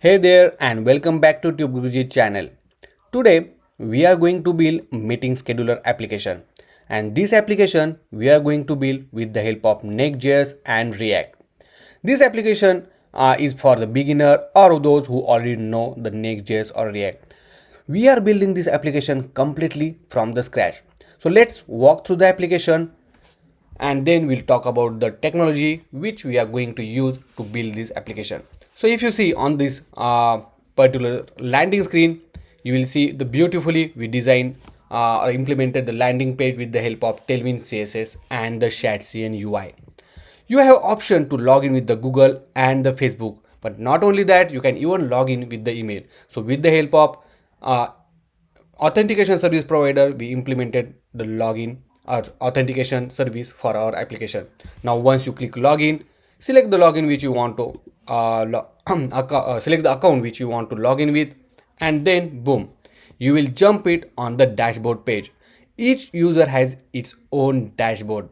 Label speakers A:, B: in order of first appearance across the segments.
A: Hey there and welcome back to TubeGuruji channel. Today we are going to build meeting scheduler application, and this application we are going to build with the help of Next.Js and React. This application is for the beginner or those who already know the Next.Js or React. We are building this application completely from the scratch. So let's walk through the application and then we'll talk about the technology which we are going to use to build this application. So if you see on this particular landing screen, you will see the beautifully we designed or implemented the landing page with the help of Tailwind CSS and the ShadCN UI. You have option to log in with the Google and the Facebook, but not only that, you can even log in with the email. So with the help of uh, authentication service provider, we implemented the login or authentication service for our application. Now once you click login, select the login which you want to select the account which you want to log in with, and then boom, you will jump it on the dashboard page. Each user has its own dashboard.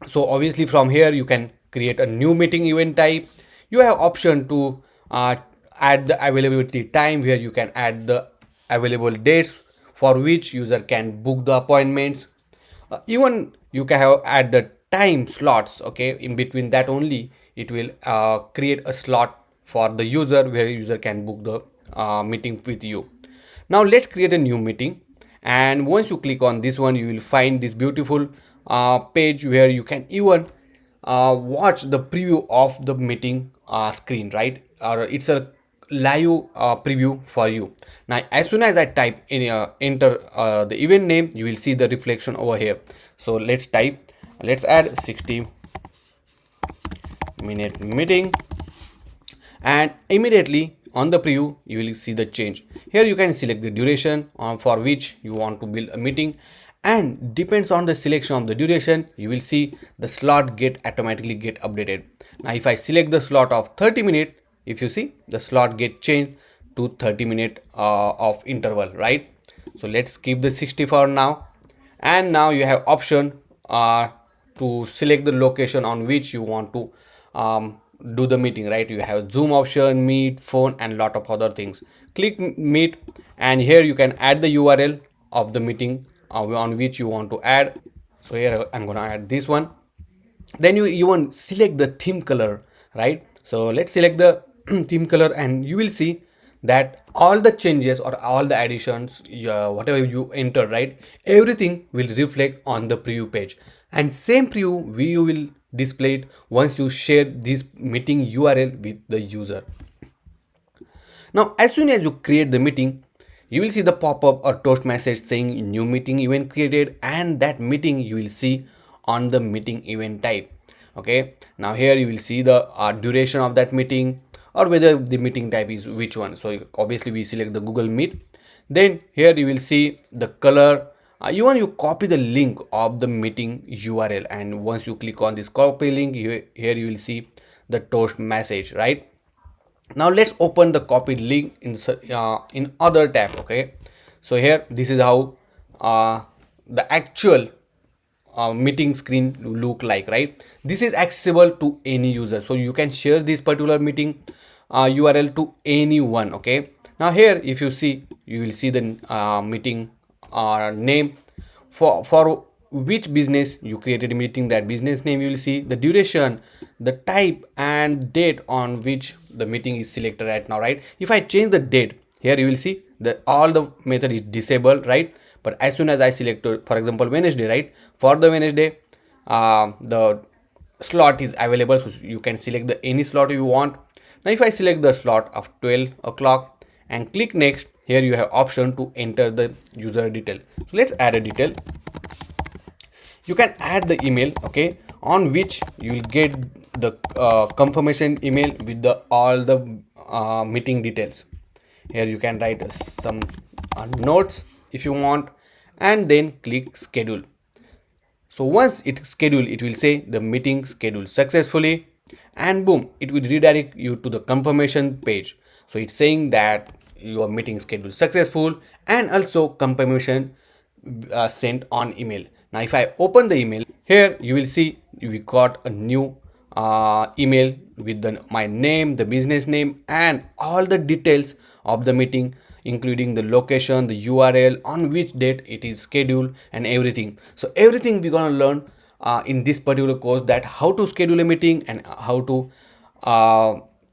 A: So obviously from here you can create a new meeting event type. You have option to add the availability time, where you can add the available dates for which user can book the appointments. Even you can have add the time slots. Okay, in between that only it will create a slot for the user where user can book the meeting with you. Now let's create a new meeting, and once you click on this one, you will find this beautiful page where you can even watch the preview of the meeting screen, right? Or it's a live preview for you. Now as soon as I type in enter the event name, you will see the reflection over here. So let's add 60-minute meeting, and immediately on the preview you will see the change. Here you can select the duration for which you want to build a meeting, and depends on the selection of the duration, you will see the slot automatically get updated. Now if I select the slot of 30-minute, if you see the slot get changed to 30-minute of interval, right? So let's keep the 60 for now, and now you have option to select the location on which you want to do the meeting, right? You have Zoom option, Meet, phone, and lot of other things. Click Meet, and here you can add the URL of the meeting on which you want to add. So here I'm gonna add this one. Then you even select the theme color, right? So let's select the theme color, and you will see that all the changes or all the additions, whatever you enter, right, everything will reflect on the preview page, and same preview you will display it once you share this meeting URL with the user. Now as soon as you create the meeting, you will see the pop-up or toast message saying new meeting event created, and that meeting you will see on the meeting event type. Okay, now here you will see the duration of that meeting, or whether the meeting type is which one. So obviously we select the Google Meet. Then here you will see the color. You copy the link of the meeting URL, and once you click on this copy link, here you will see the toast message, right? Now let's open the copied link in other tab. Okay, so here this is how the actual meeting screen look like, right? This is accessible to any user, so you can share this particular meeting URL to anyone. Okay, now here if you see, you will see the meeting name for which business you created a meeting, that business name. You will see the duration, the type, and date on which the meeting is selected right now, right? If I change the date, here you will see that all the method is disabled, right? But as soon as I select, for example, Wednesday, right, for the Wednesday the slot is available, so you can select the any slot you want. Now if I select the slot of 12 o'clock and click next, here you have option to enter the user detail. So let's add a detail. You can add the email, okay, on which you will get the confirmation email with the all the meeting details. Here you can write some notes if you want, and then click schedule. So once it's scheduled, it will say the meeting scheduled successfully, and boom, it will redirect you to the confirmation page. So it's saying that your meeting schedule successful, and also confirmation sent on email. Now if I open the email, here you will see we got a new email with my name, the business name, and all the details of the meeting, including the location, the URL, on which date it is scheduled, and everything. So everything we're gonna learn in this particular course, that how to schedule a meeting and how to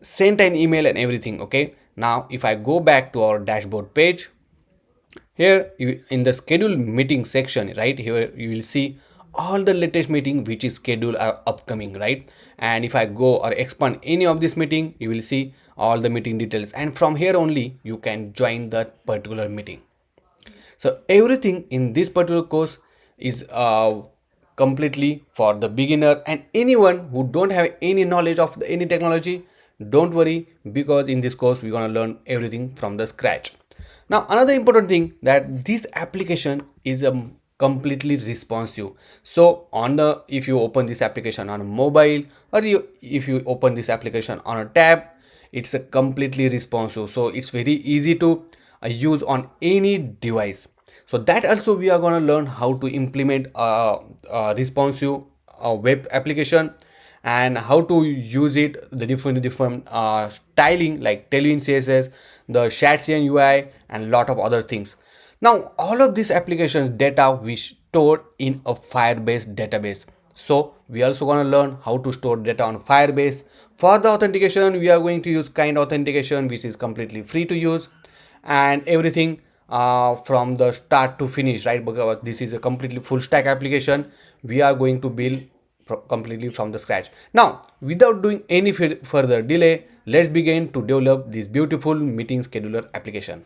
A: send an email and everything. Okay, now if I go back to our dashboard page, here in the schedule meeting section, right here you will see all the latest meeting which is scheduled upcoming, right? And if I go or expand any of this meeting, you will see all the meeting details, and from here only you can join that particular meeting. So everything in this particular course is completely for the beginner and anyone who don't have any knowledge of any technology. Don't worry, because in this course we're gonna learn everything from the scratch. Now another important thing, that this application is completely responsive. So on the, if you open this application on a mobile, or if you open this application on a tab, it's a completely responsive, so it's very easy to use on any device. So that also we are going to learn how to implement a responsive web application, and how to use it, the different styling like Tailwind CSS, the Shadcn UI, and lot of other things. Now all of these applications data we store in a Firebase database. So we also going to learn how to store data on Firebase. For the authentication, we are going to use Kinde authentication, which is completely free to use, and everything from the start to finish, right? Because this is a completely full stack application, we are going to build completely from the scratch. Now without doing any further delay, let's begin to develop this beautiful meeting scheduler application.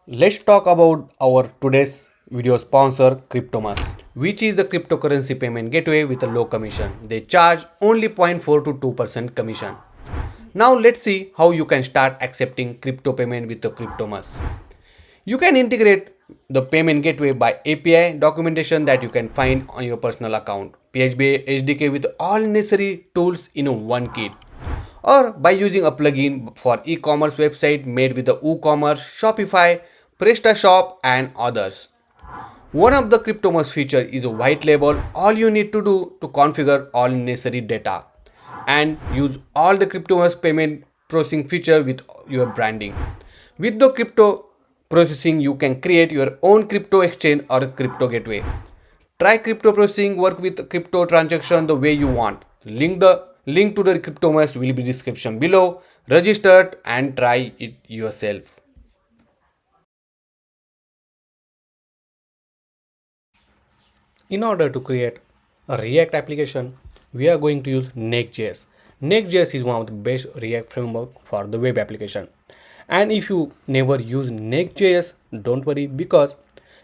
A: Let's talk about our today's video sponsor, Cryptomus, which is the cryptocurrency payment gateway with a low commission. They charge only 0.4 to 2% commission. Now let's see how you can start accepting crypto payment with the Cryptomus. You can integrate the payment gateway by API documentation that you can find on your personal account, PHP SDK with all necessary tools in one kit, or by using a plugin for e-commerce website made with the WooCommerce, Shopify, PrestaShop, and others. One of the Cryptomus feature is a white label. All you need to do to configure all necessary data and use all the Cryptomus payment processing feature with your branding. With the crypto processing, you can create your own crypto exchange or crypto gateway. Try crypto processing, work with crypto transaction the way you want. Link to the Cryptomus will be description below. Register and try it yourself. In order to create a React application, we are going to use Next.Js. Next.Js is one of the best React framework for the web application. And if you never use Next.Js, don't worry, because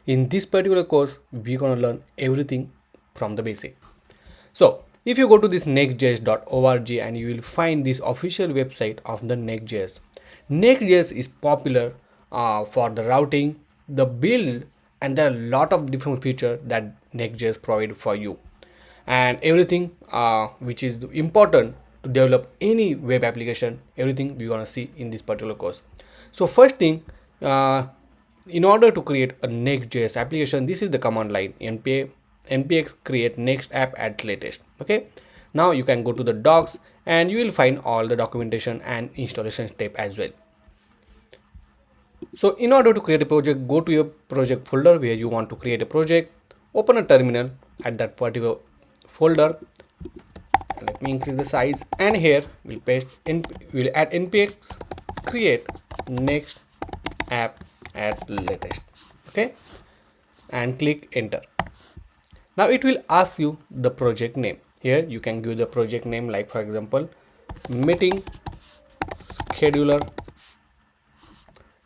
A: in this particular course, we're going to learn everything from the basic. So if you go to this nextjs.org, and you will find this official website of the Next.Js. Next.Js is popular for the routing, the build, and there are a lot of different features that Next.Js provide for you, and everything which is important to develop any web application, everything we're gonna see in this particular course. So first thing, in order to create a Next.Js application, this is the command line: npx create next app at latest. Okay, now you can go to the docs and you will find all the documentation and installation step as well. So in order to create a project, go to your project folder where you want to create a project, open a terminal at that particular folder. Let me increase the size, and here we'll add npx create next app at latest. Okay, and click enter. Now it will ask you the project name. Here you can give the project name, like for example meeting scheduler,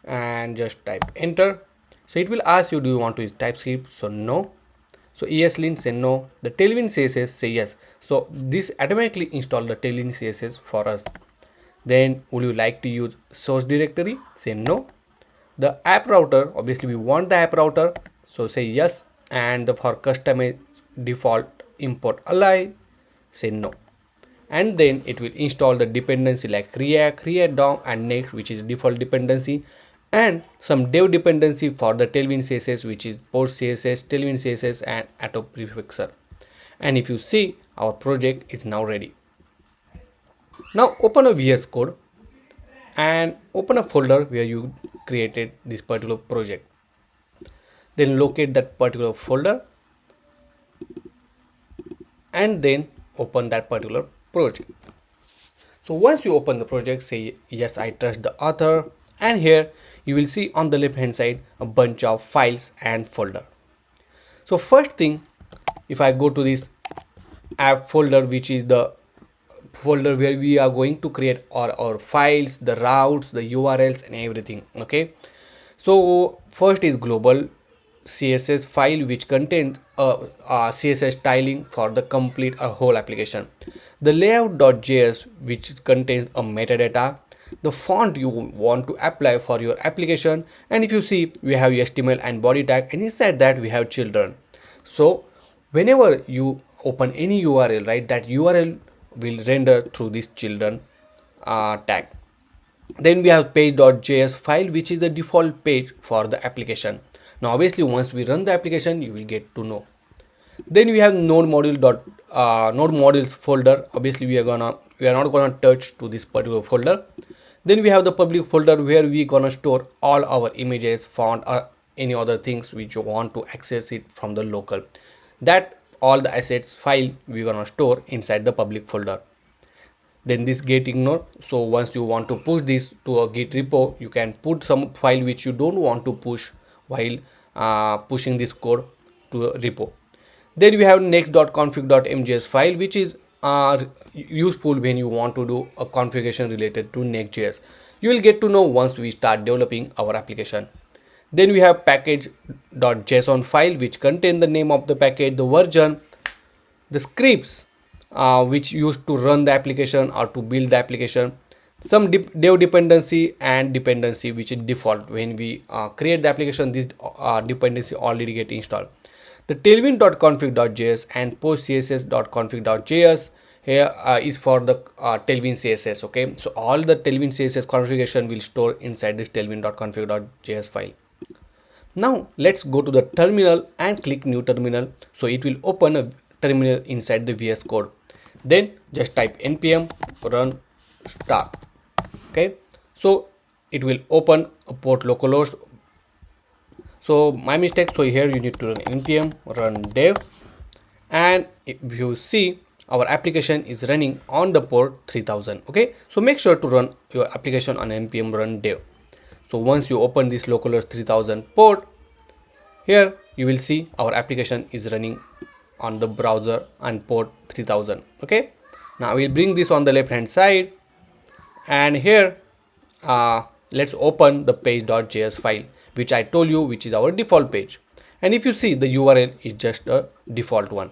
A: and just type enter. So it will ask you, do you want to use TypeScript? So no. So ESLint, say no. The Tailwind CSS, say yes. So this automatically install the Tailwind CSS for us. Then would you like to use source directory? Say no. The app router, obviously we want the app router, so say yes. And for customize default import ally, say no. And then it will install the dependency like React DOM, and Next, which is default dependency, and some dev dependency for the Tailwind CSS, which is post CSS, Tailwind CSS, and auto prefixer. And if you see, our project is now ready. Now open a VS Code and open a folder where you created this particular project. Then locate that particular folder and then open that particular project. So once you open the project, say yes, I trust the author, and here you will see on the left hand side a bunch of files and folder. So first thing, if I go to this app folder, which is the folder where we are going to create our files, the routes, the URLs and everything. Okay, so first is global CSS file, which contains CSS styling for the complete whole application. The layout.js, which contains a metadata, the font you want to apply for your application, and if you see, we have HTML and body tag, and inside that we have children. So whenever you open any URL, right, that URL will render through this children tag. Then we have page.js file, which is the default page for the application. Now obviously once we run the application, you will get to know. Then we have node modules folder. Obviously we are not gonna touch to this particular folder. Then we have the public folder where we gonna store all our images, font, or any other things which you want to access it from the local. That all the assets file we gonna store inside the public folder. Then this get ignored. So once you want to push this to a Git repo, you can put some file which you don't want to push while pushing this code to a repo. Then we have next.config.mjs file, which is useful when you want to do a configuration related to Next.js. You will get to know once we start developing our application. Then we have package.json file, which contain the name of the package, the version, the scripts which used to run the application or to build the application, some dev dependency and dependency which is default. When we create the application, this dependency already get installed. The tailwind.config.js and postcss.config.js here is for the Tailwind CSS. Okay, so all the Tailwind CSS configuration will store inside this tailwind.config.js file. Now let's go to the terminal and click new terminal. So it will open a terminal inside the VS Code. Then just type npm run start. Okay, so it will open a port localhost. So my mistake, so here you need to run npm run dev, and if you see, our application is running on the port 3000. Okay, so make sure to run your application on npm run dev. So once you open this localhost 3000 port, here you will see our application is running on the browser and port 3000. Okay, now we'll bring this on the left hand side, and here let's open the page.js file, which I told you, which is our default page. And if you see, the URL is just a default one.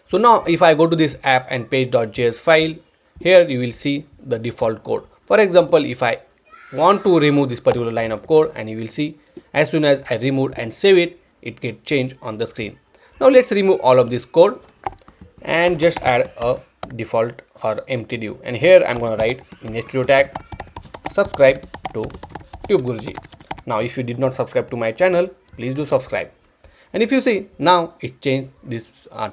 A: So now if I go to this app and page.js file, here you will see the default code. For example, if I want to remove this particular line of code, and you will see as soon as I remove and save it, it gets changed on the screen. Now let's remove all of this code and just add a default or empty div, and here I'm going to write in h2 tag subscribe to TubeGuruji. Now if you did not subscribe to my channel, please do subscribe. And if you see, now it changed this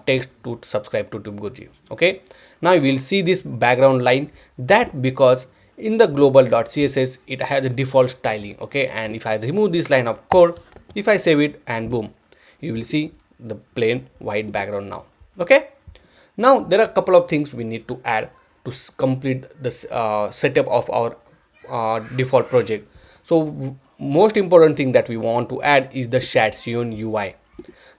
A: text to subscribe to TubeGuruji. Okay, now you will see this background line, that because in the global.css it has a default styling. Okay, and if I remove this line of code, if I save it, and boom, you will see the plain white background now. Okay, now there are a couple of things we need to add to complete this setup of our default project. So most important thing that we want to add is the ShadCN UI.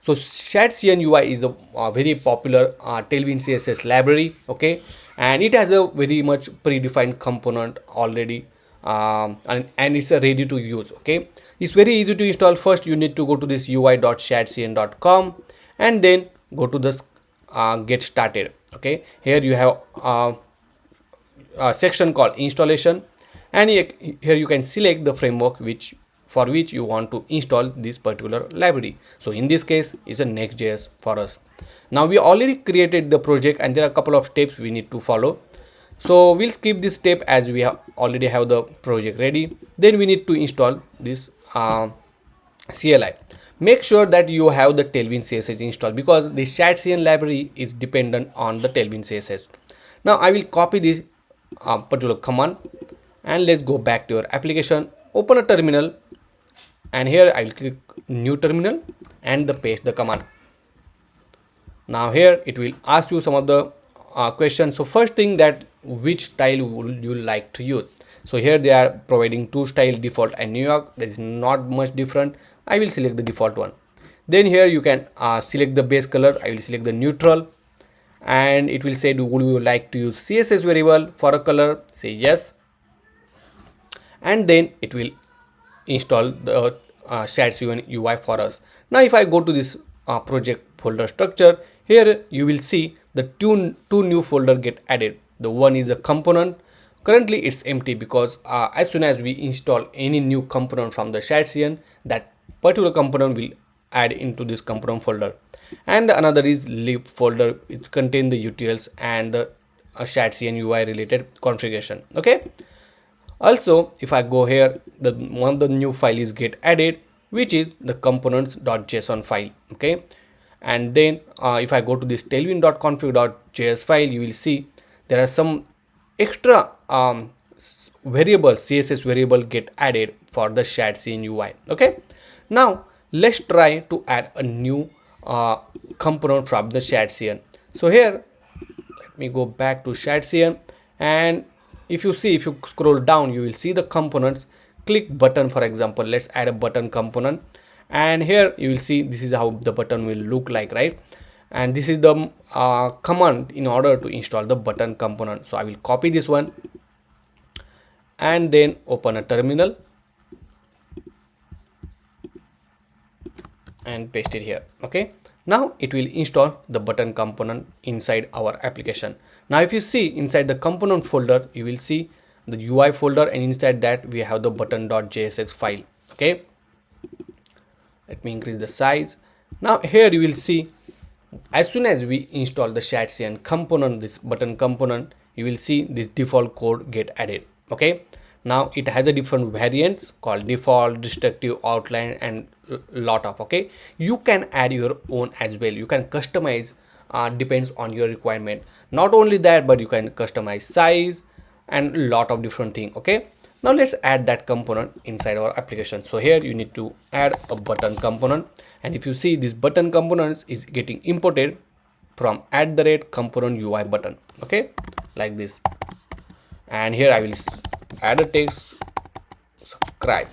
A: So ShadCN UI is a very popular Tailwind CSS library. Okay, and it has a very much predefined component already, and it's ready to use. Okay, it's very easy to install. First you need to go to this ui.shadcn.com and then go to this get started. Okay, here you have a section called installation, and here you can select the framework for which you want to install this particular library. So in this case is a Next.js for us. Now we already created the project, and there are a couple of steps we need to follow. So we'll skip this step as we already have the project ready. Then we need to install this CLI. Make sure that you have the Tailwind CSS installed, because the ShadCN library is dependent on the Tailwind CSS. Now I will copy this particular command. And let's go back to your application, open a terminal, and here I'll click new terminal and paste the command. Now here it will ask you some of the questions. So first thing, that which style would you like to use? So here they are providing two style, default and New York. There is not much different. I will select the default one. Then here you can select the base color. I will select the neutral, and it will say, would you like to use CSS variable for a color? Say yes, and then it will install the SideBar UI for us. Now if I go to this project folder structure, here you will see the two new folder get added. The one is a component. Currently it's empty because as soon as we install any new component from the SideBar, that particular component will add into this component folder. And another is lib folder, which contain the utils and the SideBar UI related configuration. Okay. Also, if I go here, the one of the new file is get added, which is the components.json file. Okay. And then if I go to this tailwind.config.js file, you will see there are some extra variables, CSS variable get added for the SideBar UI. Okay. Now let's try to add a new component from the SideBar. So here, let me go back to SideBar, and if you scroll down, you will see the components. Click button, for example, let's add a button component, and here you will see this is how the button will look like, right? And this is the command in order to install the button component. So I will copy this one and then open a terminal and paste it here. Okay, now it will install the button component inside our application. Now if you see inside the component folder, you will see the UI folder, and inside that we have the button.jsx file. Okay, let me increase the size. Now here you will see, as soon as we install the SideBar component, this button component, you will see this default code get added. Okay, now it has a different variants called default, destructive, outline, and lot of. Okay, you can add your own as well. You can customize, depends on your requirement. Not only that, but you can customize size and a lot of different things. Okay, now let's add that component inside our application. So here you need to add a button component, and if you see, this button components is getting imported from @component UI button. Okay, like this. And here I will add a text, subscribe.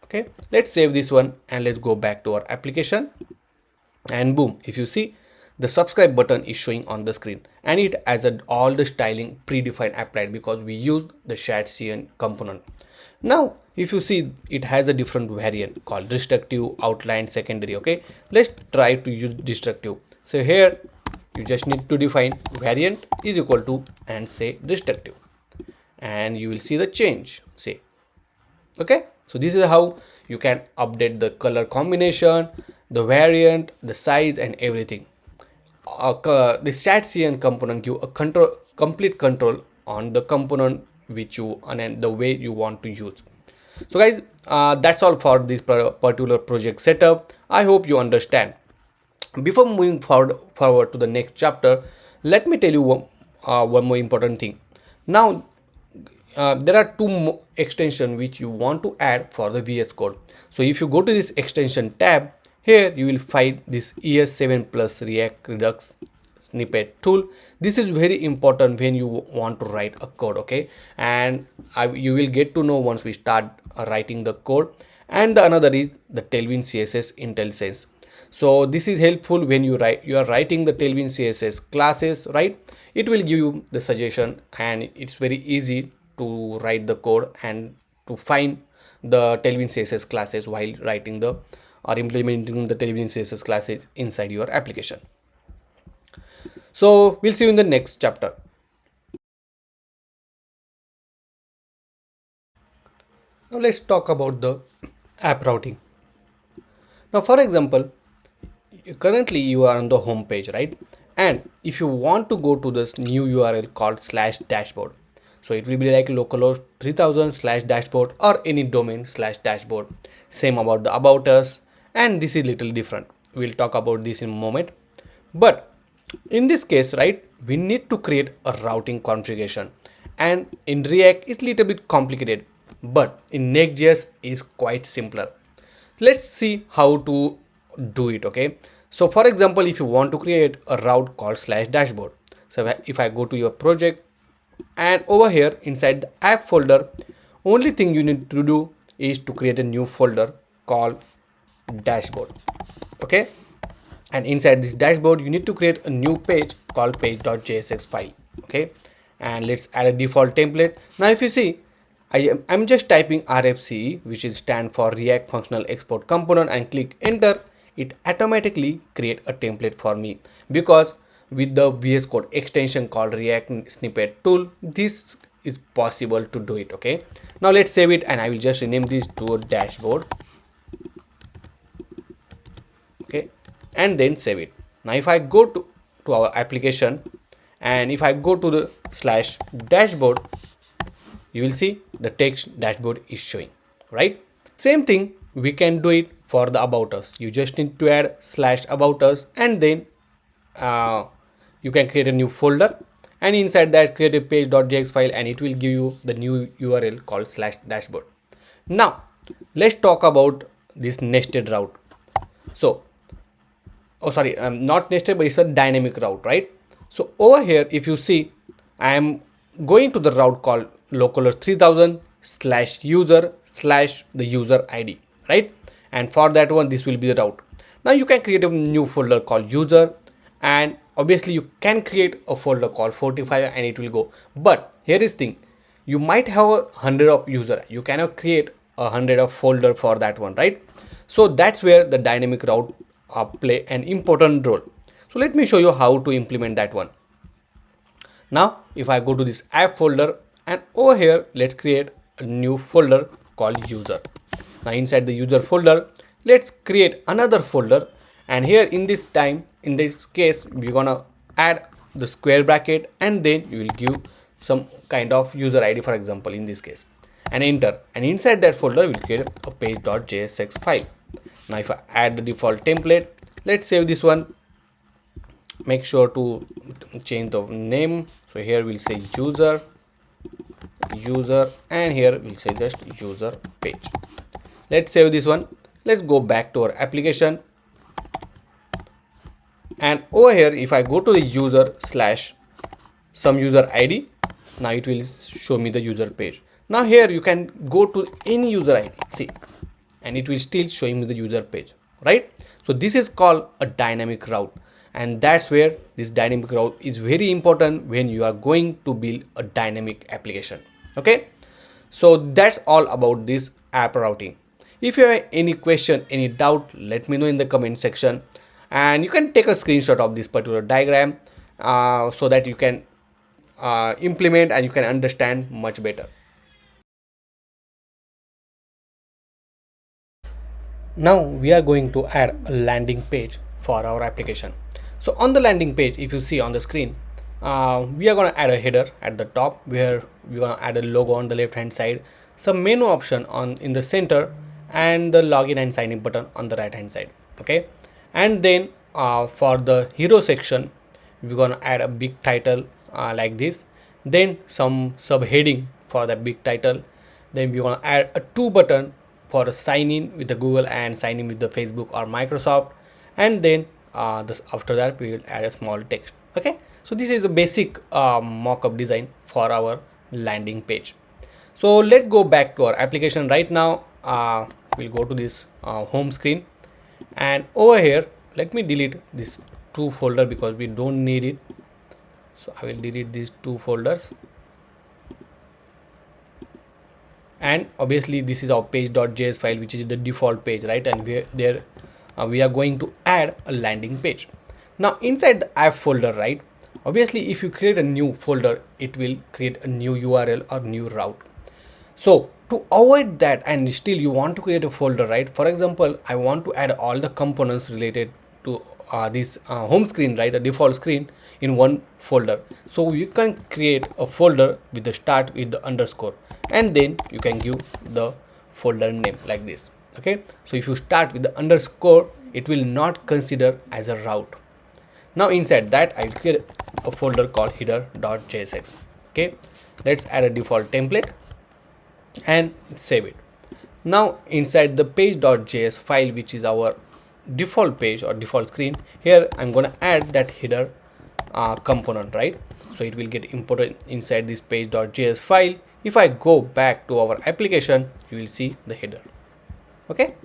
A: Okay, let's save this one and let's go back to our application, and boom, if you see, the subscribe button is showing on the screen, and it has all the styling predefined applied because we used the SideBar component. Now if you see, it has a different variant called destructive, outline, secondary. Okay, let's try to use destructive. So here you just need to define variant is equal to and say destructive, and you will see the change. Say okay. So this is how you can update the color combination, the variant, the size, and everything. The SideBar component give a complete control on the component which you and the way you want to use. So guys, that's all for this particular project setup. I hope you understand. Before moving forward to the next chapter, let me tell you one more important thing. Now there are two extensions which you want to add for the VS Code. So if you go to this extension tab, here you will find this ES7 plus React Redux snippet tool. This is very important when you want to write a code. Okay, and you will get to know once we start writing the code. And the another is the Tailwind CSS IntelliSense. So this is helpful when you are writing the Tailwind CSS classes, right? It will give you the suggestion, and it's very easy to write the code and to find the Tailwind CSS classes while writing the or implementing the Tailwind CSS classes inside your application. So we'll see you in the next chapter. Now let's talk about the app routing. Now for example, currently you are on the home page, right? And if you want to go to this new URL called /dashboard, so it will be like localhost 3000/dashboard or any domain /dashboard. Same about the about us, and this is little different. We'll talk about this in a moment. But in this case, right, we need to create a routing configuration, and in React it's little bit complicated, but in Next.js is quite simpler. Let's see how to do it. Okay, so for example, if you want to create a route called /dashboard, so if I go to your project and over here inside the app folder, only thing you need to do is to create a new folder called dashboard. Okay, and inside this dashboard you need to create a new page called page.jsx file. Okay, and let's add a default template. Now if you see, I'm just typing RFCE, which is stand for React Functional Export Component, and click enter. It automatically create a template for me, because with the VS Code extension called React Snippet Tool, this is possible to do it. Okay, now let's save it, and I will just rename this to a dashboard. Okay, and then save it. Now if I go to our application, and if I go to the /dashboard, you will see the text dashboard is showing, right? Same thing we can do it for the about us. You just need to add /about us, and then you can create a new folder, and inside that create a page.js file, and it will give you the new URL called /dashboard. Now let's talk about this nested route. So not nested, but it's a dynamic route, right? So over here, if you see, I am going to the route called localhost 3000 /user/ the user ID, right? And for that one, this will be the route. Now you can create a new folder called user, and obviously you can create a folder called 45, and it will go. But here is thing, you might have 100 of user, you cannot create 100 of folder for that one, right? So that's where the dynamic route play an important role. So let me show you how to implement that one. Now if I go to this app folder, and over here let's create a new folder called user. Now inside the user folder, let's create another folder, and here in this case we're gonna add the square bracket, and then you will give some kind of user ID, for example in this case, and enter, and inside that folder we'll create a page.jsx file. Now if I add the default template, let's save this one. Make sure to change the name. So here we'll say user, and here we'll say just user page. Let's save this one. Let's go back to our application, and over here if I go to the user / some user ID, now it will show me the user page. Now here you can go to any user ID, see, and it will still show me the user page, right? So this is called a dynamic route, and that's where this dynamic route is very important when you are going to build a dynamic application. Okay, so that's all about this app routing. If you have any question, any doubt, let me know in the comment section, and you can take a screenshot of this particular diagram so that you can implement and you can understand much better. Now we are going to add a landing page for our application. So on the landing page, if you see on the screen, we are going to add a header at the top, where we're going to add a logo on the left hand side, some menu option in the center, and the login and sign in button on the right hand side. Okay, and then for the hero section, we're going to add a big title like this, then some subheading for the big title, then we're going to add a 2 button for a sign in with the Google and sign in with the Facebook or Microsoft, and then after that we will add a small text. Okay, so this is a basic mock-up design for our landing page. So let's go back to our application. Right now we'll go to this home screen, and over here let me delete this 2 folder because we don't need it. So I will delete these 2 folders, and obviously this is our page.js file, which is the default page, right? And we are going to add a landing page. Now inside the app folder, right, obviously if you create a new folder, it will create a new URL or new route. So to avoid that, and still you want to create a folder, right? For example, I want to add all the components related to this home screen, right, the default screen, in one folder. So you can create a folder with the start with the underscore, and then you can give the folder name like this. Okay, so if you start with the underscore, it will not consider as a route. Now inside that, I'll create a folder called header.jsx. Okay, let's add a default template and save it. Now inside the page.js file, which is our default page or default screen, here I'm going to add that header component, right? So it will get imported inside this page.js file. If I go back to our application, you will see the header. Okay,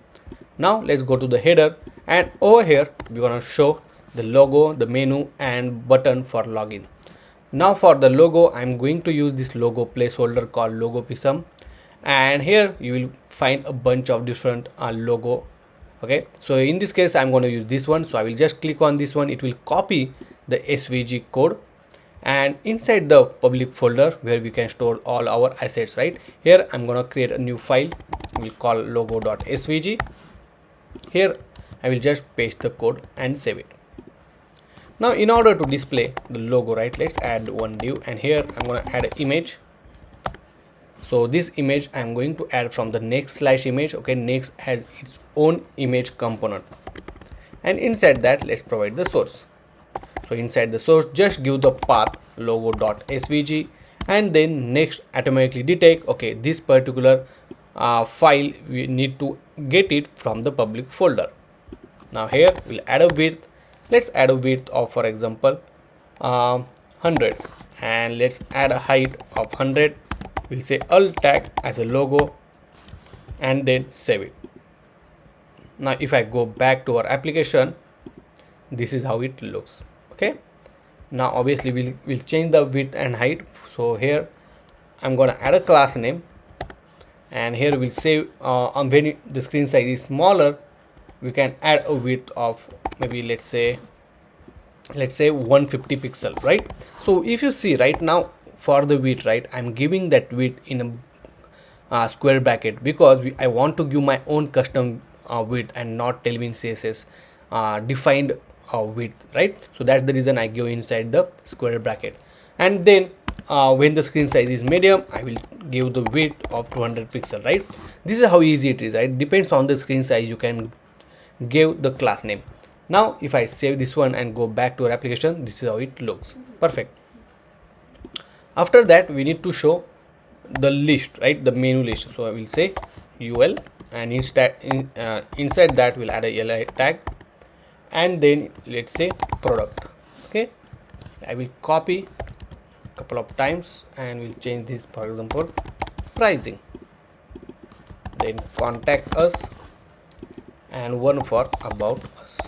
A: now let's go to the header, and over here we're going to show the logo, the menu and button for login. Now for the logo, I'm going to use this logo placeholder called logo pism, and here you will find a bunch of different logo. Okay, so in this case I'm going to use this one, so I will just click on this one. It will copy the svg code, and inside the public folder where we can store all our assets, right? Here I'm going to create a new file, we'll call logo.svg. Here I will just paste the code and save it. Now in order to display the logo, right, let's add one div, and here I'm going to add an image. So this image I'm going to add from the next/image. Okay, next has its own image component, and inside that let's provide the source. So inside the source, just give the path logo.svg, and then next automatically detect, okay, this particular file we need to get it from the public folder. Now here we'll add a width. Let's add a width of, for example, 100, and let's add a height of 100. We'll say alt tag as a logo, and then save it. Now if I go back to our application, this is how it looks. Okay, now obviously we'll change the width and height. So here I'm going to add a class name, and here we'll say when the screen size is smaller, we can add a width of maybe let's say 150 pixel, right? So if you see right now for the width, right, I'm giving that width in a square bracket because I want to give my own custom width and not Tailwindcss defined width, right? So that's the reason I give inside the square bracket. And then when the screen size is medium, I will give the width of 200 pixel, right? This is how easy it is, right? Depends on the screen size, you can give the class name. Now if I save this one and go back to our application, this is how it looks. Perfect. After that we need to show the list, right, the menu list. So I will say ul, and inside that we'll add a li tag, and then let's say product. Okay, I will copy a couple of times and we'll change this, for example, pricing, then contact us, and one for about us.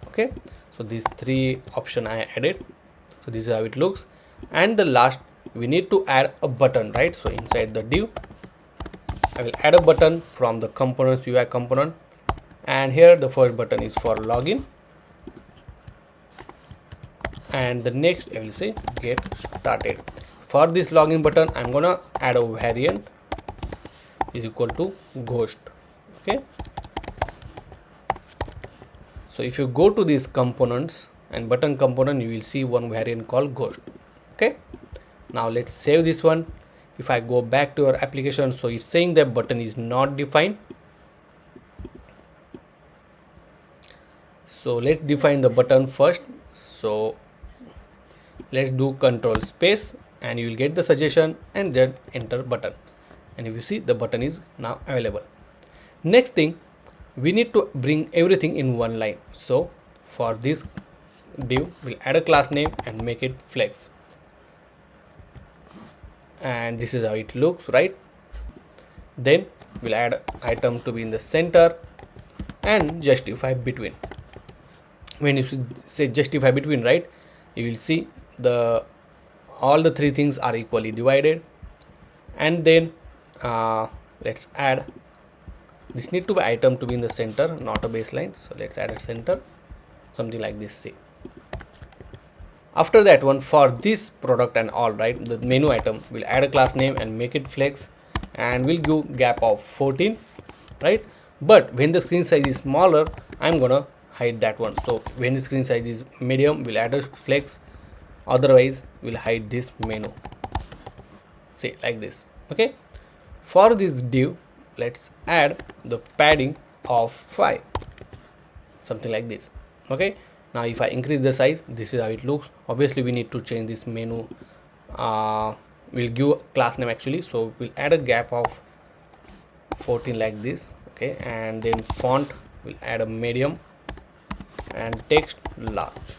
A: Okay, so these three options I added. So this is how it looks. And the last, we need to add a button, right? So inside the div I will add a button from the components UI component, and here the first button is for login, and the next I will say get started. For this login button I'm gonna add a variant is equal to ghost. Okay, so if you go to these components and button component, you will see one variant called ghost. Okay, now let's save this one. If I go back to our application, so it's saying that button is not defined. So let's define the button first. So let's do control space, and you will get the suggestion, and then enter button, and if you see the button is now available. Next thing, we need to bring everything in one line. So for this div we'll add a class name and make it flex, and this is how it looks, right? Then we'll add item to be in the center and justify between. When you say justify between, right, you will see all the three things are equally divided. And then let's add, this need to be item to be in the center, not a baseline. So let's add a center, something like this. See, after that one, for this product and all, right, the menu item, we'll add a class name and make it flex, and we'll give gap of 14, right? But when the screen size is smaller, I'm gonna hide that one. So when the screen size is medium, we'll add a flex, otherwise we'll hide this menu. See, like this. Okay, for this div let's add the padding of 5, something like this. Okay, now if I increase the size, this is how it looks. Obviously we need to change this menu we'll give class name actually, so we'll add a gap of 14 like this. Okay, and then font will add a medium and text large.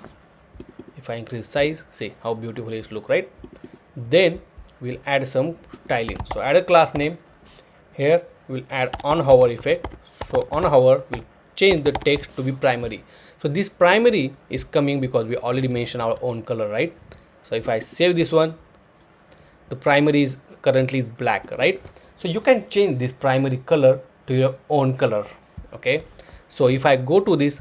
A: If I increase size, see how beautifully it look, right? Then we'll add some styling, so add a class name. Here we'll add on hover effect, so on hover will change the text to be primary. So this primary is coming because we already mentioned our own color, right? So if I save this one, the primary is currently is black, right? So you can change this primary color to your own color. Okay, so if I go to this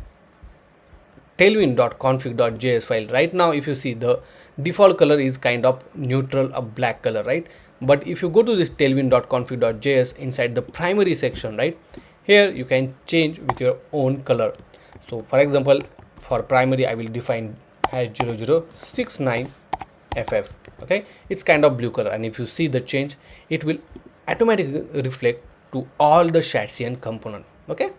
A: tailwind.config.js file, right now if you see, the default color is kind of neutral, a black color, right? But if you go to this tailwind.config.js inside the primary section, right, here you can change with your own color. So for example, for primary I will define #0069ff. okay, it's kind of blue color, and if you see the change, it will automatically reflect to all the Shatsian component. Okay,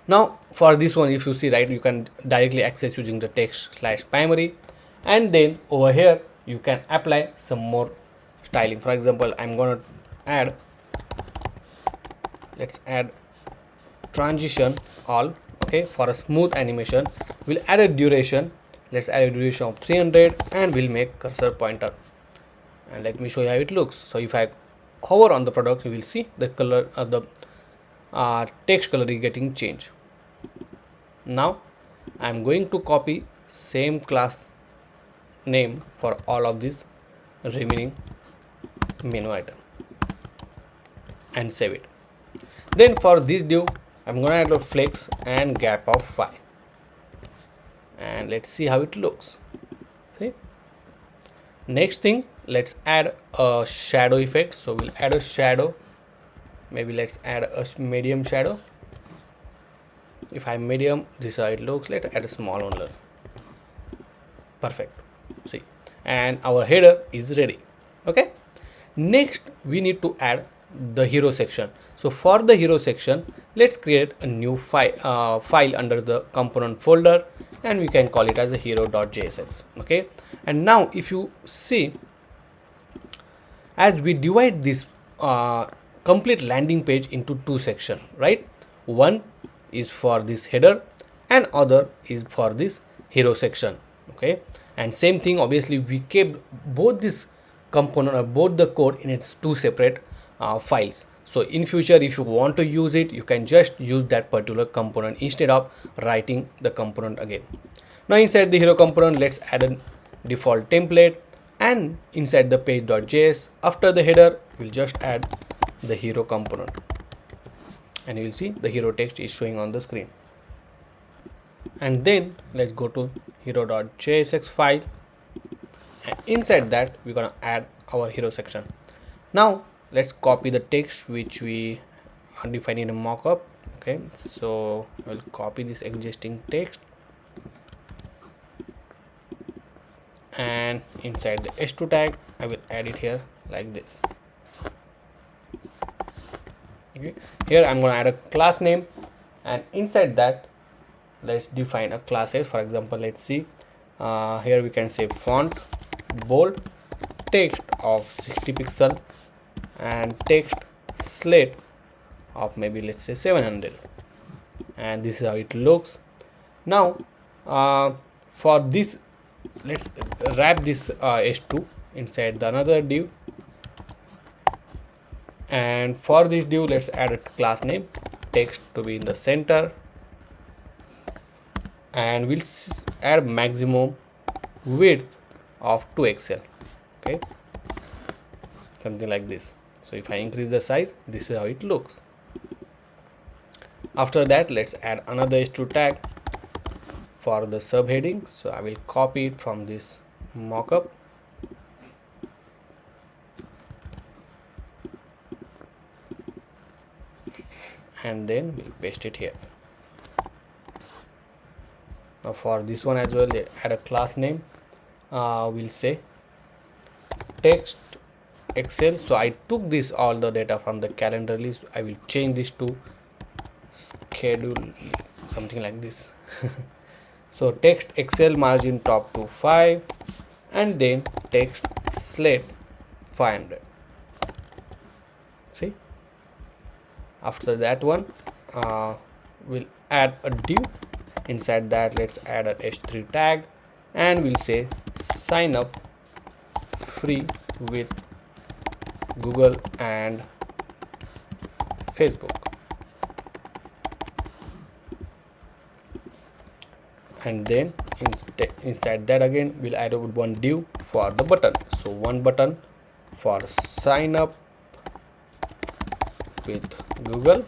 A: now for this one, if you see, right, you can directly access using the text/primary, and then over here you can apply some more styling. For example, I'm gonna add, let's add transition all. Okay, for a smooth animation, we'll add a duration. Let's add a duration of 300, and we'll make cursor pointer, and let me show you how it looks. So if I hover on the product, you will see the color of the text color is getting changed. Now I'm going to copy same class name for all of these remaining menu item and save it. Then for this div, I'm gonna add a flex and gap of 5, and let's see how it looks. See, next thing, let's add a shadow effect. So we'll add a shadow, maybe let's add a medium shadow. If I'm medium, this is how it looks. Let's add a small one. Perfect. See, and our header is ready. Okay, next we need to add the hero section. So for the hero section, let's create a new file under the component folder, and we can call it as a hero.jsx. okay, and now if you see, as we divide this complete landing page into two sections, right? One is for this header and other is for this hero section. Okay, and same thing, obviously we kept both this component or both the code in its two separate files. So in future, if you want to use it, you can just use that particular component instead of writing the component again. Now inside the hero component, let's add a default template, and inside the page.js, after the header, we'll just add the hero component, and you will see the hero text is showing on the screen. And then let's go to hero.jsx file, and inside that we're gonna add our hero section. Now let's copy the text which we are defining in a mockup. Okay, so I'll copy this existing text, and inside the h2 tag I will add it here like this. Okay, here I'm going to add a class name, and inside that let's define a classes. For example, let's see, here we can say font bold, text of 60 pixel, and text slate of maybe let's say 700, and this is how it looks. Now for this, let's wrap this h2 inside the another div, and for this div let's add a class name, text to be in the center, and we'll add maximum width of 2xl. okay, something like this. So if I increase the size, this is how it looks. After that, let's add another h2 tag for the subheading. So I will copy it from this mockup, and then we'll paste it here. Now for this one as well, add a class name, we'll say text excel. So I took this all the data from the calendar list. I will change this to schedule, something like this. So text excel margin top to 5, and then text slate 500. See, after that one we'll add a div. Inside that, let's add a h3 tag, and we'll say sign up free with Google and Facebook. And then inside that again, we'll add one div for the button. So one button for sign up with Google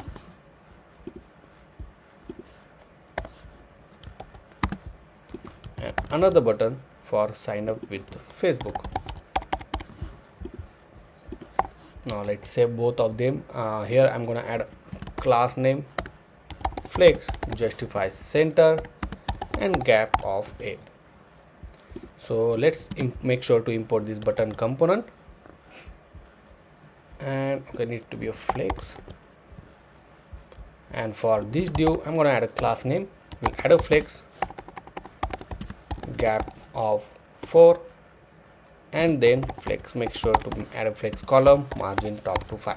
A: and another button for sign up with Facebook. Now let's save both of them. Here I'm gonna add class name flex, justify center, and gap of 8. So let's make sure to import this button component, and okay, need to be a flex. And for this div, I'm gonna add a class name. We'll add a flex, gap of 4, and then flex. Make sure to add a flex column, margin top to 5.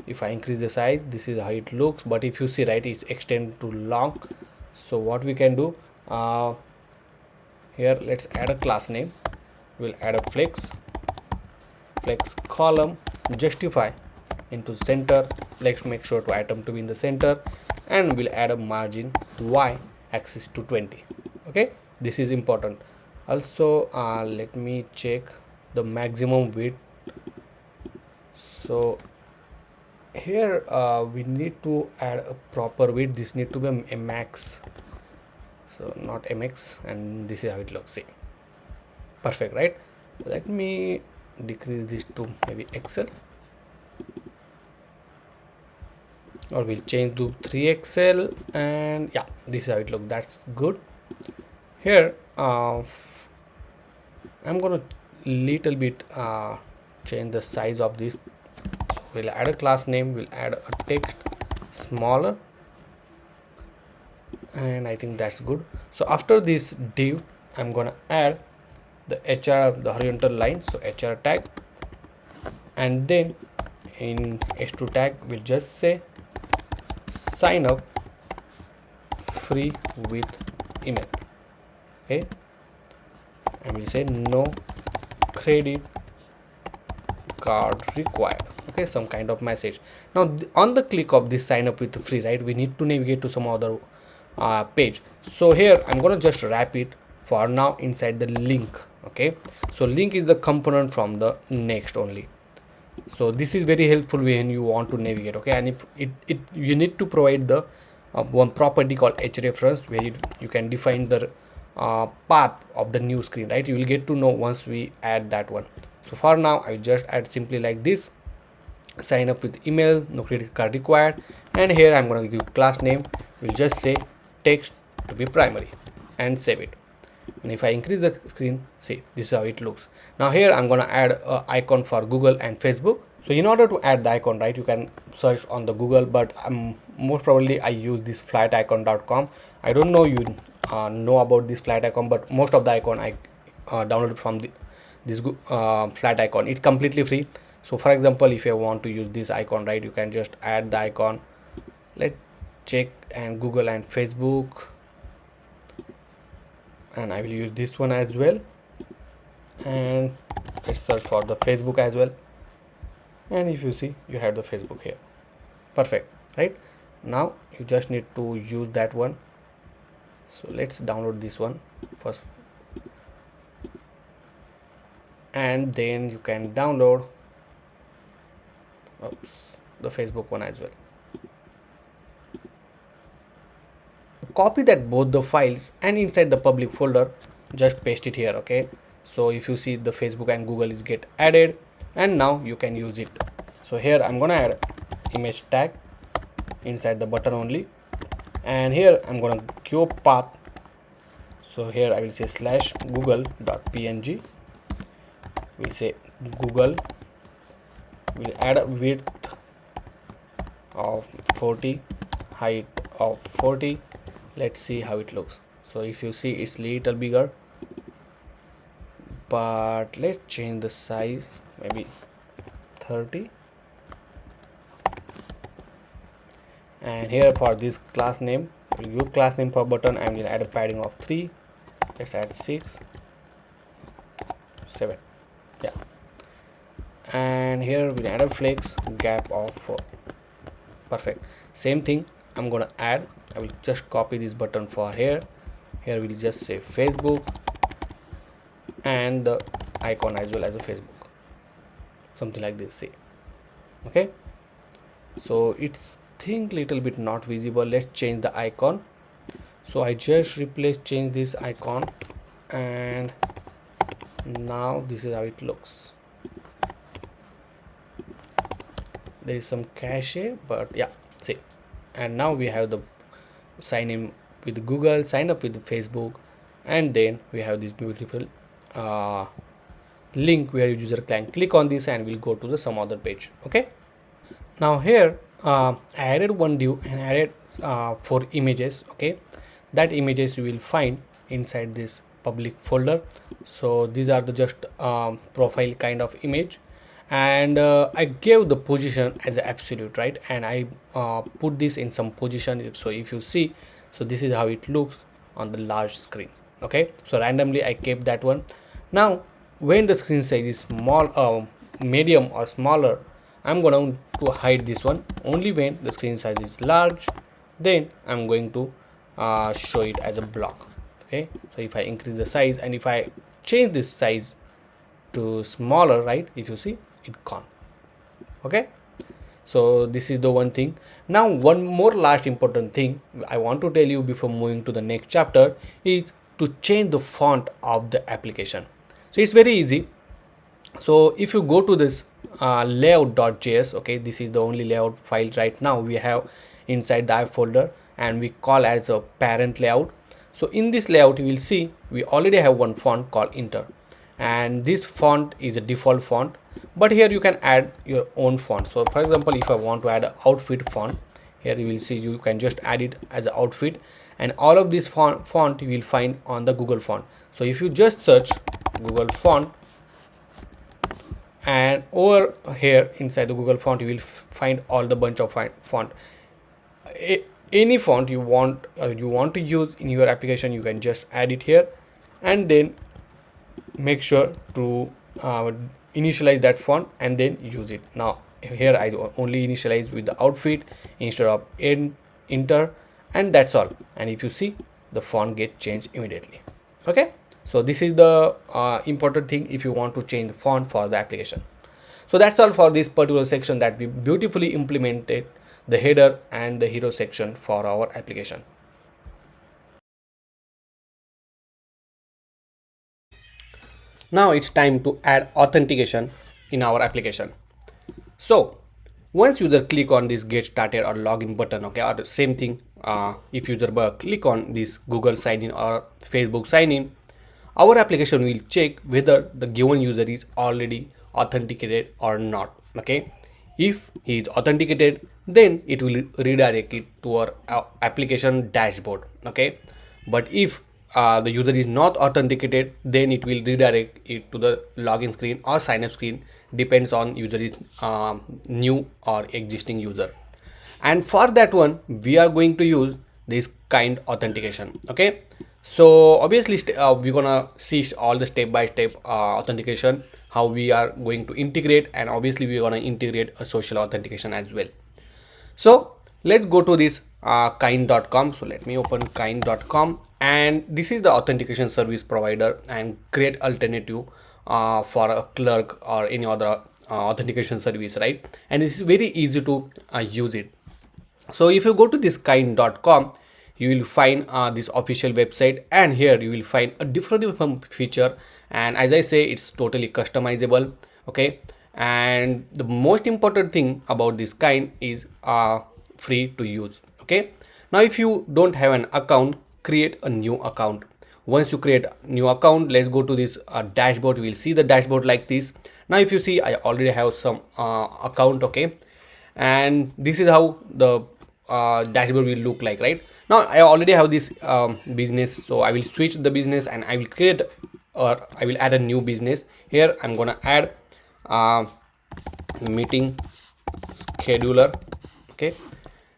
A: If I increase the size, this is how it looks, but if you see, right, it's extended too long. So what we can do, here let's add a class name. We'll add a flex column, justify into center. Let's make sure to item to be in the center, and we'll add a margin y axis to 20. Okay, this is important. Also let me check the maximum width. So here we need to add a proper width. This need to be a max, so not mx, and this is how it looks. See, perfect, right? Let me decrease this to maybe XL, or we'll change to 3XL, and yeah, this is how it looks. That's good. Here I'm gonna little bit change the size of this. So we'll add a class name, we'll add a text smaller, and I think that's good. So after this div, I'm gonna add the HR, the horizontal line, so HR tag, and then in h2 tag we'll just say sign up free with email. Okay, and we'll say no credit card required. Okay, some kind of message. Now on the click of this sign up with free, right, we need to navigate to some other page. So here I'm gonna just wrap it for now inside the link. Okay, so link is the component from the next only. So this is very helpful when you want to navigate. Okay, and if you need to provide the one property called hrefs, where you can define the path of the new screen, right? You will get to know once we add that one. So for now I just add simply like this, sign up with email, no credit card required, and here I'm going to give class name. We'll just say text to be primary and save it. And if I increase the screen, see, this is how it looks. Now here I'm going to add an icon for Google and Facebook. So in order to add the icon, right, you can search on the Google, but most probably I use this flaticon.com. I don't know you know about this flat icon, but most of the icon I downloaded from this flat icon. It's completely free. So for example, if you want to use this icon, right, you can just add the icon. Let's check and Google and Facebook, and I will use this one as well, and let's search for the Facebook as well, and if you see, you have the Facebook here. Perfect, right? Now you just need to use that one. So let's download this one first, and then you can download the Facebook one as well. Copy that both the files, and inside the public folder just paste it here. Okay, so if you see, the Facebook and Google is get added, and now you can use it. So here I'm gonna add image tag inside the button only, and here I'm gonna give path. So here I will say slash google.png. we'll say Google, we'll add a width of 40, height of 40. Let's see how it looks. So if you see, it's little bigger, but let's change the size, maybe 30. And here for this class name, we'll give class name for button and we'll add a padding of 3. Let's add 6, 7. Yeah, and here we'll add a flex gap of 4. Perfect. Same thing I'm gonna add. I will just copy this button for here. Here we'll just say Facebook and the icon as well as a Facebook, something like this. See, okay, so it's think little bit not visible. Let's change the icon. So I just change this icon, and now this is how it looks. There is some cache, but yeah, see, and now we have the sign in with Google, sign up with Facebook, and then we have this beautiful link where user can click on this and we'll go to the some other page. Okay, now here I added one div and added 4 images. Okay, that images you will find inside this public folder. So these are the just profile kind of image, and I gave the position as absolute, right, and I put this in some position. So if you see, so this is how it looks on the large screen. Okay, so randomly I kept that one. Now when the screen size is small, medium or smaller, I'm going to hide this one. Only when the screen size is large, then I'm going to show it as a block. Okay, so if I increase the size and if I change this size to smaller, right, if you see, it gone. Okay, so this is the one thing. Now one more last important thing I want to tell you before moving to the next chapter is to change the font of the application. So it's very easy. So if you go to this layout.js, okay, this is the only layout file right now we have inside the app folder, and we call as a parent layout. So in this layout you will see we already have one font called Inter, and this font is a default font, but here you can add your own font. So for example, if I want to add an outfit font, here you will see you can just add it as an outfit, and all of this font you will find on the Google font. So if you just search Google font, and over here inside the Google font you will find all the bunch of font. Any font you want to use in your application, you can just add it here, and then make sure to initialize that font and then use it. Now here I only initialize with the outfit instead of Inter, and that's all. And if you see, the font get changed immediately. Okay, so this is the important thing if you want to change the font for the application. So that's all for this particular section that we beautifully implemented the header and the hero section for our application. Now it's time to add authentication in our application. So once user click on this get started or login button, okay, or the same thing, if user click on this Google sign in or Facebook sign in, our application will check whether the given user is already authenticated or not. Okay, if he is authenticated, then it will redirect it to our application dashboard. Okay, but if the user is not authenticated, then it will redirect it to the login screen or sign up screen, depends on user is new or existing user. And for that one we are going to use this kind authentication. Okay, so obviously we're gonna see all the step-by-step authentication, how we are going to integrate, and obviously we're gonna integrate a social authentication as well. So let's go to this kind.com. So let me open kind.com, and this is the authentication service provider and great alternative for a clerk or any other authentication service, right? And this is very easy to use it. So if you go to this kind.com, you will find this official website, and here you will find a different feature, and as I say, it's totally customizable. Okay, and the most important thing about this kind is free to use. Okay, now if you don't have an account, create a new account. Once you create a new account, let's go to this dashboard. You will see the dashboard like this. Now if you see, I already have some account. Okay, and this is how the dashboard will look like, right? Now I already have this business, so I will switch the business and I will create or I will add a new business. Here I'm gonna add meeting scheduler. Okay,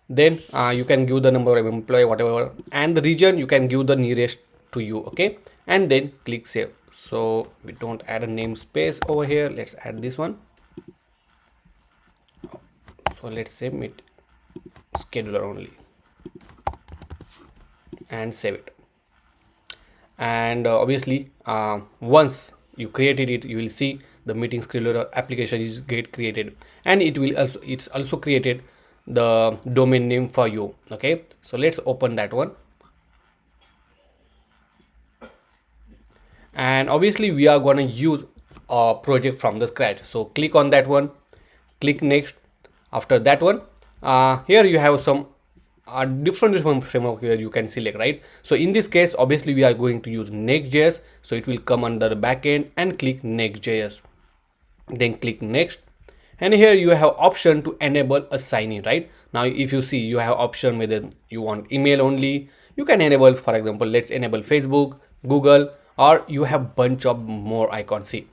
A: then you can give the number of employee, whatever, and the region you can give the nearest to you. Okay, and then click save. So we don't add a namespace over here. Let's add this one. So let's say meet scheduler only and save it. And obviously once you created it, you will see the meeting scheduler application is get created, and it's also created the domain name for you. Okay, so let's open that one. And obviously we are going to use a project from the scratch, so click on that one, click next. After that one, here you have some different framework here you can select, right? So in this case, obviously we are going to use Next.Js, so it will come under the backend, and click Next.Js, then click next. And here you have option to enable a sign-in. Right now, if you see, you have option whether you want email only, you can enable, for example, let's enable Facebook, Google, or you have bunch of more icons. See,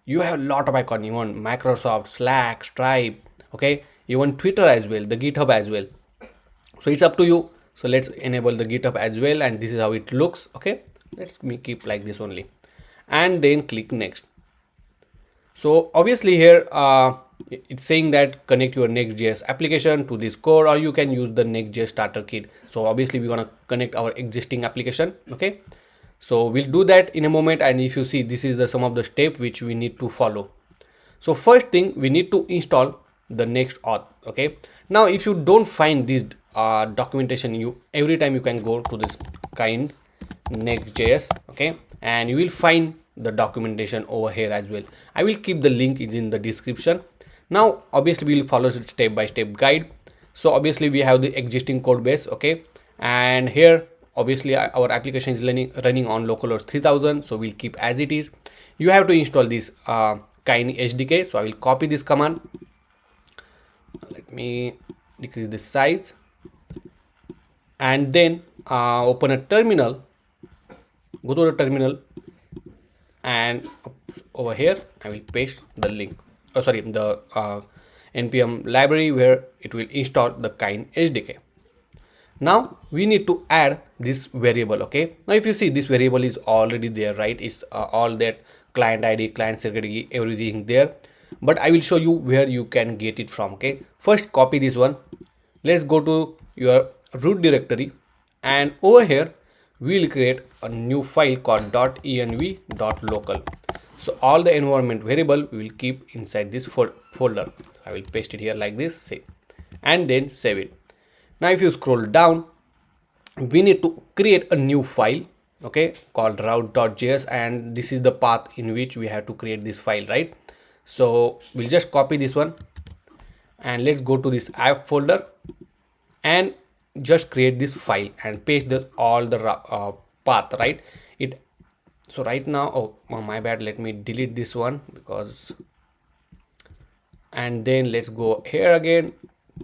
A: you have a lot of icons. You want Microsoft, Slack, Stripe, okay, you want Twitter as well, the GitHub as well. So it's up to you. So let's enable the GitHub as well, and this is how it looks. Okay, let's keep like this only, and then click next. So obviously here it's saying that connect your Next.js application to this core, or you can use the Next.js starter kit. So obviously we're gonna connect our existing application. Okay, so we'll do that in a moment. And if you see, this is the some of the steps which we need to follow. So first thing, we need to install the next auth. Okay, now if you don't find this documentation, you every time you can go to this kind Next.js. Okay, and you will find the documentation over here as well. I will keep the link is in the description. Now obviously we will follow step by step guide. So obviously we have the existing code base. Okay, and here obviously our application is running on localhost 3000, so we'll keep as it is. You have to install this Kinde SDK, so I will copy this command. Let me decrease the size, and then open a terminal, go to the terminal, and over here I will paste the link, the npm library where it will install the Kinde SDK. Now we need to add this variable. Okay, now if you see, this variable is already there, right? It's all that client ID, client security, everything there, but I will show you where you can get it from. Okay, first copy this one. Let's go to your root directory, and over here we will create a new file called .env.local. So all the environment variable we will keep inside this folder. I will paste it here like this, say, and then save it. Now if you scroll down, we need to create a new file, okay, called route.js, and this is the path in which we have to create this file, right? So we'll just copy this one, and let's go to this app folder and just create this file and paste all the path, right? So right now, oh my bad, let me delete this one because, and then let's go here again,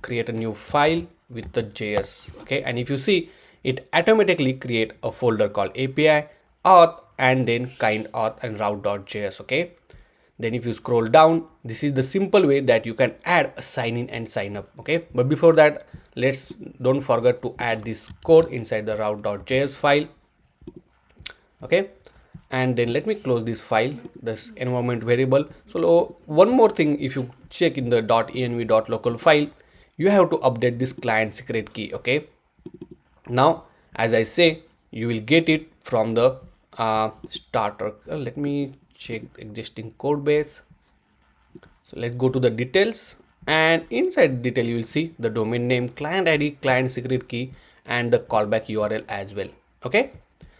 A: create a new file with the JS. Okay, and if you see, it automatically create a folder called API auth, and then kind auth and route.js. Okay, then if you scroll down, this is the simple way that you can add a sign in and sign up. Okay, but before that, don't forget to add this code inside the route.js file. Okay, and then let me close this file, this environment variable. So one more thing, if you check in the .env.local file, you have to update this client secret key. Okay, now as I say, you will get it from the starter. Let me check existing code base. So let's go to the details, and inside detail you will see the domain name, client ID, client secret key, and the callback URL as well. Okay,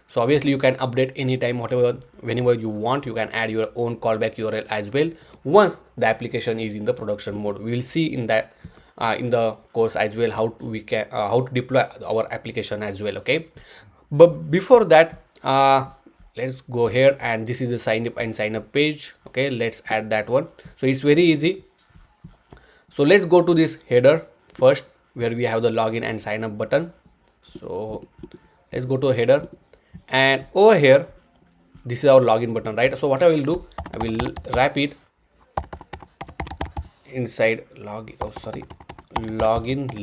A: so obviously you can update anytime, whenever you want. You can add your own callback URL as well once the application is in the production mode. We will see in that in the course as well how to deploy our application as well. Okay, but before that, let's go here, and this is the sign up and sign up page. Okay, let's add that one. So it's very easy. So let's go to this header first, where we have the login and sign up button. So let's go to header, and over here this is our login button, right? So what I will do, I will wrap it inside login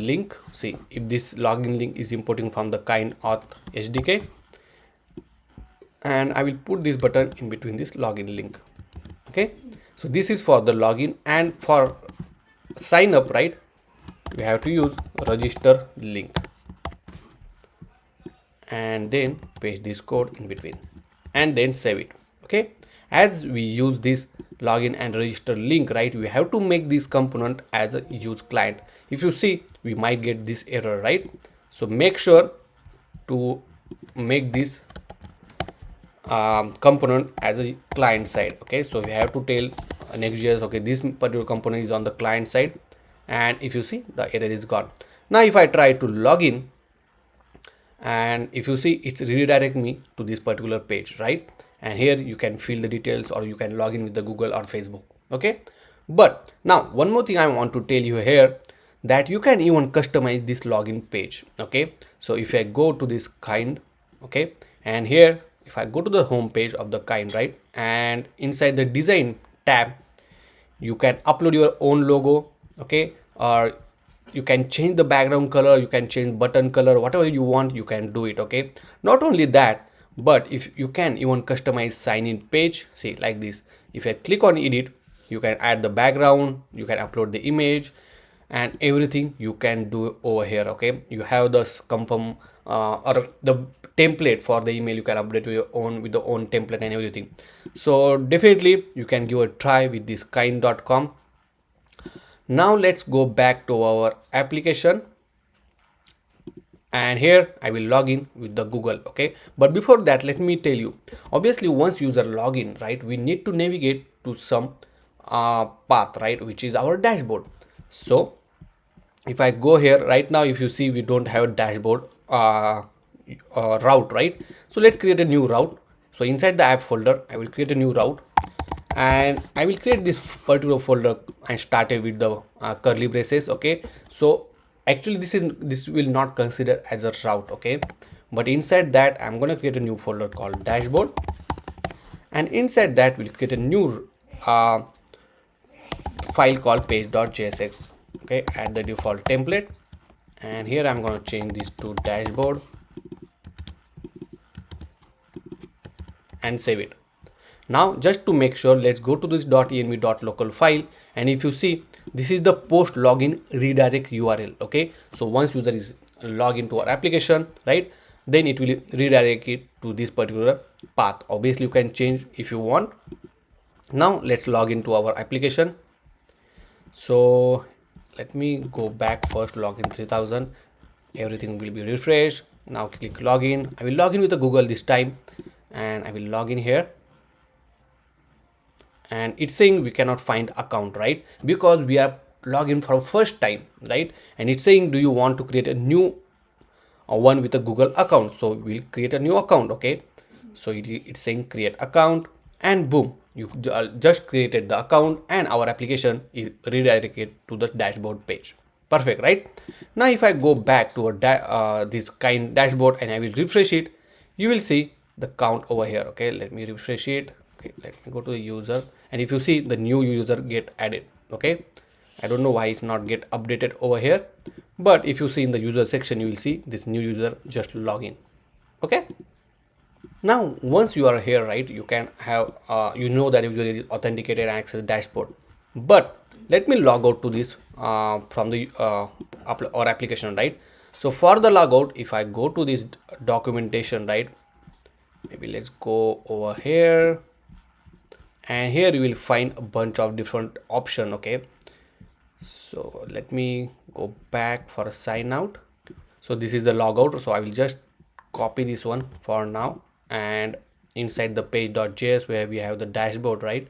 A: link. See, if this login link is importing from the kind auth SDK, and I will put this button in between this login link. Okay, so this is for the login, and for sign up, right, we have to use register link, and then paste this code in between and then save it. Okay, as we use this login and register link, right, we have to make this component as a use client. If you see, we might get this error, right? So make sure to make this component as a client side. Okay, so we have to tell Next.Js, okay, this particular component is on the client side, and if you see, the error is gone. Now if I try to log in, and if you see, it's redirect me to this particular page, right? And here you can fill the details, or you can log in with the Google or Facebook. Okay, but now one more thing I want to tell you here, that you can even customize this login page. Okay, so if I go to this kind, okay, and here if I go to the home page of the kind, right, and inside the design tab, you can upload your own logo. Okay, or you can change the background color, you can change button color, whatever you want, you can do it. Okay, not only that, but if you can even customize sign in page. See, like this, if I click on edit, you can add the background, you can upload the image, and everything you can do over here. Okay, you have this confirm or the template for the email, you can update your own with the own template and everything. So definitely you can give a try with this kind.com. Now let's go back to our application, and here I will log in with the Google. Okay, but before that, let me tell you, obviously once user log in, right, we need to navigate to some path, right, which is our dashboard. So if I go here right now, if you see, we don't have a dashboard route, right? So let's create a new route. So inside the app folder, I will create a new route, and I will create this particular folder and start it with the curly braces. Okay, so actually this will not consider as a route. Okay, but inside that, I'm going to create a new folder called dashboard, and inside that we'll create a new file called page.jsx. Okay, add the default template, and here I'm going to change this to dashboard and save it. Now just to make sure, let's go to this .env.local file, and if you see, this is the post login redirect URL. Okay, so once user is log into our application, right, then it will redirect it to this particular path. Obviously you can change if you want. Now let's log into our application. So let me go back first, login 3000, everything will be refreshed. Now click login. I will log in with the Google this time, and I will log in here, and it's saying we cannot find account, right, because we are login for first time, right? And it's saying, do you want to create a new one with a Google account? So we'll create a new account. Okay, so it's saying create account, and boom, you just created the account, and our application is redirected to the dashboard page. Perfect, right? Now if I go back to this kind dashboard and I will refresh it, you will see the count over here. Okay, let me refresh it. Okay, let me go to the user, and if you see, the new user get added. Okay, I don't know why it's not get updated over here, but if you see in the user section, you will see this new user just log in. Okay, now once you are here, right, you can have you know that user is authenticated and access dashboard. But let me log out to this from the our application, right? So for the logout, if I go to this documentation, right, maybe let's go over here, and here you will find a bunch of different option. Okay, so let me go back for a sign out. So this is the logout, so I will just copy this one for now, and inside the page.js where we have the dashboard, right,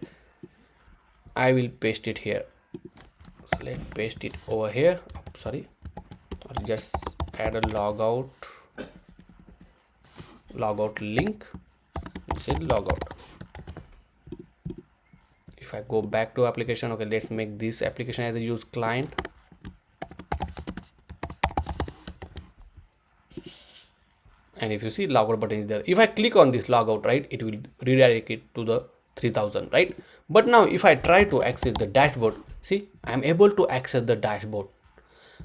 A: I will paste it here. So let's paste it over here. Sorry, I'll just add a logout link inside logout. If I go back to application, okay, let's make this application as a use client. and if you see logout button is there, if I click on this logout, right, it will redirect it to the 3000, right? But now if I try to access the dashboard, see, I'm able to access the dashboard.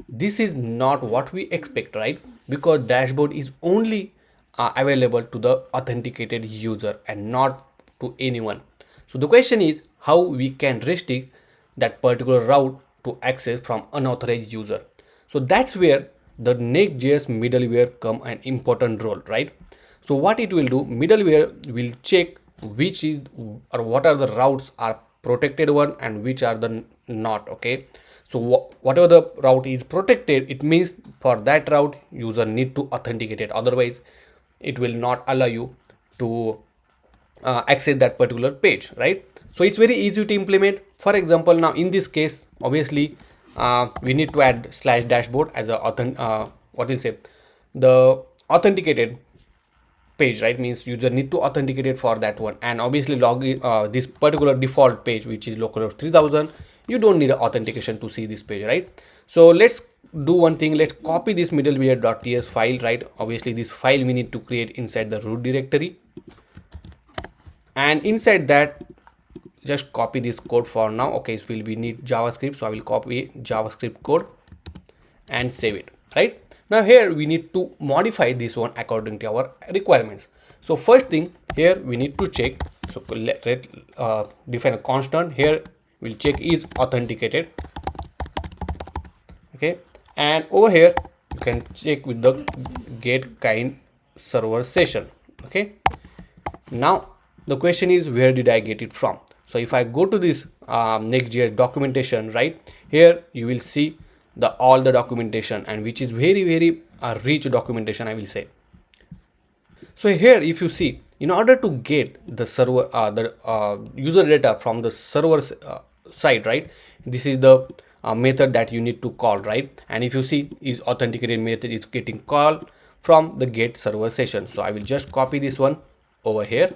A: This is not what we expect, right? Because dashboard is only available to the authenticated user and not to anyone. So the question is how we can restrict that particular route to access from unauthorized user. So that's where the Next.Js middleware come an important role, right? So what it will do, middleware will check which is or what are the routes are protected one and which are the not. Okay, so whatever the route is protected, it means for that route user need to authenticate it, otherwise it will not allow you to access that particular page, right? So it's very easy to implement. For example, now in this case, obviously we need to add slash dashboard as a what will say the authenticated page, right? Means user need to authenticate it for that one, and obviously log in this particular default page which is localhost 3000. You don't need authentication to see this page, right? So let's do one thing. Let's copy this middleware.ts file, right? Obviously this file we need to create inside the root directory, and inside that just copy this code for now. Okay, so we need JavaScript, so I will copy JavaScript code and save it, right? Now here we need to modify this one according to our requirements. So first thing here we need to check, so let define a constant. Here we'll check is authenticated, okay, and over here you can check with the get kind server session. Okay, now the question is where did I get it from? So if I go to this Next.js documentation, right, here you will see the all the documentation, and which is very rich documentation, I will say. So here if you see, in order to get the server user data from the server side, right, this is the method that you need to call, right? And if you see is authenticated method is getting called from the get server session. So I will just copy this one over here,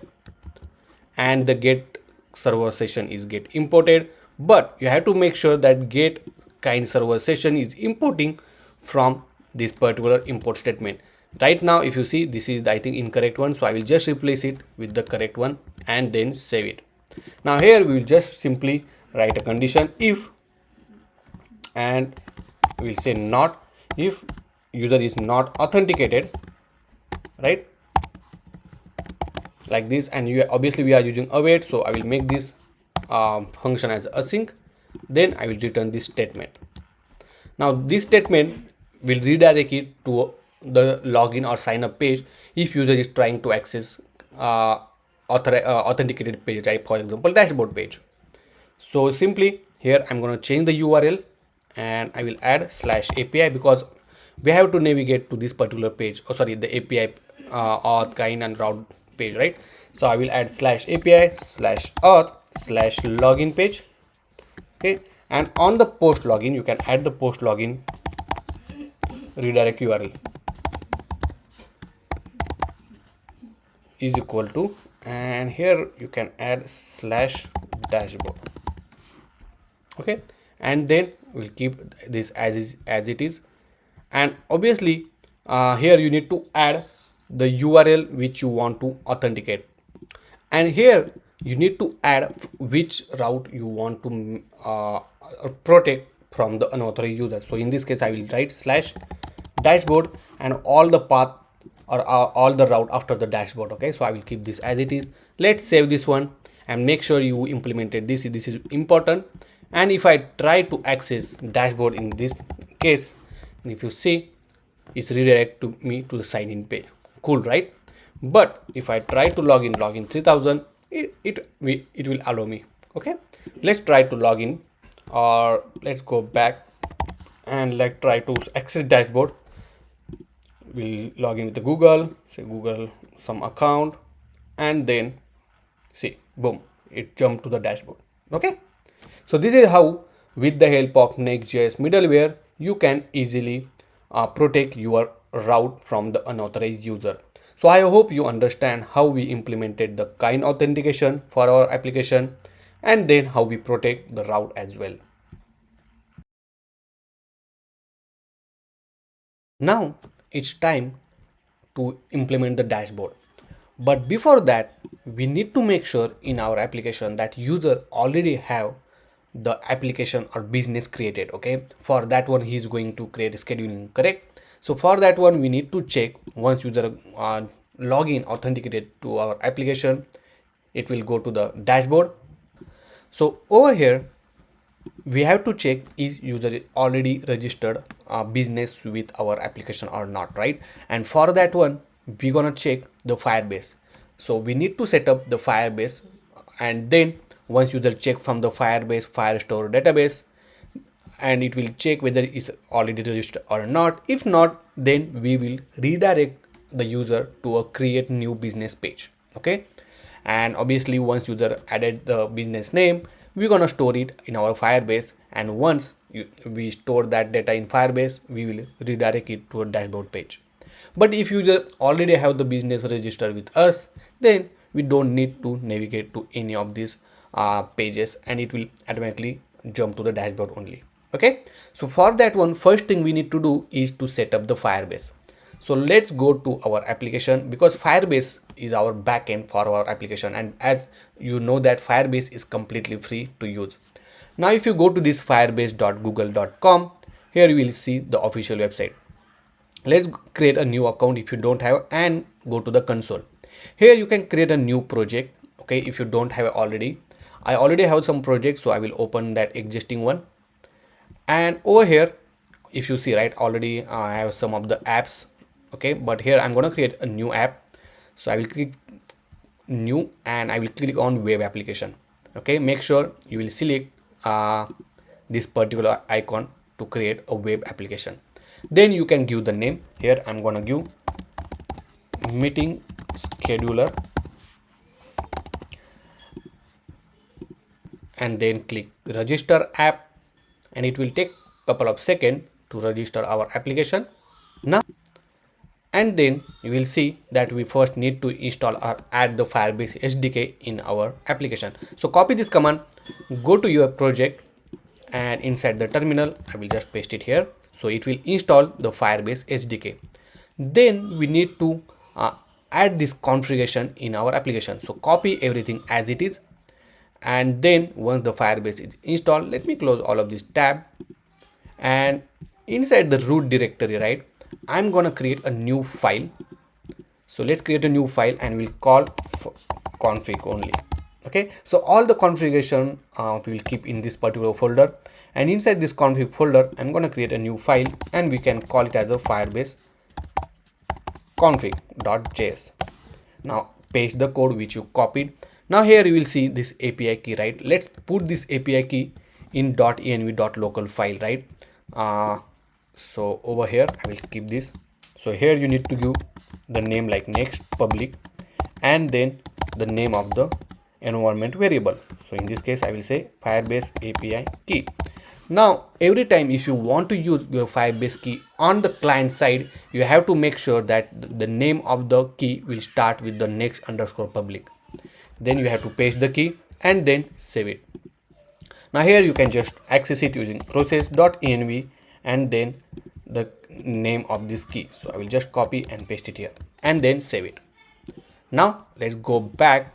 A: and the get server session is get imported, but you have to make sure that get kind server session is importing from this particular import statement. Right now if you see, this is the, I think, incorrect one, so I will just replace it with the correct one and then save it. Now here we will just simply write a condition if, and we will say not if user is not authenticated, right, like this. And you obviously we are using await, so I will make this function as async, then I will return this statement. Now this statement will redirect it to the login or sign up page if user is trying to access authenticated page, right? For example, dashboard page. So simply here I'm going to change the URL and I will add /API because we have to navigate to this particular page, oh sorry, the API auth kind and route page, right? So I will add /API /auth /login page. Okay, and on the post login you can add the post login redirect URL is equal to, and here you can add /dashboard. Okay, and then we'll keep this as it is, and obviously here you need to add the URL which you want to authenticate, and here you need to add which route you want to protect from the unauthorized user. So in this case I will write /dashboard and all the path or all the route after the dashboard. Okay, so I will keep this as it is. Let's save this one and make sure you implemented this is important. And if I try to access dashboard in this case, if you see, it's redirect to me to the sign in page. Cool, right? But if I try to login 3000, it will allow me. Okay, let's try to log in, or let's go back and like try to access dashboard. We'll log in with the Google, say Google some account, and then see, boom, it jumped to the dashboard. Okay, so this is how with the help of Next.js middleware you can easily protect your route from the unauthorized user. So I hope you understand how we implemented the kind authentication for our application and then how we protect the route as well. Now it's time to implement the dashboard. But before that, we need to make sure in our application that user already have the application or business created. Okay, for that one he is going to create scheduling, correct? So for that one we need to check once user login authenticated to our application, it will go to the dashboard. So over here we have to check is user already registered business with our application or not, right? And for that one we're gonna check the Firebase. So we need to set up the Firebase, and then once user check from the Firebase Firestore database, and it will check whether it's already registered or not. If not, then we will redirect the user to a create new business page. Okay, and obviously once user added the business name, we're gonna store it in our Firebase, and once we store that data in Firebase, we will redirect it to a dashboard page. But if user already have the business registered with us, then we don't need to navigate to any of these pages, and it will automatically jump to the dashboard only. Okay, so for that one, first thing we need to do is to set up the Firebase. So let's go to our application, because Firebase is our backend for our application, and as you know that Firebase is completely free to use. Now if you go to this firebase.google.com, here you will see the official website. Let's create a new account if you don't have, and go to the console. Here you can create a new project. Okay, if you don't have already, I already have some projects, so I will open that existing one. And over here if you see, right, already I have some of the apps. Okay, but here I'm going to create a new app, so I will click new and I will click on web application. Okay, make sure you will select this particular icon to create a web application. Then you can give the name. Here I'm going to give meeting scheduler, and then click register app, and it will take a couple of seconds to register our application. Now, and then you will see that we first need to install or add the Firebase SDK in our application. So copy this command, go to your project, and inside the terminal I will just paste it here. So it will install the Firebase SDK. Then we need to add this configuration in our application. So copy everything as it is, and then once the Firebase is installed, let me close all of this tab, and inside the root directory, right, I'm gonna create a new file. So let's create a new file and we'll call config only. Okay, so all the configuration we will keep in this particular folder, and inside this config folder I'm gonna create a new file, and we can call it as a Firebase config.js. Now paste the code which you copied. Now here you will see this API key, right? Let's put this API key in .env.local file, right? So over here I will keep this. So here you need to give the name like next public, and then the name of the environment variable. So in this case I will say Firebase API key. Now every time if you want to use your Firebase key on the client side, you have to make sure that the name of the key will start with the next_public. Then you have to paste the key and then save it. Now here you can just access it using process.env and then the name of this key. So I will just copy and paste it here and then save it. Now let's go back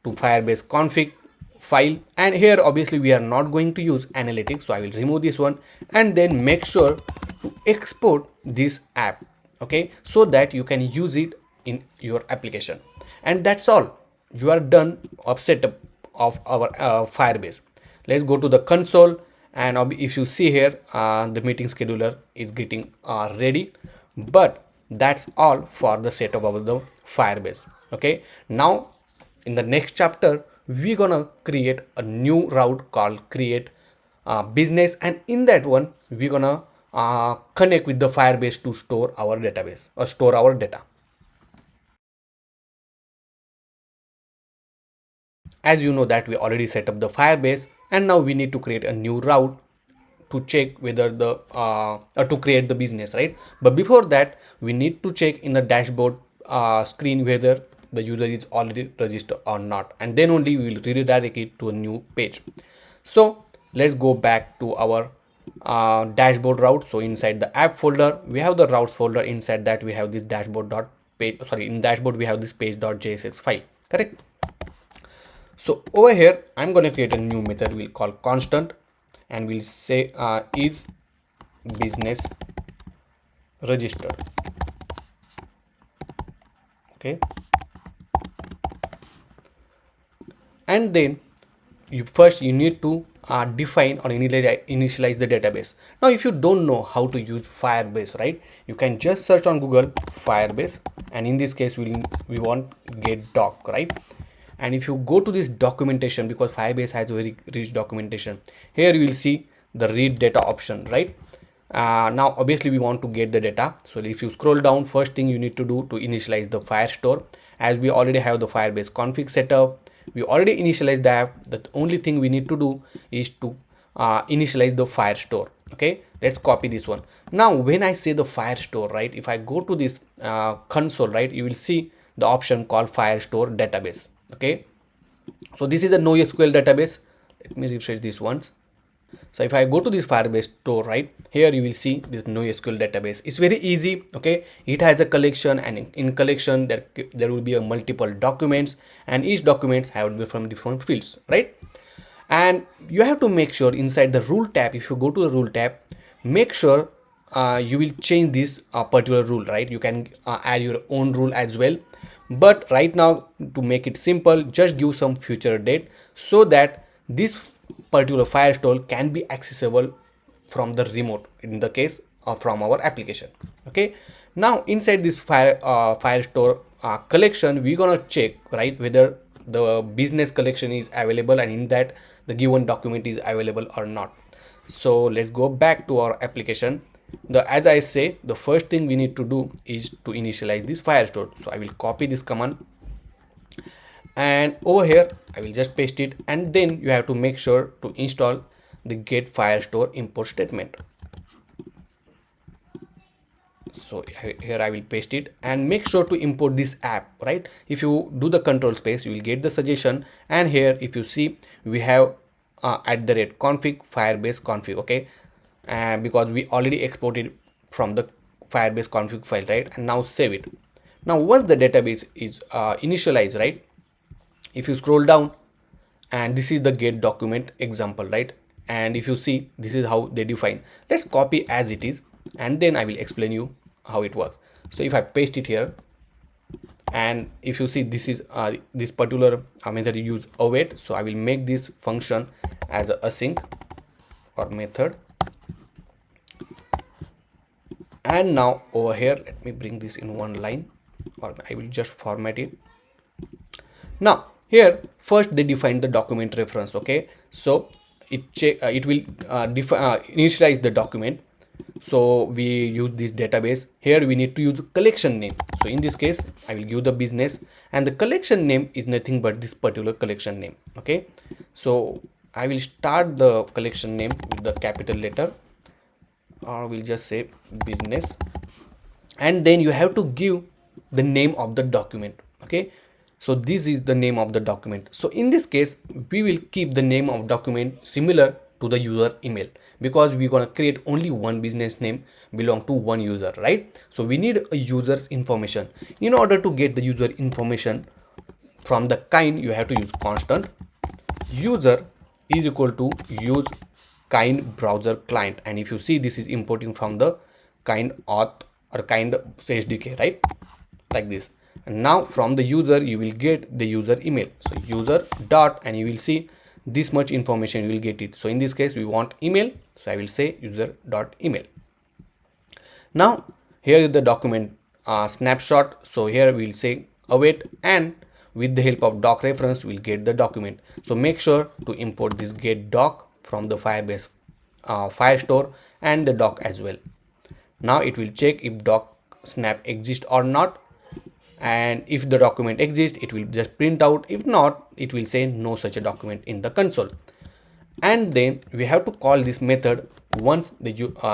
A: to Firebase config file, and here obviously we are not going to use analytics, so I will remove this one, and then make sure to export this app, okay, so that you can use it in your application. And that's all. You are done of setup of our Firebase. Let's go to the console, and if you see here the meeting scheduler is getting ready. But that's all for the setup of the Firebase. Okay, now in the next chapter we're gonna create a new route called create business, and in that one we're gonna connect with the Firebase to store our database or store our data. As you know that we already set up the Firebase, and now we need to create a new route to check whether the to create the business, right? But before that we need to check in the dashboard screen whether the user is already registered or not, and then only we will redirect it to a new page. So let's go back to our dashboard route. So inside the app folder we have the routes folder, inside that we have this dashboard page, sorry, in dashboard we have this page.jsx file, correct? So over here I'm going to create a new method we'll call constant, and we'll say is business registered. Okay, and then you need to define or initialize the database. Now if you don't know how to use Firebase, right, you can just search on Google Firebase, and in this case we want get doc, right? And if you go to this documentation, because Firebase has a very rich documentation, here you will see the read data option, right? Now obviously we want to get the data, so if you scroll down, first thing you need to do to initialize the Firestore, as we already have the Firebase config setup, we already initialized the app. The only thing we need to do is to initialize the Firestore. Okay, let's copy this one. Now when I say the Firestore, right, if I go to this console, right, you will see the option called Firestore database. Okay, so this is a NoSQL database. Let me refresh this once. So if I go to this Firebase store, right, here you will see this NoSQL database. It's very easy. Okay, it has a collection, and in collection there will be a multiple documents, and each documents have to be from different fields, right? And you have to make sure inside the rule tab, if you go to the rule tab, make sure you will change this particular rule, right? You can add your own rule as well, but right now to make it simple, just give some future date so that this particular Firestore can be accessible from the remote, in the case of from our application. Okay, now inside this Firestore collection, we're gonna check, right, whether the business collection is available and in that the given document is available or not. So let's go back to our application. As I say, the first thing we need to do is to initialize this Firestore. So I will copy this command, and over here I will just paste it, and then you have to make sure to install the get Firestore import statement. So here I will paste it, and make sure to import this app, right? If you do the control space, you will get the suggestion, and here if you see we have @config Firebase config. Okay, and because we already exported from the Firebase config file, right? And now save it. Now once the database is initialized, right, if you scroll down, and this is the get document example, right? And if you see, this is how they define. Let's copy as it is, and then I will explain you how it works. So if I paste it here, and if you see, this is this particular method you use await, so I will make this function as a async or method. And now over here, let me bring this in one line, or I will just format it. Now here first they define the document reference. Okay, so it will initialize the document. So we use this database. Here we need to use collection name. So in this case I will give the business, and the collection name is nothing but this particular collection name. Okay, so I will start the collection name with the capital letter, or we'll just say business, and then you have to give the name of the document. Okay, so this is the name of the document. So in this case we will keep the name of document similar to the user email, because we're gonna create only one business name belong to one user, right? So we need a user's information. In order to get the user information from the kind, you have to use constant user is equal to use kind browser client, and if you see, this is importing from the kind auth or kind SDK, right, like this. And now from the user you will get the user email. So user dot, and you will see this much information you will get it. So in this case we want email, so I will say user dot email. Now here is the document snapshot. So here we will say await, and with the help of doc reference we'll get the document. So make sure to import this get doc from the Firebase Firestore and the doc as well. Now it will check if doc snap exists or not, and if the document exists it will just print out. If not, it will say no such a document in the console. And then we have to call this method once the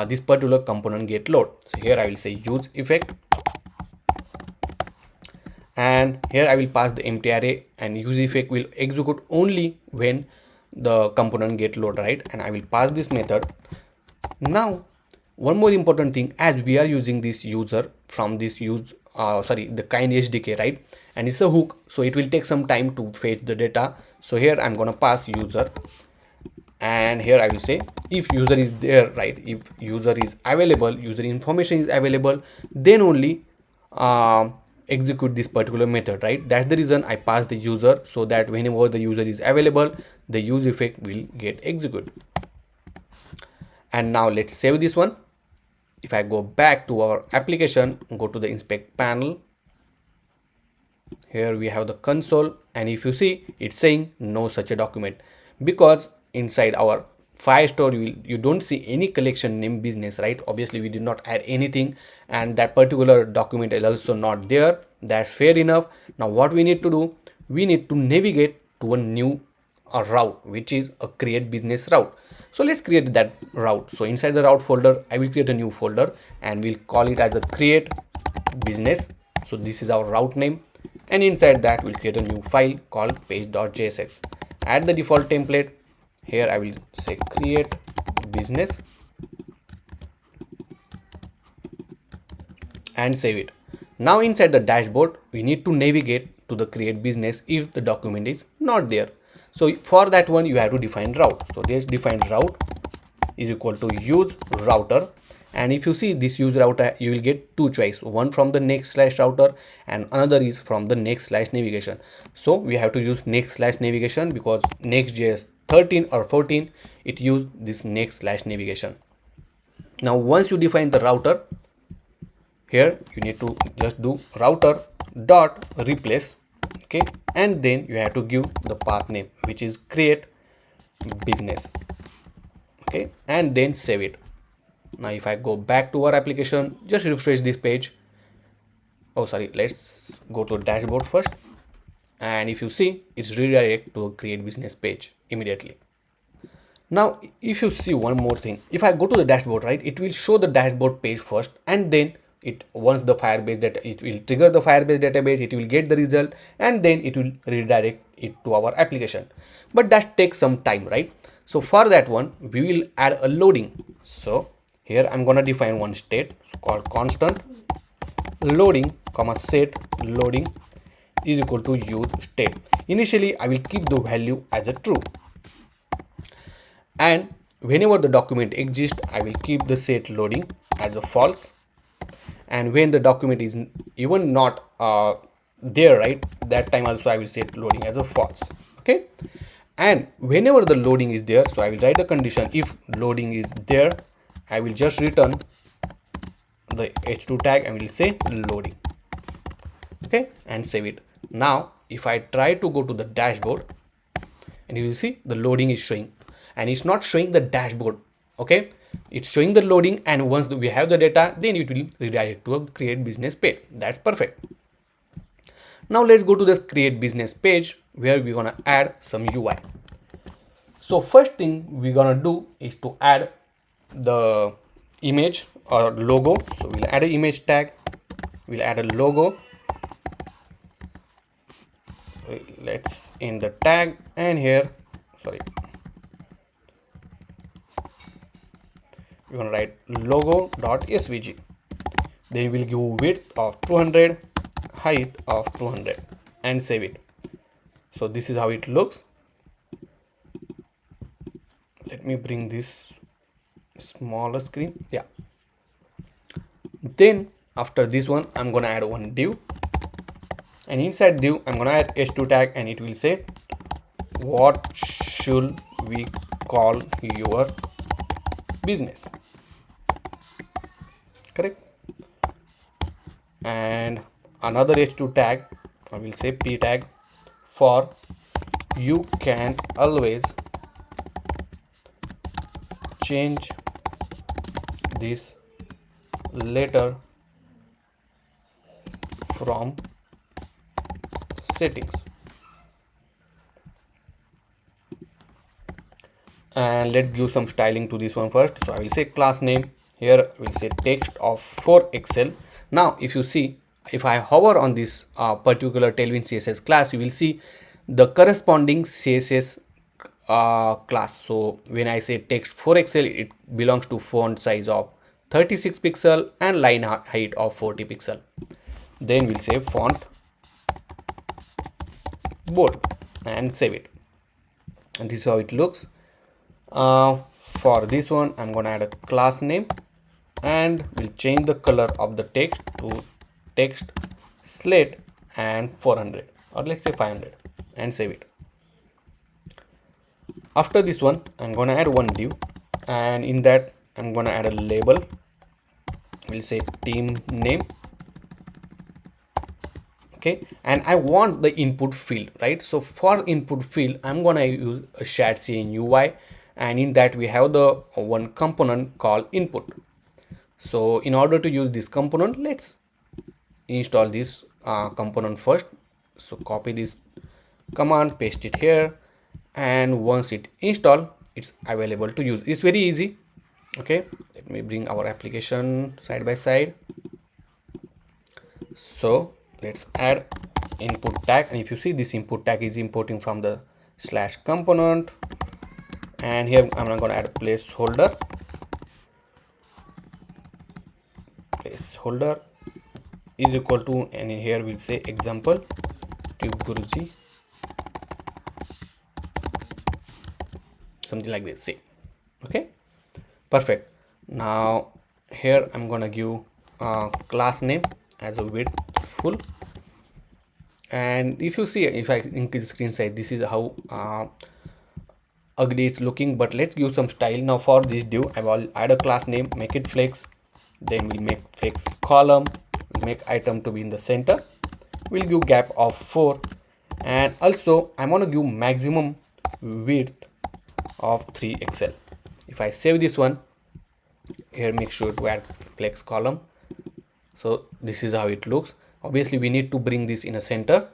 A: this particular component get load. So here I will say use effect, and here I will pass the empty array, and use effect will execute only when the component get load, right? And I will pass this method. Now one more important thing, as we are using this user from this use the Kinde SDK, right? And it's a hook, so it will take some time to fetch the data. So here I'm gonna pass user, and here I will say if user is there, right? If user is available, user information is available, then only execute this particular method, right? That's the reason I pass the user, so that whenever the user is available, the use effect will get executed. And now let's save this one. If I go back to our application, go to the inspect panel, here we have the console, and if you see, it's saying no such a document, because inside our file store you don't see any collection name business, right? Obviously we did not add anything, and that particular document is also not there. That's fair enough. Now what we need to do, we need to navigate to a new route, which is a create business route. So let's create that route. So inside the route folder, I will create a new folder and we'll call it as a create business. So this is our route name, and inside that we'll create a new file called page.jsx. Add the default template. Here I will say create business and save it. Now inside the dashboard, we need to navigate to the create business if the document is not there. So for that one, you have to define route. So this define route is equal to use router. And if you see this use router, you will get two choice, one from the next/router and another is from the next/navigation. So we have to use next/navigation because Next.js 13 or 14, it used this next/navigation. Now once you define the router, here you need to just do router dot replace, okay, and then you have to give the path name, which is create business, okay, and then save it. Now if I go back to our application, just refresh this page. Oh sorry, let's go to dashboard first, and if you see, it's redirect to a create business page immediately. Now if you see one more thing, if I go to the dashboard, right, it will show the dashboard page first, and then it once the Firebase data, it will trigger the Firebase database, it will get the result, and then it will redirect it to our application. But that takes some time, right? So for that one, we will add a loading. So here I'm gonna define one state called constant loading comma set loading is equal to use state. Initially I will keep the value as a true, and whenever the document exists, I will keep the set loading as a false, and when the document is even not there, right, that time also I will set loading as a false, okay. And whenever the loading is there, so I will write the condition if loading is there, I will just return the h2 tag and will say loading, okay, and save it. Now if I try to go to the dashboard, and you will see the loading is showing, and it's not showing the dashboard, okay, it's showing the loading, and once we have the data, then it will redirect to a create business page. That's perfect. Now let's go to this create business page where we're gonna add some UI. So first thing we're gonna do is to add the image or logo. So we'll add an image tag, we'll add a logo, let's in the tag, and here sorry, we're gonna write logo.svg, then we'll give width of 200, height of 200, and save it. So this is how it looks. Let me bring this smaller screen. Yeah, then after this one, I'm gonna add one div, and inside div I'm gonna add h2 tag, and it will say what should we call your business, correct. And another h2 tag, I will say p tag for you can always change this later from settings. And let's give some styling to this one first. So I will say class name, here we'll say text of 4xl. Now if you see, if I hover on this particular Tailwind CSS class, you will see the corresponding CSS class. So when I say text 4xl, it belongs to font size of 36 pixel and line height of 40 pixel. then we'll say font bold and save it, and this is how it looks. For this one I'm gonna add a class name, and we'll change the color of the text to text slate and 400, or let's say 500, and save it. After this one I'm gonna add one div, and in that I'm gonna add a label. We'll say team name. Okay, and I want the input field, right? So for input field I'm gonna use a shared scene UI, and in that we have the one component called input. So in order to use this component, let's install this component first. So copy this command, paste it here, and once it install, it's available to use. It's very easy. Okay, let me bring our application side by side. So let's add input tag, and if you see, this input tag is importing from the slash component, and here I'm not going to add a placeholder is equal to, and here we'll say example TubeGuruji, something like this. See, okay, perfect. Now here I'm gonna give class name as a width full, and if you see, if I increase screen size, this is how ugly it's looking, but let's give some style. Now for this div I will add a class name, make it flex, then we'll make flex column, we'll make item to be in the center, we'll give gap of 4, and also I'm gonna give maximum width of 3 XL. If I save this one, here make sure to add flex column. So this is how it looks. Obviously we need to bring this in a center,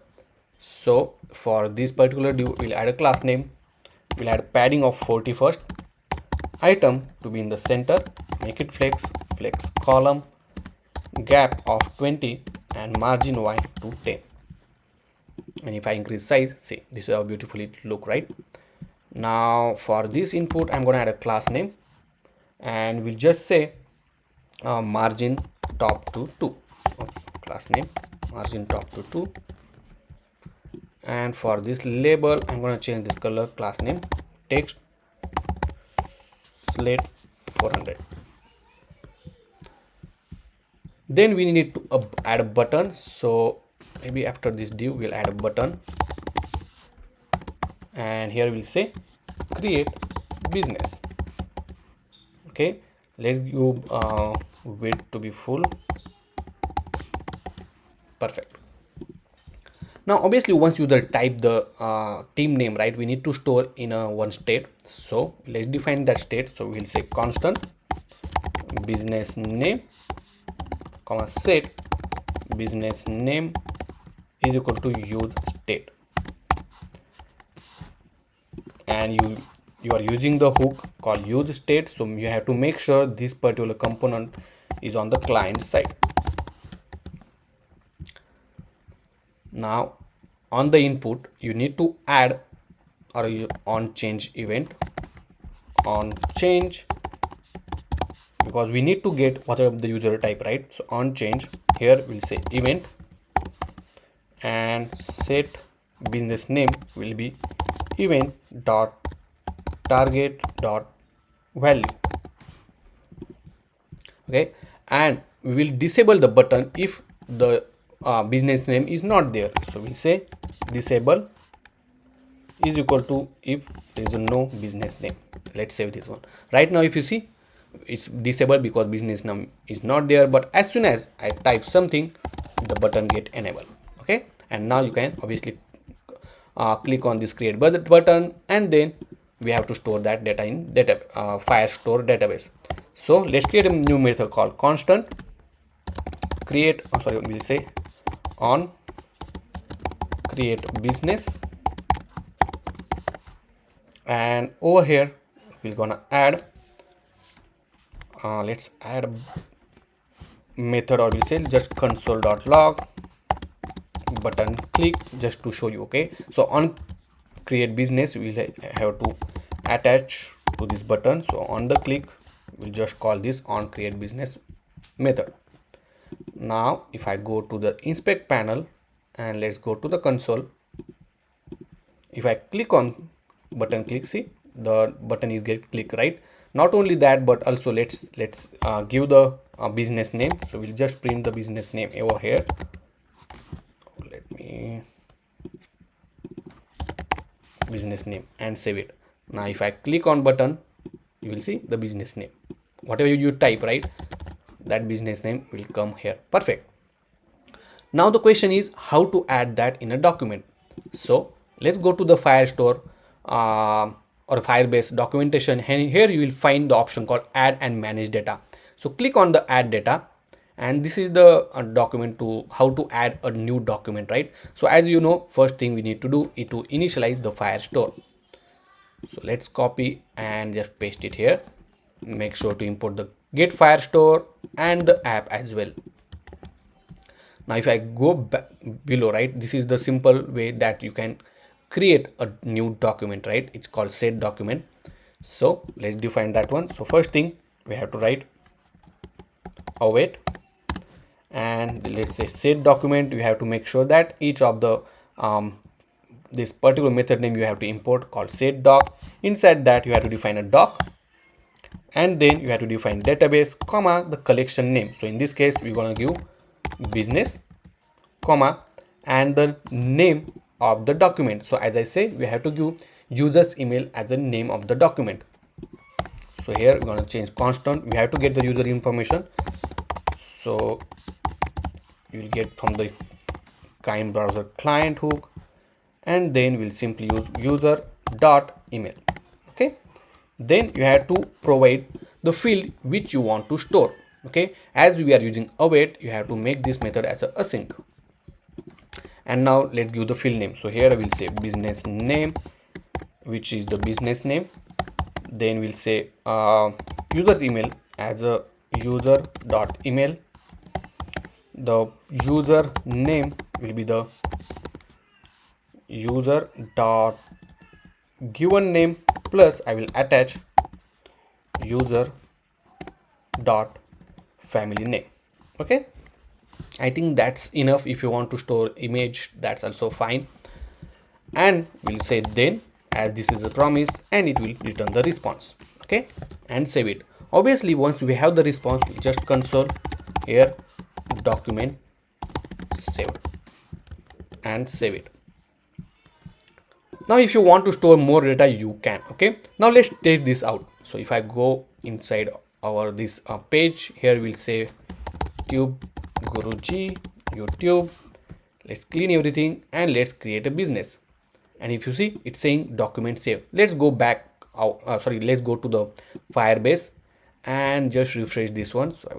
A: so for this particular div we'll add a class name, we'll add padding of 40 first, item to be in the center, make it flex column, gap of 20, and margin y to 10. And if I increase size, see, this is how beautifully it look, right? Now for this input I'm gonna add a class name, and we'll just say margin top to 2. Class name margin top to 2, and for this label I'm going to change this color, class name text slate 400. Then we need to add a button, so maybe after this div we'll add a button, and here we'll say create business. Okay, let's give width to be full. Perfect. Now obviously once you type the team name, right, we need to store in a one state, so let's define that state. So we'll say constant business name comma set business name is equal to use state, and you are using the hook called use state, so you have to make sure this particular component is on the client side. Now on the input you need to add or on change event on change, because we need to get whatever the user type, right? So on change, here we'll say event, and set business name will be event dot target dot value. Okay, and we will disable the button if the business name is not there. So we say disable is equal to if there is no business name. Let's save this one. Right now if you see, it's disabled because business name is not there, but as soon as I type something, the button get enabled. Okay, and now you can obviously click on this create button, and then we have to store that data in Firestore database. So let's create a new method called constant create, we'll say on create business, and over here we're gonna add let's add a method, or we'll say just console.log button click, just to show you. Okay, so on create business we'll have to attach to this button, so on the click we'll just call this on create business method. Now if I go to the inspect panel and let's go to the console, if I click on button click, see the button is get click, right? Not only that, but also let's give the business name. So we'll just print the business name over here. Let me business name and save it. Now if I click on button, you will see the business name, whatever you type, right, that business name will come here. Perfect. Now the question is how to add that in a document. So let's go to the Firestore or Firebase documentation, and here you will find the option called add and manage data. So click on the add data, and this is the document to how to add a new document, right? So as you know, first thing we need to do is to initialize the Firestore. So let's copy and just paste it here. Make sure to import the Git Firestore and the app as well. Now if I go back below, right, this is the simple way that you can create a new document, right? It's called set document. So let's define that one. So first thing we have to write await, and let's say set document. You have to make sure that each of the this particular method name you have to import called set doc. Inside that you have to define a doc, and then you have to define database comma the collection name. So in this case we're going to give business comma and the name of the document. So as I say, we have to give user's email as a name of the document. So here we're going to change constant. We have to get the user information. So you will get from the Kinde browser client hook, and then we'll simply use user dot email. Okay, then you have to provide the field which you want to store. Okay, as we are using await, you have to make this method as a async. And now let's give the field name. So here I will say business name, which is the business name. Then we'll say user's email as a user dot email. The user name will be the user dot given name, plus I will attach user dot family name. Okay, I think that's enough. If you want to store image, that's also fine. And we'll say then, as this is a promise, and it will return the response. Okay, and save it. Obviously once we have the response, we just console here document saved and save it. Now if you want to store more data, you can. Okay, now let's test this out. So if I go inside our this page, here we'll say TubeGuruji YouTube. Let's clean everything and let's create a business. And if you see, it's saying document saved. Let's go back out, let's go to the Firebase and just refresh this one. So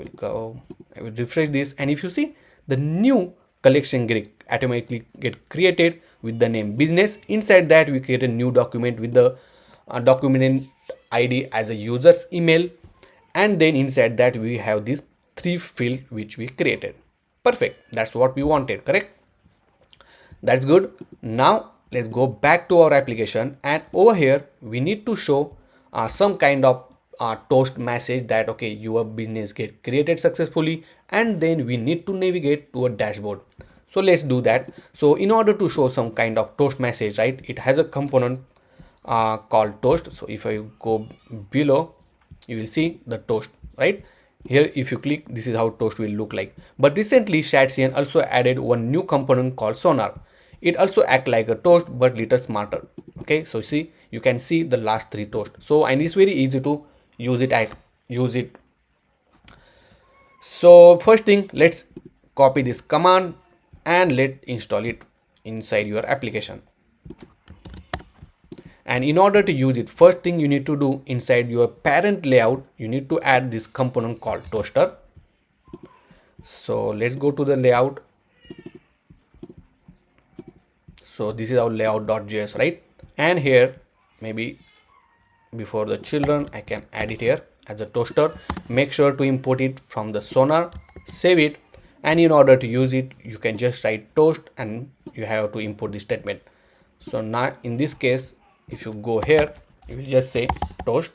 A: I will refresh this, and if you see, the new collection automatically get created with the name business. Inside that we create a new document with the document ID as a user's email, and then inside that we have these three fields which we created. Perfect, that's what we wanted, correct? That's good. Now let's go back to our application, and over here we need to show some kind of toast message that okay, your business get created successfully, and then we need to navigate to a dashboard. So let's do that. So in order to show some kind of toast message, right, it has a component called toast. So if I go below, you will see the toast, right here. If you click, this is how toast will look like. But recently Shatcn also added one new component called sonar. It also act like a toast but little smarter. Okay, so see, you can see the last three toast. So, and it's very easy to use it. So first thing, let's copy this command and let install it inside your application. And in order to use it, first thing you need to do, inside your parent layout, you need to add this component called toaster. So let's go to the layout. So this is our layout.js, right? And here maybe before the children, I can add it here as a toaster. Make sure to import it from the sonar, save it, and in order to use it, you can just write toast and you have to import the statement. So now in this case, if you go here, you will just say toast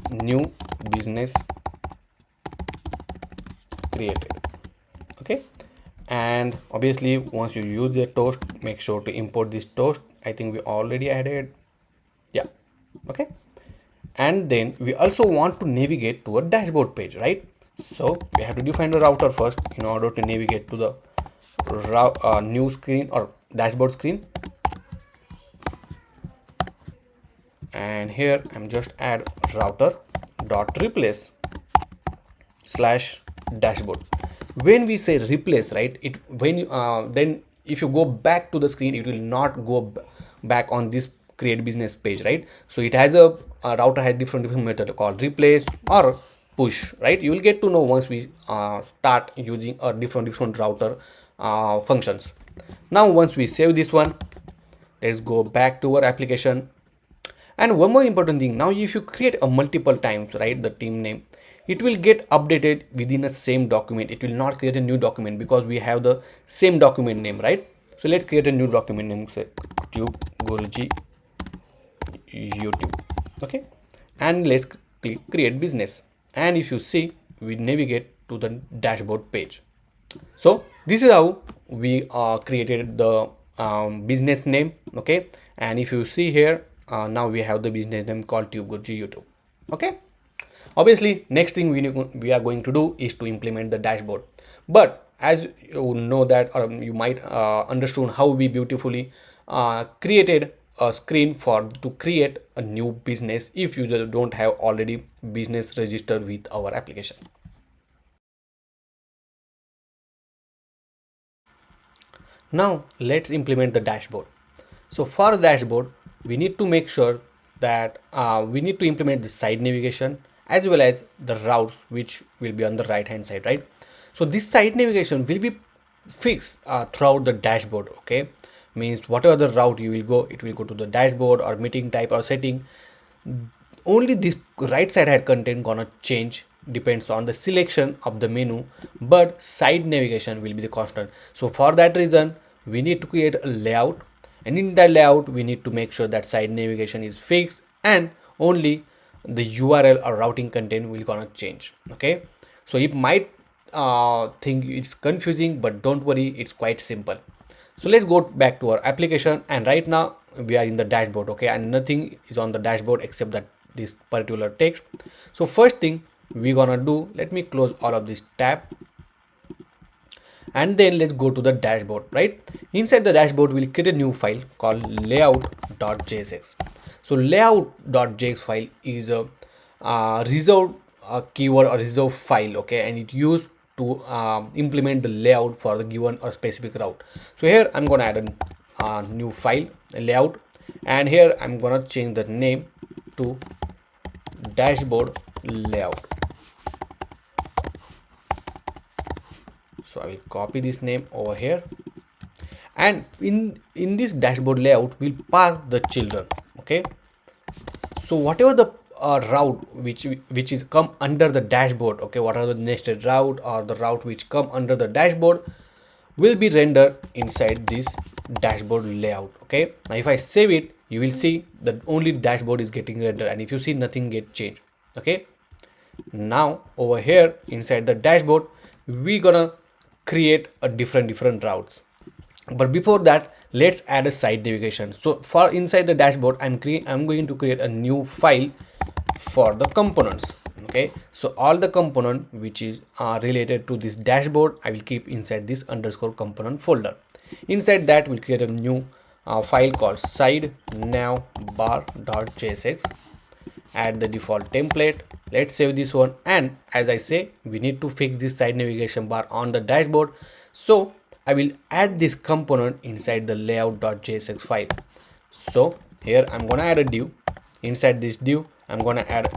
A: new business created. Okay, and obviously once you use the toast, make sure to import this toast. I think we already added, yeah. Okay, and then we also want to navigate to a dashboard page, right? So we have to define the router first in order to navigate to the new screen or dashboard screen. And here I'm just add router dot replace slash dashboard. When we say replace, right, it when you then if you go back to the screen, it will not go back on this create business page, right? So it has a router has different method called replace or push, right? You will get to know once we start using a different router functions. Now once we save this one, let's go back to our application. And one more important thing, now if you create a multiple times, right, the team name, it will get updated within the same document. It will not create a new document because we have the same document name, right? So let's create a new document name, say TubeGuruji YouTube. Okay, and let's click create business. And if you see, we navigate to the dashboard page. So this is how we created the business name. Okay, and if you see here, now we have the business name called TubeGuruji YouTube. Okay, obviously next thing we are going to do is to implement the dashboard. But as you know that, or you might understood how we beautifully created a screen for to create a new business if you just don't have already business registered with our application. Now let's implement the dashboard. So for the dashboard, we need to make sure that we need to implement the side navigation as well as the routes which will be on the right hand side, right? So this side navigation will be fixed throughout the dashboard. Okay, means whatever the route you will go, it will go to the dashboard or meeting type or setting. Only this right side head content gonna change depends on the selection of the menu, but side navigation will be the constant. So for that reason, we need to create a layout, and in that layout we need to make sure that side navigation is fixed and only the URL or routing content will gonna change. Okay, so it might think it's confusing, but don't worry, it's quite simple. So let's go back to our application, and right now we are in the dashboard. Okay, and nothing is on the dashboard except that this particular text. So first thing we're gonna do, let me close all of this tab, and then let's go to the dashboard. Right inside the dashboard, we'll create a new file called layout.jsx. So layout.js file is a reserved keyword or reserved file. Okay, and it used to implement the layout for the given or specific route. So here I'm gonna add a new file, a layout, and here I'm gonna change the name to dashboard layout. So I will copy this name over here, and in this dashboard layout we'll pass the children. Okay, so whatever the route which is come under the dashboard, okay, what are the nested route or the route which come under the dashboard will be rendered inside this dashboard layout. Okay, now if I save it, you will see that only dashboard is getting rendered, and if you see, nothing get changed. Okay, now over here inside the dashboard, we gonna create a different routes. But before that, let's add a side navigation. So for inside the dashboard, I'm going to create a new file for the components. Okay, so all the component which is related to this dashboard, I will keep inside this underscore component folder. Inside that, we'll create a new file called SideBar.jsx. Add the default template. Let's save this one, and as I say, we need to fix this side navigation bar on the dashboard. So I will add this component inside the layout.jsx file. So here I'm gonna add a div. Inside this div, I'm gonna add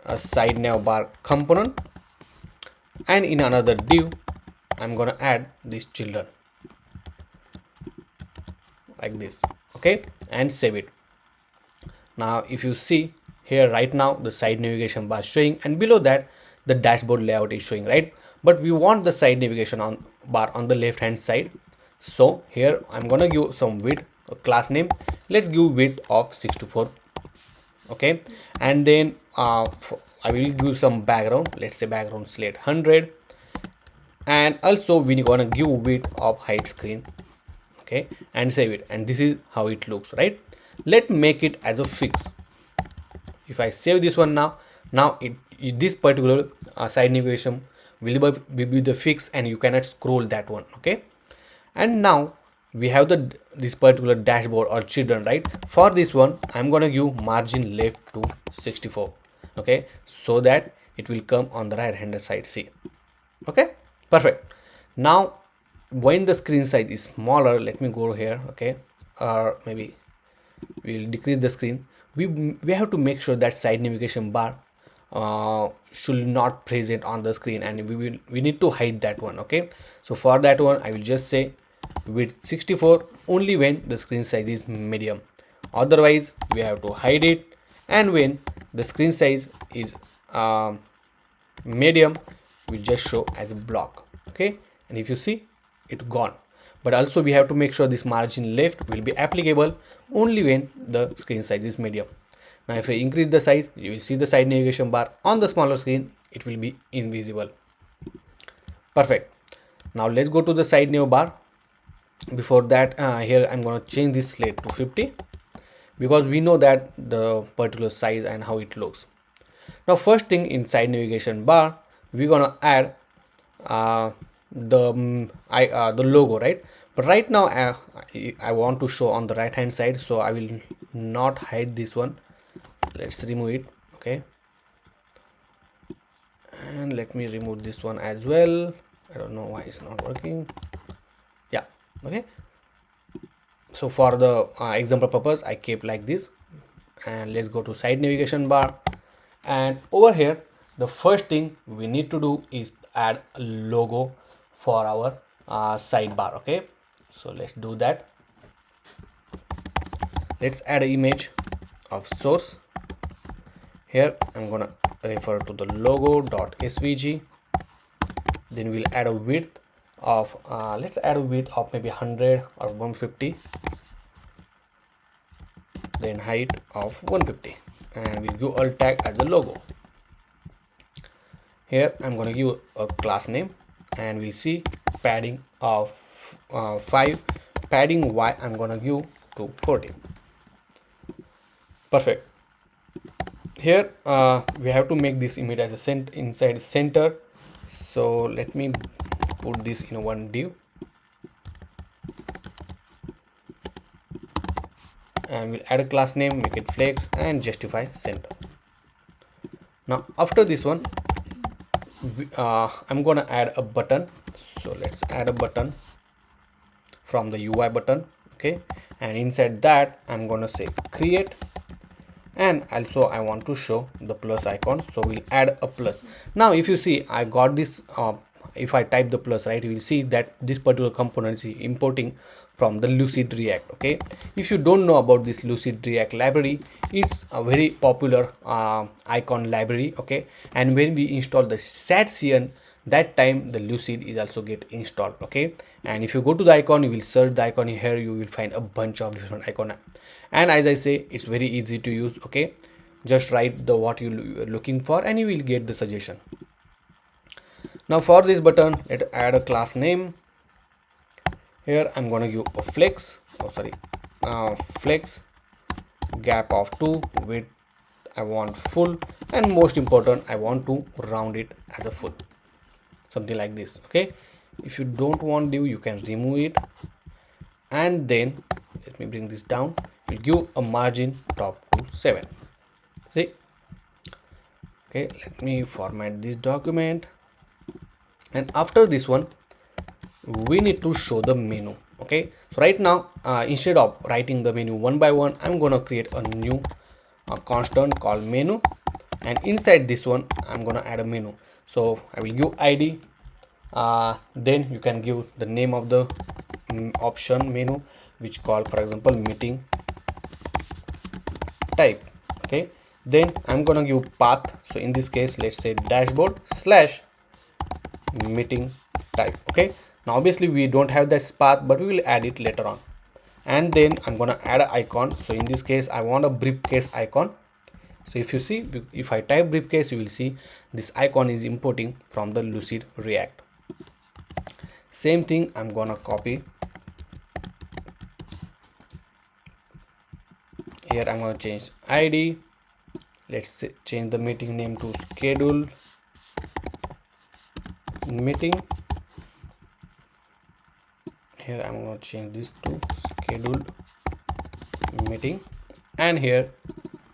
A: a side nav bar component, and in another div I'm gonna add these children like this. Okay, and save it. Now if you see here, right now the side navigation bar is showing, and below that the dashboard layout is showing, right? But we want the side navigation bar on the left hand side. So here I'm gonna give some width, a class name. Let's give width of 64. Okay, and then I will give some background, let's say background slate 100, and also we're gonna give width of hide screen, okay, and save it. And this is how it looks, right? Let's make it as a fix. If I save this one now this particular side navigation will be the fix, and you cannot scroll that one, okay? And now we have this particular dashboard or children, right? For this one I'm gonna give margin left to 64, okay, so that it will come on the right hand side. See, okay, perfect. Now when the screen size is smaller, let me go here, okay, or maybe we'll decrease the screen. We have to make sure that side navigation bar should not present on the screen, and we need to hide that one, okay? So for that one I will just say with 64 only when the screen size is medium, otherwise we have to hide it. And when the screen size is medium, will just show as a block, okay? And if you see, it gone. But also we have to make sure this margin left will be applicable only when the screen size is medium. Now if I increase the size, you will see the side navigation bar on the smaller screen, it will be invisible. Perfect. Now let's go to the side nav bar. Before that, here I'm going to change this slate to 50, because we know that the particular size and how it looks. Now first thing, in side navigation bar we're gonna add the logo, right? But right now I want to show on the right hand side, so I will not hide this one. Let's remove it, okay, and let me remove this one as well. I don't know why it's not working. Yeah, okay. So for the example purpose I kept like this. And let's go to side navigation bar, and over here the first thing we need to do is add a logo for our sidebar, okay? So let's do that. Let's add an image of source. Here I'm gonna refer to the logo.svg. Then we'll add a width of let's add a width of maybe 100 or 150, then height of 150, and we'll give alt tag as a logo. Here I'm going to give a class name, and we'll see padding of 5, padding Y I'm going to give to 40. Perfect. Here we have to make this image as a inside center, so let me put this in one div, and we'll add a class name, make it flex, and justify center. Now after this one I'm gonna add a button, so let's add a button from the UI button, okay, and inside that I'm gonna say create, and also I want to show the plus icon, so we'll add a plus. Now if you see, I got this if I type the plus, right, you will see that this particular component is importing from the Lucid React, okay? If you don't know about this Lucid React library, it's a very popular icon library, okay? And when we install the SATCN, that time the Lucid is also get installed, okay? And if you go to the icon, you will search the icon. Here you will find a bunch of different icon, and as I say, it's very easy to use, okay? Just write the what you're looking for and you will get the suggestion. Now for this button, let's add a class name. Here I'm going to give a flex, flex, gap of 2, width I want full, and most important, I want to round it as a full, something like this, okay? If you don't want div, you can remove it, and then let me bring this down. We'll give a margin top to 7. See, okay, let me format this document, and after this one we need to show the menu, okay? So right now instead of writing the menu one by one, I'm gonna create a new constant called menu, and inside this one I'm gonna add a menu. So I will give ID, then you can give the name of the option menu, which call, for example, meeting type, okay? Then I'm gonna give path, so in this case let's say dashboard / meeting type, okay? Now obviously we don't have this path, but we will add it later on. And then I'm gonna add an icon, so in this case I want a briefcase icon, So if you see, if I type briefcase, you will see this icon is importing from the Lucid React. Same thing, I'm gonna copy. Here I'm gonna change ID. Let's change the meeting name to schedule meeting. Here I'm going to change this to scheduled meeting, and here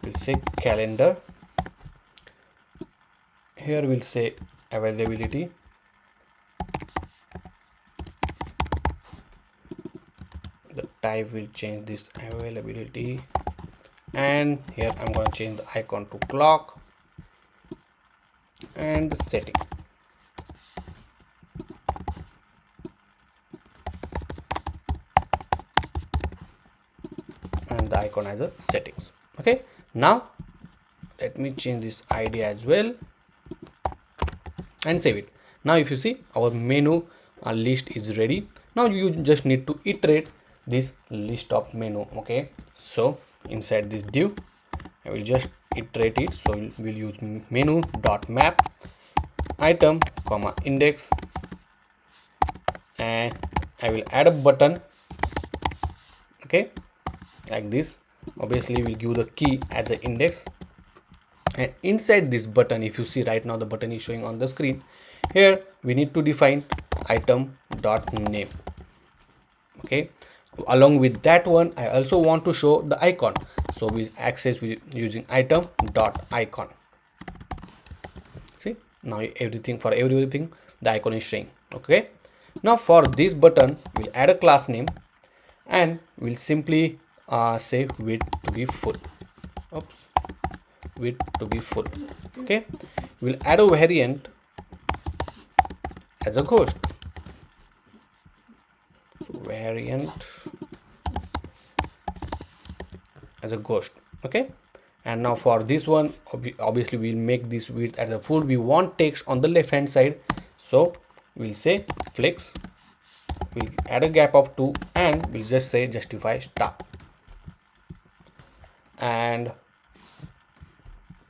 A: we'll say calendar. Here we'll say availability. The type will change this availability, and here I'm going to change the icon to clock and the setting. And the icon as a settings. Okay, now let me change this ID as well and save it. Now if you see, our menu list is ready. Now you just need to iterate this list of menu. Okay, so inside this div I will just iterate it. So we'll use menu dot map item comma index, and I will add a button. Okay, like this. Obviously we'll give the key as an index, and inside this button, if you see right now the button is showing on the screen, here we need to define item dot name. Okay, along with that one I also want to show the icon, so we access with using item dot icon. See, now everything the icon is showing. Okay, now for this button we'll add a class name, and we'll simply say width to be full. Oops, width to be full. Okay, we'll add a variant as a ghost. So variant as a ghost. Okay, and now for this one, obviously we'll make this width as a full. We want text on the left hand side, so we'll say flex. We'll add a gap of 2, and we'll just say justify star. And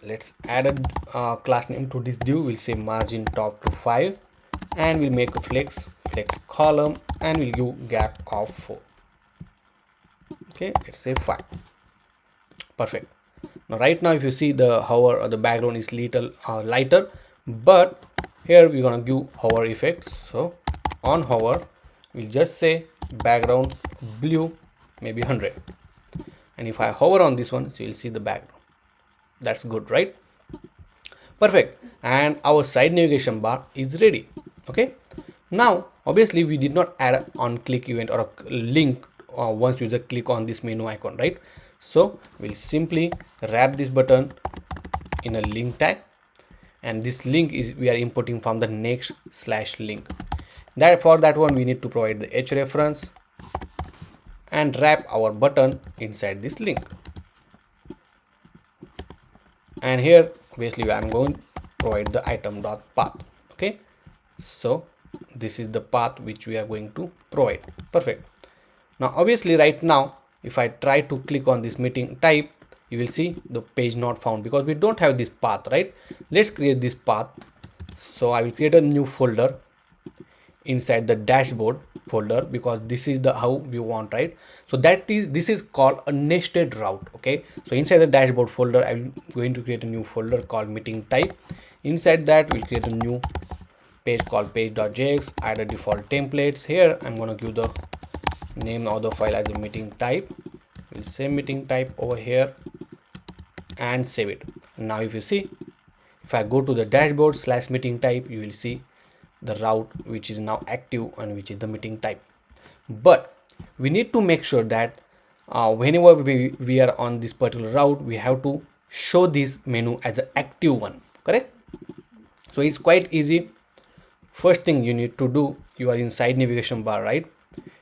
A: let's add a class name to this div. We'll say margin top to 5, and we'll make a flex column, and we'll give gap of 4. Okay, let's say 5. Perfect. Now right now if you see, the hover or the background is little lighter, but here we're gonna give hover effect. So on hover we'll just say background blue, maybe 100, and if I hover on this one, so you'll see the background. That's good, right? Perfect. And our side navigation bar is ready. Okay, now obviously we did not add an on click event or a link once user click on this menu icon, right? So we'll simply wrap this button in a link tag, and this link is we are importing from the next/link. That for that one we need to provide the h reference and wrap our button inside this link. And here obviously I'm going to provide the item dot path. Okay, so this is the path which we are going to provide. Perfect. Now obviously right now if I try to click on this meeting type, you will see the page not found because we don't have this path, right? Let's create this path. So I will create a new folder inside the dashboard folder, because this is the how we want, right? So this is called a nested route. Okay, so inside the dashboard folder I'm going to create a new folder called meeting type. Inside that we'll create a new page called page.js, add a default templates. Here I'm going to give the name of the file as a meeting type. We'll say meeting type over here and save it. Now if you see, if I go to the dashboard / meeting type, you will see the route which is now active and which is the meeting type. But we need to make sure that whenever we are on this particular route, we have to show this menu as an active one. Correct? So it's quite easy. First thing you need to do, you are inside navigation bar, right?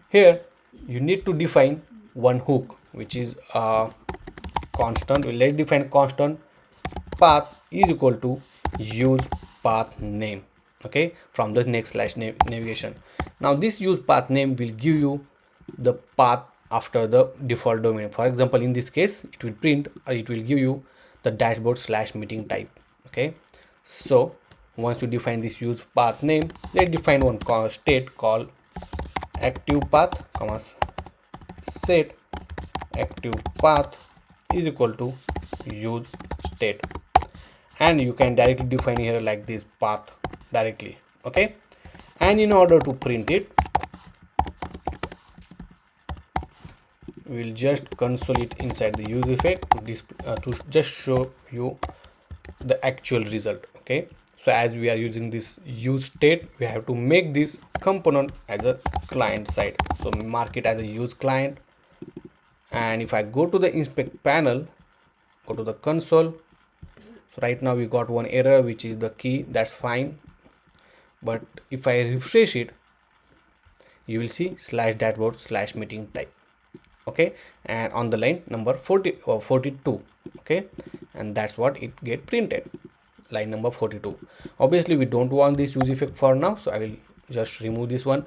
A: Here you need to define one hook which is constant. Let's define constant path is equal to use path name. Okay, from the next/navigation. Now this use path name will give you the path after the default domain. For example, in this case it will print or it will give you the dashboard slash meeting type. Okay, so once you define this use path name, let's define one state called active path, comma set active path is equal to use state, and you can directly define here like this path directly. Okay, and in order to print it, we'll just console it inside the use effect to just show you the actual result. Okay, so as we are using this use state, we have to make this component as a client side, so mark it as a use client. And if I go to the inspect panel, go to the console, so right now we got one error, which is the key. That's fine, but if I refresh it, you will see slash dashboard slash meeting type. Okay, and on the line number 40 or 42. Okay, and that's what it get printed, line number 42. Obviously we don't want this use effect for now, so I will just remove this one.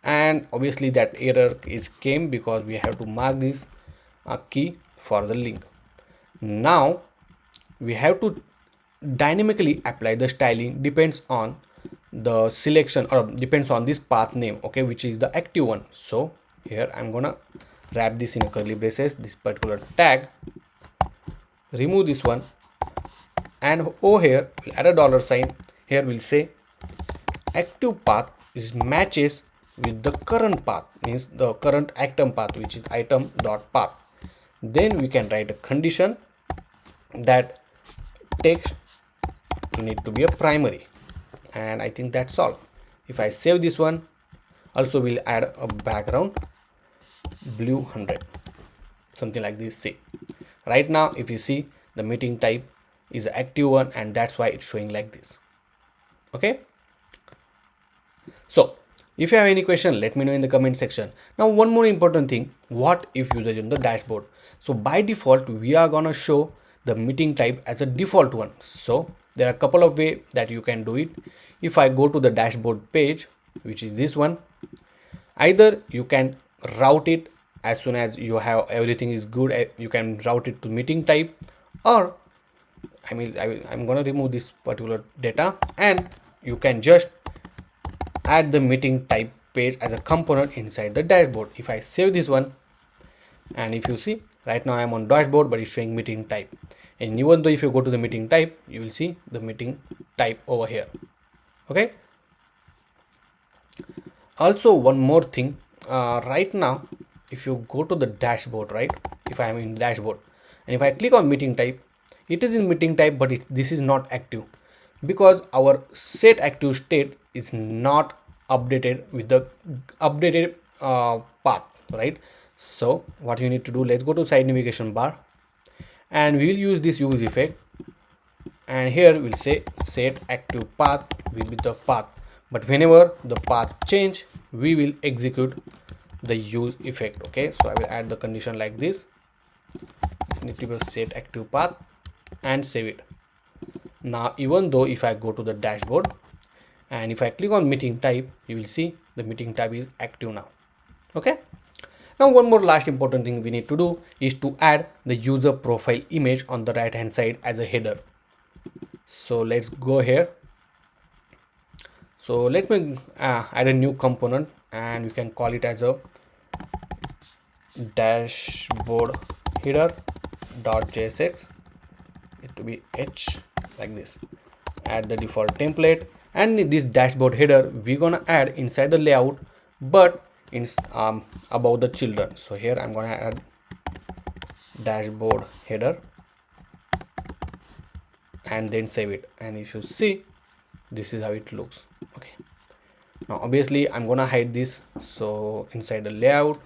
A: And obviously that error is came because we have to mark this key for the link. Now we have to dynamically apply the styling, depends on the selection or depends on this path name, okay, which is the active one. So here I'm gonna wrap this in a curly braces, this particular tag, remove this one, and over here we'll add a dollar sign. Here we'll say active path is matches with the current path, means the current item path, which is item dot path. Then we can write a condition that text need to be a primary, and I think that's all. If I save this one, also we'll add a background blue 100, something like this. See, right now if you see, the meeting type is an active one, and that's why it's showing like this. Okay, so if you have any question, let me know in the comment section. Now one more important thing, what if user is on the dashboard? So by default we are gonna show the meeting type as a default one. So there are a couple of ways that you can do it. If I go to the dashboard page, which is this one, either you can route it as soon as you have everything is good, you can route it to meeting type, or I'm gonna remove this particular data, and you can just add the meeting type page as a component inside the dashboard. If I save this one, and if you see, right now I'm on dashboard, but it's showing meeting type. And even though if you go to the meeting type, you will see the meeting type over here. Okay, also one more thing, right now if you go to the dashboard, right, if I am in dashboard and if I click on meeting type, it is in meeting type, but this is not active because our set active state is not updated with the updated path, right? So what you need to do, let's go to side navigation bar, and we will use this use effect, and here we'll say set active path will be the path, but whenever the path change, we will execute the use effect. Okay, so I will add the condition like this. This need to be set active path and save it. Now even though if I go to the dashboard and if I click on meeting type, you will see the meeting type is active now. Okay, now one more last important thing we need to do is to add the user profile image on the right hand side as a header. So let's go here. So let me add a new component, and we can call it as a dashboard header dot jsx. It to be h like this. Add the default template, and this dashboard header we're gonna add inside the layout, but in about the children. So here I'm gonna add dashboard header and then save it, and if you see, this is how it looks. Okay, now obviously I'm gonna hide this, so inside the layout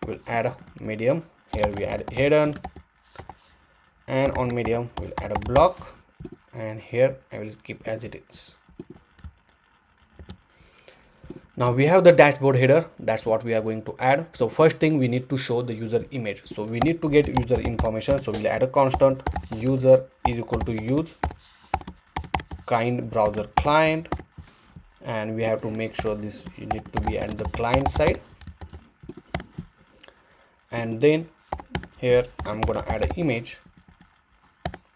A: we'll add a medium. Here we add hidden, and on medium we'll add a block, and here I will keep as it is. Now we have the dashboard header, that's what we are going to add. So first thing, we need to show the user image, so we need to get user information. So we'll add a constant user is equal to use kind browser client, and we have to make sure this you need to be at the client side. And then here I'm gonna add an image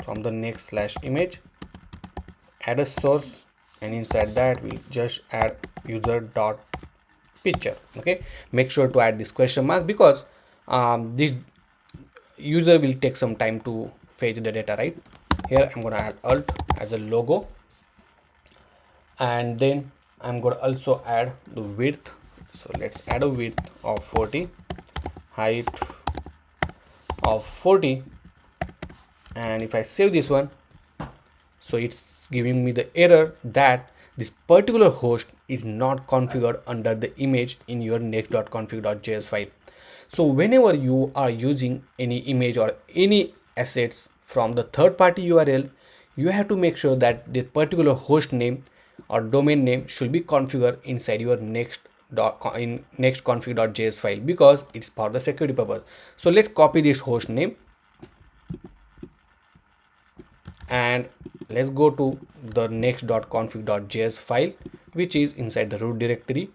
A: from the next/image, add a source, and inside that we'll just add user.picture. Okay, make sure to add this question mark because this user will take some time to fetch the data, right? Here I'm gonna add alt as a logo, and then I'm gonna also add the width. So let's add a width of 40, height of 40, and if I save this one, so it's giving me the error that this particular host is not configured under the image in your next.config.js file. So whenever you are using any image or any assets from the third-party URL, you have to make sure that the particular host name or domain name should be configured inside your next.config.js file because it's for the security purpose. So let's copy this host name and let's go to the next.config.js file, which is inside the root directory.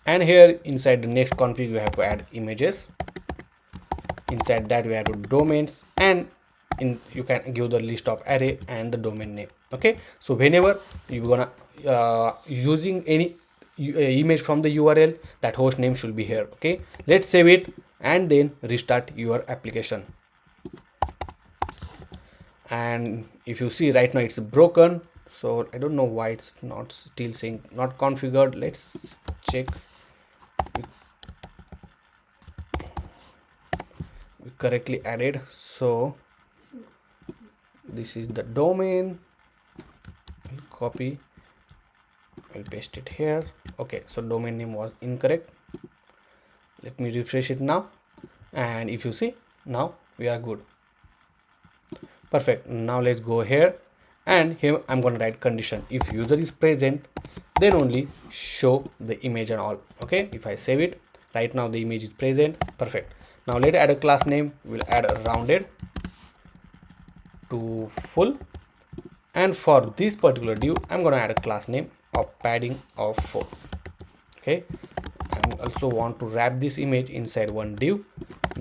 A: And here inside the next config, we have to add images. Inside that we have to domains, and you can give the list of array and the domain name. Okay, so whenever you're gonna using any image from the URL, that host name should be here. Okay, let's save it and then restart your application. And if you see right now it's broken, so I don't know why it's not still saying not configured. Let's check. We correctly added, so this is the domain. We'll copy, we'll paste it here. Okay, so domain name was incorrect. Let me refresh it now, and if you see, now we are good. Perfect. Now let's go here, and here I'm going to write condition. If user is present, then only show the image and all. Okay, if I save it, right now the image is present. Perfect. Now let's add a class name. We'll add a rounded to full, and for this particular div I'm going to add a class name of padding of 4. Okay, I also want to wrap this image inside one div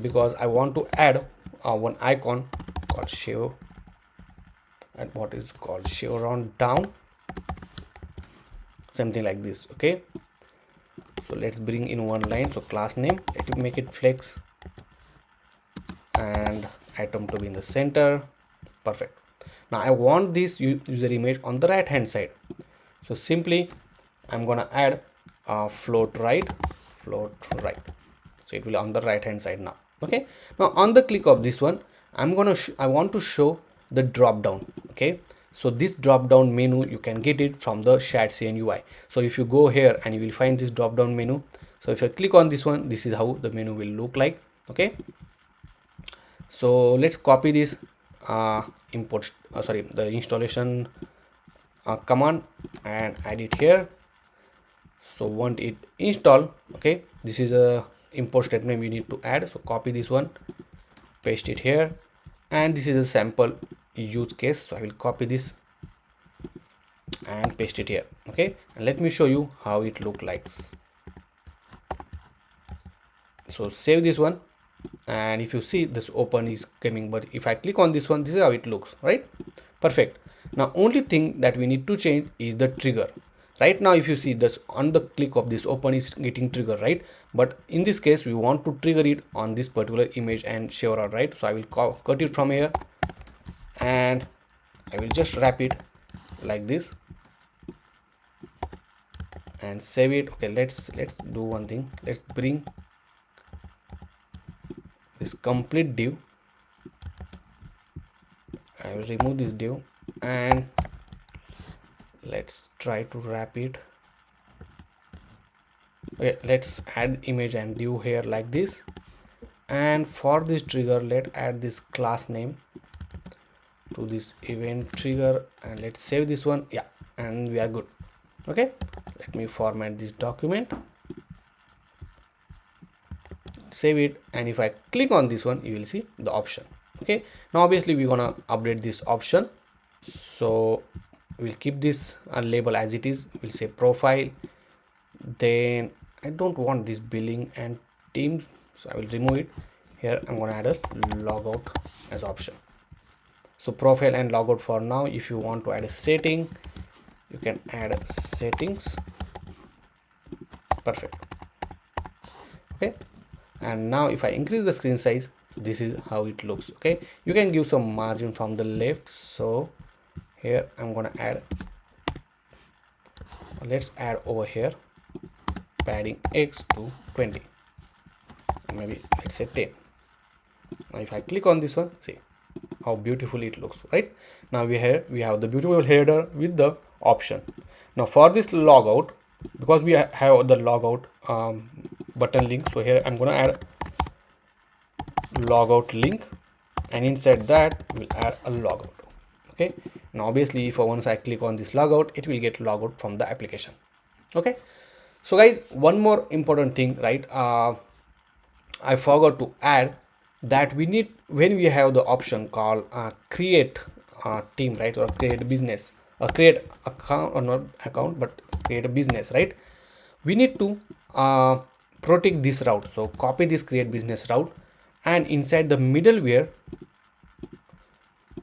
A: because I want to add one icon called shave, and what is called chevron down, something like this. Okay, so let's bring in one line. So class name, let it make it flex, and item to be in the center. Perfect. Now I want this user image on the right hand side, so simply I'm gonna add a float right, so it will on the right hand side now. Okay, now on the click of this one, I want to show the drop down. Okay, so this drop down menu you can get it from the shared CN UI. So if you go here and you will find this drop down menu. So if I click on this one, this is how the menu will look like. Okay, so let's copy this the installation command and add it here. So want it install. Okay, this is a import statement we need to add. So copy this one, paste it here, and this is a sample use case. So I will copy this and paste it here. Okay, and let me show you how it look like. So save this one, and if you see this open is coming, but if I click on this one, this is how it looks, right? Perfect. Now only thing that we need to change is the trigger. Right now if you see this on the click of this open is getting trigger, right? But in this case we want to trigger it on this particular image and chevron, right? So I will cut it from here and I will just wrap it like this and save it. Okay, let's do one thing. Let's bring this complete div. I will remove this div and let's try to wrap it. Okay, let's add image and div here like this, and for this trigger let's add this class name to this event trigger, and let's save this one. Yeah, and we are good. Okay, let me format this document, save it, and if I click on this one you will see the option. Okay, now obviously we're gonna update this option, so we'll keep this label as it is. We'll say profile, then I don't want this billing and teams, so I will remove it. Here I'm gonna add a logout as option. So profile and logout for now. If you want to add a setting, you can add settings. Perfect. Okay, and now if I increase the screen size, this is how it looks. Okay, you can give some margin from the left. So here I'm gonna add, let's add over here padding X to 20, maybe let's say 10. Now if I click on this one, see how beautiful it looks, right? Now we have the beautiful header with the option. Now for this logout, because we have the logout button link, so here I'm gonna add logout link, and inside that we'll add a logout. Okay, now obviously if once I click on this logout, it will get logout from the application. Okay, so guys, one more important thing, right? I forgot to add that we need, when we have the option called create team, right, or create business, or create account, or not account but create a business, right? We need to protect this route. So copy this create business route, and inside the middleware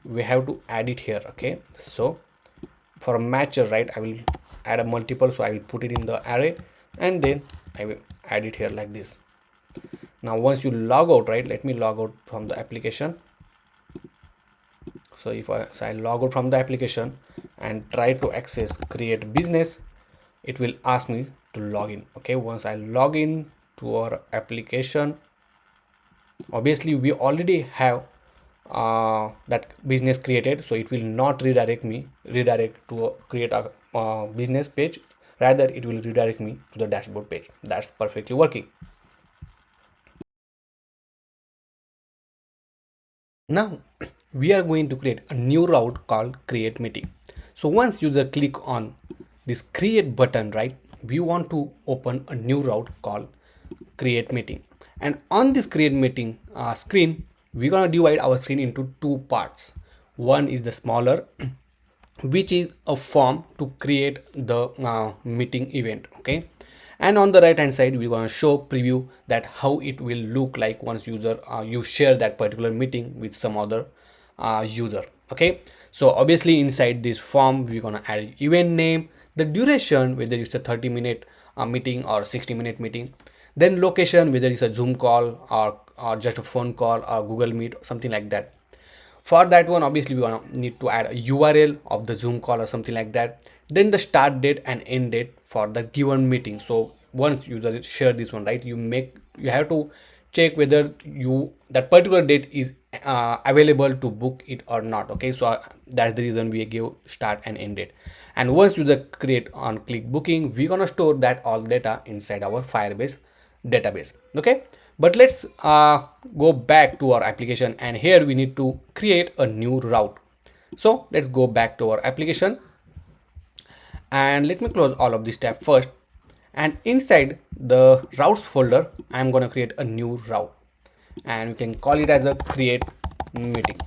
A: we have to add it here. Okay, so for a matcher, right, I will add a multiple, so I will put it in the array and then I will add it here like this. Now once you log out, right, let me log out from the application. So if I log out from the application and try to access create business, it will ask me to log in. Okay, once I log in to our application, obviously we already have that business created, so it will not redirect to create a business page, rather it will redirect me to the dashboard page. That's perfectly working. Now we are going to create a new route called create meeting. So once user click on this create button, right, we want to open a new route called create meeting, and on this create meeting screen, we're gonna divide our screen into two parts. One is the smaller which is a form to create the meeting event. Okay, and on the right hand side we're going to show preview that how it will look like once user you share that particular meeting with some other user. Okay, so obviously inside this form we're going to add event name, the duration, whether it's a 30-minute meeting or 60-minute meeting, then location, whether it's a Zoom call or just a phone call or Google Meet or something like that. For that one, obviously we gonna need to add a URL of the Zoom call or something like that, then the start date and end date for the given meeting. So once user share this one, right, you have to check whether that particular date is available to book it or not. Okay, so that's the reason we give start and end date. And once user create on click booking, we're gonna store that all data inside our Firebase database. Okay, but let's go back to our application, and here we need to create a new route. So let's go back to our application, and let me close all of this tab first, and inside the routes folder I'm going to create a new route, and we can call it as a create meeting.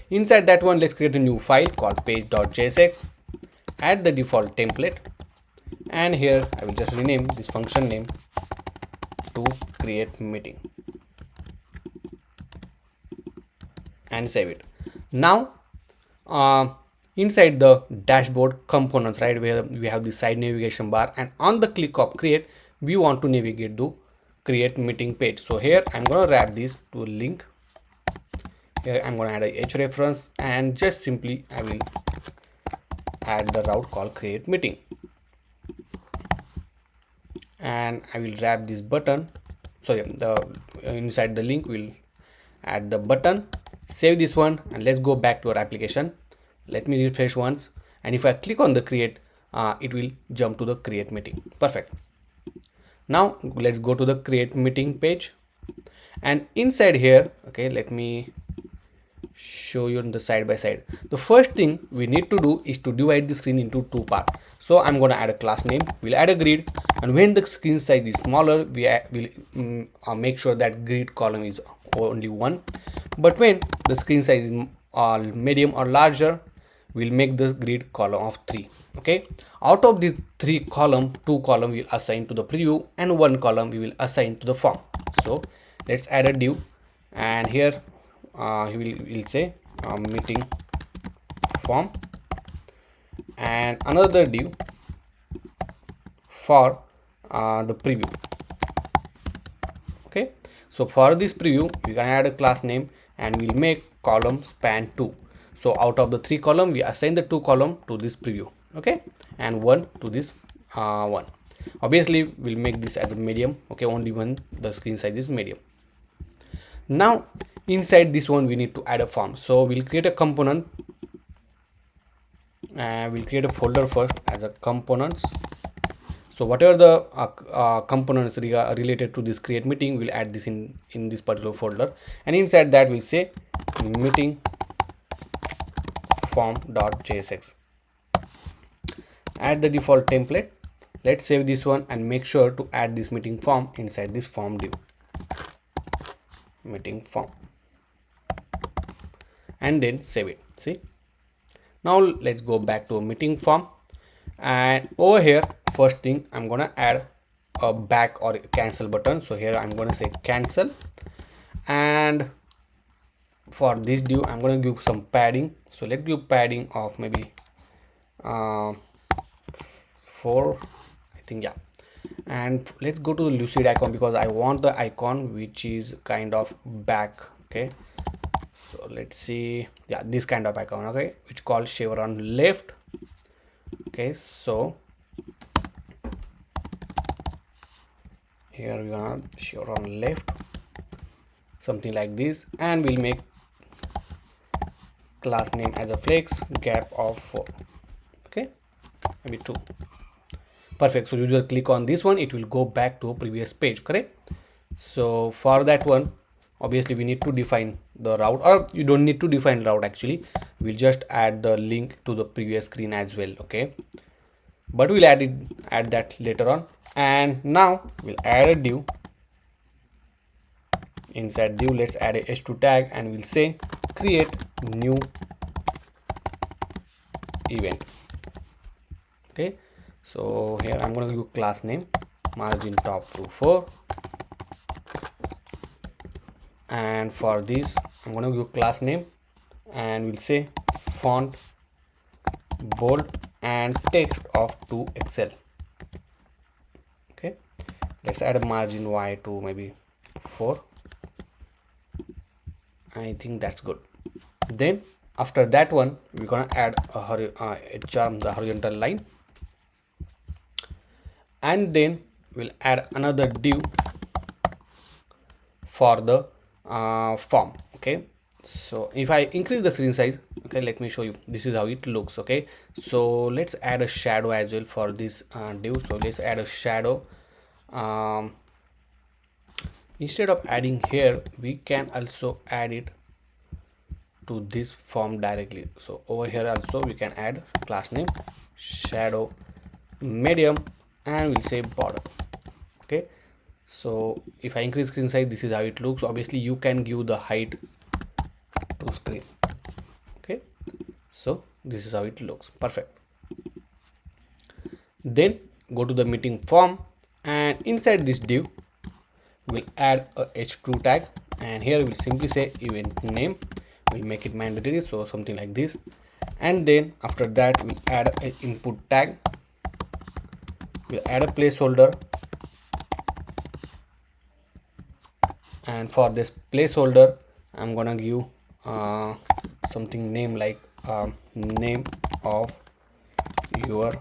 A: Inside that one, let's create a new file called page.jsx, add the default template, and here I will just rename this function name to create meeting and save it. Now inside the dashboard components, right, where we have the side navigation bar, and on the click of create we want to navigate to create meeting page. So here I'm going to wrap this to a link. Here I'm going to add a h reference, and just simply I will add the route called create meeting, and I will wrap this button. So yeah, inside the link we'll add the button, save this one, and let's go back to our application. Let me refresh once, and if I click on the create, it will jump to the create meeting. Perfect. Now let's go to the create meeting page, and inside here, okay, let me show you on the side by side. The first thing we need to do is to divide the screen into two parts. So I'm going to add a class name, we'll add a grid, and when the screen size is smaller, we will make sure that grid column is only one, but when the screen size is medium or larger, we'll make the grid column of 3. Okay, out of these 3 column, 2 column will assign to the preview and 1 column we will assign to the form. So let's add a div, and here we'll say meeting form, and another div for the preview. Okay, so for this preview we can add a class name and we'll make column span 2. So out of the 3 column we assign the 2 column to this preview, okay, and 1 to this one. Obviously we'll make this as a medium, okay, only when the screen size is medium. Now inside this one we need to add a form, so we'll create a component and we'll create a folder first as a components. So whatever the components related to this create meeting, we'll add this in this particular folder, and inside that we'll say meeting form.jsx. Add the default template. Let's save this one and make sure to add this meeting form inside this form div, meeting form, and then save it. See, now let's go back to a meeting form, and over here first thing I'm gonna add a back or cancel button. So here I'm gonna say cancel, and for this div I'm gonna give some padding. So let's give padding of maybe 4, I think, yeah. And let's go to the lucid icon because I want the icon which is kind of back. Okay, so let's see, yeah, this kind of icon, okay, which called chevron left. Okay, so here we're gonna chevron left, something like this, and we'll make class name as a flex gap of 4, okay, maybe 2. Perfect. So you just click on this one, it will go back to a previous page, correct? So for that one, obviously we need to define the route, or you don't need to define route actually, we'll just add the link to the previous screen as well, okay, but we'll add that later on. And now we'll add a div. Inside div let's add a h2 tag and we'll say create new event. Okay, so here I'm going to give class name margin top to 4, and for this I'm going to give class name and we'll say font bold and text of 2 XL. Okay, let's add a margin y to maybe 4. I think that's good. Then after that one we're gonna add a charm, the horizontal line, and then we'll add another div for the form. Okay, so if I increase the screen size, okay, let me show you, this is how it looks. Okay, so let's add a shadow as well for this div. So let's add a shadow. Instead of adding here, we can also add it to this form directly. So over here also we can add class name shadow medium and we'll say border. Okay, so if I increase screen size, this is how it looks. Obviously you can give the height to screen. Okay, so this is how it looks. Perfect. Then go to the meeting form, and inside this div we'll add a h2 tag, and here we'll simply say event name. We'll make it mandatory, so something like this, and then after that we'll add an input tag. We'll add a placeholder, and for this placeholder I'm gonna give something name like name of your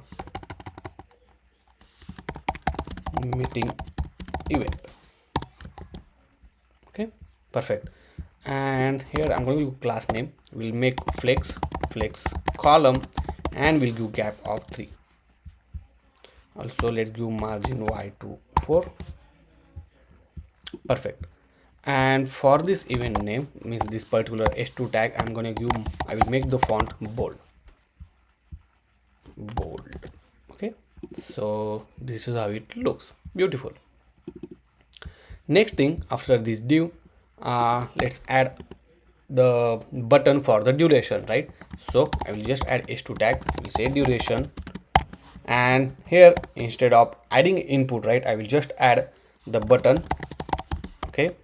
A: meeting event. Okay, perfect. And here I'm going to give class name. We'll make flex column and we'll give gap of 3. Also let's give margin y to 4. Perfect. And for this event name, means this particular h2 tag, I will make the font bold. Okay, so this is how it looks. Beautiful. Next thing, after this div, let's add the button for the duration, right? So I will just add h2 tag, we'll say duration, and here instead of adding input, right, I will just add the button. Okay,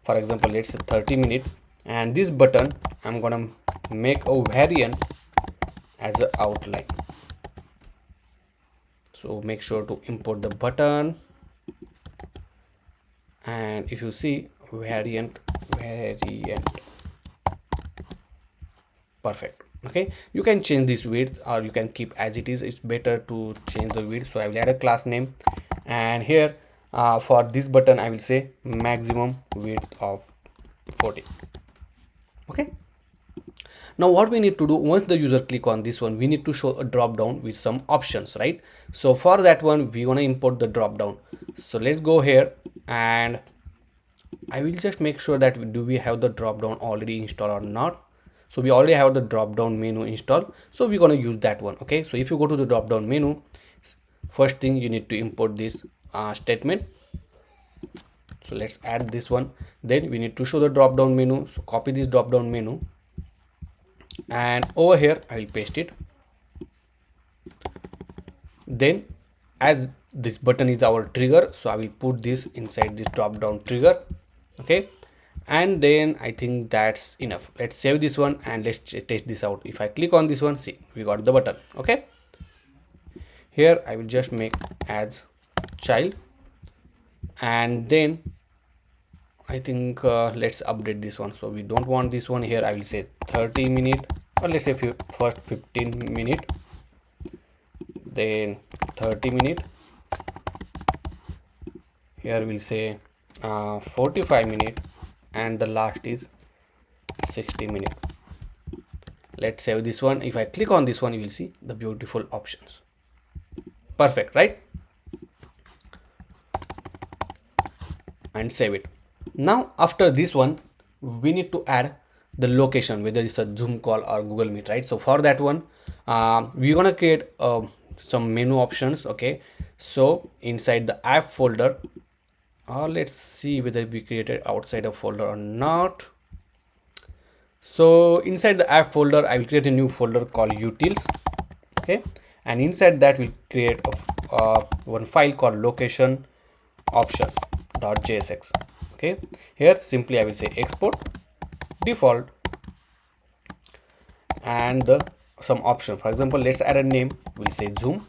A: for example let's say 30 minutes, and this button I'm gonna make a variant as an outline. So make sure to import the button, and if you see variant, perfect. Okay, you can change this width or you can keep as it is. It's better to change the width. So I will add a class name, and here for this button I will say maximum width of 40. Okay, now what we need to do, once the user click on this one, we need to show a drop down with some options, right? So for that one we want to import the drop down. So let's go here, and I will just make sure that do we have the drop down already installed or not. So we already have the drop down menu installed, so we're going to use that one. Okay, so if you go to the drop down menu, first thing you need to import this statement. So let's add this one. Then we need to show the drop down menu. So copy this drop down menu, and over here I will paste it. Then as this button is our trigger, so I will put this inside this drop down trigger. Okay, and then I think that's enough. Let's save this one and let's test this out. If I click on this one, see, we got the button. Okay, here I will just make as child, and then I think let's update this one. So we don't want this one. Here I will say 30 minute, or let's say first 15 minute, then 30 minute. Here we'll say 45 minute, and the last is 60 minute. Let's save this one. If I click on this one, you will see the beautiful options. Perfect, right? And save it. Now after this one we need to add the location, whether it's a Zoom call or Google Meet, right? So for that one we're gonna create some menu options. Okay, so inside the app folder, let's see whether we created outside a folder or not. So inside the app folder I will create a new folder called utils. Okay, and inside that we'll create one file called location option.jsx. Okay, here simply I will say export default and some option. For example, let's add a name, we'll say Zoom,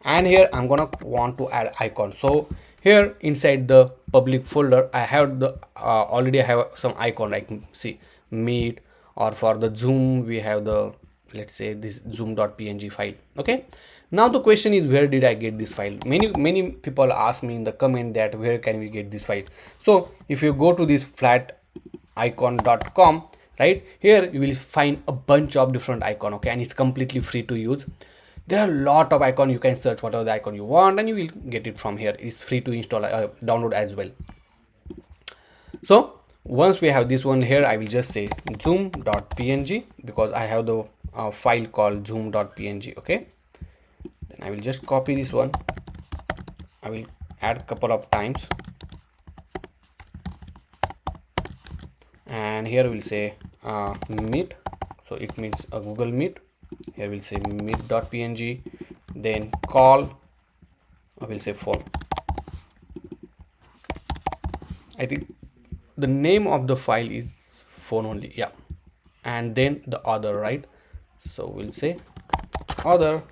A: and here I'm gonna want to add icon. So here inside the public folder I have the already have some icon, like see meet, or for the Zoom we have the, let's say, this zoom.png file. Okay, now the question is, where did I get this file? Many people ask me in the comment that where can we get this file. So if you go to this flaticon.com, right, here you will find a bunch of different icon. Okay, and it's completely free to use. There are a lot of icon. You can search whatever the icon you want and you will get it from here. It's free to install, download as well. So once we have this one, here I will just say zoom.png because I have the file called zoom.png. Okay, then I will just copy this one. I will add a couple of times, and here we'll say meet, so it means a Google Meet. Here we'll say meet.png, then call, I will say phone. I think the name of the file is phone only, yeah, and then the other, right? So we'll say other,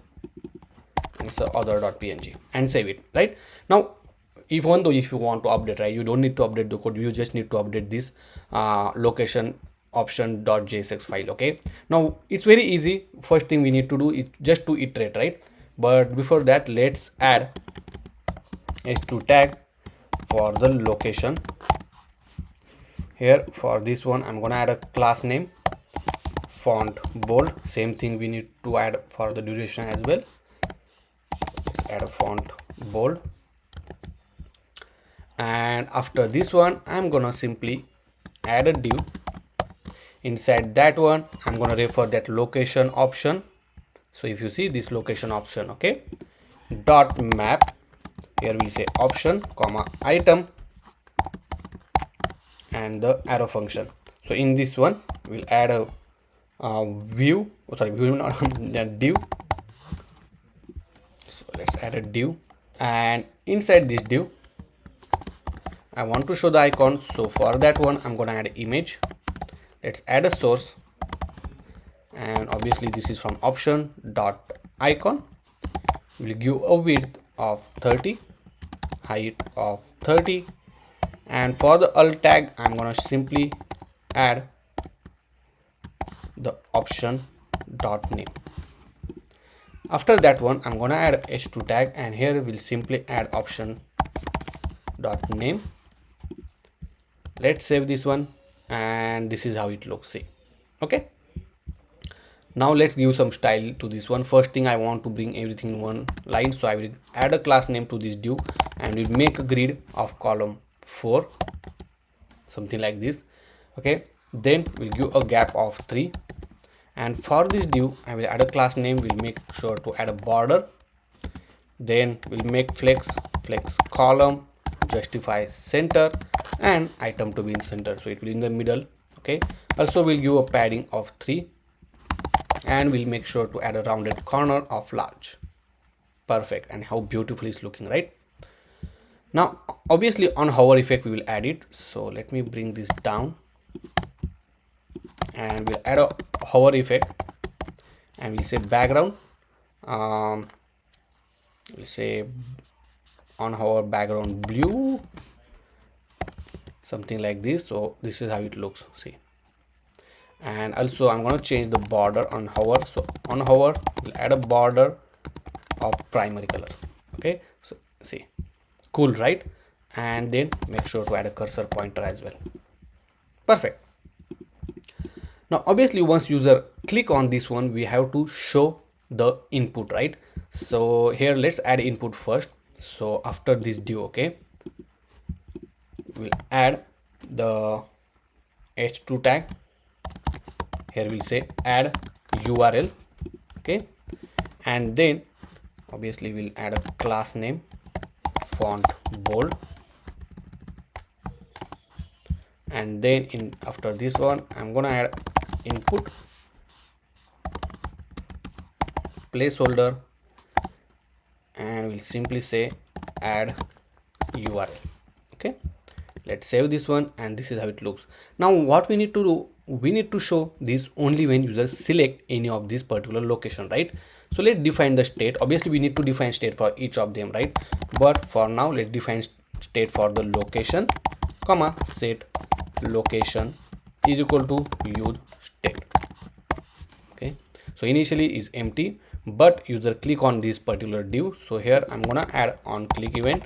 A: and it's other.png, and save it. Right now, even though if you want to update, right, you don't need to update the code, you just need to update this location option.jsx file. Okay, now it's very easy. First thing we need to do is just to iterate, right? But before that, let's add h2 tag for the location. Here for this one I'm gonna add a class name, font bold. Same thing we need to add for the duration as well. Let's add a font bold, and after this one I'm gonna simply add a div. Inside that one I'm gonna refer that location option. So if you see this location option, okay, dot map, here we say option comma item and the arrow function. So in this one we'll add a view, view not div. So let's add a div, and inside this div I want to show the icon. So for that one I'm gonna add image, let's add a source, and obviously this is from option dot icon. We'll give a width of 30, height of 30, and for the alt tag I'm gonna simply add the option dot name. After that one I'm gonna add h2 tag, and here we'll simply add option dot name. Let's save this one, and this is how it looks. See, okay. Now let's give some style to this one. First thing, I want to bring everything in one line, so I will add a class name to this div, and we'll make a grid of column 4, something like this. Okay, then we'll give a gap of 3, and for this div I will add a class name. We'll make sure to add a border, then we'll make flex column, justify center, and item to be in center, so it will be in the middle. Okay, also we'll give a padding of 3, and we'll make sure to add a rounded corner of large. Perfect. And how beautiful it's looking, right? Now obviously on hover effect we will add it, so let me bring this down, and we'll add a hover effect, and we'll say background, we'll say on hover background blue, something like this. So this is how it looks. See, and also I'm going to change the border on hover. So on hover we'll add a border of primary color. Okay, so see, cool, right? And then make sure to add a cursor pointer as well. Perfect. Now obviously once user click on this one, we have to show the input, right? So here let's add input first. So after this div, okay, we'll add the h2 tag. Here we'll say add URL, okay, and then obviously we'll add a class name, font bold, and then in after this one I'm gonna add input placeholder, and we'll simply say add URL. Okay, let's save this one, and this is how it looks. Now what we need to do, we need to show this only when users select any of this particular location, right? So let's define the state. Obviously we need to define state for each of them, right? But for now let's define state for the location, comma set location is equal to use state. Okay, so initially is empty, but user click on this particular div. So here I'm gonna add on click event,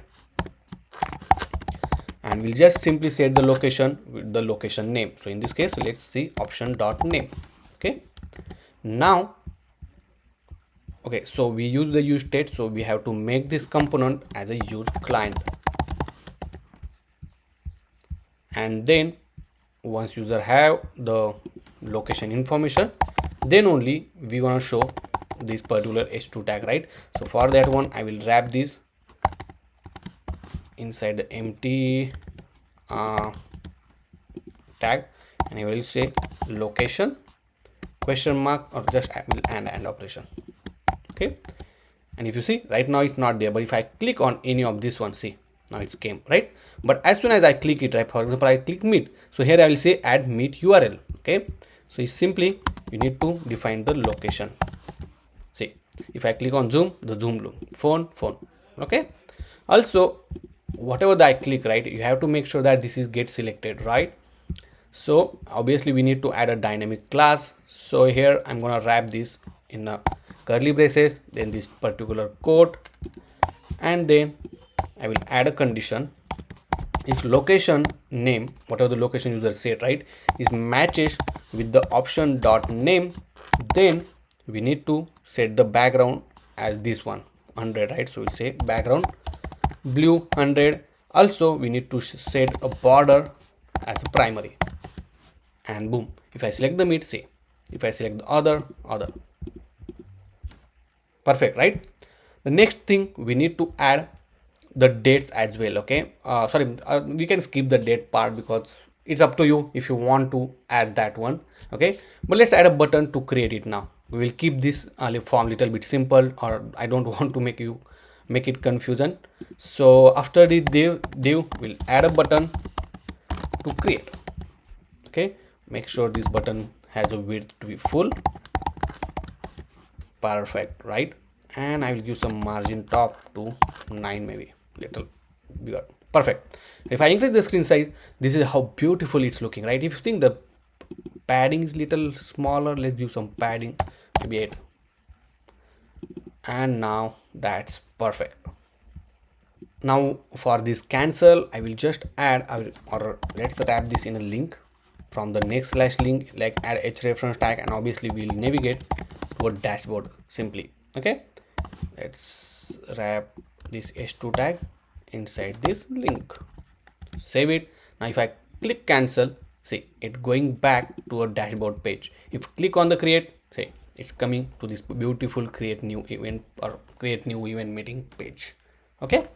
A: and we'll just simply set the location with the location name. So in this case, let's see option dot name. Okay, now okay, so we use the use state, so we have to make this component as a use client, and then once user have the location information, then only we want to show this particular h2 tag, right? So for that one I will wrap this inside the empty tag, and I will say location question mark, or just I will and operation. Okay, and if you see right now it's not there, but if I click on any of this one, see now it's came, right? But as soon as I click it, right, for example I click meet, so here I will say add meet URL. Okay, so it's simply you need to define the location. See, if I click on zoom, the zoom look, phone. Okay, also whatever I click, right, you have to make sure that this is get selected, right? So obviously we need to add a dynamic class. So here I'm gonna wrap this in a curly braces, then this particular code, and then I will add a condition. If location name, whatever the location user set, right, is matches with the option dot name, then we need to set the background as this one 100, right? So we'll say background blue 100. Also we need to set a border as a primary, and boom, if I select the mid, see, if I select the other, perfect, right? The next thing, we need to add the dates as well. Okay, we can skip the date part because it's up to you if you want to add that one. Okay, but let's add a button to create it. Now we will keep this form little bit simple, or I don't want to make it confusion. So after the div we'll add a button to create. Okay, make sure this button has a width to be full. Perfect, right? And I will give some margin top to 9, maybe little bigger. Perfect. If I increase the screen size, this is how beautiful it's looking, right? If you think the padding is little smaller, let's give some padding, maybe 8. And now that's perfect. Now for this cancel, I will just add, or let's tap this in a link from the next slash link, like add hrefs tag, and obviously we'll navigate to a dashboard simply. Okay, let's wrap this h2 tag inside this link, save it. Now if I click cancel, see it going back to a dashboard page. If you click on the create, see it's coming to this beautiful create new event or create new event meeting page. Okay,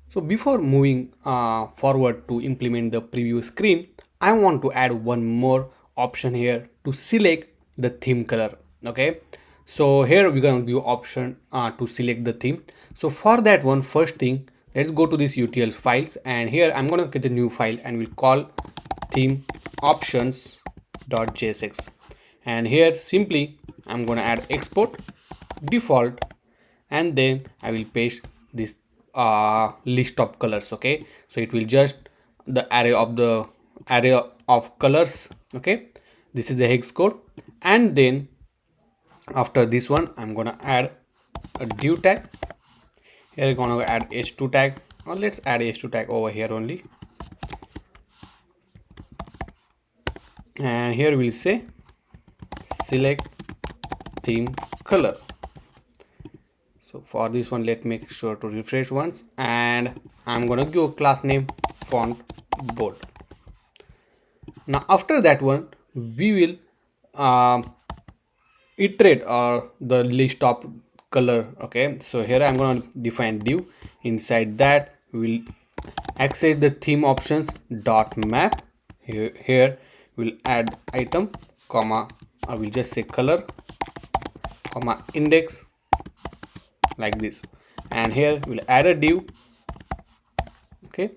A: so before moving forward to implement the preview screen, I want to add one more option here to select the theme color. Okay, so here we're gonna give option to select the theme. So for that one, first thing, let's go to this utils files, and here I'm gonna get a new file and we'll call theme options.jsx, and here simply I'm gonna add export default, and then I will paste this list of colors. Okay, so it will just the array of colors. Okay, this is the hex code, and then after this one I'm gonna add a div tag. Here I'm gonna add h2 tag, or let's add h2 tag over here only, and here we'll say select theme color. So for this one, let's make sure to refresh once, and I'm gonna give a class name font bold. Now after that one, we will iterate the list of color. Okay, so here I'm gonna define div. Inside that we'll access the theme options dot map. Here we'll add item comma, I will just say color comma index, like this, and here we'll add a div. Okay,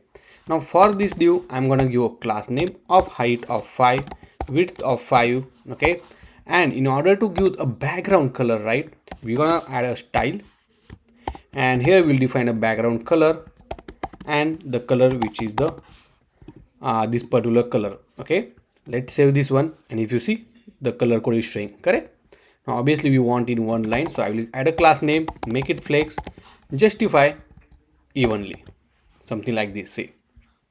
A: now for this div I'm gonna give a class name of height of 5, width of 5. Okay, and in order to give a background color, right, we're gonna add a style, and here we'll define a background color and the color which is the this particular color. Okay, let's save this one, and if you see the color code is showing correct. Now obviously we want in one line, so I will add a class name, make it flex, justify evenly, something like this. See,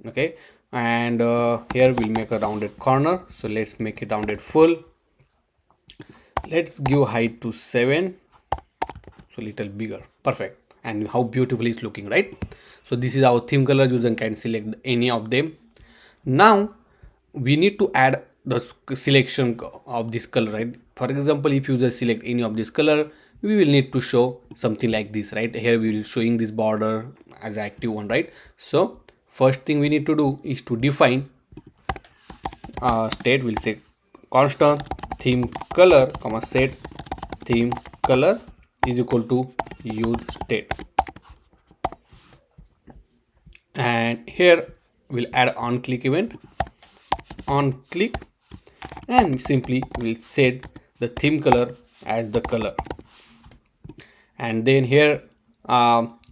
A: okay, and here we'll make a rounded corner, so let's make it rounded full. Let's give height to 7, so little bigger. Perfect, and how beautiful it's looking, right? So this is our theme color. User can select any of them. Now we need to add the selection of this color, right? For example, if user select any of this color, we will need to show something like this, right? Here we will showing this border as active one, right? So first thing we need to do is to define state. We'll say constant theme color comma set theme color is equal to use state, and here we'll add on click event on click, and simply we'll set the theme color as the color, and then here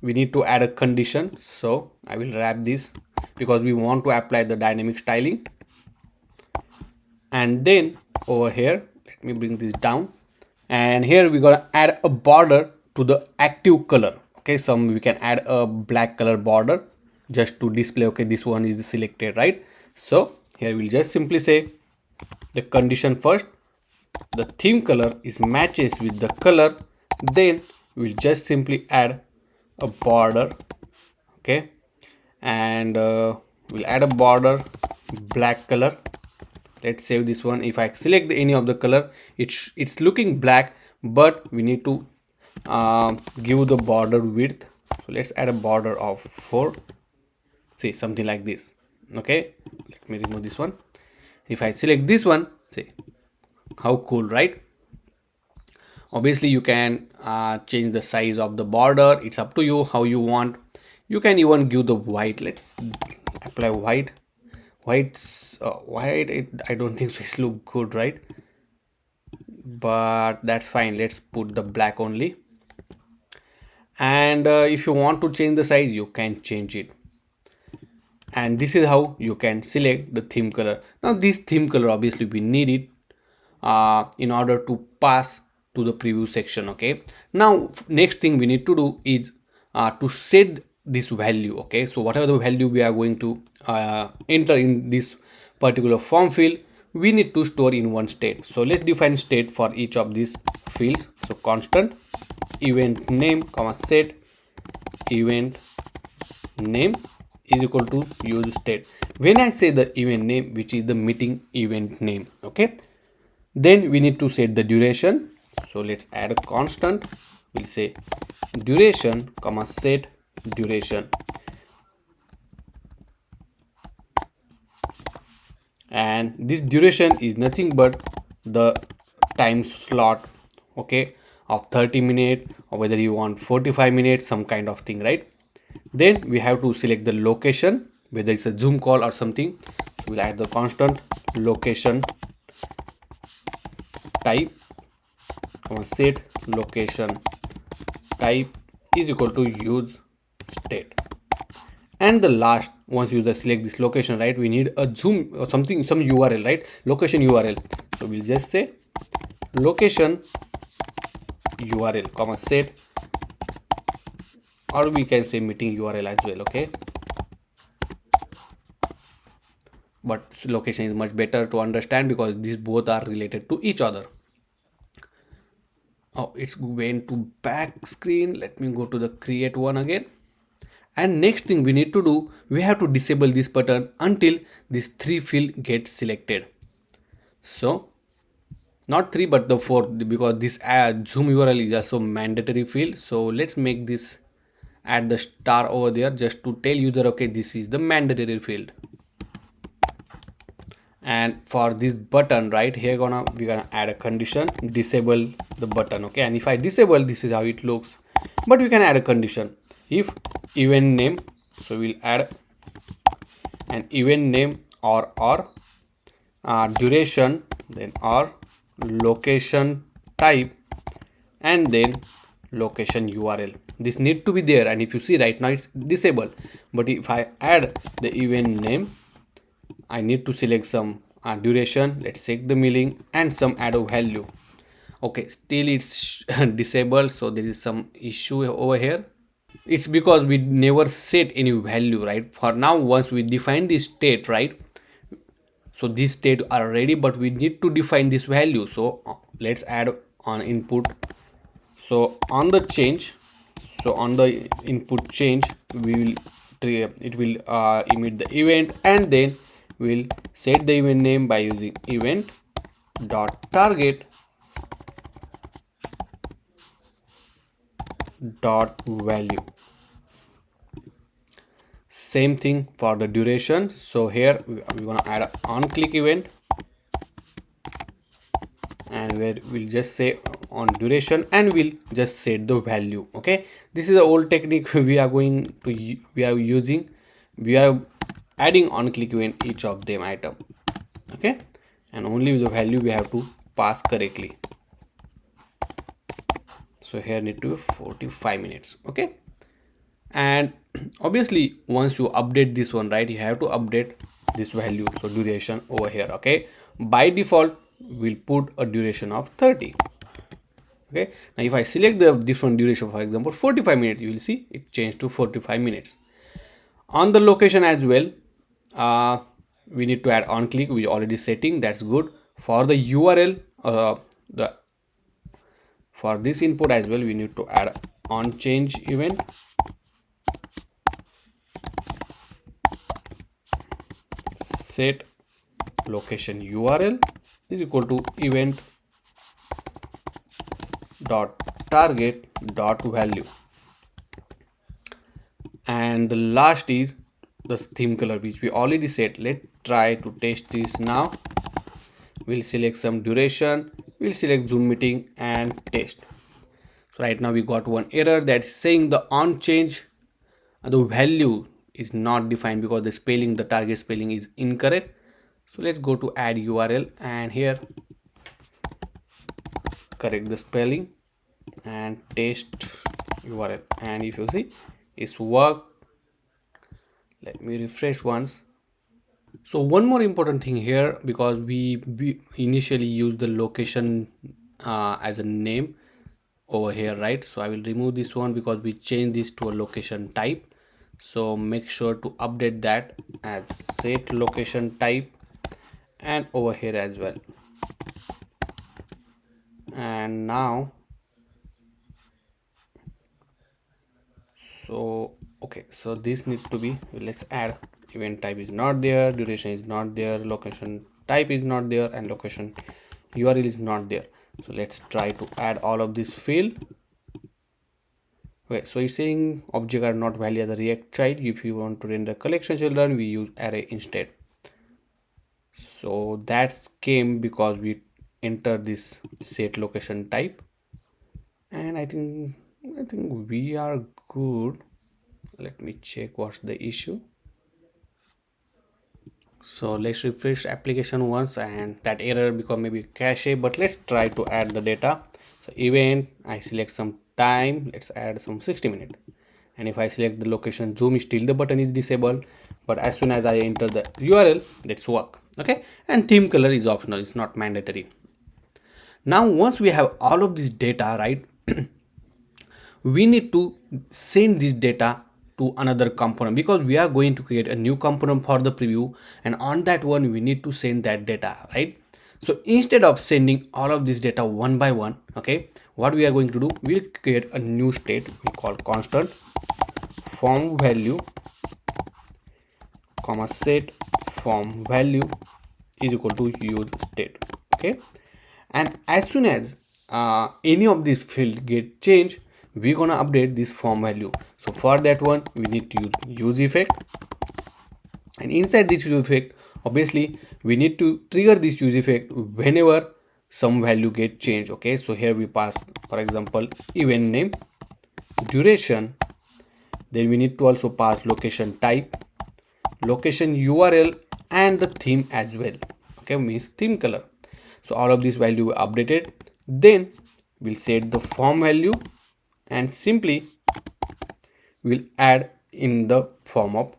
A: we need to add a condition. So I will wrap this because we want to apply the dynamic styling, and then over here let me bring this down, and here we're gonna add a border to the active color. Okay, some we can add a black color border just to display okay this one is selected, right? So here we'll just simply say the condition first, the theme color is matches with the color, then we'll just simply add a border. Okay, and we'll add a border black color. Let's save this one. If I select any of the color, it's looking black, but we need to give the border width. So let's add a border of 4, see something like this. Okay, let me remove this one. If I select this one, see how cool, right? Obviously you can change the size of the border. It's up to you how you want. You can even give the white. Let's apply white I don't think so it's look good, right? But that's fine, let's put the black only. And if you want to change the size, you can change it. And this is how you can select the theme color. Now this theme color obviously we need it in order to pass to the preview section. Okay, now next thing we need to do is to set this value. Okay, so whatever the value we are going to enter in this particular form field, we need to store in one state. So let's define state for each of these fields. So constant event name comma set event name is equal to use state. When I say the event name, which is the meeting event name, okay, then we need to set the duration. So let's add a constant. We'll say duration comma set duration, and this duration is nothing but the time slot, okay, of 30 minutes, or whether you want 45 minutes, some kind of thing, right? Then we have to select the location, whether it's a Zoom call or something. So we'll add the constant location type set location type is equal to use state. And the last, once you select this location, right, we need a Zoom or something, some URL, right, location URL. So we'll just say location URL comma set, or we can say meeting URL as well. Okay, but location is much better to understand because these both are related to each other. Oh, it's went to back screen. Let me go to the create one again. And next thing we need to do, we have to disable this button until this 3 field gets selected. So not 3 but the 4, because this Zoom URL is also mandatory field. So let's make this, add the star over there just to tell you that okay, this is the mandatory field. And for this button, right here, we're gonna add a condition, disable the button. Okay, and if I disable, this is how it looks. But we can add a condition, if event name, so we'll add an event name or duration, then or location type, and then location URL. This need to be there, and if you see right now it's disabled. But if I add the event name, I need to select some duration, let's check the milling, and some add a value. Okay, still it's disabled, so there is some issue over here. It's because we never set any value, right? For now, once we define this state, right, so this state are ready, but we need to define this value. So let's add on input. So on the change, so on the input change, we will it will emit the event, and then we'll set the event name by using event dot target dot value. Same thing for the duration. So here we're going to add an on click event, and where we'll just say on duration, and we'll just set the value. Okay, this is the old technique we are using. We are adding on click event each of them item. Okay, and only the value we have to pass correctly. So here need to be 45 minutes. Okay, and obviously once you update this one, right, you have to update this value, so duration over here. Okay, by default we'll put a duration of 30. Okay, now if I select the different duration, for example 45 minutes, you will see it changed to 45 minutes. On the location as well, we need to add on click, we already setting, that's good. For the URL, for this input as well, we need to add on change event, set location URL is equal to event dot target dot value. And the last is the theme color, which we already set. Let's try to test this now. We'll select some duration, we'll select Zoom meeting and test. So right now we got one error that is saying the on change, the value is not defined because the spelling, the target spelling is incorrect. So let's go to add URL and here correct the spelling and paste URL, and if you see it's work. Let me refresh once. So one more important thing here, because we initially use the location as a name over here, right? So I will remove this one because we changed this to a location type. So make sure to update that as set location type, and over here as well. And now, so okay, so this needs to be, let's add event type is not there, duration is not there, location type is not there, and location URL is not there. So let's try to add all of this field. Okay, so it's saying object are not valid as a React child. If you want to render collection children, we use array instead. So that's came because we enter this set location type, and I think we are good. Let me check what's the issue. So let's refresh application once, and that error become maybe cache, but let's try to add the data. So event, I select some time, let's add some 60 minutes, and if I select the location zoom, still the button is disabled, but as soon as I enter the URL, let's work. Okay, and theme color is optional, it's not mandatory. Now once we have all of this data, right, we need to send this data to another component, because we are going to create a new component for the preview, and on that one we need to send that data, right? So instead of sending all of this data one by one, okay, what we are going to do, we'll create a new state we call constant form value comma set form value is equal to use state. Okay, and as soon as any of these field get changed, we're gonna update this form value. So for that one we need to use effect, and inside this use effect, obviously we need to trigger this use effect whenever some value get changed. Okay, so here we pass, for example, event name, duration, then we need to also pass location type, location URL, and the theme as well. Okay, means theme color. So all of this value updated, then we'll set the form value and simply we'll add in the form of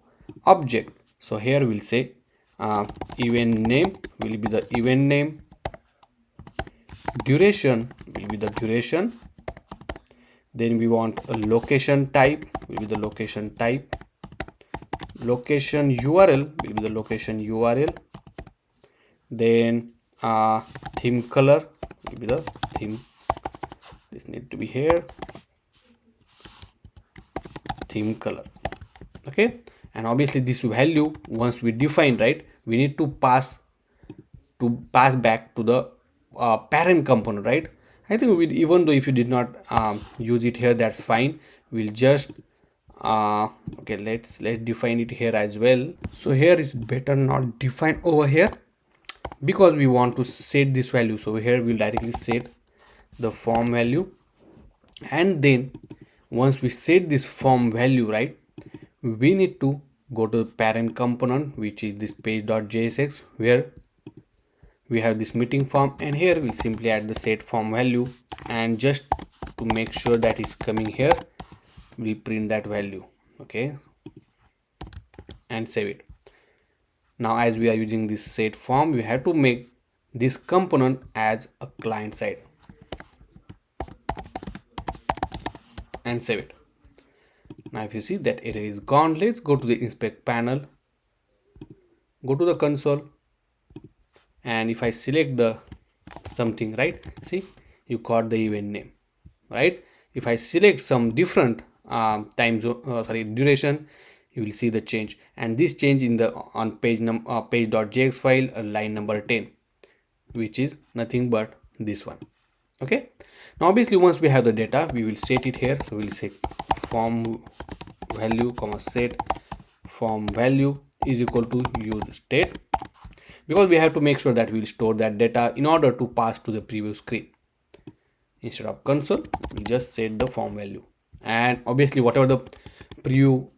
A: object. So here we'll say event name will be the event name, duration will be the duration, then we want a location type will be the location type, location URL will be the location URL, then theme color will be the theme, this need to be here, theme color. Okay, and obviously this value once we define, right, we need to pass back to the parent component, right? I think even though if you did not use it here, that's fine. We'll just okay, let's define it here as well. So here is better not define over here because we want to set this value. So here we'll directly set the form value, and then once we set this form value, right, we need to go to the parent component, which is this page.jsx, where we have this meeting form, and here we'll simply add the set form value, and just to make sure that is coming here, we'll print that value. Okay, and save it. Now as we are using this set form, we have to make this component as a client side and save it. Now if you see that error is gone, let's go to the inspect panel, go to the console, and if I select the something, right, see you got the event name, right? If I select some different time zone, duration, you will see the change, and this change in the on page.jx file, line number 10, which is nothing but this one. Okay, now obviously once we have the data, we will set it here. So we'll set form value comma set form value is equal to use state, because we have to make sure that we'll store that data in order to pass to the preview screen. Instead of console, we just set the form value, and obviously whatever the preview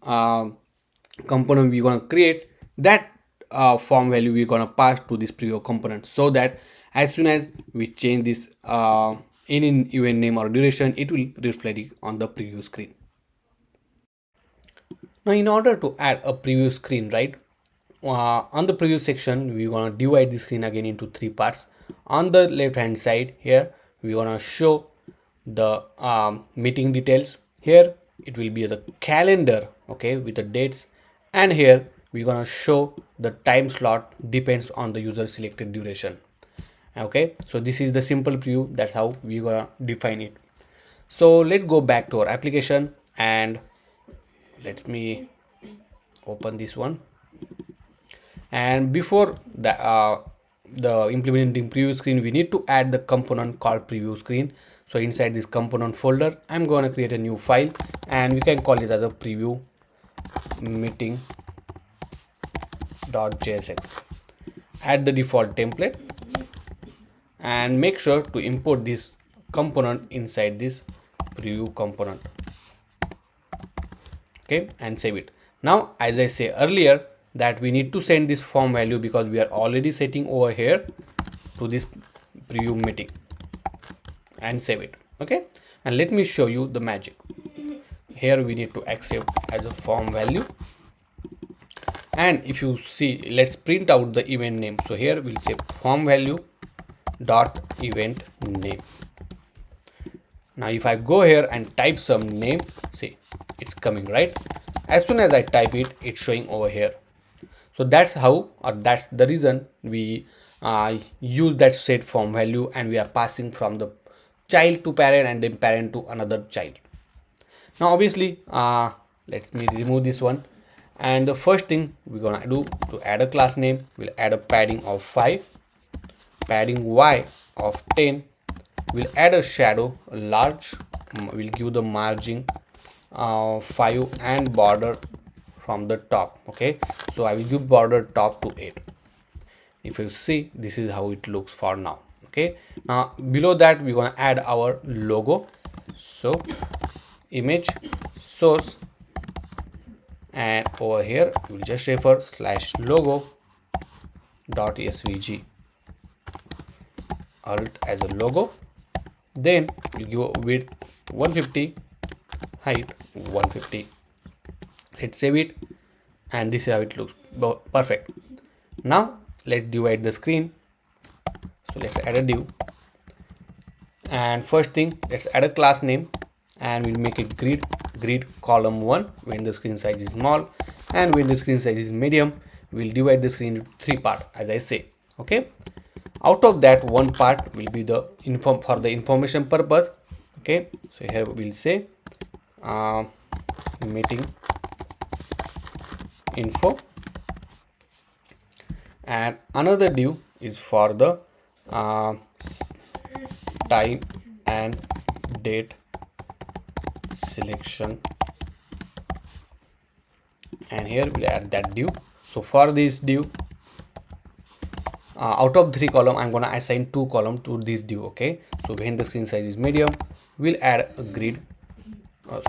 A: component we're gonna create, that form value we're gonna pass to this preview component, so that as soon as we change this any event name or duration, it will reflect it on the preview screen. Now in order to add a preview screen, right, on the preview section we're gonna divide the screen again into three parts. On the left hand side here we're gonna show the meeting details. Here it will be the calendar, okay, with the dates, and here we're gonna show the time slot depends on the user selected duration. Okay, so this is the simple preview. That's how we're gonna define it. So let's go back to our application and let me open this one. And before the implementing preview screen, we need to add the component called preview screen. So inside this component folder, I'm going to create a new file and we can call it as a preview meeting.jsx. Add the default template and make sure to import this component inside this preview component. Okay, and save it. Now, as I say earlier, that we need to send this form value because we are already setting over here to this preview meeting, and save it. Okay, and let me show you the magic. Here we need to accept as a form value, and if you see, let's print out the event name. So here we'll say form value dot event name. Now if I go here and type some name, see, it's coming, right? As soon as I type it, it's showing over here. So that's how, or that's the reason we use that set form value, and we are passing from the child to parent and then parent to another child. Now obviously let me remove this one, and the first thing we're gonna do to add a class name, we'll add a padding of 5, padding y of 10, we'll add a shadow large, we'll give the margin 5 and border from the top. Okay, so I will give border top to 8. If you see, this is how it looks for now. Okay, now below that we're gonna add our logo. So image source, and over here we'll just refer /logo dot svg alt as a logo. Then we'll give width 150, height 150. Let's save it, and this is how it looks. Perfect. Now let's divide the screen. So let's add a div, and first thing, let's add a class name, and we'll make it grid column 1 when the screen size is small, and when the screen size is medium, we'll divide the screen into 3 parts, as I say. Okay, out of that, one part will be the for the information purpose. Okay, so here we'll say meeting info, and another div is for the time and date selection, and here we'll add that div. So for this div, out of 3 column, I'm gonna assign 2 column to this div. Okay, so when the screen size is medium, we'll add a grid, not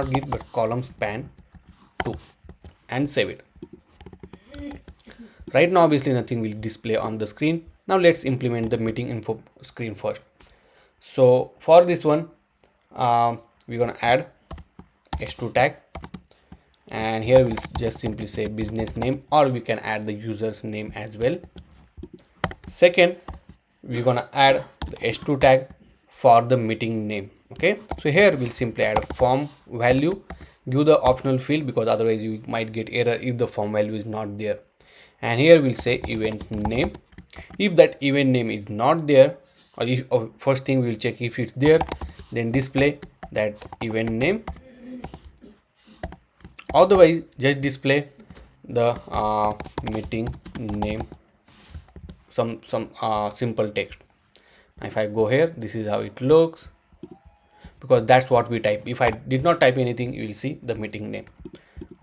A: grid but column span 2, and save it. Right now obviously nothing will display on the screen. Now let's implement the meeting info screen first. So for this one, we're gonna add h2 tag, and here we'll just simply say business name, or we can add the user's name as well. Second, we're gonna add the h2 tag for the meeting name. Okay, so here we'll simply add a form value, give the optional field because otherwise you might get error if the form value is not there. And here we'll say event name. If that event name is not there, or first thing we'll check if it's there, then display that event name. Otherwise just display the meeting name, some simple text. If I go here, this is how it looks, because that's what we type. If I did not type anything, you will see the meeting name.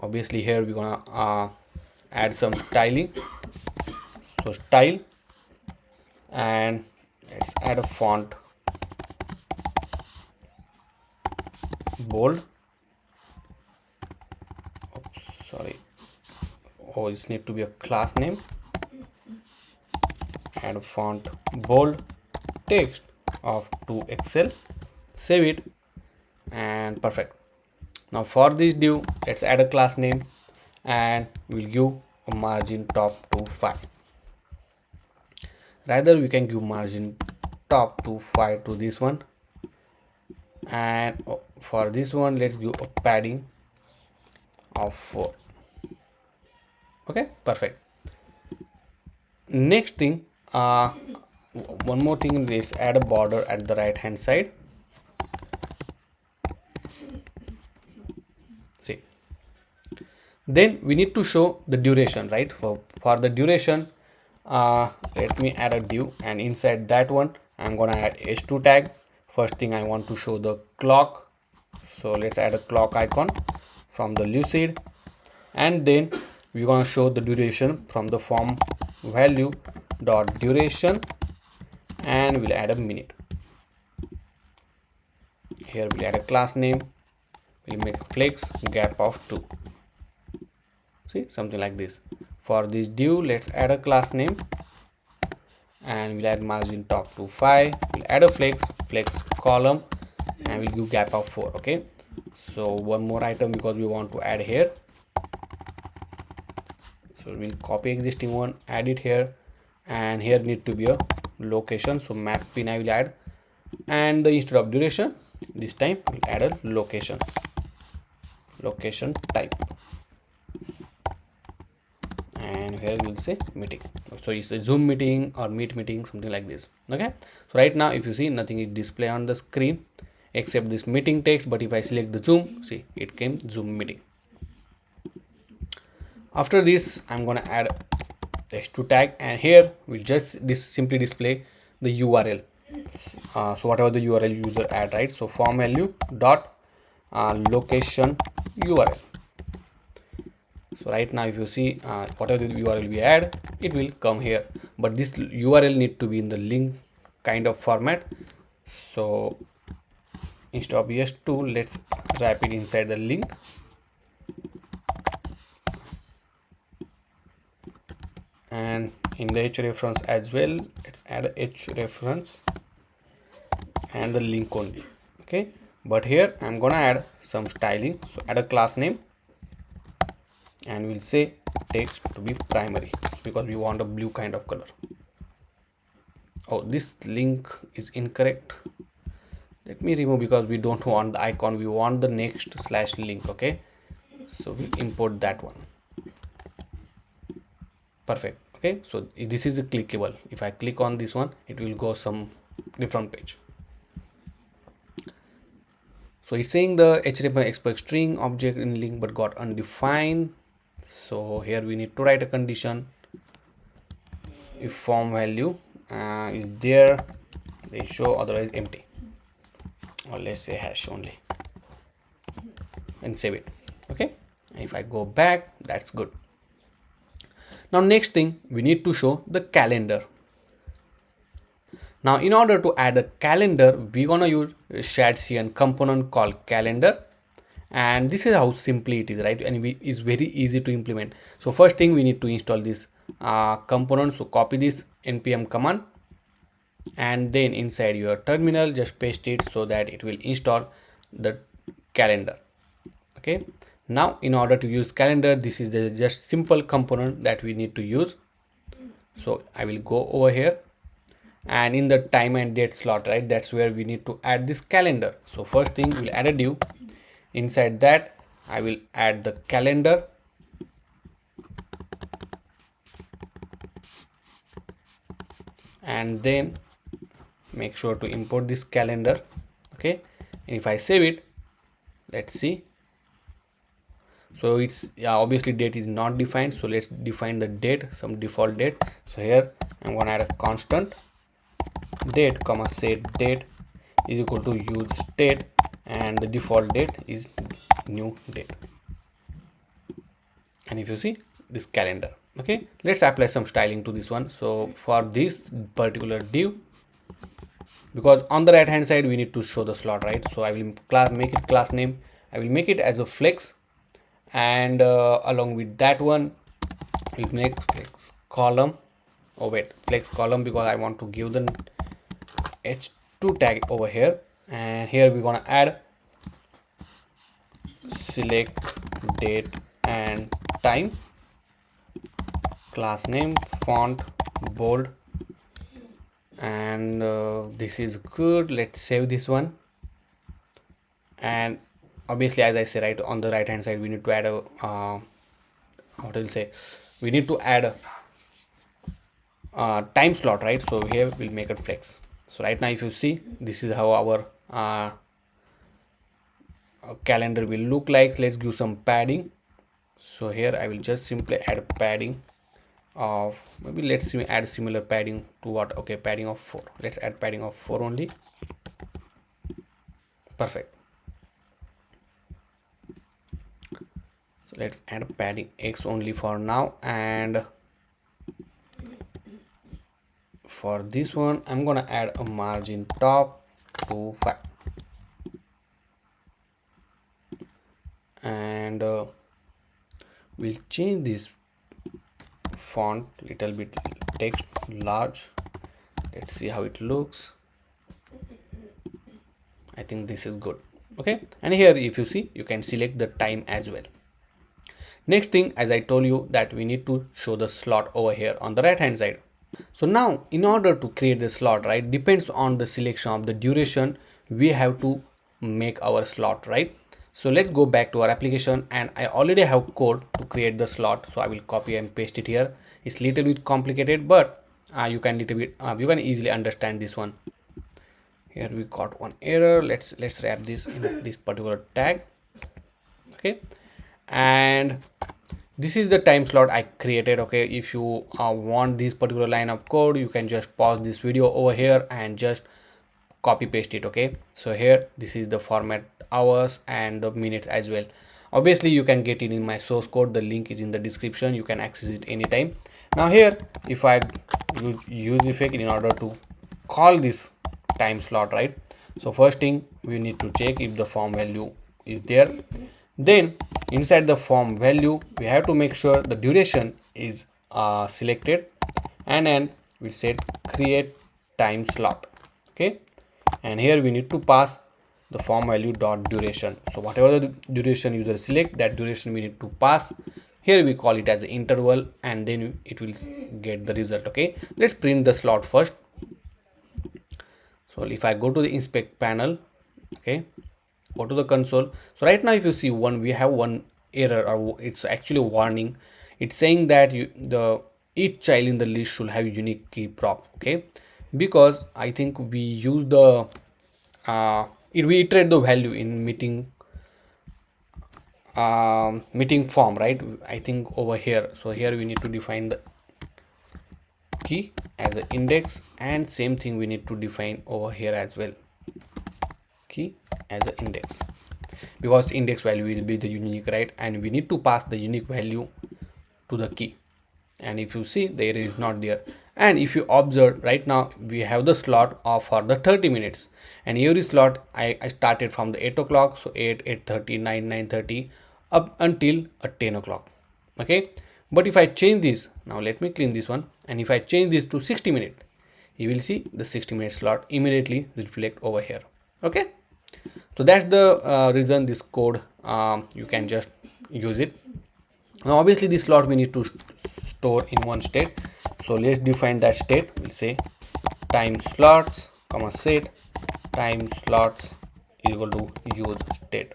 A: Obviously here we're gonna add some styling, so style, and let's add a font bold. Oops, sorry, oh, it need to be a class name, add font bold, text of 2XL, save it, and perfect. Now for this div, let's add a class name and we'll give a margin top to 5. Rather we can give margin top to 5 to this one, and for this one let's give a padding of 4. Okay, perfect. Next thing, one more thing is add a border at the right hand side. See, then we need to show the duration, right? For the duration, let me add a div, and inside that one I'm gonna add h2 tag. First thing I want to show the clock, so let's add a clock icon from the lucid, and then we're gonna show the duration from the form value dot duration, and we'll add a minute. Here we'll add a class name, we'll make flex gap of 2. See, something like this. For this div, let's add a class name and we'll add margin top to 5. We'll add a flex column, and we'll give gap of 4. Okay, so one more item because we want to add here, so we'll copy existing one, add it here, and here need to be a location, so map pin I will add, and the instead of duration this time we'll add a location type, and here we'll say meeting, so it's a Zoom meeting or Meet meeting, something like this. Okay, so right now if you see, nothing is displayed on the screen except this meeting text, but if I select the Zoom, see, it came Zoom meeting. After this I'm gonna add h2 tag, and here we'll just simply display the URL. So whatever the URL user add, right? So form value dot location URL. So right now if you see, whatever the URL we add, it will come here, but this URL need to be in the link kind of format. So instead of s2, let's wrap it inside the link, and in the h reference as well, let's add a h reference and the link only. Okay, but here I'm gonna add some styling, so add a class name, and we'll say text to be primary because we want a blue kind of color. Oh, this link is incorrect. Let me remove, because we don't want the icon, we want the next/link. Okay, so we import that one. Perfect. Okay, so this is a clickable. If I click on this one, it will go some different page. So it's saying the HTML expect string object in link but got undefined. So here we need to write a condition. If form value is there, they show, otherwise empty, or let's say hash only, and save it. Okay, and if I go back, that's good. Now next thing, we need to show the calendar. Now in order to add a calendar, we're gonna use a shared CN component called calendar, and this is how simply it is, right? And it's very easy to implement. So first thing, we need to install this component. So copy this npm command, and then inside your terminal just paste it so that it will install the calendar. Okay, now in order to use calendar, this is the just simple component that we need to use. So I will go over here, and in the time and date slot, right, that's where we need to add this calendar. So first thing, we'll add a div. Inside that I will add the calendar, and then make sure to import this calendar. Okay, and if I save it, let's see. So it's, yeah, obviously date is not defined, so let's define the date, some default date. So here I'm gonna add a constant date comma set date is equal to use state, and the default date is new date. And if you see this calendar, okay, let's apply some styling to this one. So for this particular div, because on the right hand side we need to show the slot, right? So I will make it class name, I will make it as a flex, and along with that one We'll make flex column. Oh wait, flex column, because I want to give the h2 tag over here, and here we're gonna add select date and time, class name, font bold, and this is good. Let's save this one. And obviously, as I say, right on the right hand side, we need to add a what will say, we need to add a time slot, right? So here we'll make it flex. So right now, if you see, this is how our calendar will look like. Let's give some padding. So here I will just simply add padding of, maybe let's see, add similar padding to what, okay, padding of 4. Let's add padding of 4 only. Perfect. So let's add padding X only for now, and for this one I'm gonna add a margin top to 5, and we'll change this font little bit, text large. Let's see how it looks. I think this is good. Okay, and here if you see, you can select the time as well. Next thing, as I told you, that we need to show the slot over here on the right hand side. So now in order to create the slot, right, depends on the selection of the duration, we have to make our slot, right? So let's go back to our application, and I already have code to create the slot, so I will copy and paste it here. It's little bit complicated, but you can easily understand this one. Here we got one error. Let's wrap this in this particular tag. Okay, and this is the time slot I created. Okay, if you want this particular line of code, you can just pause this video over here and just copy paste it. Okay, so here this is the format, hours and the minutes as well. Obviously you can get it in my source code, the link is in the description, you can access it anytime. Now here if I use effect in order to call this time slot, right? So first thing, we need to check if the form value is there. Then inside the form value, we have to make sure the duration is selected, and then we set create time slot. Okay, and here we need to pass the form value dot duration. So whatever the duration user select, that duration we need to pass. Here we call it as an interval, and then it will get the result. Okay, let's print the slot first. So if I go to the inspect panel, okay, go to the console. So right now if you see we have one error, or it's actually a warning. It's saying that each child in the list should have unique key prop. Okay, because I think we use the we iterate the value in meeting form, right? I think over here. So here we need to define the key as an index, and same thing we need to define over here as well, key as an index, because index value will be the unique, right? And we need to pass the unique value to the key. And if you see, the error is not there. And if you observe, right now we have the slot of for the 30 minutes, and every slot I started from the 8 o'clock, so 8, 8:30, 9, 9:30 up until 10 o'clock. Okay, but if I change this, now let me clean this one, and if I change this to 60 minutes, you will see the 60-minute slot immediately reflect over here. Okay, so that's the reason this code you can just use it. Now obviously this slot we need to store in one state, so let's define that state. We'll say time slots comma set time slots is equal to use state,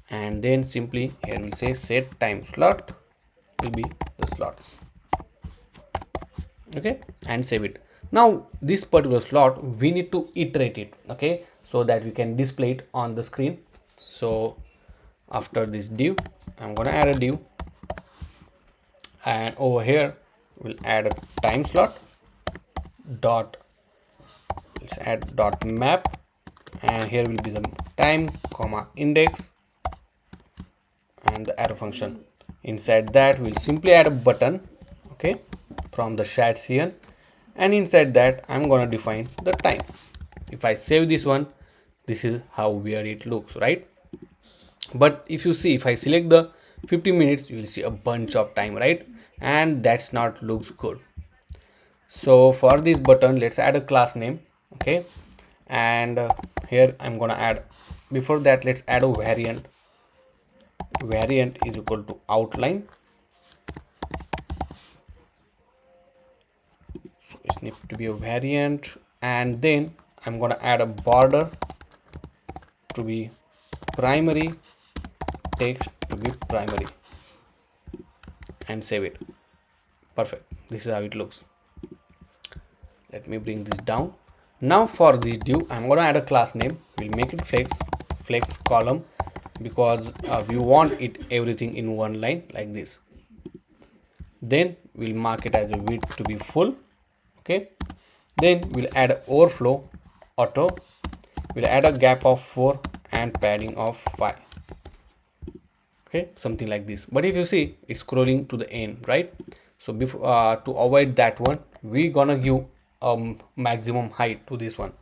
A: and then simply here we'll say set time slot will be the slots. Okay, and save it. Now this particular slot we need to iterate it, okay, so that we can display it on the screen. So after this div, I'm gonna add a div, and over here we'll add a time slot dot, let's add dot map, and here will be the time comma index and the arrow function. Inside that we'll simply add a button, okay, from the shared CN, and inside that I'm gonna define the time. If I save this one, this is how weird it looks, right? But if you see, if I select the 15 minutes, you will see a bunch of time, right? And that's not looks good. So for this button, let's add a class name. Okay, and here I'm gonna add, before that let's add a variant. Variant is equal to outline. So it needs to be a variant, and then I'm gonna add a border to be primary, text to be primary, and save it. Perfect. This is how it looks. Let me bring this down. Now for this div, I'm gonna add a class name. We'll make it flex column, because we want it everything in one line like this. Then we'll mark it as a width to be full. Okay, then we'll add overflow auto. We'll add a gap of 4 and padding of 5. Okay, something like this. But if you see, it's scrolling to the end, right? So before to avoid that one, we gonna give maximum height to this one.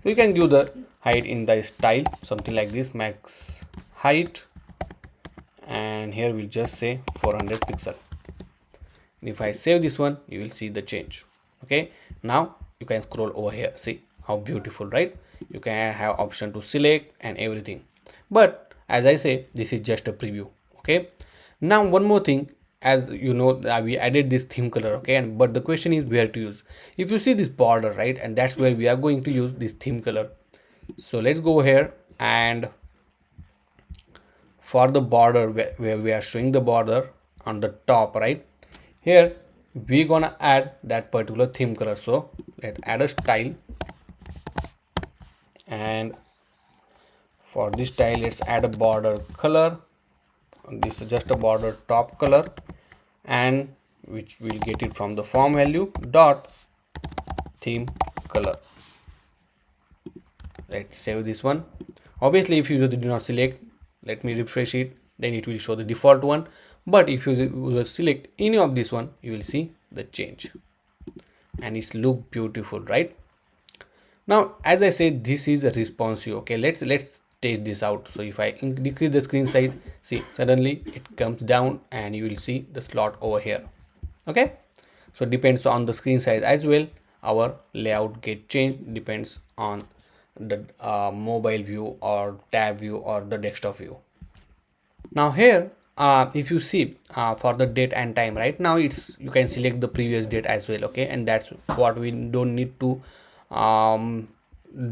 A: We can give the height in the style, something like this, max height, and here we'll just say 400 pixel. If I save this one, you will see the change. Okay, now you can scroll over here. See how beautiful, right? You can have option to select and everything. But as I say, this is just a preview. Okay, now one more thing, as you know, we added this theme color. Okay, and but the question is where to use. If you see this border, right, and that's where we are going to use this theme color. So let's go here, and for the border where we are showing the border on the top, right, here we're gonna add that particular theme color. So let's add a style, and for this style let's add a border color. This is just a border top color, and which we'll get it from the form value dot theme color. Let's save this one. Obviously if you do not select, let me refresh it, then it will show the default one. But if you select any of this one, you will see the change, and it's look beautiful, right? Now as I said, this is a responsive. Okay, let's test this out. So if I decrease the screen size, see suddenly it comes down and you will see the slot over here. Okay, so depends on the screen size as well, our layout get changed, depends on the mobile view or tab view or the desktop view. Now here if you see for the date and time, right now it's, you can select the previous date as well. Okay, and that's what we don't need to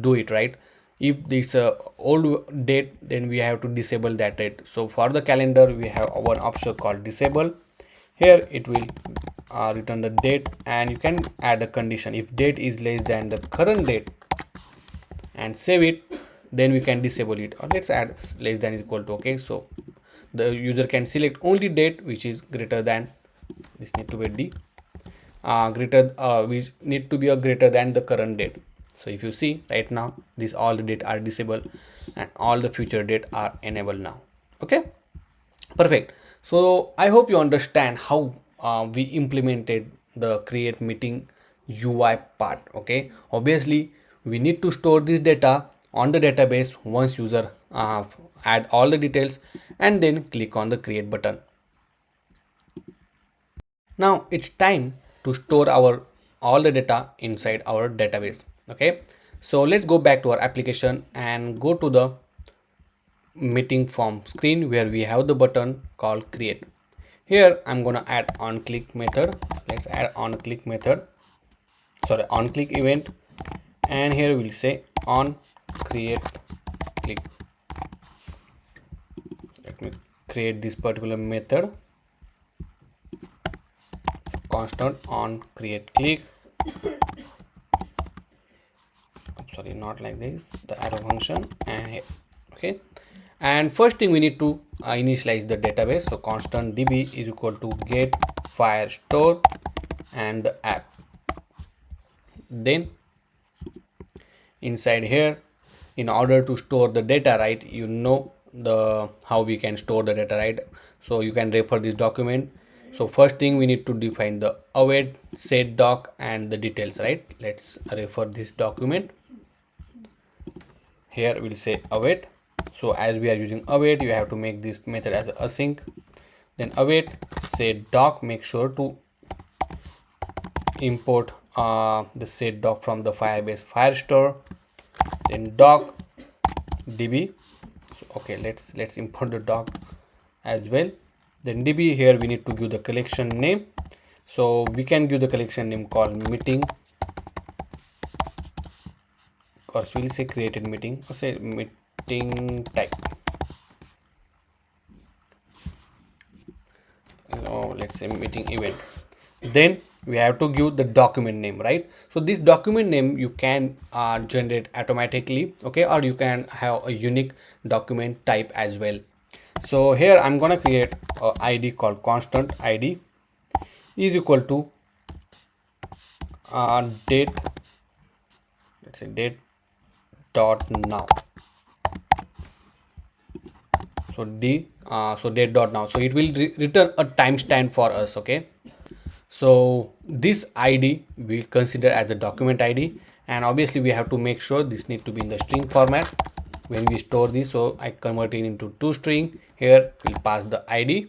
A: do it, right? If this old date, then we have to disable that date. So for the calendar we have one option called disable. Here it will return the date, and you can add a condition. If date is less than the current date, and save it, then we can disable it. Or let's add less than is equal to. Okay, so the user can select only date which is greater than, this need to be D which need to be a greater than the current date. So if you see right now, these all the date are disabled and all the future date are enabled now. Okay, perfect. So I hope you understand how we implemented the create meeting UI part. Okay, obviously we need to store this data on the database once user add all the details, and then click on the create button. Now it's time to store our all the data inside our database. Okay, so let's go back to our application and go to the meeting form screen where we have the button called create. Here I'm gonna add on click method. Let's add on click method, sorry, on click event, and here we'll say on create click. Let me create this particular method, constant on create click. Sorry, not like this, the arrow function, and here. Okay, and first thing we need to initialize the database. So constant db is equal to get fire store and the app. Then inside here, in order to store the data, right, you know the how we can store the data, right? So you can refer this document. So first thing we need to define the await, set doc, and the details, right? Let's refer this document. Here we'll say await. So as we are using await, you have to make this method as async. then await, set doc, make sure to import the set doc from the Firebase Firestore, then doc db. Okay, let's import the doc as well. Then db, here we need to give the collection name, so we can give the collection name called meeting, or we'll say created meeting, or say meeting type. Let's say meeting event. Then we have to give the document name, right? So this document name you can generate automatically, okay, or you can have a unique document type as well. So here I'm gonna create a id called constant id is equal to date, let's say date dot now. So date dot now, so it will return a timestamp for us, okay. So this id we consider as a document id, and obviously we have to make sure this need to be in the string format when we store this. So I convert it into toString. Here we'll pass the id,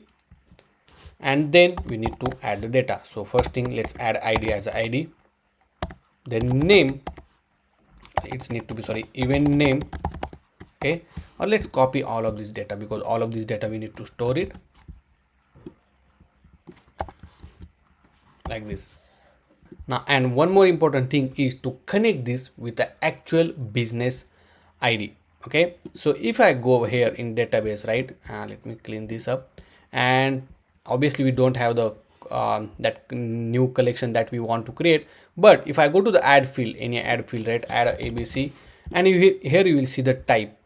A: and then we need to add the data. So first thing, let's add id as id, then name, it's need to be, sorry, event name, okay. Or let's copy all of this data, because all of this data we need to store it like this. Now, and one more important thing is to connect this with the actual business id, okay. So if I go over here in database, right, let me clean this up, and obviously we don't have the that new collection that we want to create. But if I go to the add field, any add field, right, add a abc, and here you will see the type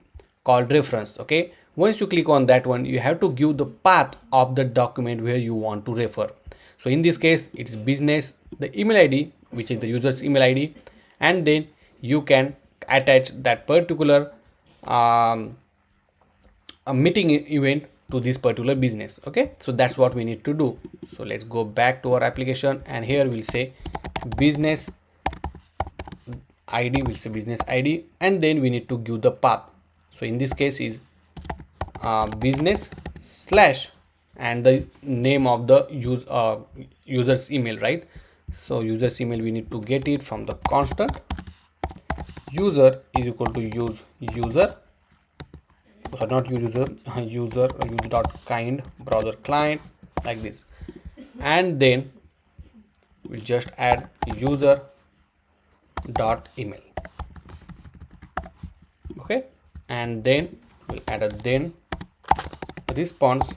A: called reference, okay. Once you click on that one, you have to give the path of the document where you want to refer. So in this case it's business, the email id, which is the user's email id, and then you can attach that particular a meeting event to this particular business, okay. So that's what we need to do. So let's go back to our application, and here we'll say business id, we'll say business id, and then we need to give the path. So in this case is business slash and the name of the user's email, right. So user's email, we need to get it from the constant user is equal to user, so not user dot kind browser client, like this. And then we'll just add user dot email, okay. And then we'll add a then response,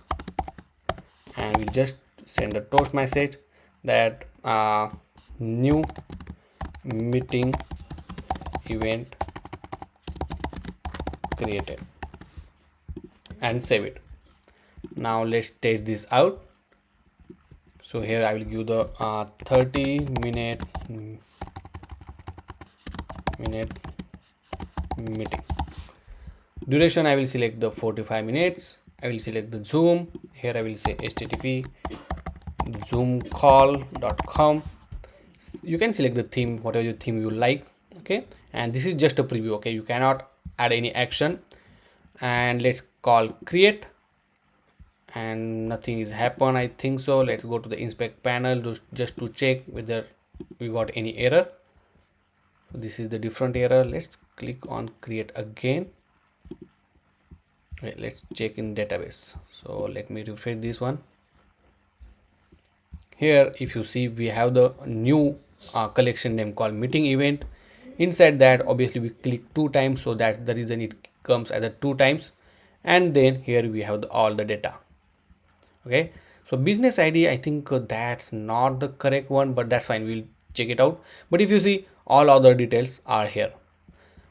A: and we'll just send a toast message that new meeting event created, and save it. Now let's test this out. So here I will give the 30-minute meeting duration. I will select the 45 minutes. I will select the zoom. Here I will say http zoomcall.com. you can select the theme, whatever your theme you like, okay. And this is just a preview, okay, you cannot add any action. And let's call create, and nothing is happen, I think so. Let's go to the inspect panel just to check whether we got any error. So this is the different error. Let's click on create again. Okay, let's check in database. So let me refresh this one. Here if you see, we have the new collection name called meeting event. Inside that, obviously we click 2 times, so that's the reason it comes as a 2 times. And then here we have all the data, okay. So business id, I think that's not the correct one, but that's fine, we'll check it out. But if you see, all other details are here,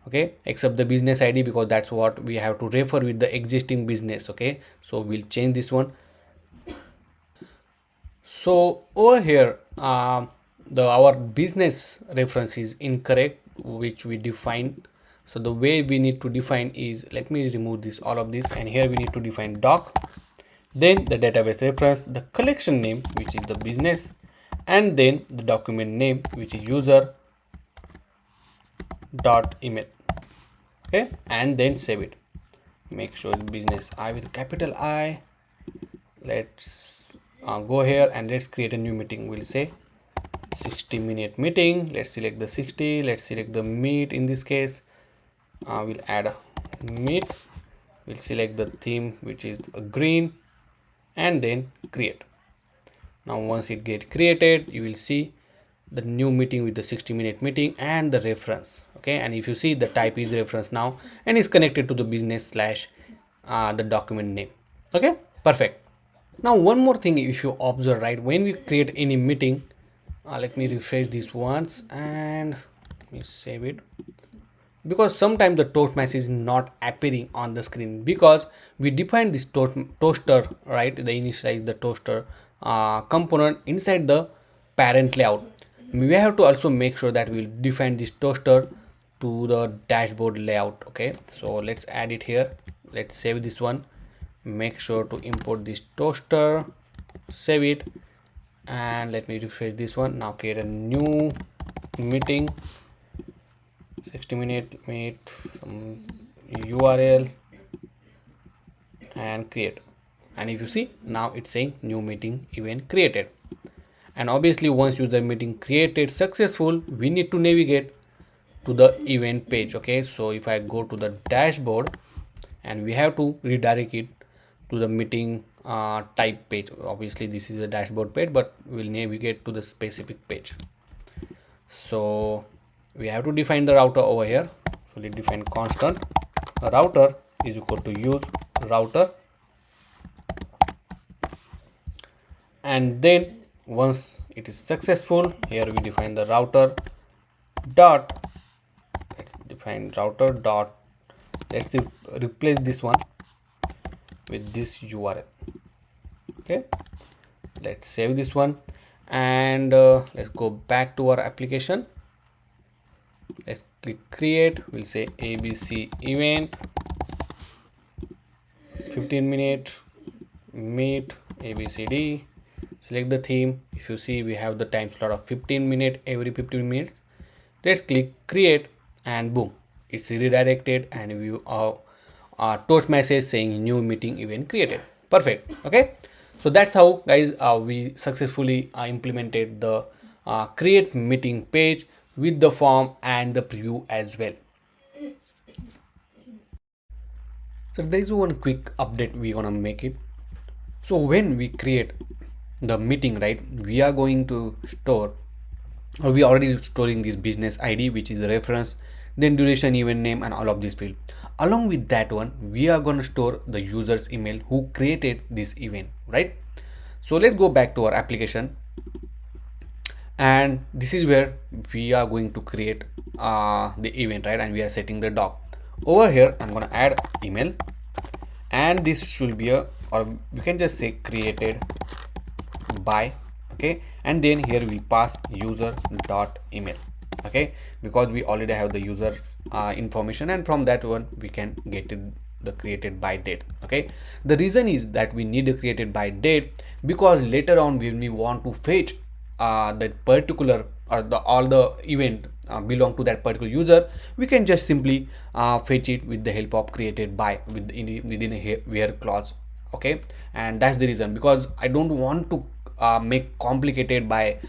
A: okay, except the business id, because that's what we have to refer with the existing business, okay. So we'll change this one. So over here our business reference is incorrect, which we defined. So the way we need to define is, let me remove this, all of this, and here we need to define doc, then the database reference, the collection name, which is the business, and then the document name, which is user dot email, okay. And then save it. Make sure business I with capital I, Let's go here and let's create a new meeting. We'll say 60-minute meeting. Let's select the 60. Let's select the meet. In this case, we'll add a meet. We'll select the theme, which is a green, and then create. Now once it get created, you will see the new meeting with the 60-minute meeting and the reference. Okay, and if you see, the type is reference now and is connected to the business slash the document name. Okay, perfect. Now one more thing, if you observe, right, when we create any meeting, let me refresh this once and let me save it, because sometimes the toast message is not appearing on the screen because we define this toaster, right, the initialize the toaster component inside the parent layout. We have to also make sure that we'll define this toaster to the dashboard layout. Okay, so let's add it here. Let's save this one, make sure to import this toaster, save it, and let me refresh this one. Now create a new meeting, 60-minute meet, some URL, and create. And if you see, now it's saying new meeting event created. And obviously once user meeting created successful, we need to navigate to the event page. Okay, so if I go to the dashboard, and we have to redirect it to the meeting type page. Obviously this is a dashboard page, but we'll navigate to the specific page. So we have to define the router over here. So let's define constant router is equal to use router, and then once it is successful, here we define the router dot, let's define router dot, let's replace this one with this URL. Okay, let's save this one, and let's go back to our application. Let's click create. We'll say ABC event, 15-minute meet ABCD. Select the theme. If you see, we have the time slot of 15-minute every 15 minutes. Let's click create, and boom, it's redirected, and we toast message saying new meeting event created. Perfect. Okay, so that's how, guys, we successfully implemented the create meeting page with the form and the preview as well. So there is one quick update we're gonna make it. So when we create the meeting, right, we are going to store, or we already storing this business ID, which is the reference, then duration, event name, and all of this field. Along with that one, we are going to store the user's email who created this event, right? So let's go back to our application, and this is where we are going to create the event, right? And we are setting the doc over here. I'm going to add email, and this should be a, or we can just say created by. Okay, and then here we pass user dot email. Okay, because we already have the user information, and from that one we can get it, the created by date. Okay, the reason is that we need a created by date because later on when we want to fetch that particular, or the all the event belong to that particular user, we can just simply fetch it with the help of created by within a where clause. Okay, and that's the reason, because I don't want to make complicated by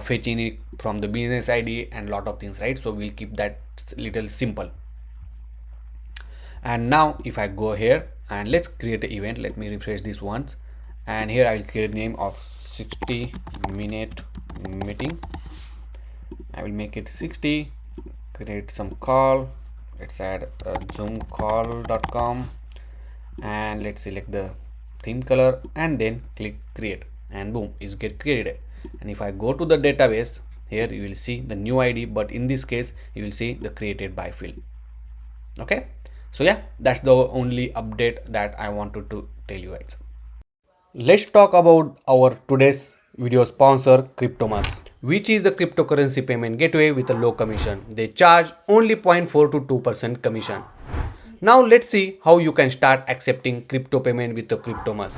A: fetching it from the business ID and lot of things, right? So we'll keep that little simple. And now if I go here and let's create an event, let me refresh this once, and here I will create a name of 60-minute meeting. I will make it 60, create some call, let's add zoomcall.com, and let's select the theme color and then click create, and boom, it's get created. And if I go to the database, here you will see the new ID, but in this case you will see the created by field. Okay, so yeah, that's the only update that I wanted to tell you guys. Let's talk about our today's video sponsor, Cryptomus, which is the cryptocurrency payment gateway with a low commission. They charge only 0.4 to 2% commission. Now let's see how you can start accepting crypto payment with the Cryptomus.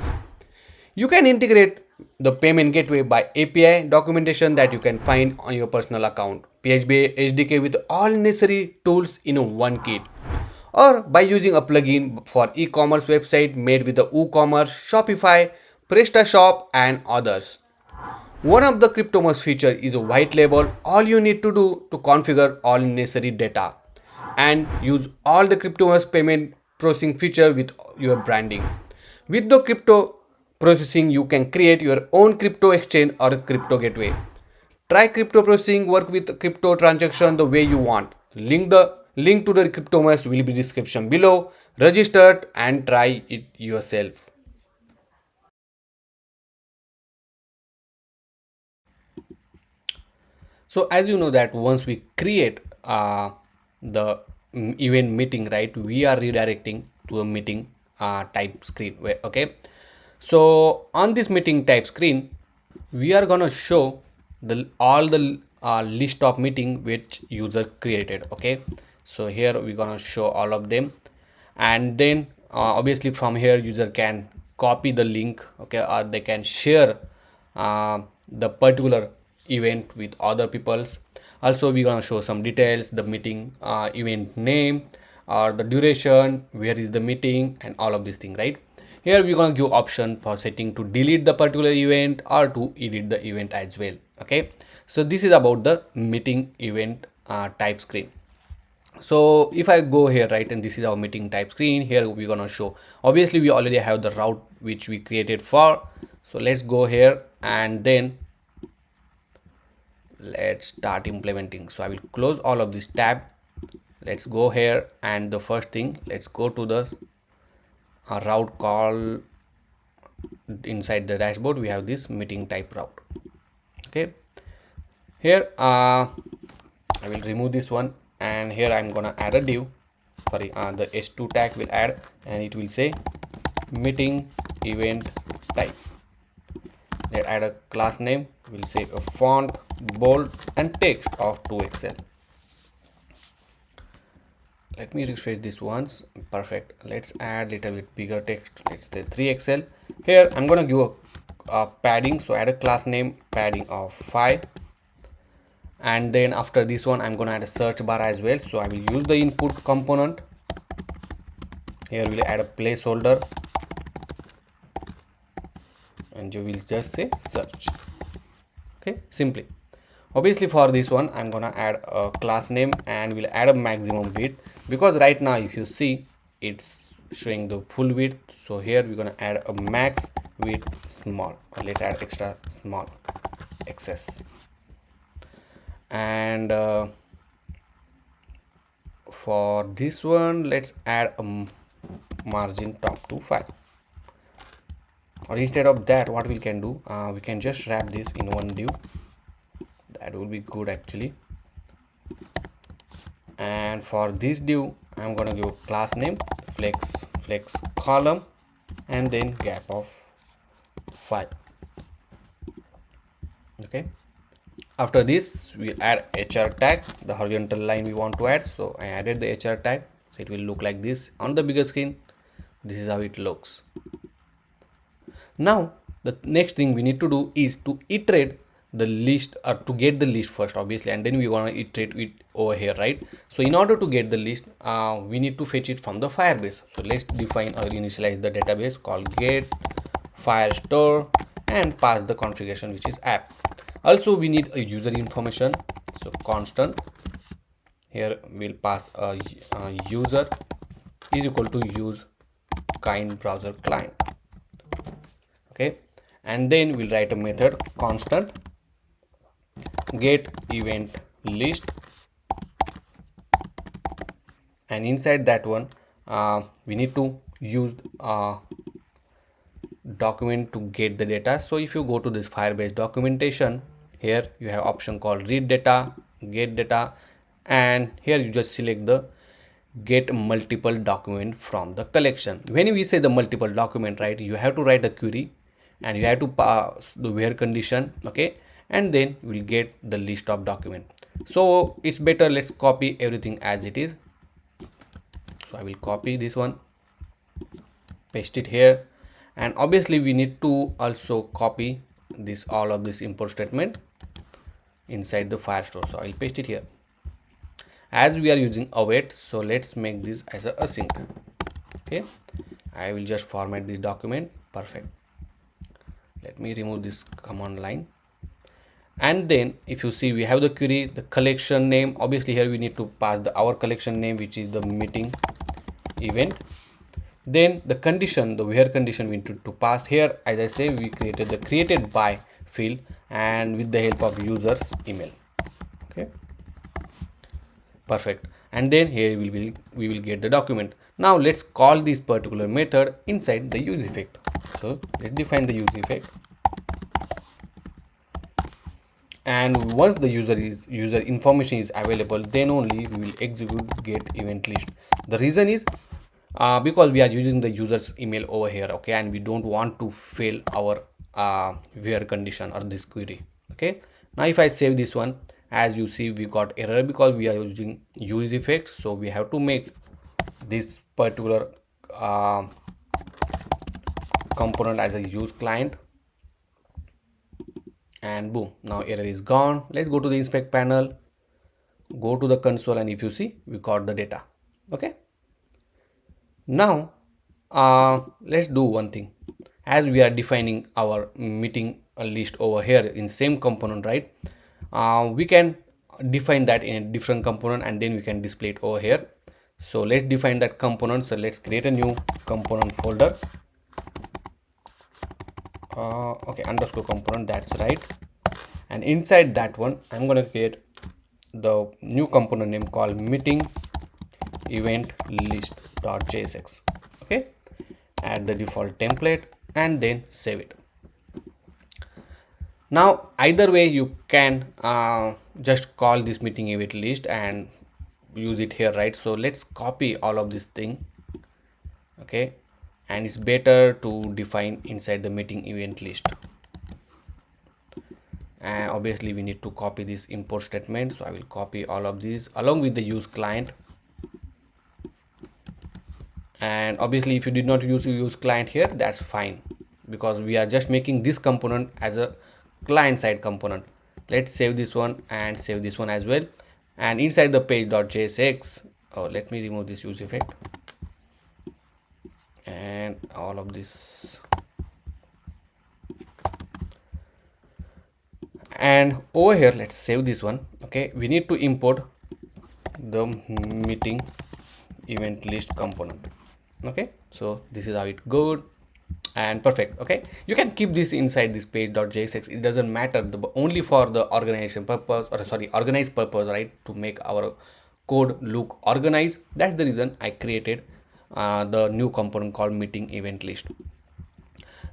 A: You can integrate the payment gateway by API documentation that you can find on your personal account, PHP SDK with all necessary tools in one kit, or by using a plugin for e-commerce website made with the WooCommerce, Shopify, PrestaShop and others. One of the Cryptomus feature is a white label. All you need to do to configure all necessary data and use all the Cryptomus payment processing feature with your branding. With the crypto processing, you can create your own crypto exchange or crypto gateway. Try crypto processing, work with crypto transaction the way you want. Link to the Cryptomus will be description below. Register and try it yourself. So as you know that once we create the event meeting, right, we are redirecting to a meeting type screen. Okay, so on this meeting type screen, we are gonna show the all the list of meeting which user created. Okay, so here we're gonna show all of them, and then obviously from here user can copy the link, okay, or they can share the particular event with other peoples. Also we're gonna show some details, the meeting event name or the duration, where is the meeting, and all of this thing, right? Here we're gonna give option for setting to delete the particular event or to edit the event as well. Okay, so this is about the meeting event type screen. So if I go here, right, and this is our meeting type screen, here we're gonna show, obviously we already have the route which we created for. So let's go here and then let's start implementing. So I will close all of this tab. Let's go here, and the first thing, let's go to the route call. Inside the dashboard we have this meeting type route. Okay, here I will remove this one, and here I'm gonna add a div. Sorry, the h2 tag will add, and it will say meeting event type. Let's add a class name. We'll say a font, bold, and text of 2XL. Let me refresh this once. Perfect. Let's add little bit bigger text. Let's say 3XL. Here I'm gonna give a padding. So add a class name, padding of 5. And then after this one, I'm gonna add a search bar as well. So I will use the input component. Here we'll add a placeholder, and you will just say search. Okay, simply. Obviously for this one I'm gonna add a class name, and we'll add a maximum width, because right now if you see it's showing the full width. So here we're gonna add a max width small, or let's add extra small XS. And for this one let's add a margin top to 5. Or instead of that, what we can do, we can just wrap this in one div. That will be good actually. And for this div I'm gonna give class name flex column, and then gap of 5. Okay, after this we add HR tag, the horizontal line we want to add. So I added the HR tag, so it will look like this on the bigger screen. This is how it looks. Now the next thing we need to do is to iterate the list, or to get the list first obviously, and then we want to iterate it over here, right? So in order to get the list, we need to fetch it from the Firebase. So let's define or initialize the database called get firestore and pass the configuration which is app. Also we need a user information, so constant. Here we'll pass a user is equal to use kind browser client. Okay, and then we'll write a method constant get event list, and inside that one we need to use document to get the data. So if you go to this Firebase documentation, here you have option called read data, get data, and here you just select the get multiple document from the collection. When we say the multiple document, right, you have to write a query and you have to pass the where condition. Okay, and then we'll get the list of document. So it's better, let's copy everything as it is. So I will copy this one, paste it here, and obviously we need to also copy this all of this import statement inside the Firestore. So I'll paste it here. As we are using await, so let's make this as a async. Okay, I will just format this document. Perfect. let me remove this command line. And then if you see, we have the query, the collection name. Obviously here we need to pass our collection name, which is the meeting event. Then the condition, the where condition we need to pass here. As I say, we created the created by field and with the help of user's email. Okay, perfect. And then here we will get the document. Now let's call this particular method inside the use effect. So let's define the use effect. And once the user information is available, then only we will execute get event list. The reason is because we are using the user's email over here, okay, and we don't want to fail our where condition or this query. Okay, now if I save this one, as you see, we got error because we are using use effect. So we have to make this particular component as a use client, and boom, now error is gone. Let's go to the inspect panel, go to the console, and if you see, we got the data. Okay, now let's do one thing. As we are defining our meeting list over here in same component, right, we can define that in a different component and then we can display it over here. So let's define that component. So let's create a new component folder. Okay, underscore component, that's right. And inside that one, I'm going to create the new component name called meeting event list.jsx. Okay, add the default template and then save it. Now either way you can just call this meeting event list and use it here, right? So let's copy all of this thing. Okay, and it's better to define inside the meeting event list. And obviously we need to copy this import statement. So I will copy all of these along with the use client. And obviously if you did not use client here, that's fine, because we are just making this component as a client side component. Let's save this one and save this one as well. And inside the page.jsx, let me remove this use effect and all of this. And over here, let's save this one. Okay, we need to import the meeting event list component. Okay, so this is how it goes, and perfect. Okay, you can keep this inside this page.jsx. It doesn't matter, only for the organization purpose, or sorry, organized purpose, right, to make our code look organized. That's the reason I created the new component called meeting event list.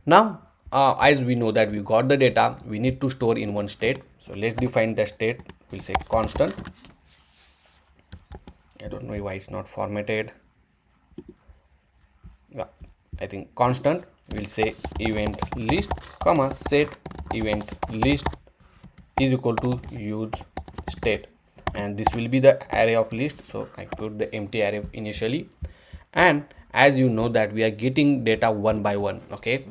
A: Now as we know that we got the data, we need to store in one state. So let's define the state. We'll say constant. I don't know why it's not formatted. Yeah, I think constant. We'll say event list comma set event list is equal to use state, and this will be the array of list. So I put the empty array initially, and as you know that we are getting data one by one. Okay,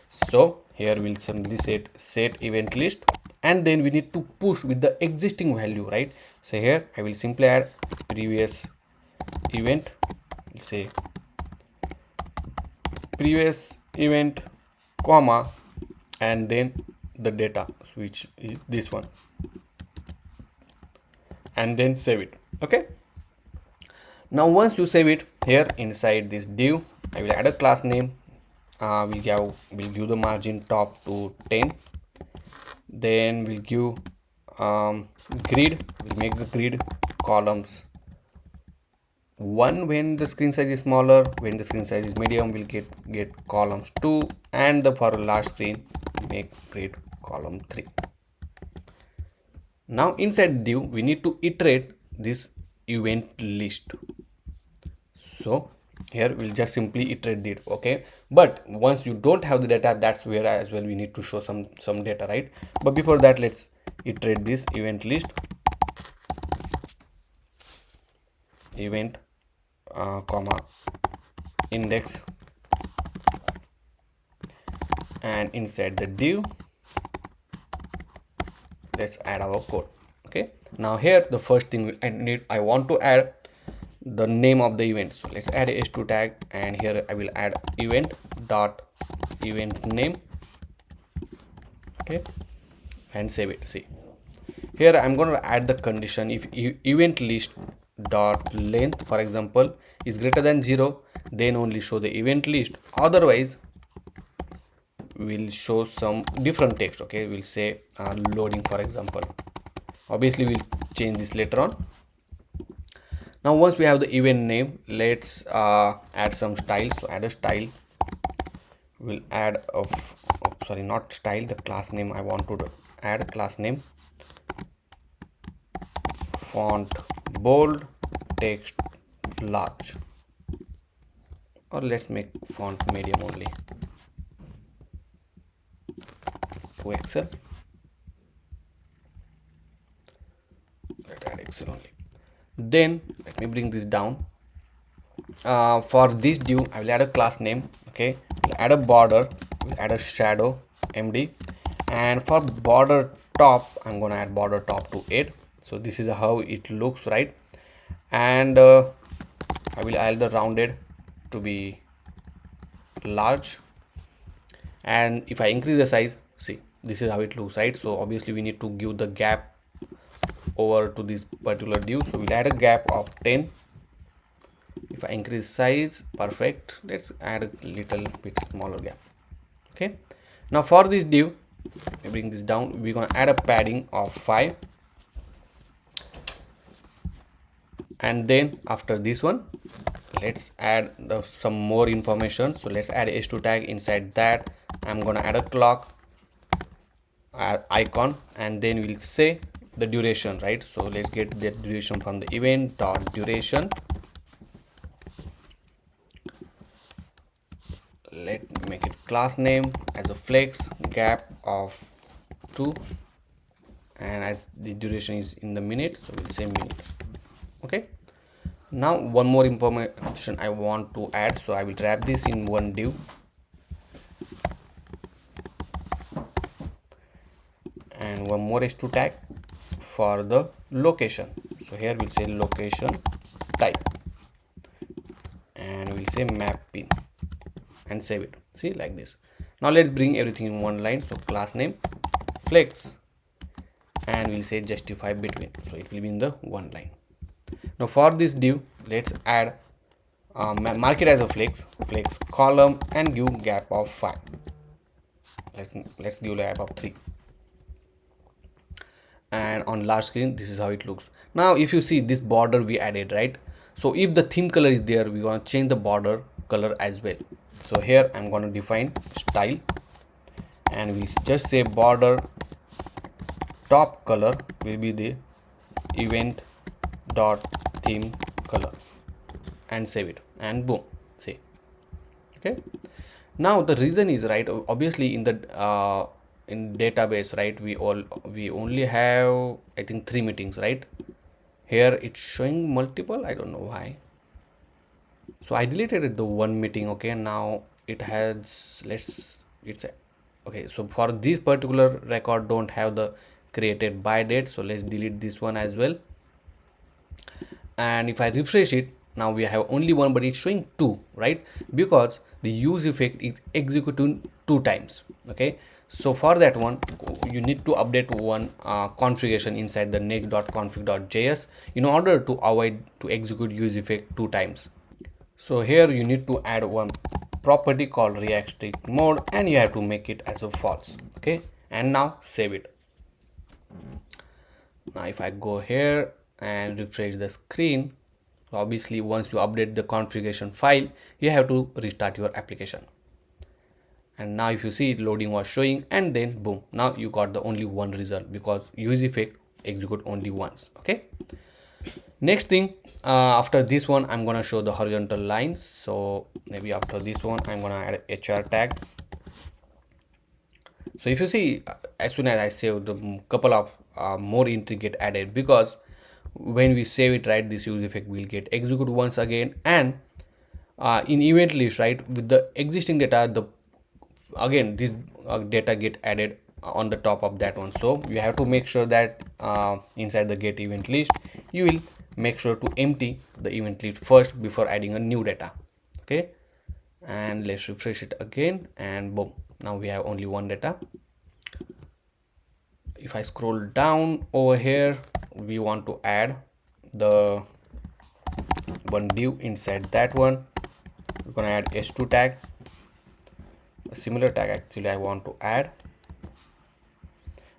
A: so here we'll simply set event list, and then we need to push with the existing value, right? So here I will simply add previous event. We'll say previous event comma and then the data, which is this one, and then save it. Okay, now once you save it, here inside this div I will add a class name. We'll give the margin top to 10. Then we'll give grid. We'll make the grid columns 1 when the screen size is smaller. When the screen size is medium, we'll get columns 2, and for a large screen make grid column 3. Now inside div we need to iterate this event list. So here we'll just simply iterate it. Okay, but once you don't have the data, that's where as well we need to show some data, right? But before that, let's iterate this event list event comma index, and inside the div let's add our code. Okay, now here the first thing I want to add the name of the event. So let's add a h2 tag, and here I will add event dot event name. okay, and save it. See, here I'm going to add the condition. If event list dot length, for example, is greater than 0, then only show the event list, otherwise we'll show some different text. Okay, we'll say loading, for example. Obviously we'll change this later on. Now once we have the event name, let's add some style. So add a style. We'll add sorry, not style, the class name. I want to add a class name, font bold, text large, or let's make font medium only. To Excel, let's add Excel only. Then let me bring this down. For this div, I will add a class name. Okay, we'll add a border, we'll add a shadow md, and for border top, I'm gonna add border top to 8. So this is how it looks, right? And I will add the rounded to be large, and if I increase the size, see, this is how it looks, right? So obviously we need to give the gap over to this particular div, so we'll add a gap of 10. If I increase size, perfect. Let's add a little bit smaller gap. Okay, now for this div, I bring this down, we're gonna add a padding of 5, and then after this one, let's add some more information. So let's add h2 tag. Inside that, I'm gonna add a clock icon, and then we'll say the duration, right? So let's get the duration from the event dot duration. Let me make it class name as a flex gap of 2, and as the duration is in the minute, so we'll say minute. Okay, now one more information I want to add, so I will wrap this in one div, and one more h2 tag for the location. So here we'll say location type, and we'll say map pin, and save it. See, like this. Now let's bring everything in one line. So class name flex, and we'll say justify between, so it will be in the one line. Now for this div, let's add mark it as a flex column, and give gap of 5. Let's give a gap of 3, and on large screen this is how it looks. Now if you see this border we added, right? So if the theme color is there, we're going to change the border color as well. So here I'm going to define style, and we just say border top color will be the event dot theme color, and save it, and boom, see. Okay, now the reason is, right, obviously in the in database, right, we only have, I think, 3 meetings, right? Here it's showing multiple, I don't know why. So I deleted the one meeting. Okay, now it has, okay, so for this particular record don't have the created by date, so let's delete this one as well. And if I refresh it, now we have only one, but it's showing 2, right? Because the use effect is executing 2 times. Okay, so for that one, you need to update one configuration inside the next.config.js in order to avoid to execute use effect 2 times. So here you need to add one property called react strict mode, and you have to make it as a false. Okay, and now save it. Now if I go here and refresh the screen, obviously once you update the configuration file, you have to restart your application. And now if you see, loading was showing, and then boom, now you got the only one result because use effect execute only once. Okay, next thing, after this one I'm gonna show the horizontal lines. So maybe after this one I'm gonna add a HR tag. So if you see, as soon as I save, the couple of more entry get added, because when we save it, right, this use effect will get executed once again, and in event list, right, with the existing data, again this data get added on the top of that one. So you have to make sure that inside the get event list, you will make sure to empty the event list first before adding a new data. Okay, and let's refresh it again, and boom, now we have only one data. if I scroll down over here, we want to add the one div. Inside that one, we're gonna add h2 tag, a similar tag actually I want to add,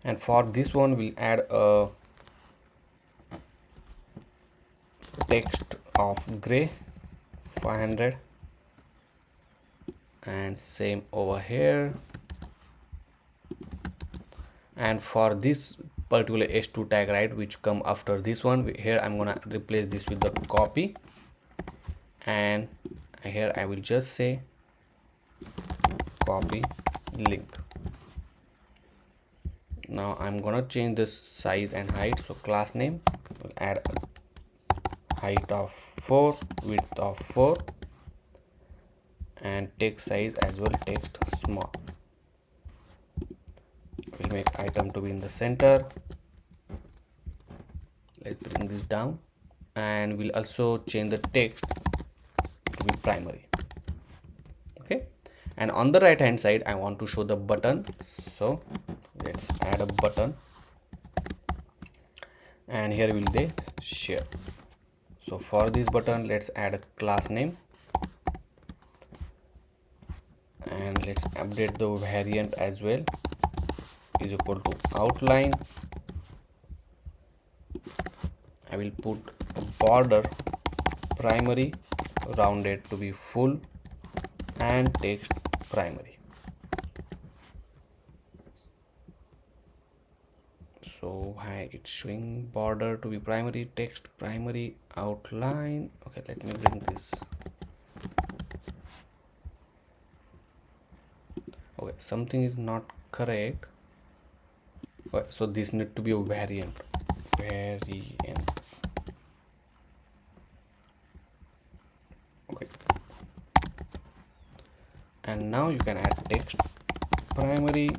A: and for this one we'll add a text of gray 500, and same over here. And for this particular h2 tag, right, which come after this one, here I'm gonna replace this with the copy, and here I will just say copy link. Now I'm gonna change the size and height. So class name, we'll add a height of 4, width of 4, and text size as well, text small. We'll make item to be in the center. Let's bring this down, and we'll also change the text to be primary. Okay, and on the right hand side I want to show the button, so let's add a button, and here will they share. So for this button, let's add a class name, and let's update the variant as well, is equal to outline. I will put a border primary, rounded to be full, and text primary. So why it's showing border to be primary, text primary, outline. Okay, let me bring this. Okay, something is not correct. Okay, so this need to be a variant. Okay, and now you can add text primary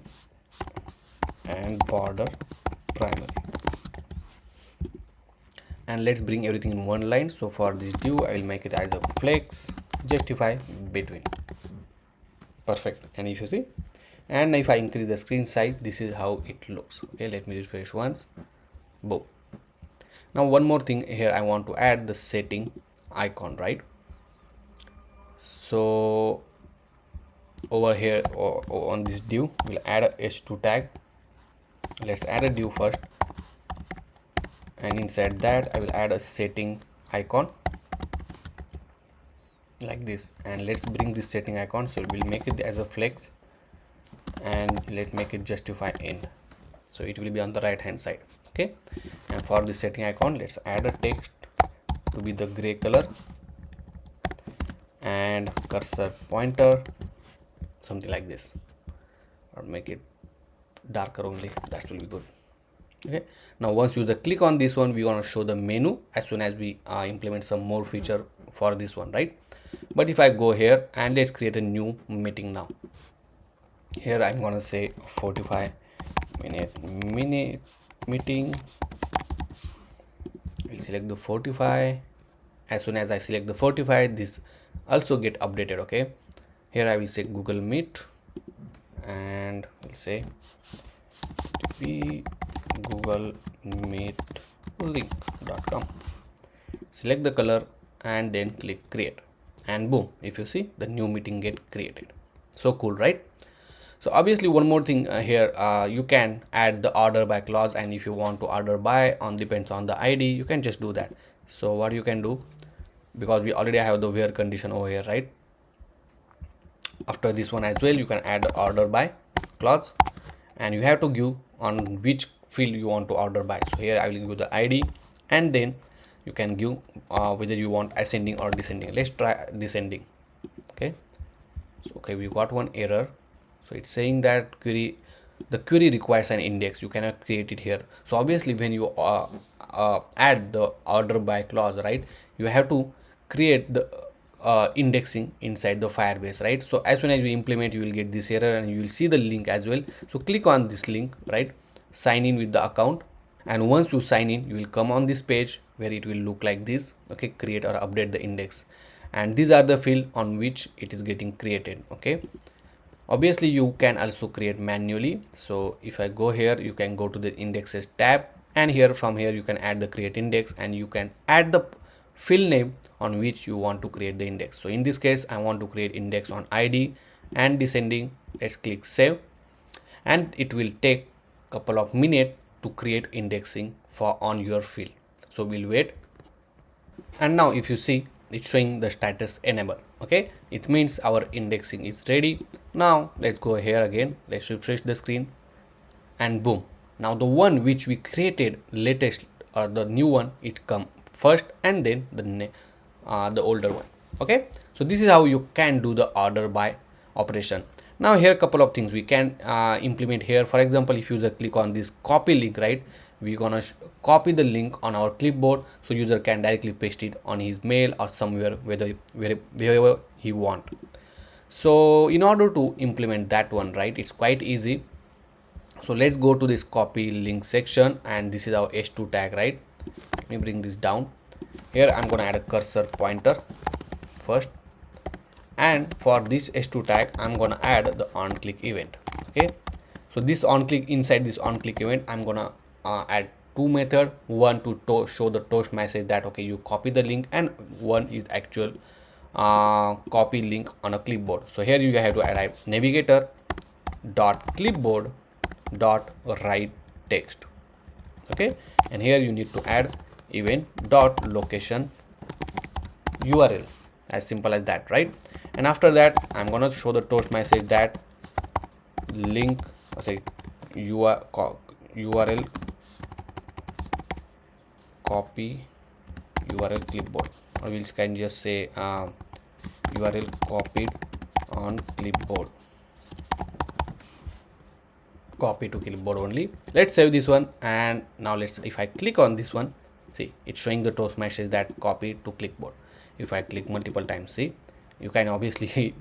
A: and border primary, and let's bring everything in one line. So for this div, I will make it as a flex, justify between. Perfect. And if you see, and if I increase the screen size, this is how it looks. Okay, let me refresh once. Boom. Now one more thing here, I want to add the setting icon, right? So over here on this div, we'll add a h2 tag. Let's add a div first, and inside that I will add a setting icon like this, and let's bring this setting icon. So we'll make it as a flex, and let's make it justify end, so it will be on the right hand side. Okay, and for the setting icon, let's add a text to be the gray color, and cursor pointer something like this, or make it darker only, that will be good. Okay, now once you click on this one, we want to show the menu as soon as we implement some more feature for this one, right? But if I go here and let's create a new meeting now, here I'm gonna say 45-minute meeting. We'll select the 45. As soon as I select the 45, this also get updated. Okay, here I will say Google Meet, and we'll say Google Meet link.com. Select the color and then click create, and boom, if you see, the new meeting get created. So cool, right? So obviously one more thing here, you can add the order by clause, and if you want to order by on depends on the ID, you can just do that. So what you can do, because we already have the where condition over here, right? After this one as well, you can add the order by clause, and you have to give on which field you want to order by. So here I will give the ID, and then you can give whether you want ascending or descending. Let's try descending. Okay, so okay, we got one error. So it's saying that the query requires an index, you cannot create it here. So obviously when you add the order by clause, right, you have to create the indexing inside the Firebase, right? So as soon as you implement, you will get this error, and you will see the link as well. So click on this link, right, sign in with the account, and once you sign in, you will come on this page where it will look like this. Okay, create or update the index, and these are the field on which it is getting created. Okay, Obviously you can also create manually. So if I go here, you can go to the indexes tab, and here from here you can add the create index, and you can add the field name on which you want to create the index. So in this case I want to create index on id and descending. Let's click save, and it will take couple of minutes to create indexing for on your field. So we'll wait, and now if you see, it's showing the status enable. Okay, it means our indexing is ready. Now let's go here again, let's refresh the screen, and boom, now the one which we created latest, or the new one, it come first, and then the older one. Okay, so this is how you can do the order by operation. Now here a couple of things we can implement here. For example, if user click on this copy link, right, we're gonna copy the link on our clipboard, so user can directly paste it on his mail or somewhere, wherever he want. So in order to implement that one, right, it's quite easy. So let's go to this copy link section, and this is our h2 tag, right? Let me bring this down. Here I'm gonna add a cursor pointer first, and for this h2 tag I'm gonna add the on click event. Okay, so this on click, inside this on click event I'm gonna add two methods. One to show the toast message that okay, you copy the link, and one is actual copy link on a clipboard. So here you have to add navigator dot clipboard dot write text. Okay, and here you need to add event dot location URL, as simple as that, right? And after that I'm gonna show the toast message that link, say URL copy URL clipboard, or we can just say URL copied on clipboard, copy to clipboard only. Let's save this one, and now let's, if I click on this one, see, it's showing the toast message that copy to clipboard. If I click multiple times, see, you can obviously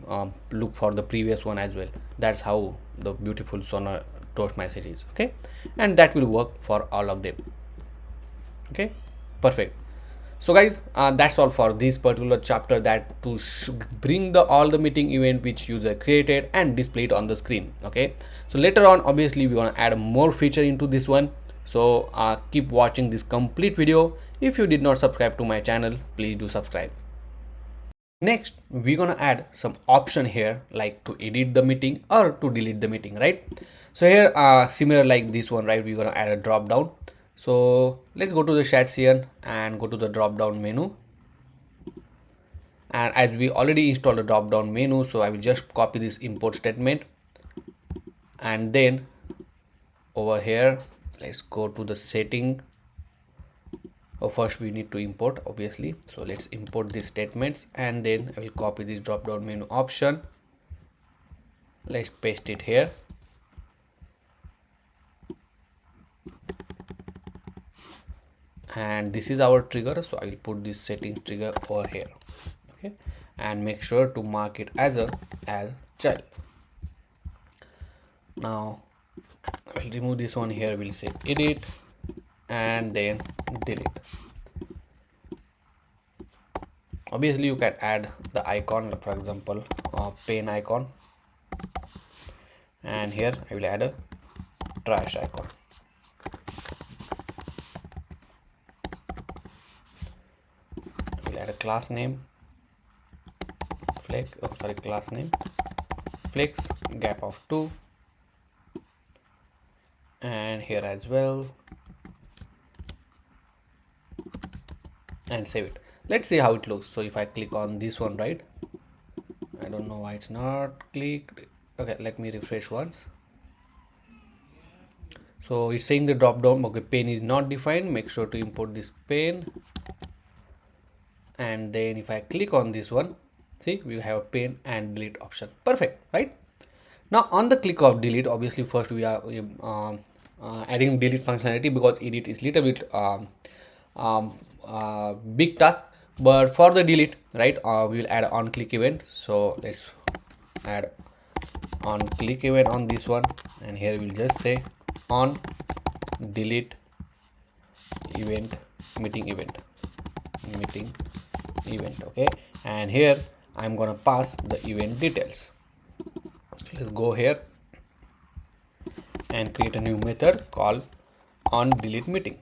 A: look for the previous one as well. That's how the beautiful Sonar toast message is. Okay, and that will work for all of them. Okay, perfect. So guys, that's all for this particular chapter, that to bring the all the meeting event which user created and display it on the screen. Okay, so later on obviously we're gonna add more feature into this one. So keep watching this complete video. If you did not subscribe to my channel, please do subscribe. Next we're gonna add some option here, like to edit the meeting or to delete the meeting, right? So here similar like this one, right, we're gonna add a drop down. So let's go to the chat CN and go to the drop down menu, and as we already installed the drop down menu, so I will just copy this import statement, and then over here let's go to the setting. First we need to import, obviously, so let's import these statements, and then I will copy this drop down menu option. Let's paste it here, and this is our trigger, so I will put this settings trigger over here. Okay, and make sure to mark it as child. Now I will remove this one. Here we'll say edit and then delete. Obviously you can add the icon, for example pen icon, and here I will add a trash icon. I will add a class name class name flex gap of 2, and here as well, and save it. Let's see how it looks. So if I click on this one, right, I don't know why it's not clicked. Okay, let me refresh once. So it's saying the drop down, okay, pane is not defined, make sure to import this pane, and then if I click on this one, see, we have a pane and delete option. Perfect, right? Now on the click of delete, obviously first we are adding delete functionality, because edit is little bit big task. But for the delete, right, we will add on click event. So let's add on click event on this one, and here we'll just say on delete event meeting event. Okay, and here I'm gonna pass the event details. Let's go here and create a new method called onDeleteMeeting.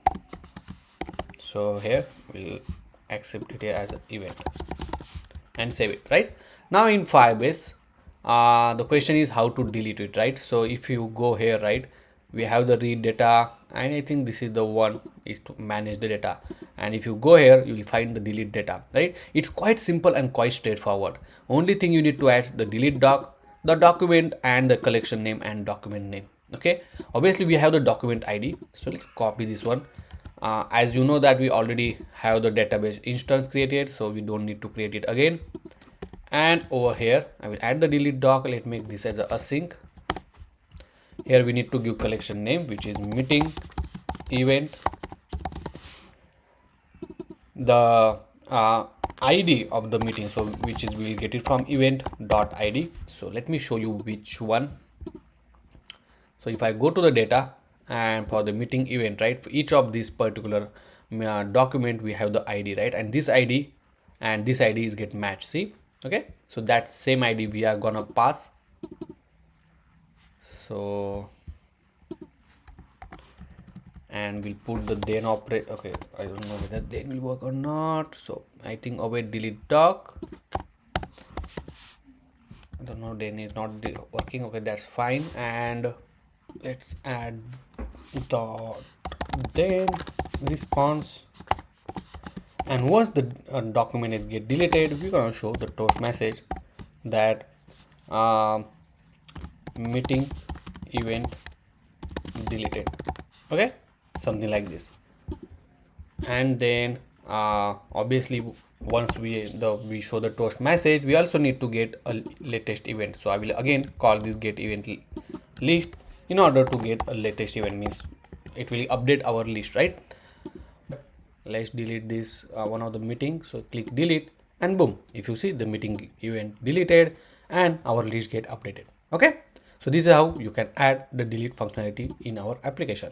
A: So here we'll accept it here as an event and save it. Right now in Firebase, the question is how to delete it, right? So if you go here, right, we have the read data, and I think this is the one is to manage the data. And if you go here, you will find the delete data, right? It's quite simple and quite straightforward. Only thing you need to add the delete doc, the document, and the collection name and document name. Okay, obviously we have the document ID, so let's copy this one. As you know that we already have the database instance created, so we don't need to create it again. And over here I will add the delete doc. Let's make this as a async. Here we need to give collection name, which is meeting event, the ID of the meeting, so which is we'll get it from event.id. So let me show you which one. So if I go to the data and for the meeting event, right, for each of these particular document we have the ID, right, and this ID and this ID is get matched. See, okay, so that same ID we are gonna pass. So and we'll put the then operate. Okay, I don't know whether then will work or not, so I think await delete doc. I don't know, then is not working. Okay, that's fine. And let's add the then response, and once the document is get deleted, we're gonna show the toast message that meeting event deleted. Okay, something like this. And then obviously once we show the toast message, we also need to get a latest event. So I will again call this get event list in order to get a latest event, means it will update our list, right? Let's delete this one of the meeting. So click delete, and boom, if you see the meeting event deleted and our list get updated. Okay, so this is how you can add the delete functionality in our application.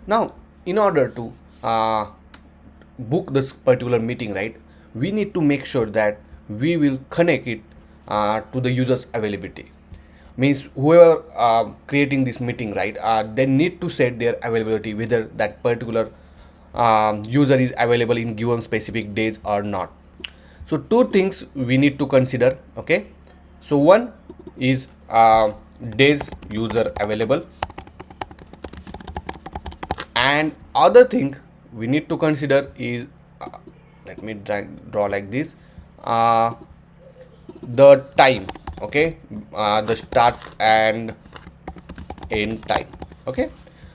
A: Now in order to book this particular meeting, right, we need to make sure that we will connect it to the user's availability. Means whoever creating this meeting, right, they need to set their availability, whether that particular user is available in given specific days or not. So two things we need to consider. Okay, so one is days user available, and other thing we need to consider is let me draw like this, the time. Okay, the start and end time. Okay,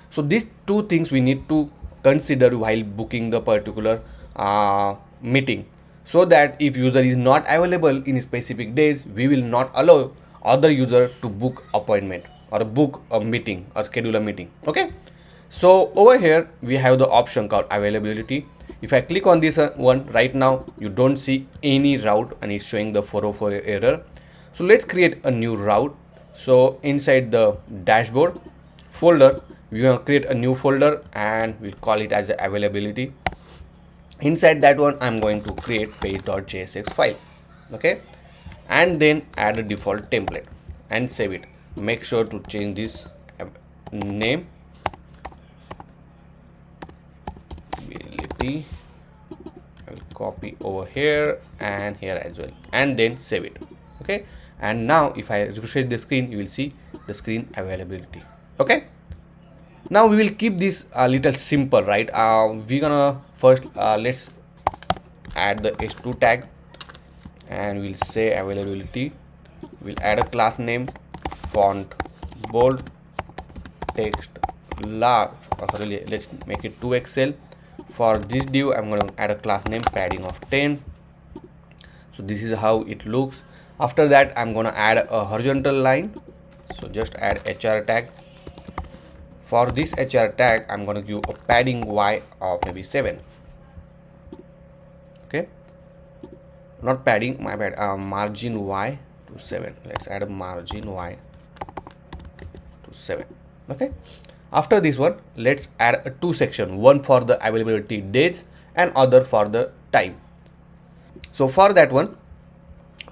A: so these two things we need to consider while booking the particular meeting, so that if user is not available in specific days, we will not allow other user to book appointment or book a meeting or schedule a meeting. Okay, so over here we have the option called availability. If I click on this one, right now you don't see any route and it's showing the 404 error. So let's create a new route. So inside the dashboard folder, we will create a new folder and we'll call it as availability. Inside that one, I'm going to create page.jsx file. Okay, and then add a default template and save it. Make sure to change this name, availability. I will copy over here and here as well, and then save it. Okay, and now if I refresh the screen, you will see the screen availability. Okay, now we will keep this a little simple, right? We're gonna first let's add the h2 tag, and we'll say availability. We'll add a class name, font bold, text large. Sorry, let's make it 2XL. For this div, I'm going to add a class name padding of 10. So this is how it looks. After that, I'm going to add a horizontal line. So just add HR tag. For this HR tag, I'm going to give a padding Y of maybe 7. Okay, not padding, my bad, margin Y to 7. Let's add a margin Y to 7. Okay, after this one, let's add a two section, one for the availability dates and other for the time. So for that one,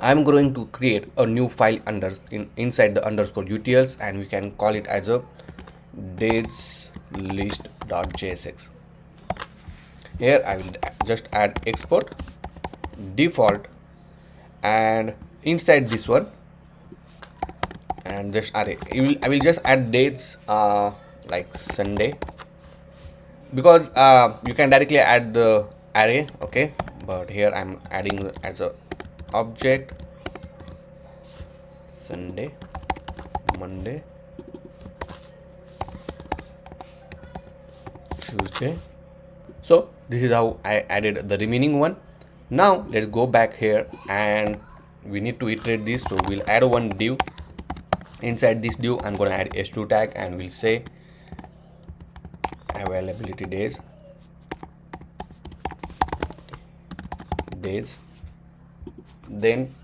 A: I'm going to create a new file inside the underscore utils, and we can call it as a dates list.jsx. Here I will just add export default, and inside this one, and just array. I will just add dates like Sunday, because you can directly add the array, okay, but here I'm adding as a object Sunday, Monday, Tuesday. So this is how I added the remaining one. Now let's go back here, and we need to iterate this, so we'll add one div. Inside this div I'm going to add h2 tag, and we'll say availability days. Then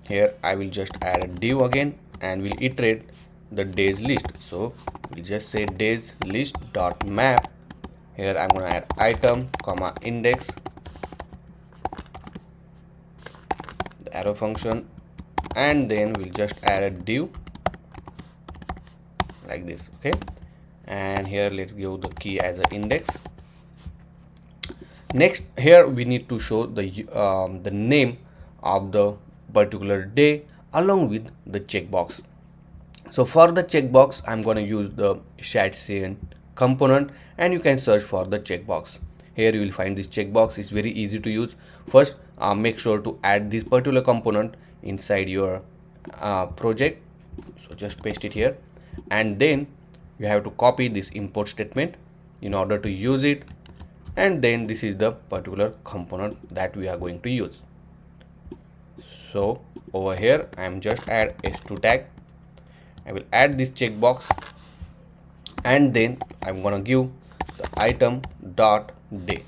A: here I will just add a div again, and we'll iterate the days list. So we'll just say days list dot map. Here I'm going to add item comma index, the arrow function, and then we'll just add a div like this, okay, and here let's give the key as an index. Next, here we need to show the name of the particular day along with the checkbox. So for the checkbox, I'm going to use the SideBar component, and you can search for the checkbox. Here you will find this checkbox is very easy to use. First, make sure to add this particular component inside your project. So just paste it here, and then you have to copy this import statement in order to use it. And then this is the particular component that we are going to use. So over here I am just add h2 tag. I will add this checkbox, and then I'm gonna give the item dot day,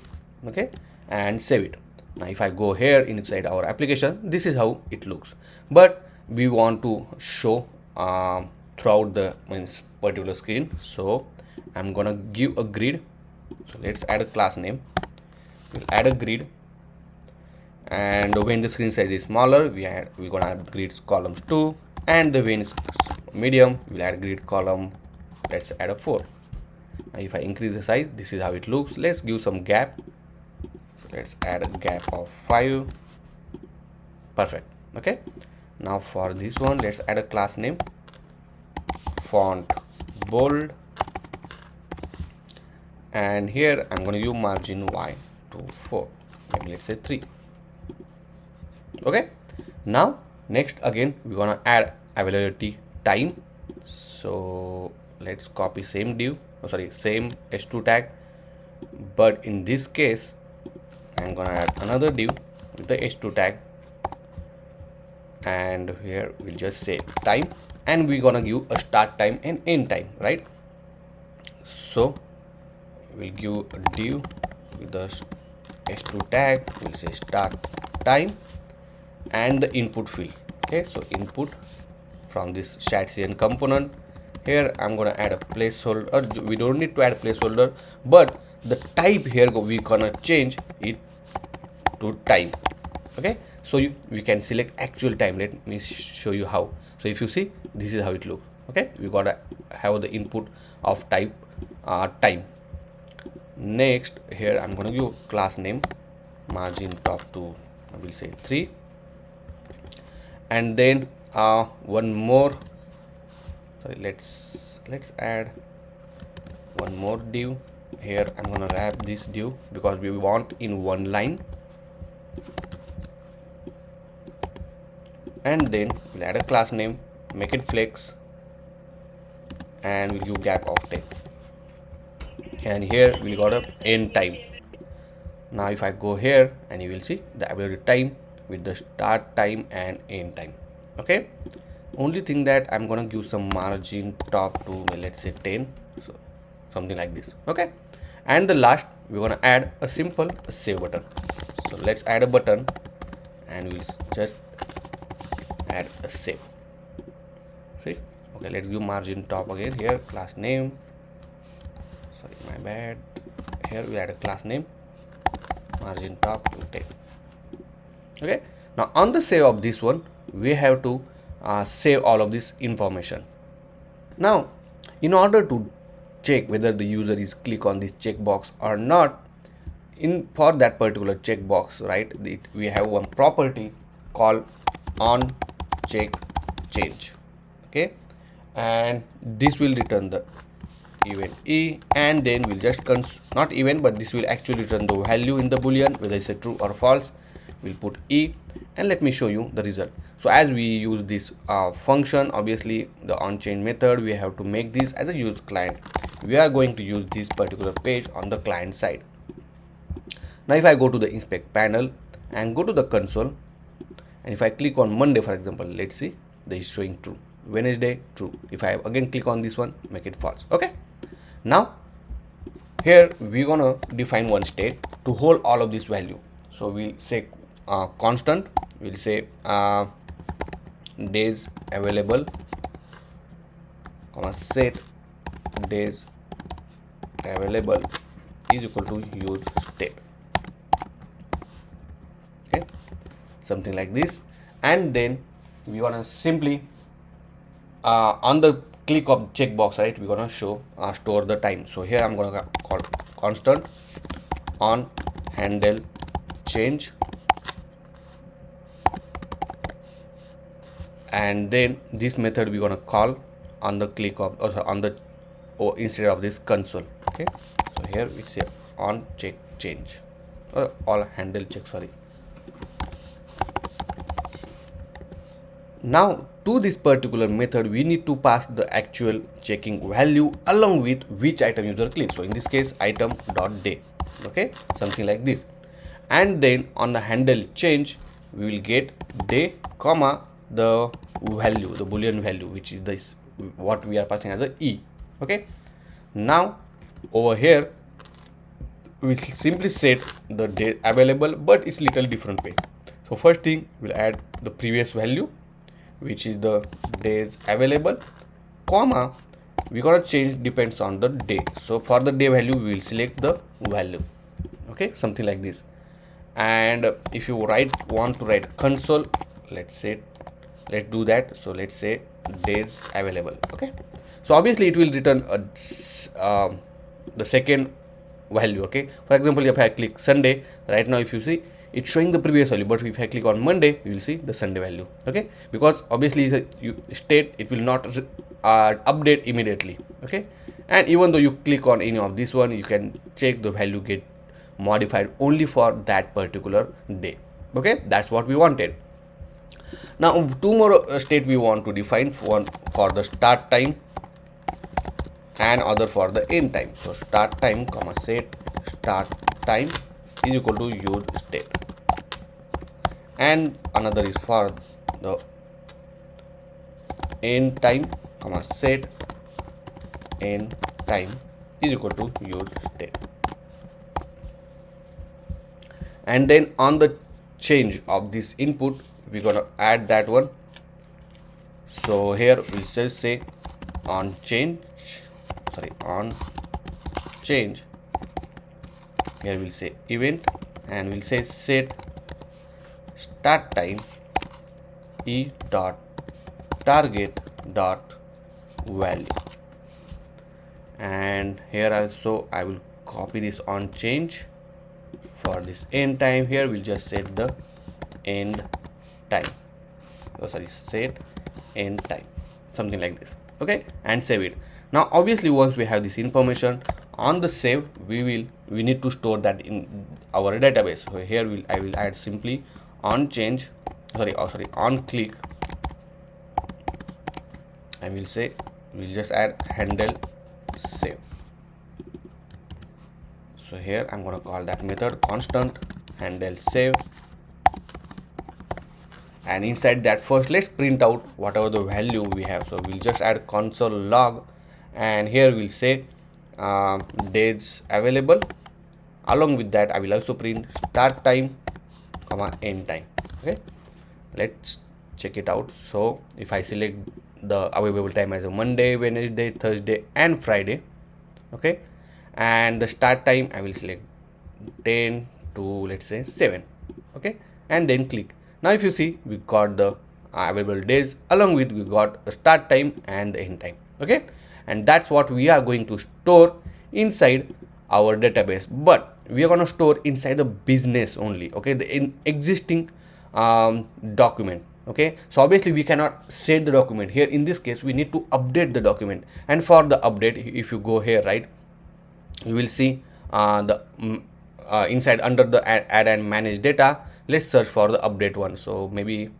A: okay, and save it. Now if I go here inside our application, this is how it looks, but we want to show throughout the particular screen. So I'm gonna give a grid. So let's add a class name. We'll add a grid, and when the screen size is smaller, we're gonna add grids columns 2, and the when it's medium, we'll add grid column, let's add a 4. Now if I increase the size, this is how it looks. Let's give some gap. So let's add a gap of 5. Perfect. Okay, now for this one, let's add a class name, font bold, and here I'm going to use margin y to 4, maybe let's say 3. Okay, now next again we're going to add availability time. So let's copy same same h2 tag, but in this case I'm going to add another div with the h2 tag, and here we'll just say time, and we're going to give a start time and end time, right? So we'll give a div with the h2 tag, we'll say start time, and the input field. Okay, so input from this SideBar component. Here I'm going to add a placeholder. We don't need to add a placeholder, but the type here we're gonna change it to time. Okay, so we can select actual time. Let me show you how. So if you see, this is how it looks. Okay, we gotta have the input of type time. Next, here I'm gonna give class name margin top to, I will say 3, and then one more. Sorry, let's add one more div. Here I'm gonna wrap this div because we want in one line, and then we'll add a class name, make it flex, and we'll give gap of 10, and here we got a end time. Now if I go here, and you will see the availability time with the start time and end time. Okay, only thing that I'm gonna give some margin top to, let's say 10, so something like this. Okay, and the last we're gonna add a simple save button. So let's add a button, and we'll just add a save. See, okay, let's give margin top again. Here class name, sorry, my bad. Here we add a class name margin top to 10. Okay, Now on the save of this one, we have to save all of this information. Now in order to check whether the user is click on this checkbox or not, in for that particular checkbox, right, we have one property called on check change. Okay, and this will return the event e, and then we'll just not event, but this will actually return the value in the boolean whether it's a true or false. We'll put e, and let me show you the result. So as we use this function, obviously the onChange method, we have to make this as a use client. We are going to use this particular page on the client side. Now if I go to the inspect panel and go to the console, and if I click on Monday, for example, let's see, this is showing true. Wednesday, true. If I again click on this one, make it false. Okay, now here we're gonna define one state to hold all of this value. So we'll say constant, we'll say days available, comma set days available is equal to use state. Okay, something like this. And then we wanna simply on the click of checkbox, right, we're gonna show store the time. So here I'm gonna call constant on handle change, and then this method we're gonna call on the click of on the instead of this console. Okay, so here we say on check change or all handle check, sorry. Now to this particular method we need to pass the actual checking value along with which item user clicks. So in this case item dot day. Okay, something like this. And then on the handle change we will get day comma the value, the boolean value, which is this what we are passing as a e. Okay, now over here we simply set the day available, but it's little different way. So first thing, we'll add the previous value, which is the days available, comma we're gonna change depends on the day. So for the day value we will select the value. Okay, something like this. And if you want to write console, let's do that. So let's say days available. Okay, so obviously it will return the second value. Okay, for example, if I click Sunday, right now if you see it's showing the previous value, but if I click on Monday you will see the Sunday value. Okay, because obviously state it will not update immediately. Okay, and even though you click on any of this one, you can check the value get modified only for that particular day. Okay, that's what we wanted. Now two more state we want to define, one for the start time and other for the end time. So start time comma set start time is equal to use state, and another is for the end time comma set end time is equal to use state. And then on the change of this input we're gonna add that one. So here we'll just say on change, here we'll say event, and we'll say set start time e dot target dot value. And here also I will copy this on change. For this end time, here we'll just set the end time, set end time, something like this. Okay, and save it. Now obviously once we have this information on the save, we need to store that in our database. So here I will add simply on change, on click, and we'll just add handle save. So here I'm going to call that method constant handle save, and inside that first let's print out whatever the value we have. So we'll just add console log, and here we'll say days available. Along with that I will also print start time comma end time. Okay, let's check it out. So if I select the available time as a Monday, Wednesday, Thursday and Friday, okay, and the start time I will select 10 to let's say 7, okay, and then click. Now if you see, we got the available days, along with we got the start time and the end time. Okay, and that's what we are going to store inside our database, but we are going to store inside the business only. Okay, the existing document. Okay, so obviously we cannot set the document here. In this case, we need to update the document, and for the update, if you go here, right, you will see the inside under the add and manage data. Let's search for the update one. So maybe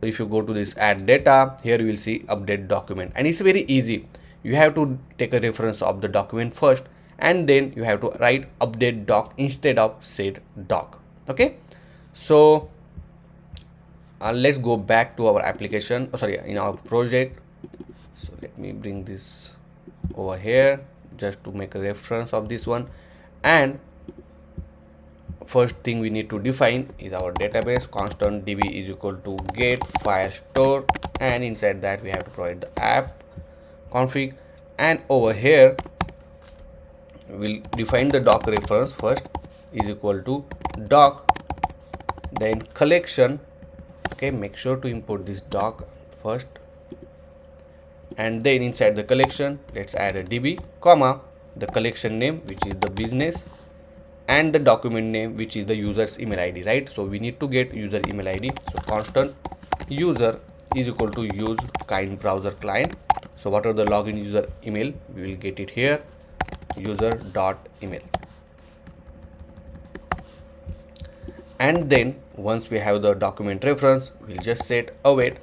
A: if you go to this add data, here you will see update document, and it's very easy. You have to take a reference of the document first, and then you have to write update doc instead of set doc. Okay, so let's go back to our application, in our project. So let me bring this over here just to make a reference of this one. And first thing we need to define is our database constant db is equal to get firestore, and inside that we have to provide the app config, and over here we'll define the doc reference first is equal to doc, then collection. Okay, make sure to import this doc first, and then inside the collection let's add a db comma the collection name, which is the business, and the document name, which is the user's email id, right? So we need to get user email id. So constant user is equal to use kind browser client. So whatever the login user email, we will get it here, user.email. And then once we have the document reference, we'll just set await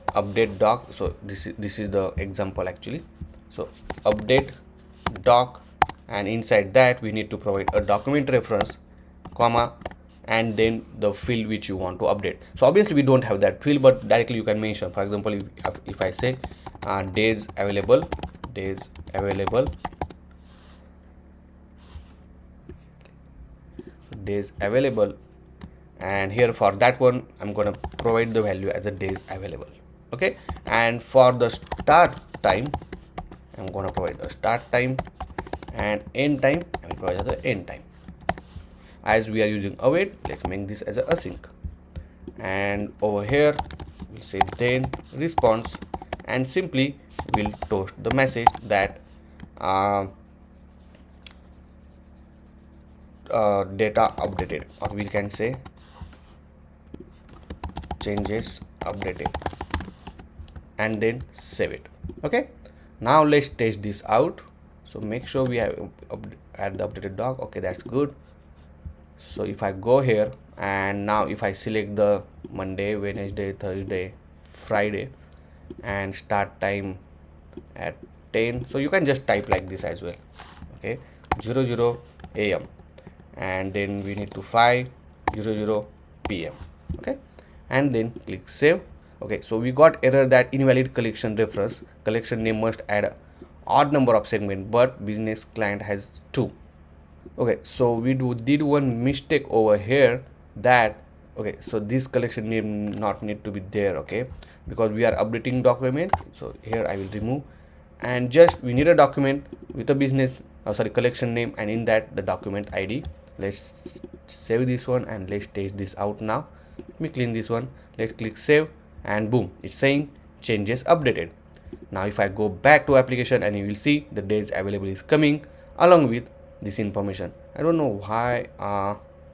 A: update doc. So this is the example actually. So update doc, and inside that we need to provide a document reference comma and then the field which you want to update. So obviously we don't have that field, but directly you can mention. For example, if I say days available, and here for that one I'm gonna provide the value as a days available. Okay, and for the start time I'm gonna provide a start time, and end time I will provide as the end time. As we are using await, let's make this as a async, and over here we'll say then response, and simply we'll toast the message that data updated, or we can say changes updated, and then save it. Okay, now let's test this out. So make sure we have add the updated doc. Okay, that's good. So if I go here, and now if I select the Monday, Wednesday, Thursday, Friday, and start time at 10, so you can just type like this as well. Okay, 00 AM, and then we need to 5:00 PM. Okay, and then click save. Okay, so we got error that invalid collection reference, collection name must add odd number of segment, but business client has 2. Okay, so we did one mistake over here, that okay, so this collection name not need to be there. Okay, because we are updating document. So here I will remove, and just we need a document with a business collection name, and in that the document id. Let's save this one and let's test this out now. Let me clean this one. Let's click save, and boom, it's saying changes updated. Now if I go back to application, and you will see the days available is coming along with this information. I don't know why.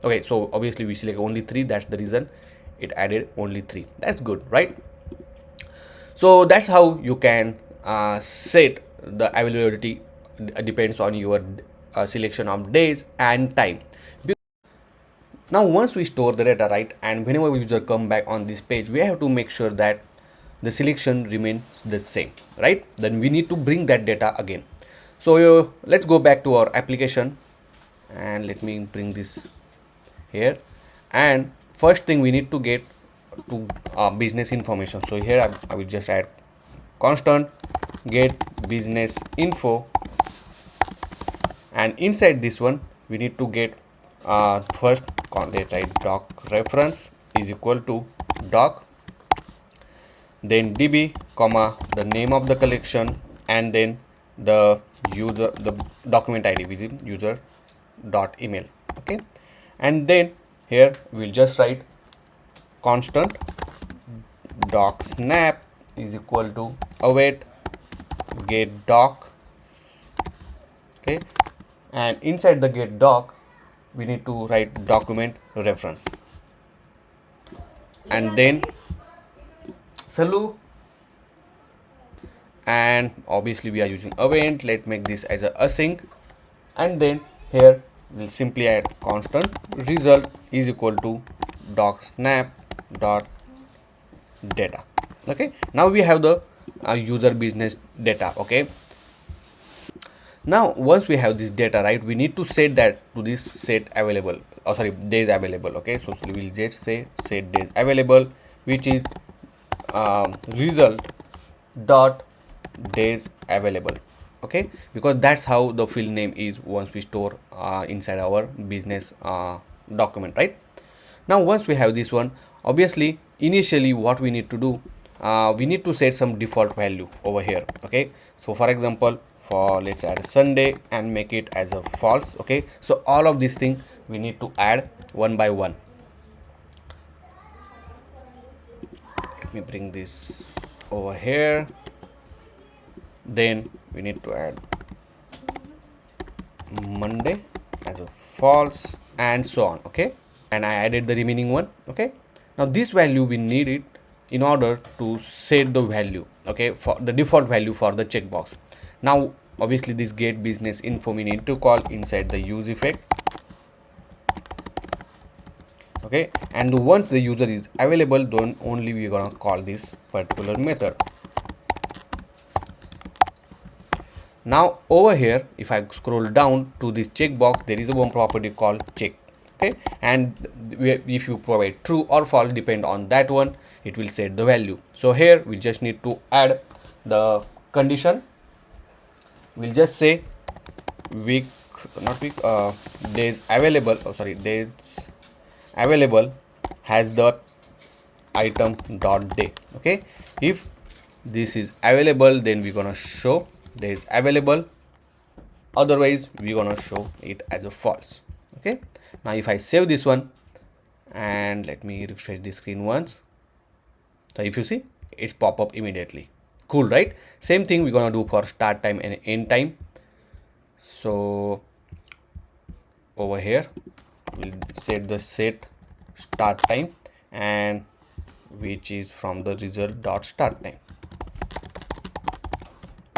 A: Okay, so obviously we select only 3, that's the reason it added only 3. That's good, right? So that's how you can set the availability. Depends on your selection of days and time. Now once we store the data, right, and whenever user come back on this page, we have to make sure that the selection remains the same, right? Then we need to bring that data again. So let's go back to our application, and let me bring this here. And first thing we need to get to business information. So here I will just add constant get business info, and inside this one we need to get first write doc reference is equal to doc, then db comma the name of the collection, and then the document id, which is user.email. Okay, and then Here we'll just write constant doc snap is equal to await get doc. Okay, and inside the get doc we need to write document reference, and then salute, and obviously we are using event. Let's make this as a async, and then here we'll simply add constant result is equal to doc snap dot data. Okay, now we have the user business data. Okay, now once we have this data, right, we need to set that to this set available, oh sorry, days available. Okay, so we'll just say set days available, which is result dot days available. Okay, because that's how the field name is once we store inside our business document, right? Now once we have this one, obviously initially what we need to do, we need to set some default value over here. Okay, so for example, for let's add Sunday and make it as a false. Okay, so all of these things we need to add one by one. Let me bring this over here. Then we need to add Monday as a false and so on. Okay, and I added the remaining one. Okay, now this value we need it in order to set the value, okay, for the default value for the checkbox. Now obviously this get business info we need to call inside the use effect. Okay, and once the user is available, then only we're gonna call this particular method. Now over here, if I scroll down to this checkbox, there is a one property called check. Okay, and if you provide true or false, depend on that one, it will set the value. So here we just need to add the condition. We'll just say week, not week, days available, oh sorry, days available has the item dot day. Okay, if this is available, then we're gonna show days available, otherwise we're gonna show it as a false. Okay, now if I save this one and let me refresh the screen once, so if you see, it's pop up immediately. Cool, right? Same thing we're gonna do for start time and end time. So over here we'll set the set start time, and which is from the result dot start time,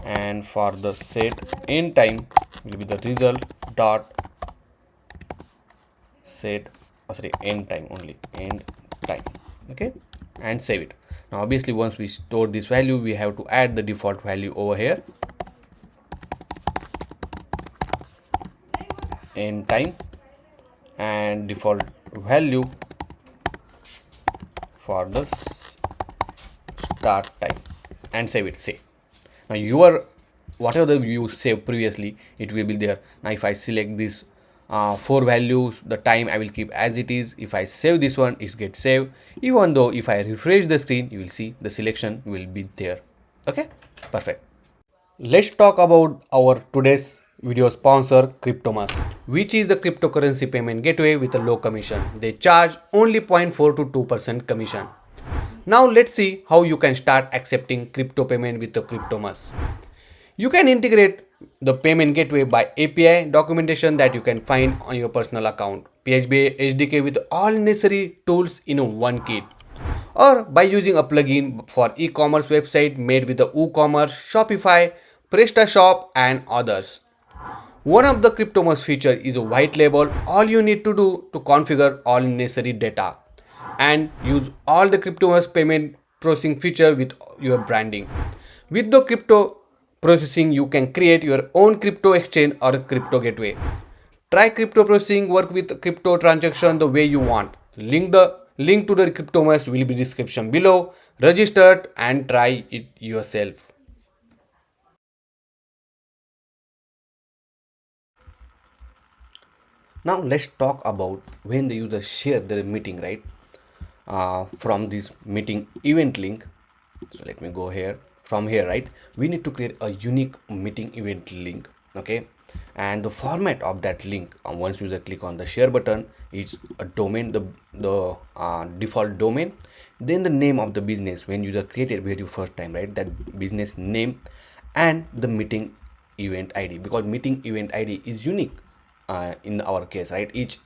A: and for the set end time will be the result dot set, sorry, end time, only end time. Okay, and save it. Now obviously once we store this value, we have to add the default value over here, end time, and default value for the start time, and save it. Say, now your whatever you saved previously, it will be there. Now if I select this 4 values, the time I will keep as it is. If I save this one, it gets saved. Even though if I refresh the screen, you will see the selection will be there. Okay, perfect. Let's talk about our today's video sponsor, Cryptomus, which is the cryptocurrency payment gateway with a low commission. They charge only 0.4 to 2% commission. Now let's see how you can start accepting crypto payment with the Cryptomus. You can integrate the payment gateway by API documentation that you can find on your personal account, PHP SDK with all necessary tools in one kit, or by using a plugin for e-commerce website made with the WooCommerce, Shopify, PrestaShop and others. One of the Cryptomus feature is a white label. All you need to do to configure all necessary data and use all the Cryptomus payment processing feature with your branding. With the crypto processing, you can create your own crypto exchange or crypto gateway. Try crypto processing, work with crypto transaction the way you want. Link to the Cryptomus will be description below. Register and try it yourself. Now let's talk about when the user share their meeting, right? From this meeting event link. So let me go here. From here, right, we need to create a unique meeting event link. Okay, and the format of that link, once user click on the share button, is a domain, the default domain, then the name of the business when user created very first time, right, that business name, and the meeting event ID, because meeting event ID is unique in our case, right? Each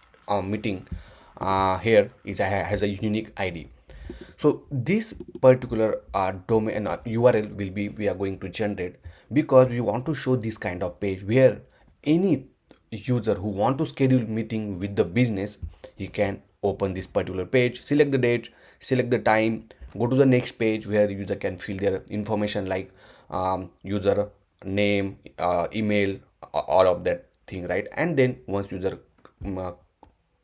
A: meeting here has a unique ID. So this particular domain URL will be, we are going to generate, because we want to show this kind of page where any user who want to schedule meeting with the business, he can open this particular page, select the date, select the time, go to the next page where user can fill their information like user name, email, all of that thing, right? And then once user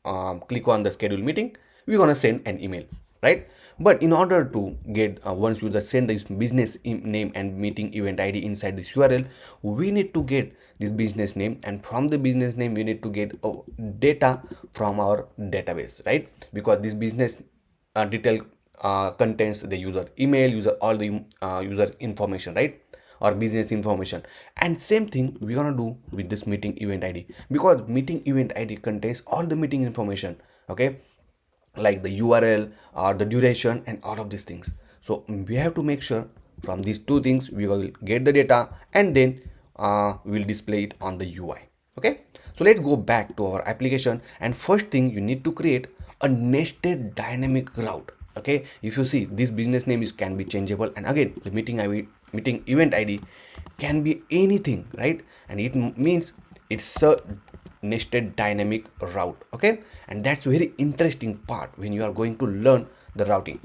A: click on the schedule meeting, we're gonna send an email, right? But in order to get once user send this business name and meeting event ID inside this URL, we need to get this business name, and from the business name we need to get data from our database, right? Because this business detail contains the user email, user all the user information, right, or business information. And same thing we're gonna do with this meeting event ID, because meeting event ID contains all the meeting information, okay, like the URL or the duration and all of these things. So we have to make sure from these two things we will get the data, and then we'll display it on the UI. Okay, so let's go back to our application, and first thing you need to create a nested dynamic route. Okay, if you see this business name can be changeable, and again the meeting event ID can be anything, right? And it means it's a nested dynamic route. Okay, and that's very interesting part when you are going to learn the routing.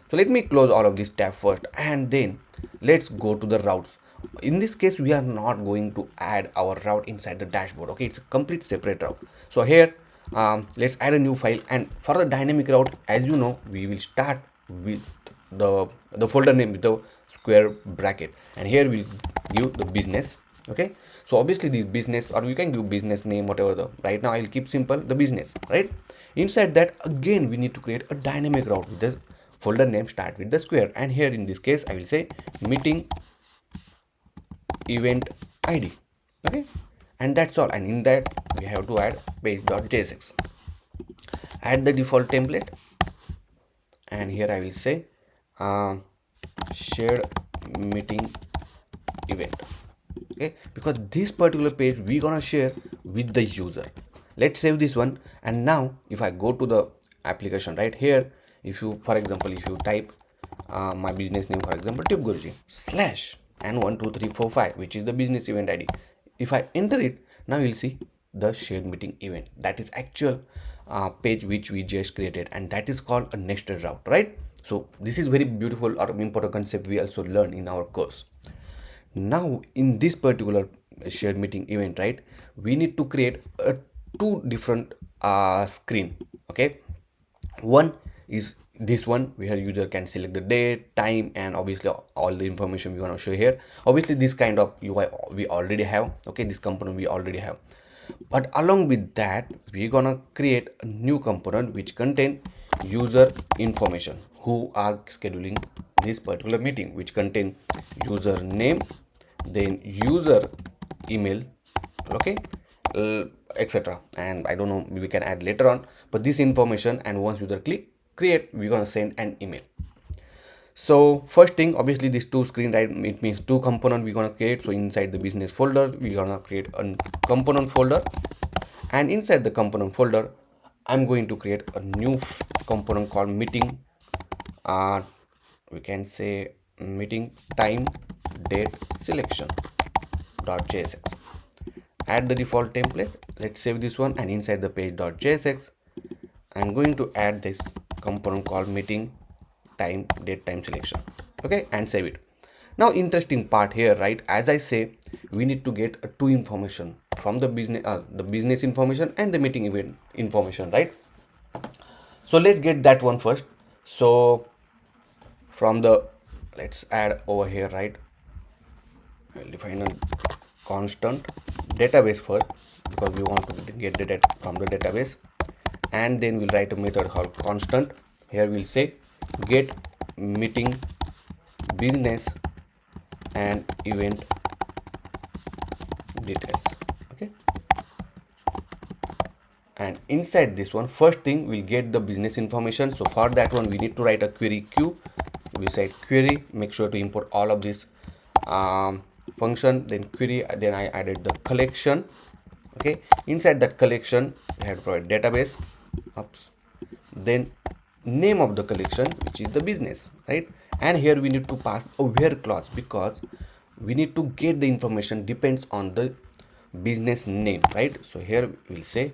A: So let me close all of this tab first, and then let's go to the routes. In this case we are not going to add our route inside the dashboard. Okay, it's a complete separate route. So here let's add a new file, and for the dynamic route, as you know, we will start with the folder name with the square bracket, and here we'll give the business. Okay, so obviously this business, or you can give business name, whatever. The right now I'll keep simple the business, right? Inside that again we need to create a dynamic route with the folder name start with the square, and here in this case I will say meeting event ID. Okay, and that's all. And in that we have to add page.jsx, add the default template, and here I will say shared meeting event. Okay, because this particular page we gonna share with the user. Let's save this one, and now if I go to the application right here, if you, for example, if you type my business name, for example, TubeGuruji slash and 12345, which is the business event ID, if I enter it, now you'll see the shared meeting event. That is actual page which we just created, and that is called a nested route, right? So this is very beautiful or important concept we also learn in our course. Now in this particular shared meeting event, right, we need to create two different screen. Okay, one is this one where user can select the date, time, and obviously all the information we want to show here. Obviously this kind of UI we already have. Okay, this component we already have, but along with that we're gonna create a new component which contain user information who are scheduling this particular meeting, which contain user name, then user email, okay, etc. And I don't know, we can add later on, but this information, and once user click create, we're gonna send an email. So first thing, obviously this two screen, right, it means two component we're gonna create. So inside the business folder we're gonna create a component folder, and inside the component folder I'm going to create a new component called meeting, we can say meeting time date selection .jsx. Add the default template. Let's save this one, and inside the page.jsx I'm going to add this component called meeting time date time selection. Okay, and save it. Now interesting part here, right, as I say, we need to get two information from the business information and the meeting event information, right? So let's get that one first. So from the, let's add over here, right, I'll define a constant database first, because we want to get the data from the database, and then we'll write a method called constant. Here we'll say get meeting business and event details. Okay, and inside this one, first thing we'll get the business information. So for that one, we need to write a query queue. We said query, make sure to import all of this function, then query, then I added the collection. Okay, inside that collection we have to provide database. Oops. Then name of the collection, which is the business, right? And here we need to pass a where clause, because we need to get the information depends on the business name, right? So here we'll say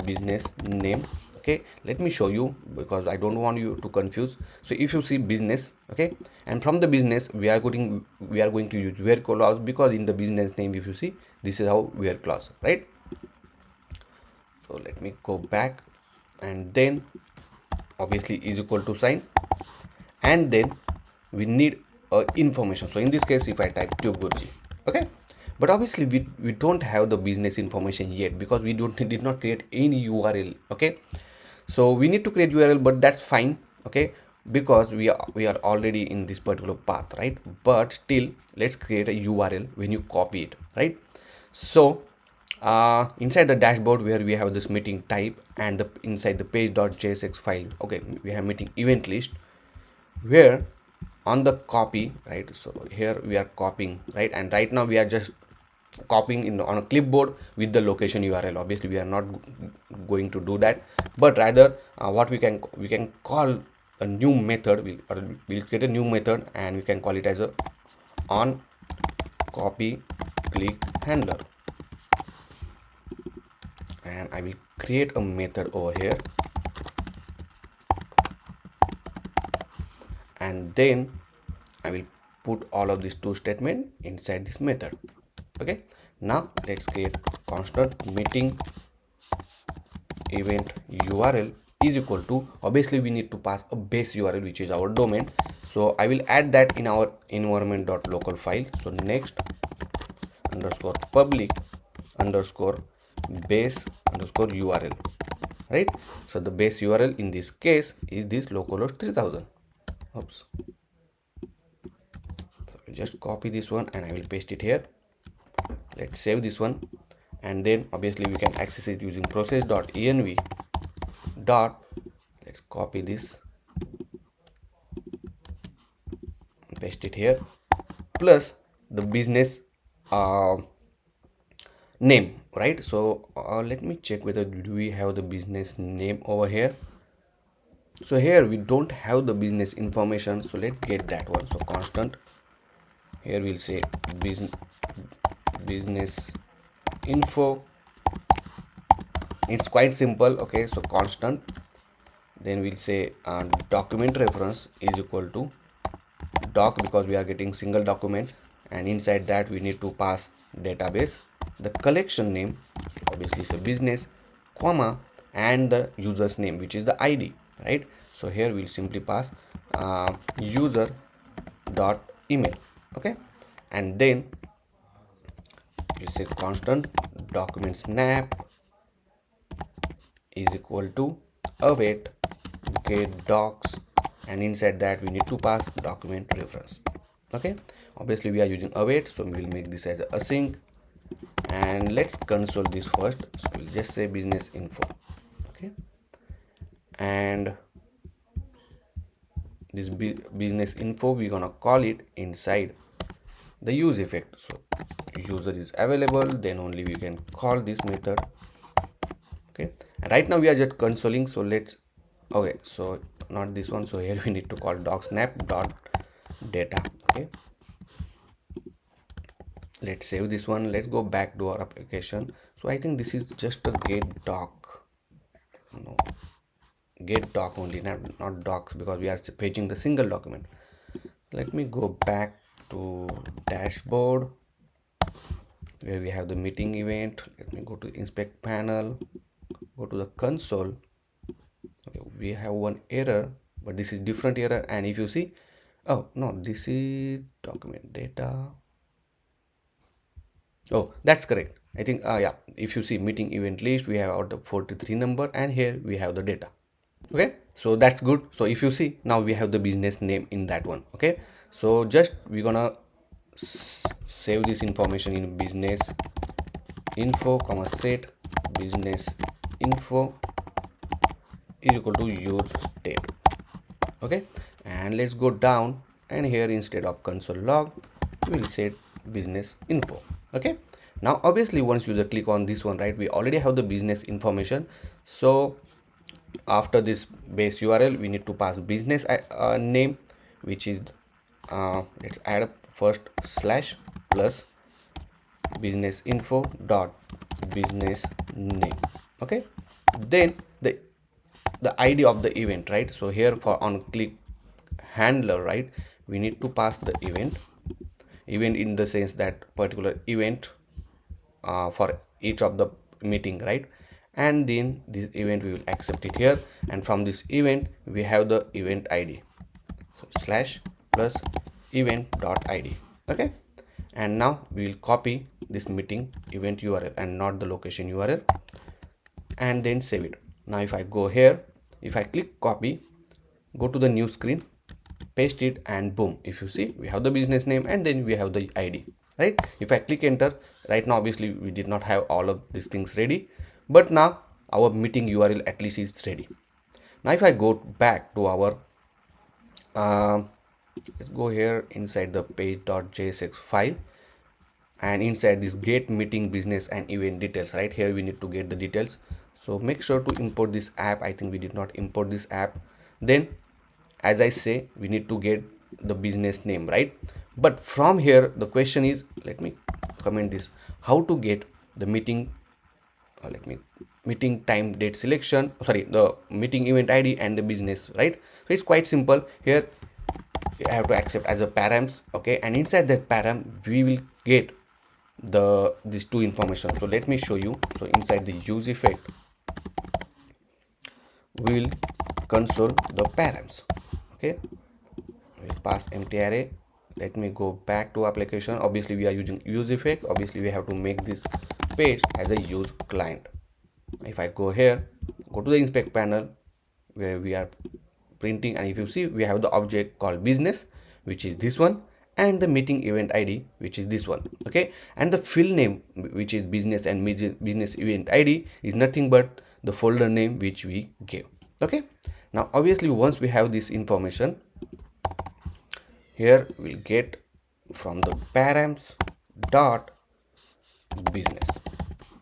A: business name. Okay, let me show you, because I don't want you to confuse. So if you see business, okay, and from the business we are going to use where clause, because in the business name, if you see, this is how where clause, right? So let me go back, and then obviously is equal to sign, and then we need information. So in this case, if I type TubeGuruji, okay, but obviously we don't have the business information yet, because we did not create any URL. Okay, so we need to create URL, but that's fine, okay, because we are already in this particular path, right? But still, let's create a URL when you copy it, right? So inside the dashboard, where we have this meeting type, and inside the page.jsx file, okay, we have meeting event list, where on the copy, right? So here we are copying, right? And right now we are just copying on a clipboard with the location URL. Obviously we are not going to do that, but rather what we can call a new method. We'll create a new method, and we can call it as a on copy click handler, and I will create a method over here, and then I will put all of these two statements inside this method. Okay, now let's create constant meeting event URL is equal to, obviously we need to pass a base URL, which is our domain. So I will add that in our environment.local file. So next underscore public underscore base underscore URL, right? So the base URL in this case is this localhost 3000. Oops. So just copy this one, and I will paste it here. Let's save this one, and then obviously we can access it using process.env dot. Let's copy this, paste it here, plus the business name, right? So let me check whether do we have the business name over here. So here we don't have the business information, so let's get that one. So constant, here we'll say business info. It's quite simple, okay? So constant, then we'll say document reference is equal to doc, because we are getting single document, and inside that we need to pass database, the collection name, so obviously it's a business, comma, and the user's name, which is the ID, right? So here we'll simply pass user dot email, okay, and then we'll say constant document snap is equal to await get docs, and inside that we need to pass document reference. Okay, obviously we are using await, so we will make this as async, and let's console this first. So we'll just say business info, okay, and this business info we're gonna call it inside the use effect. So user is available, then only we can call this method. Okay, and right now we are just consoling, so let's, okay, so not this one, so here we need to call docsnap dot data. Okay, let's save this one. Let's go back to our application. So I think this is just a get doc, no, get doc only, not docs, because we are paging the single document. Let me go back to dashboard, where we have the meeting event. Let me go to inspect panel, go to the console. Okay, we have one error, but this is different error, and if you see, oh no, this is document data. Oh, that's correct. I think yeah, if you see meeting event list, we have out the 43 number, and here we have the data. Okay, so that's good. So if you see, now we have the business name in that one. Okay, so just we're gonna save this information in business info, comma set business info is equal to use state. Okay, and let's go down, and here instead of console log we will set business info. Okay, now obviously once user click on this one, right, we already have the business information. So after this base URL we need to pass business name, which is let's add up first slash plus business info dot business name. Okay, then the ID of the event, right? So here for on click handler, right, we need to pass the event in the sense that particular event for each of the meeting, right? And then this event we will accept it here, and from this event we have the event ID, so slash plus event dot id. Okay, and now we will copy this meeting event URL and not the location URL, and then save it. Now if I go here, if I click copy, go to the new screen, paste it, and boom, if you see we have the business name and then we have the ID, right? If I click enter, right now obviously we did not have all of these things ready, but now our meeting URL at least is ready. Now if I go back to our let's go here inside the page.jsx file, and inside this get meeting business and event details, right, here we need to get the details. So make sure to import this app. I think we did not import this app. Then as I say, we need to get the business name, right? But from here the question is, let me comment this, how to get the meeting let me meeting time date selection, sorry, the meeting event ID and the business, right? So it's quite simple. Here I have to accept as a params. Okay, and inside that param we will get these two information. So let me show you. So inside the use effect we will console the params. Okay, we'll pass empty array. Let me go back to application. Obviously we are using use effect. Obviously we have to make this page as a use client. If I go here, go to the inspect panel where we are printing, and if you see we have the object called business, which is this one, and the meeting event ID, which is this one. Okay, and the field name, which is business and business event ID, is nothing but the folder name which we gave. Okay, now obviously once we have this information, here we'll get from the params dot business.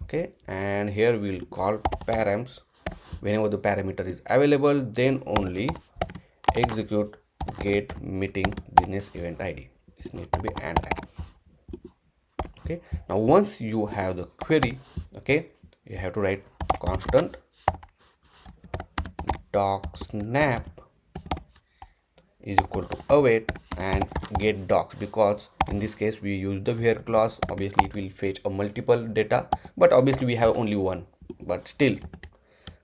A: Okay, and here we'll call params whenever the parameter is available, then only execute get meeting business event ID. This needs to be and add. Okay, now once you have the query, okay, you have to write constant doc snap is equal to await and get docs, because in this case we use the where clause. Obviously it will fetch a multiple data, but obviously we have only one, but still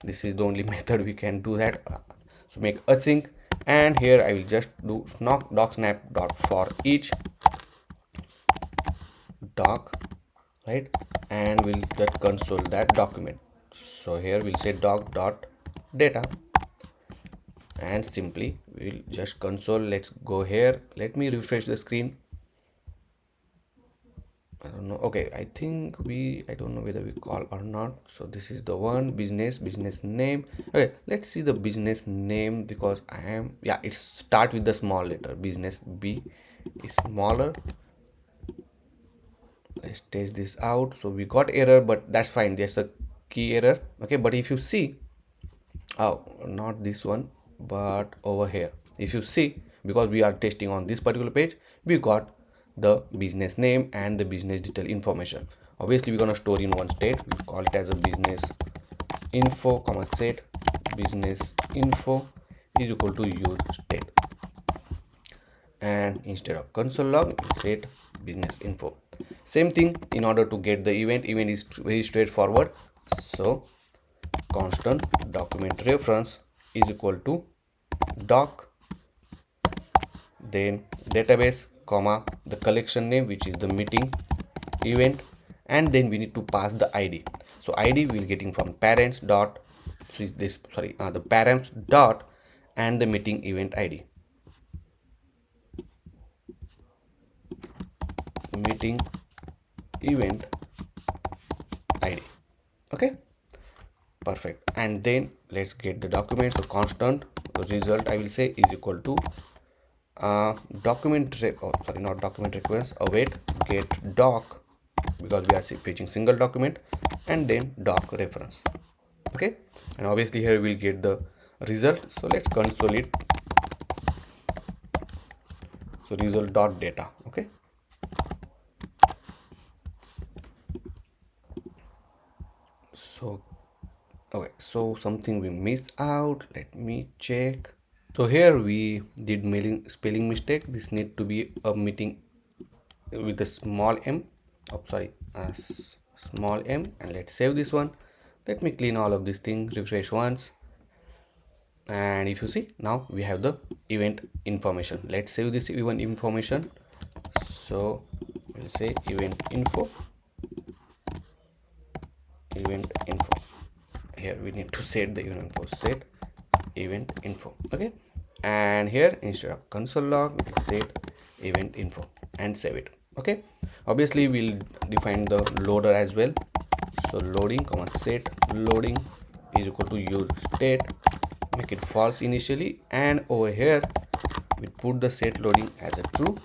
A: this is the only method we can do that. So make async, and here I will just do doc snap dot for each doc, right, and we'll just console that document. So here we'll say doc dot data, and simply we'll just console. Let's go here, let me refresh the screen. I don't know. Okay, I think I don't know whether we call or not. So this is the one, business name. Okay, let's see the business name, because it start with the small letter, business B is smaller. Let's test this out. So we got error, but that's fine, there's a key error. Okay, but if you see, not this one, but over here, if you see, because we are testing on this particular page, we got the business name and the business detail information. Obviously we're going to store in one state. We call it as a business info comma set business info is equal to use state, and instead of console log we set business info. Same thing, in order to get the event is very straightforward. So constant document reference is equal to doc, then database comma the collection name, which is the meeting event, and then we need to pass the ID. So ID we're getting from parents dot the params dot and the meeting event ID, meeting event ID. Okay, Perfect. And then let's get the document. So constant result I will say is equal to not document request, await get doc, because we are fetching single document, and then doc reference. Okay, and obviously here we'll get the result. So let's console it. So result dot data. Okay, so okay, so something we missed out, let me check. So here we did spelling mistake. This need to be a meeting with a small m, small m, and let's save this one. Let me clean all of these things, refresh once, and if you see, now we have the event information. Let's save this event information. So we'll say event info. Here we need to set the event info, set event info. Okay, and here instead of console log we will set event info and save it. Okay, obviously we'll define the loader as well. So loading comma set loading is equal to your state, make it false initially, and over here we put the set loading as a true,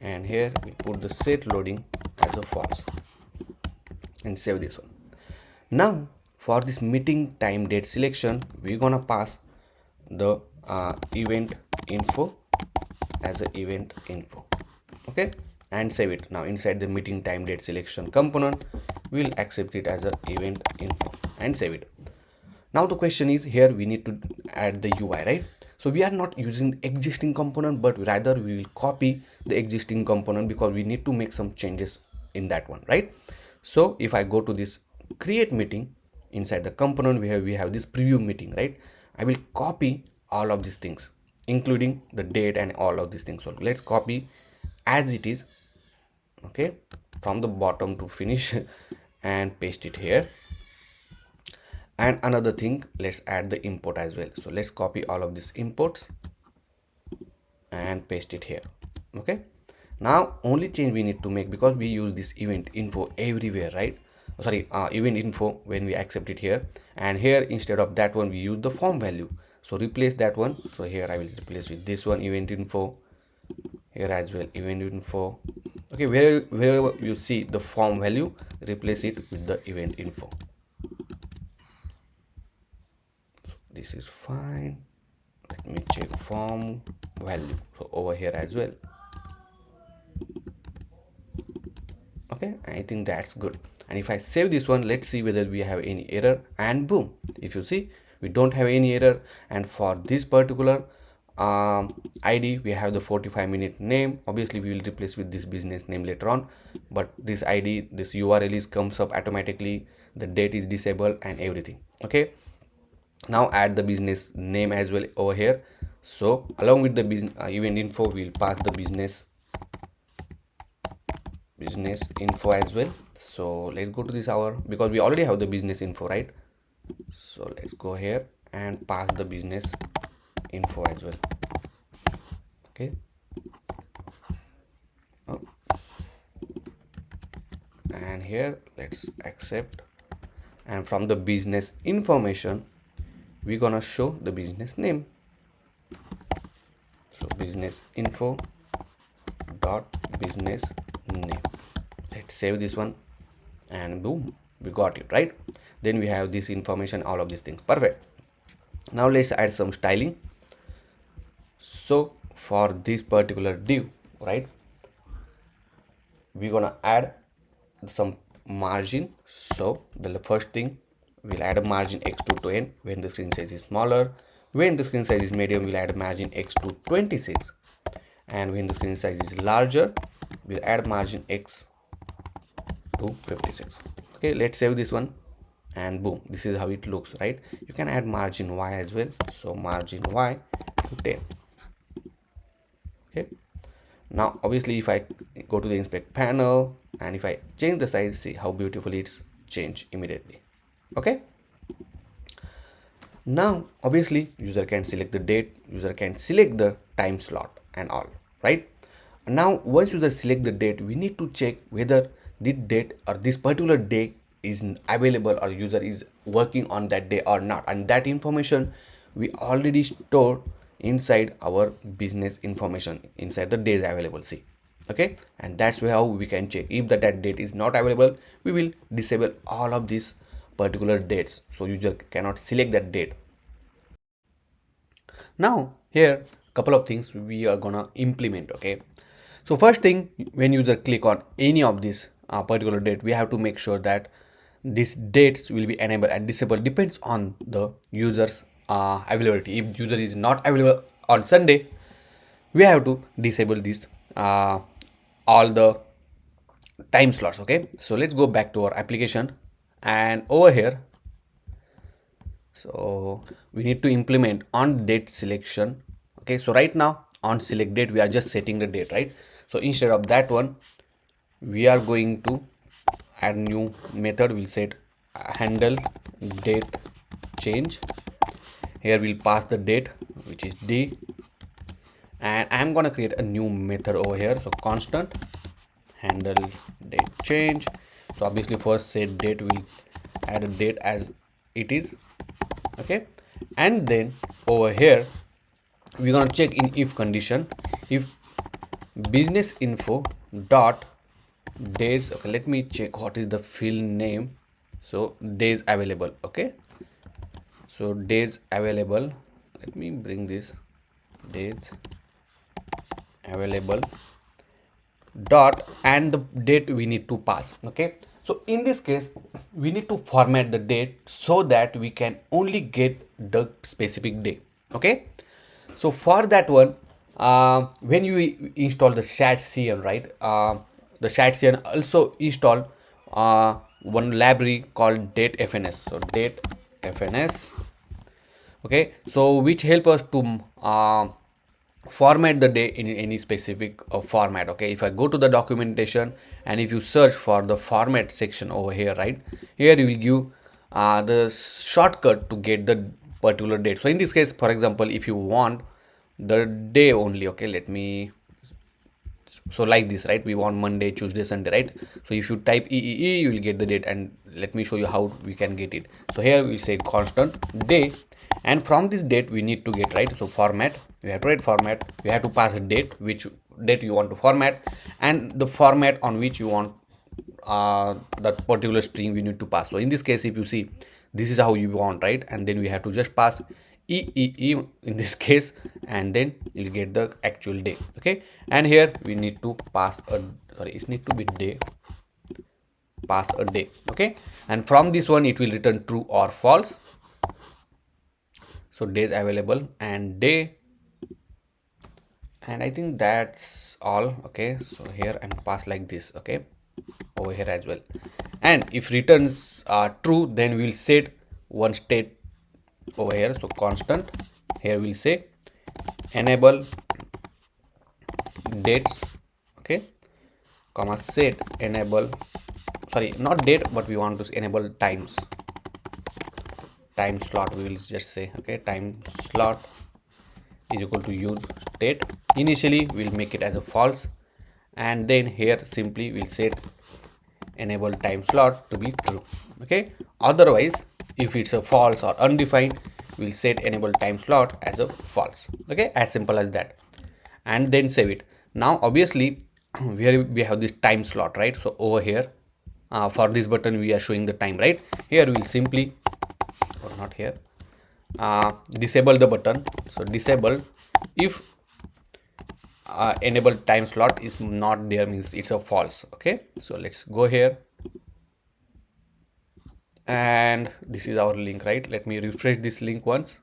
A: and here we put the set loading as a false, and save this one. Now for this meeting time date selection, we're gonna pass the event info as a event info. Okay, and save it. Now inside the meeting time date selection component, we'll accept it as a event info and save it. Now the question is, here we need to add the UI, right? So we are not using existing component, but rather we will copy the existing component because we need to make some changes in that one, right? So if I go to this create meeting, inside the component we have this preview meeting, right? I will copy all of these things, including the date and all of these things. So let's copy as it is, okay, from the bottom to finish and paste it here. And another thing, let's add the import as well. So let's copy all of these imports and paste it here. Okay, now only change we need to make, because we use this event info everywhere, right? Event info when we accept it here, and here instead of that one we use the form value. So replace that one. So here I will replace with this one, event info. Here as well, event info. Okay, wherever you see the form value, replace it with the event info. So this is fine. Let me check form value. So over here as well. Okay, I think that's good. And if I save this one, let's see whether we have any error, and boom, if you see, we don't have any error. And for this particular ID, we have the 45-minute name. Obviously we will replace with this business name later on, but this ID, this URL comes up automatically, the date is disabled and everything. Okay, now add the business name as well over here. So along with the event info, we'll pass the business info as well. So let's go to this because we already have the business info, right? So let's go here and pass the business info as well. Okay, and here let's accept, and from the business information we're gonna show the business name. So business info dot business name. Let's save this one, and boom, we got it, right? Then we have this information, all of these things. Perfect. Now let's add some styling. So for this particular div, right, we're gonna add some margin. So the first thing, we'll add a margin x2 to n when the screen size is smaller. When the screen size is medium, we'll add margin x to 26, and when the screen size is larger, we'll add margin x to 56. Okay, let's save this one, and boom, this is how it looks, right? You can add margin y as well. So margin y to 10. Okay, now obviously if I go to the inspect panel and if I change the size, see how beautifully it's changed immediately. Okay, now obviously user can select the date, user can select the time slot and all, right? Now once user select the date, we need to check whether this date or this particular day is available or user is working on that day or not, and that information we already store inside our business information inside the days available. See, okay, and that's how we can check if that date is not available. We will disable all of these particular dates, so user cannot select that date. Now here couple of things we are gonna implement. Okay, so first thing, when user click on any of this particular date, we have to make sure that these dates will be enabled and disabled depends on the user's availability. If user is not available on Sunday, we have to disable this all the time slots. Okay, so let's go back to our application, and over here, so we need to implement on date selection. Okay, so right now on select date we are just setting the date, right? So instead of that one, we are going to add new method. We'll set handle date change. Here we'll pass the date, which is d, and I'm gonna create a new method over here. So constant handle date change. So obviously first set date, will add a date as it is. Okay, and then over here we're gonna check in if condition, if business info dot days. Okay, let me check what is the field name. So days available. Okay, so days available, let me bring this days available dot, and the date we need to pass. Okay, so in this case we need to format the date so that we can only get the specific day. Okay, so for that one, when you install the ShatCN, right, the ShatCN also install one library called datefns. So datefns, okay, so which help us to format the day in any specific format. Okay, if I go to the documentation and if you search for the format section over here, right, here you will give the shortcut to get the particular date. So in this case, for example, if you want the day only, okay, let me, so like this, right, we want Monday, Tuesday, Sunday, right? So if you type EEE, you will get the date, and let me show you how we can get it. So here we say constant day, and from this date we need to get, right, so format, we have to write format, we have to pass a date, which date you want to format, and the format on which you want that particular string we need to pass. So in this case, if you see, this is how you want, right, and then we have to just pass EEE in this case, and then you'll get the actual day. Okay, and here we need to pass a, sorry, it need to be day, pass a day. Okay, and from this one it will return true or false. So days available and day, and I think that's all. Okay, so here and pass like this. Okay, over here as well, and if returns true, then we'll set one state over here. So constant, here we'll say enable dates, okay, comma set enable, sorry, not date, but we want to enable times, time slot we will just say. Okay, time slot is equal to use state. Initially we'll make it as a false, and then here simply we'll set enable time slot to be true. Okay, otherwise if it's a false or undefined, we'll set enable time slot as a false. Okay, as simple as that, and then save it. Now obviously we have this time slot, right? So over here for this button we are showing the time, right? Here we'll simply, or not here, disable the button. So disable if enable time slot is not there, means it's a false. Okay, so let's go here, and this is our link, right? Let me refresh this link once.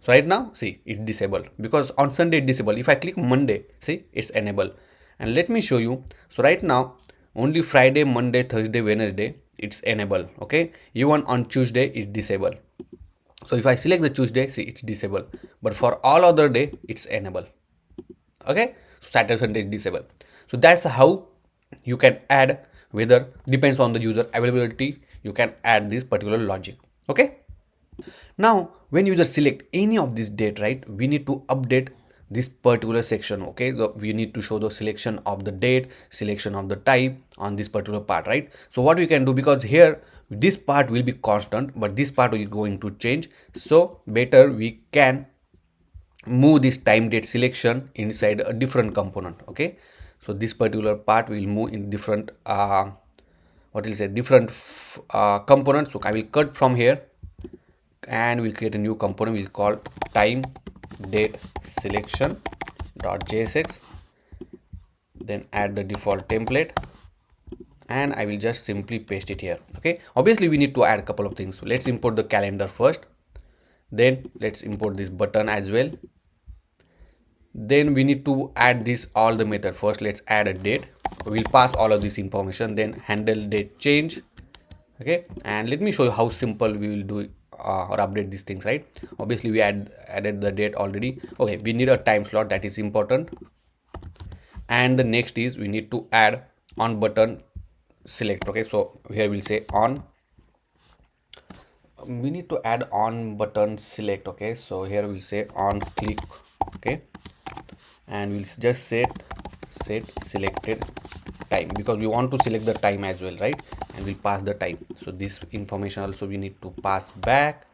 A: So right now see, it's disabled because on Sunday it's disabled. If I click Monday, see, it's enabled. And let me show you. So right now only Friday, Monday, Thursday, Wednesday it's enabled. Okay, even on Tuesday it's disabled. So if I select the Tuesday, see, it's disabled, but for all other day it's enabled. Okay, so Saturday, Sunday is disabled. So that's how you can add, whether depends on the user availability, you can add this particular logic. Okay, now when user select any of this date, right, we need to update this particular section. Okay, so we need to show the selection of the date, selection of the type on this particular part, right? So what we can do, because here this part will be constant, but this part is going to change, so better we can move this time date selection inside a different component. Okay, so this particular part will move in different what will say different components. So I will cut from here and we'll create a new component. We'll call time date selection .jsx, then add the default template, and I will just simply paste it here. Okay, obviously we need to add a couple of things. So let's import the calendar first, then let's import this button as well. Then we need to add this all the method. First let's add a date, we'll pass all of this information, then handle date change. Okay, and let me show you how simple we will do or update these things, right? Obviously we added the date already. Okay, we need a time slot, that is important. And the next is we need to add on button select. Okay, so here we'll say on, we need to add on button select. Okay, so here we'll say on click. Okay, and we'll just set selected time, because we want to select the time as well, right? And we'll pass the time. So this information also we need to pass back,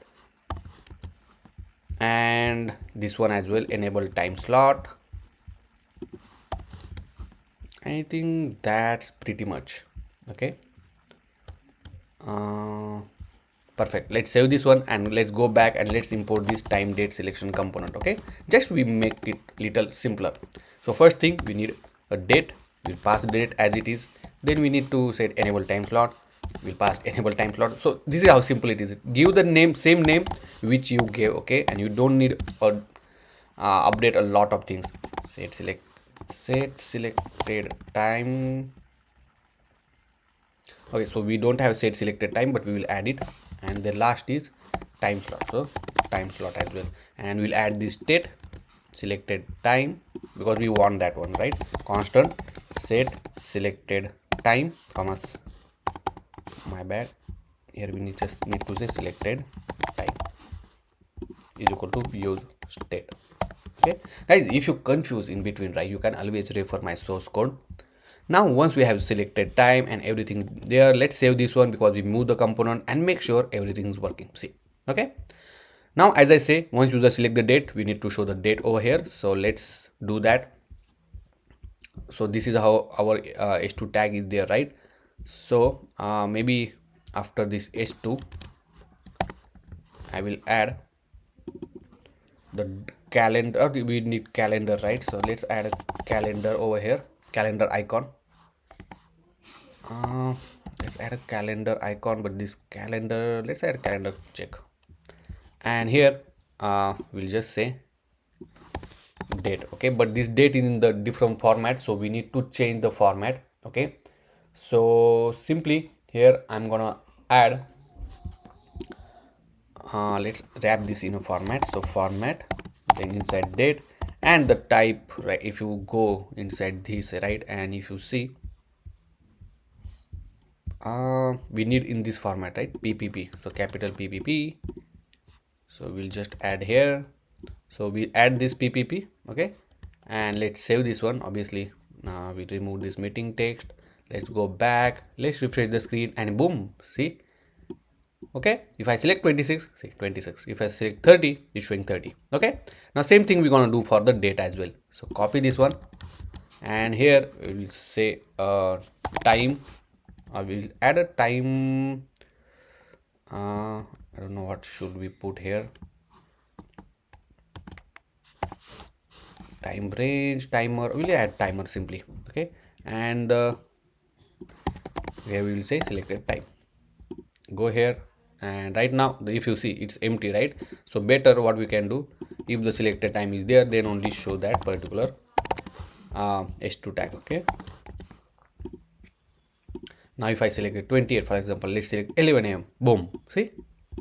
A: and this one as well, enable time slot. I think that's pretty much okay. Perfect. Let's save this one and let's go back and let's import this time date selection component. Okay, just we make it little simpler. So first thing, we need a date, we'll pass the date as it is. Then we need to set enable time slot, we'll pass enable time slot. So this is how simple it is. Give the name, same name which you gave. Okay, and you don't need a update a lot of things. Set selected time. Okay, so we don't have set selected time, but we will add it. And the last is time slot, so time slot as well, and we'll add this state selected time, because we want that one, right? Constant set selected time, commas, my bad, here we just need to say selected time is equal to use state. Okay guys, if you confuse in between, right, you can always refer my source code. Now once we have selected time and everything there, let's save this one because we move the component and make sure everything is working. See, okay, now as I say, once user select the date, we need to show the date over here. So let's do that. So this is how our h2 tag is there, right? So maybe after this h2 I will add the calendar. We need calendar, right? So let's add a calendar over here, calendar icon. Let's add a calendar icon, but this calendar, let's add a calendar check, and here we'll just say date. Okay, but this date is in the different format, so we need to change the format. Okay, so simply here I'm gonna add let's wrap this in a format. So format, then inside date, and the type, right? If you go inside this, right, and if you see we need in this format, right, ppp, so capital ppp. So we'll just add here, so we add this ppp. Okay, and let's save this one. Obviously we remove this meeting text. Let's go back, let's refresh the screen, and boom, see. Okay, if I select 26, see 26. If I select 30, it's showing 30. Okay, now same thing we're gonna do for the date as well. So copy this one, and here we will say time. I will add a time. I don't know what should we put here. Time range, timer. We'll add timer simply. Okay, and here we will say selected time. Go here, and right now if you see it's empty, right? So better what we can do, if the selected time is there, then only show that particular h2 tag. Okay, now if I select 28, for example, let's select 11 AM, boom, see.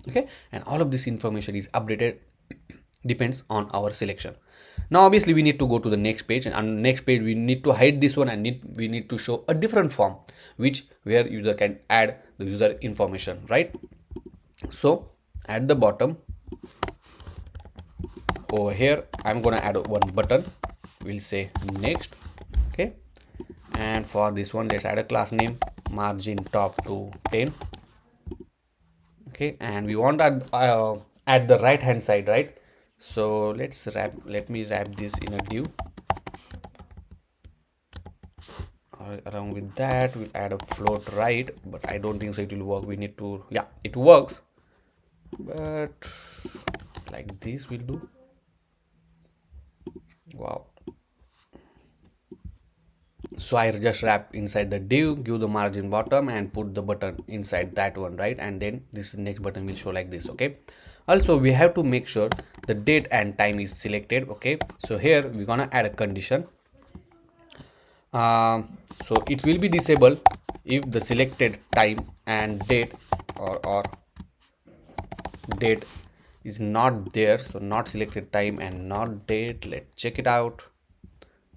A: Okay, and all of this information is updated depends on our selection. Now obviously we need to go to the next page, and on the next page we need to hide this one, and we need to show a different form where user can add the user information, right? So at the bottom over here I'm gonna add one button. We'll say next. Okay, and for this one let's add a class name, margin top to 10. Okay, and we want that at the right hand side, right? So let me wrap this in a div. Along with that we'll add a float right, but I don't think so it will work. We need to, yeah, it works, but like this will do. Wow. So I just wrap inside the div, give the margin bottom and put the button inside that one, right? And then this next button will show like this. Okay, also we have to make sure the date and time is selected. Okay, so here we're gonna add a condition. So it will be disabled if the selected time and date or date is not there. So not selected time and not date. Let's check it out.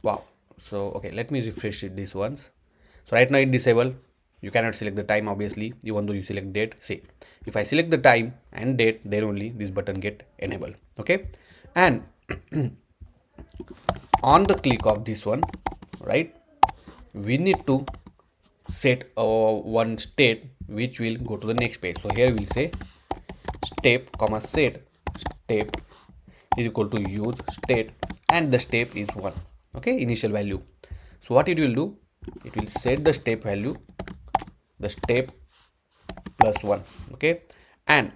A: Wow. So okay, let me refresh it this once. So right now it disabled. You cannot select the time obviously, even though you select date. See, if I select the time and date, then only this button get enabled. Okay, and on the click of this one, right, we need to set one state which will go to the next page. So here we'll say step comma set step is equal to use state, and the step is 1. Okay, initial value. So what it will do, it will set the step value, the step plus 1. Okay, and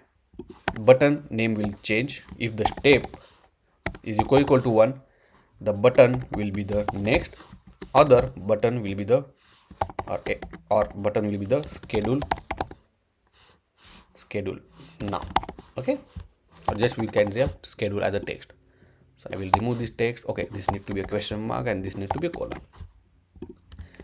A: button name will change. If the step is equal to 1, the button will be the next, other button will be the or button will be the schedule now. Okay, or just we can have schedule as a text. So I will remove this text. Okay, this need to be a question mark and this need to be a colon.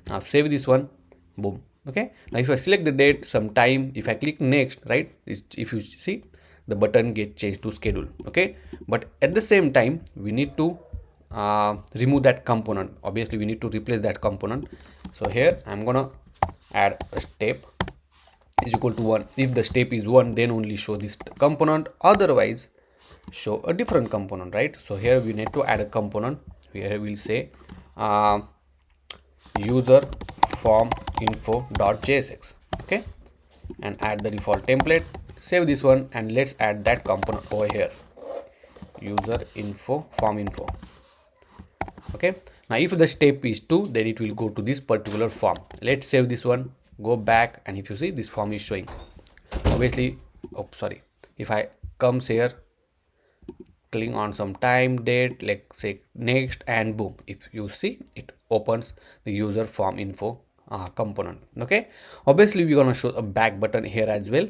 A: Now save this one. Boom. Okay, now if I select the date, some time, if I click next, right, if you see, the button get changed to schedule. Okay, but at the same time we need to remove that component. Obviously we need to replace that component. So here I'm gonna add a step is equal to 1. If the step is 1, then only show this component, otherwise show a different component, right? So here we need to add a component. Here we'll say user form info.jsx. Okay, and add the default template. Save this one and let's add that component over here, user info form info. Okay, now if the step is 2, then it will go to this particular form. Let's save this one, go back, and if you see, this form is showing. Obviously, oh sorry, if I comes here, click on some time, date, like say next, and boom, if you see, it opens the user form info component. Okay, obviously we're gonna show a back button here as well,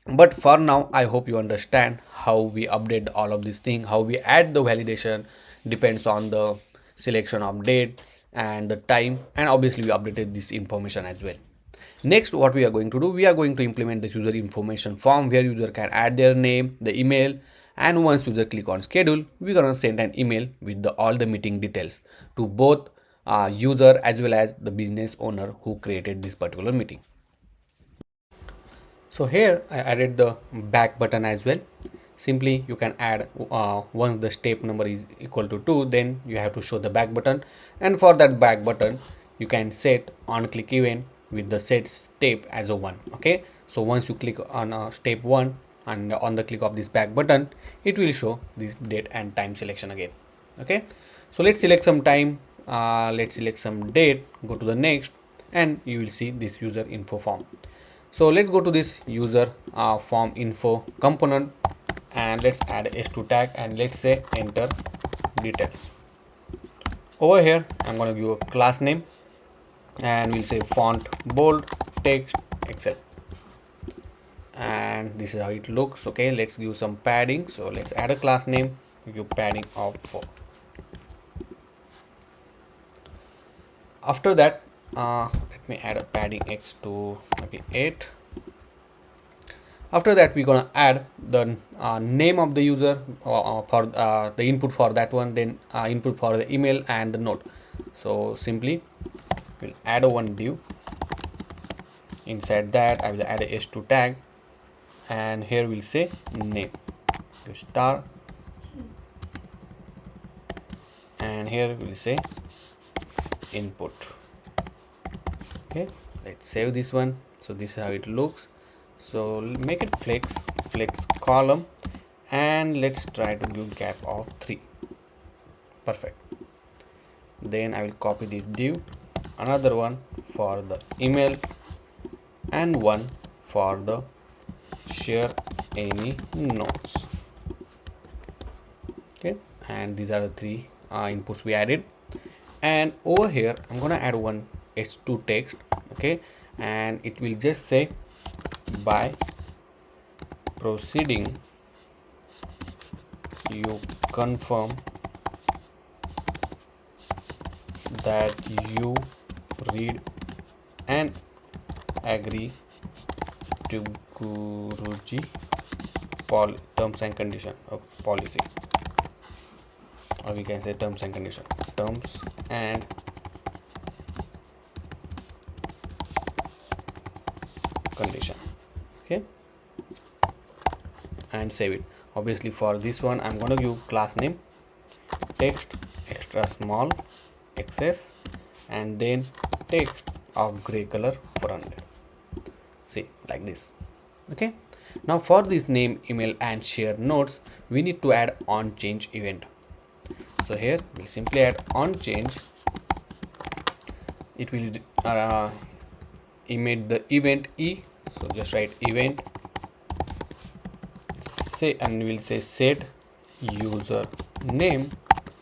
A: but for now I hope you understand how we update all of these things, how we add the validation depends on the selection of date and the time, and obviously we updated this information as well. Next, what we are going to do, we are going to implement the user information form where user can add their name, the email, and once user click on schedule, we're gonna send an email with all the meeting details to both user as well as the business owner who created this particular meeting. So here I added the back button as well. Simply you can add once the step number is equal to 2, then you have to show the back button, and for that back button you can set on click event with the set step as a 1. Okay, so once you click on step 1 and on the click of this back button, it will show this date and time selection again. Okay, so let's select some time, let's select some date, go to the next, and you will see this user info form. So let's go to this user form info component and let's add s2 tag and let's say enter details. Over here I'm going to give a class name and we'll say font bold text excel, and this is how it looks. Okay, let's give some padding. So let's add a class name, give padding of 4. After that let me add a padding x to maybe 8. After that we're gonna add the name of the user for the input for that one, then input for the email and the note. So simply we'll add a one div. Inside that I will add a s2 tag and here we'll say name. star, and here we'll say input. Okay, let's save this one. So this is how it looks. So make it flex column, and let's try to give gap of 3. Perfect. Then I will copy this div, another one for the email, and one for the share any notes. Okay, and these are the 3 inputs we added. And over here I'm gonna add one h2 text. Okay, and it will just say by proceeding you confirm that you read and agree to GuruJi terms and condition of policy, or we can say terms and condition, terms and condition. Okay, and save it. Obviously for this one I'm going to give class name text extra small xs, and then text of gray color 400. See, like this. Okay, now for this name, email and share notes, we need to add on change event. So here we'll simply add on change. It will emit the event e, so just write event say, and we'll say set user name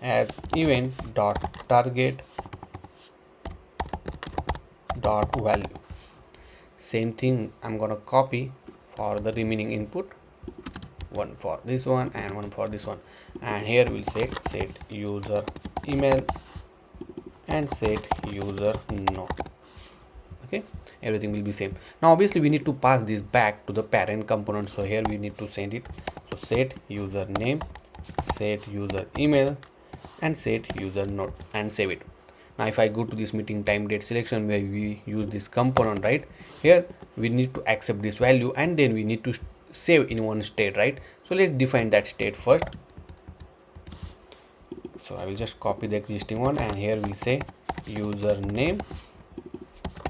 A: as event dot target dot value. Same thing I'm gonna copy for the remaining input, one for this one and one for this one, and here we'll say set user email and set user node. Okay, everything will be same. Now obviously we need to pass this back to the parent component, so here we need to send it. So set user name, set user email, and set user node, and save it. Now if I go to this meeting time date selection where we use this component, right, here we need to accept this value, and then we need to save in one state, right? So let's define that state first. So I will just copy the existing one, and here we say user name,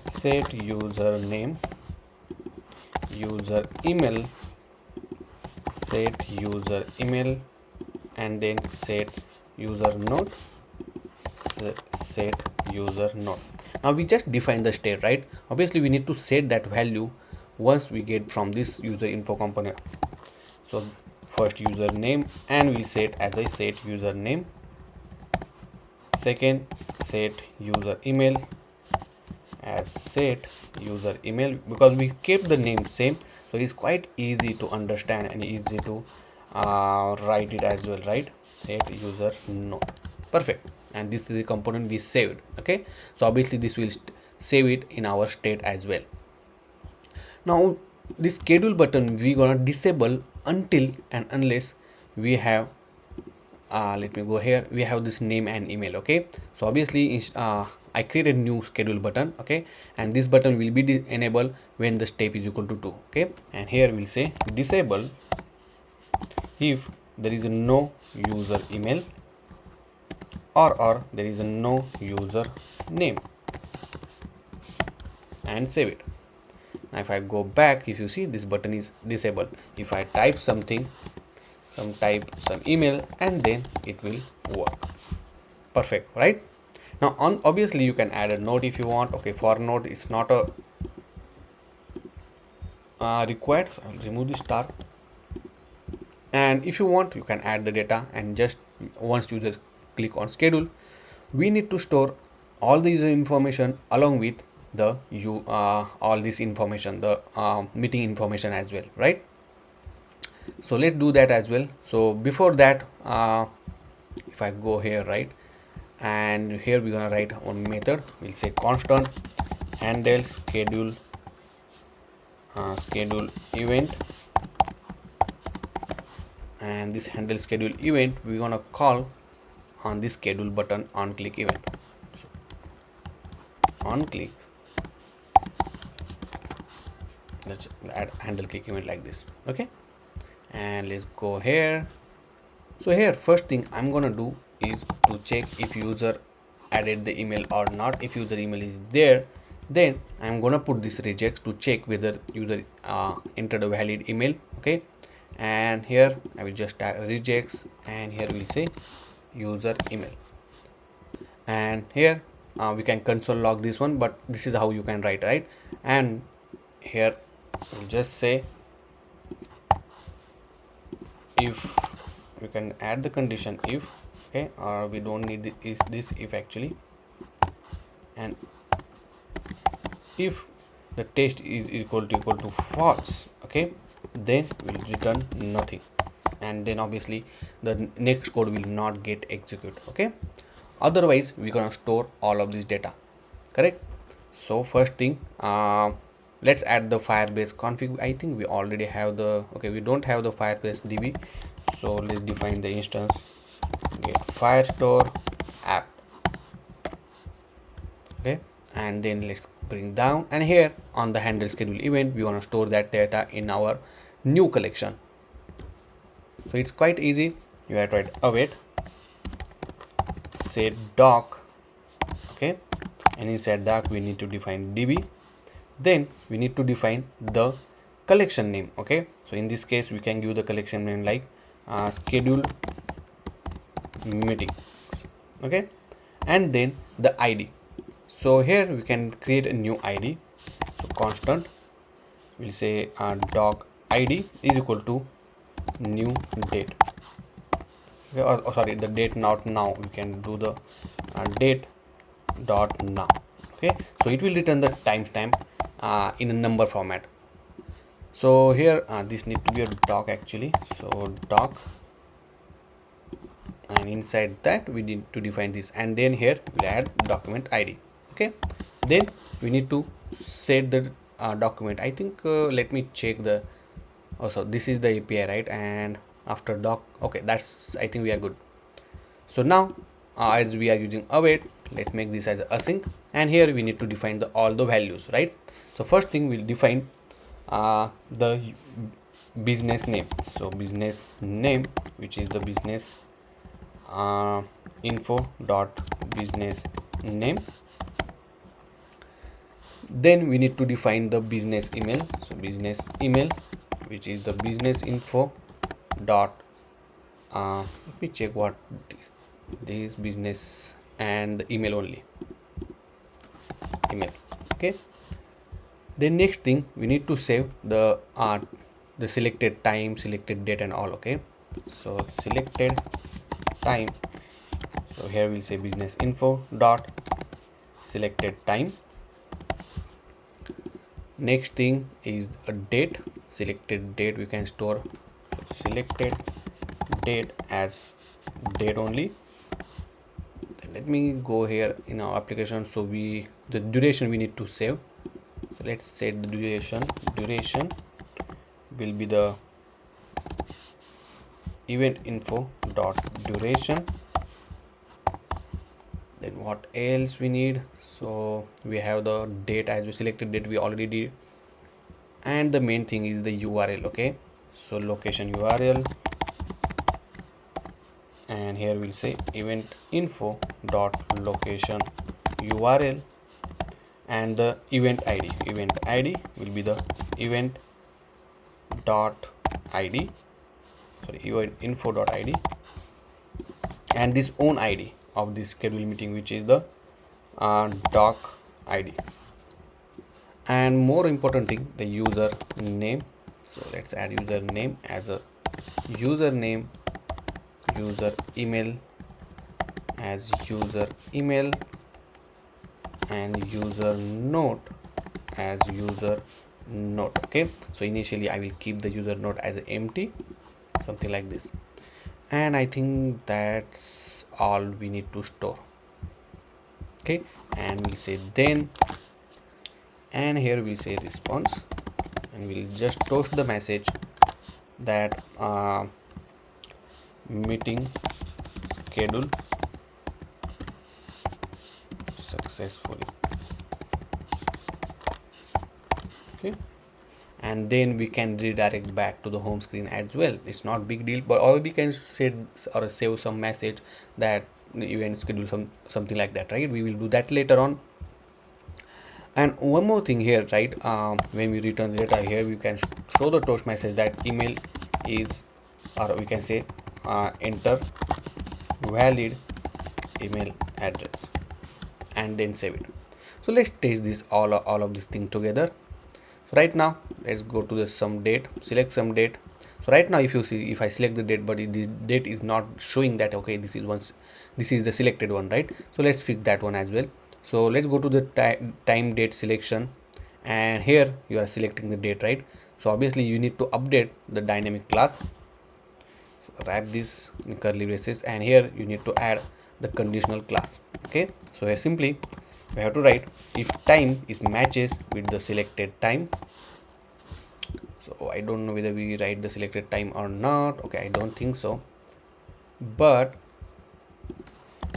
A: set user name, user email, set user email, and then set user node, set user node. Now we just define the state, right? Obviously we need to set that value once we get from this user info component. So first user name, and we'll set as I set user name, second set user email as set user email, because we kept the name same, so it's quite easy to understand and easy to write it as well, right? Set user node. Perfect. And this is the component we saved. Okay, so obviously this will save it in our state as well. Now this schedule button we gonna disable until and unless we have let me go here, we have this name and email. Okay, so obviously I created new schedule button. Okay, and this button will be enabled when the step is equal to 2. Okay, and here we'll say disable if there is no user email or there is no user name, and save it. Now if I go back, if you see this button is disabled, if I type something, some email, and then it will work. Perfect, right? Now obviously you can add a note if you want. Okay, for note it's not a required, so I'll remove the star, and if you want you can add the data, and just once you just click on schedule, we need to store all the user information along with the all this information, the meeting information as well, right? So let's do that as well. So before that, if I go here, right, and here we're gonna write one method. We'll say constant handle schedule event, and this handle schedule event we're gonna call on this schedule button on click event. So on click, let's add handle click event like this. Okay, and let's go here. So here first thing I'm gonna do is to check if user added the email or not. If user email is there, then I'm gonna put this regex to check whether user entered a valid email. Okay, and here I will just tag regex, and here we'll say user email, and here we can console log this one, but this is how you can write, right? And here we'll just say if we can add the condition if, okay, or we don't need this if actually, and if the test is equal to false, okay, then we'll return nothing, and then obviously the next code will not get executed. Okay, otherwise we're gonna store all of this data, correct? So first thing, let's add the Firebase config. I think we already have the, okay, we don't have the Firebase DB, so let's define the instance get firestore app. Okay, and then let's bring down, and here on the handle schedule event we want to store that data in our new collection. So it's quite easy. You have to write await set doc, okay, and inside doc we need to define db, then we need to define the collection name. Okay, so in this case we can give the collection name like schedule meetings, okay, and then the id. So here we can create a new id, so constant we'll say doc id is equal to new date, okay, or sorry, the date not now, we can do the date dot now. Okay, so it will return the timestamp in a number format. So here this need to be a doc actually, so doc, and inside that we need to define this, and then here we'll add document id. Okay, then we need to set the document. I think let me check the, also this is the API, right? And after doc, okay, that's, I think we are good. So now as we are using await, let's make this as async, and here we need to define the all the values, right? So first thing we'll define the business name, so business name, which is the business info dot business name. Then we need to define the business email, so business email, which is the business info dot let me check what this business, and the email only, email. Okay, then next thing we need to save the selected time, selected date and all. Okay, so selected time, so here we'll say business info dot selected time. Next thing is a date, selected date we can store, so selected date as date only. Then let me go here in our application, so the duration we need to save, so let's set the duration will be the event info dot duration. Then what else we need, so we have the date, as we selected date we already did, and the main thing is the URL. Okay, so location URL, and here we'll say event info dot location URL, and the event id will be the event dot id, sorry, event info dot id, and this own id of this schedule meeting, which is the doc id. And more important thing, the user name, so let's add user name as a username, user email as user email, and user note as user note. Okay, so initially I will keep the user note as empty, something like this, and I think that's all we need to store. Okay, and we'll say then, and here we'll say response, and we'll just toast the message that meeting schedule successfully. Okay, and then we can redirect back to the home screen as well. It's not big deal, but or we can send or save some message that event schedule something like that, right? We will do that later on. And one more thing here, right? When we return the data here, we can show the toast message that email is, or we can say enter valid email address, and then save it. So let's test this all of this thing together. So right now let's go to the some date, select some date. So right now if you see, if I select the date, but this date is not showing that, okay, this is the selected one, right? So let's fix that one as well. So let's go to the time date selection, and here you are selecting the date, right? So obviously you need to update the dynamic class. So wrap this in curly braces, and here you need to add the conditional class. Okay, so here simply we have to write if time is matches with the selected time. So I don't know whether we write the selected time or not. Okay, I don't think so, but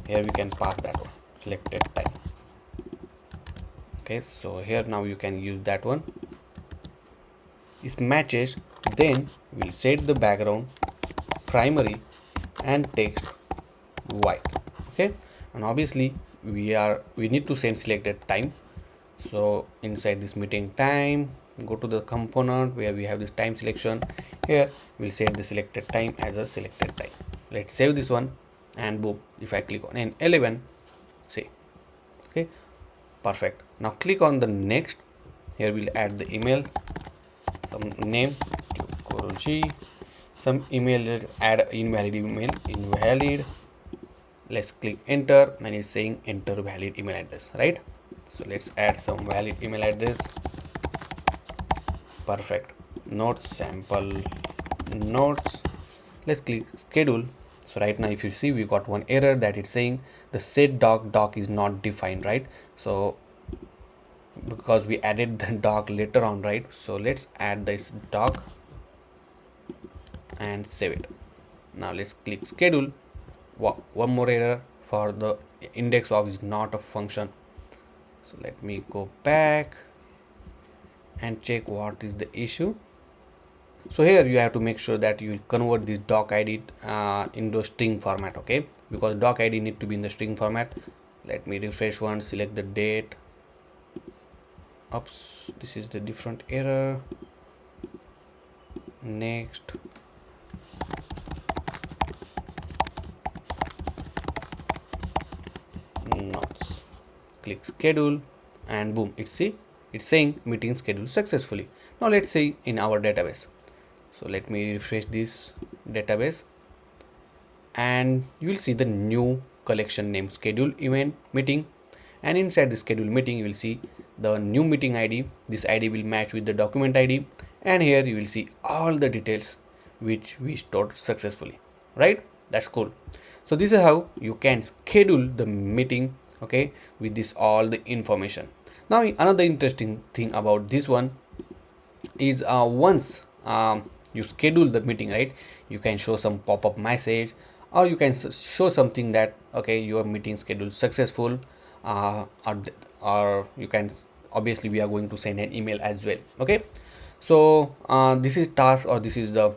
A: here we can pass that one, selected time. Okay, so here now you can use that one. If matches, then we'll set the background primary and text white. Okay, and obviously we need to send selected time. So inside this meeting time, go to the component where we have this time selection. Here we'll set the selected time as a selected time. Let's save this one, and boom, if I click on N11, see, okay, perfect. Now click on the next. Here we'll add the email, some name, TubeGuruji, some email, add invalid email, invalid. Let's click enter, and it's saying enter valid email address, right? So let's add some valid email address. Perfect. Notes, sample notes. Let's click schedule. So right now if you see, we got one error that it's saying the set doc is not defined, right? So because we added the doc later on, right? So let's add this doc and save it. Now let's click schedule. One more error for the index of is not a function. So let me go back and check what is the issue. So here you have to make sure that you will convert this doc id into a string format, okay, because doc id need to be in the string format. Let me refresh one, select the date. Oops, this is the different error. Next, notes, click schedule, and boom, it's saying meeting scheduled successfully. Now let's say in our database. So let me refresh this database, and you will see the new collection name, schedule event meeting, and inside the schedule meeting you will see the new meeting id. This id will match with the document id, and here you will see all the details which we stored successfully, right? That's cool. So this is how you can schedule the meeting, okay, with this all the information. Now another interesting thing about this one is once you schedule the meeting, right, you can show some pop-up message, or you can show something that, okay, your meeting schedule successful, or you can, obviously we are going to send an email as well. Okay, so this is task, or this is the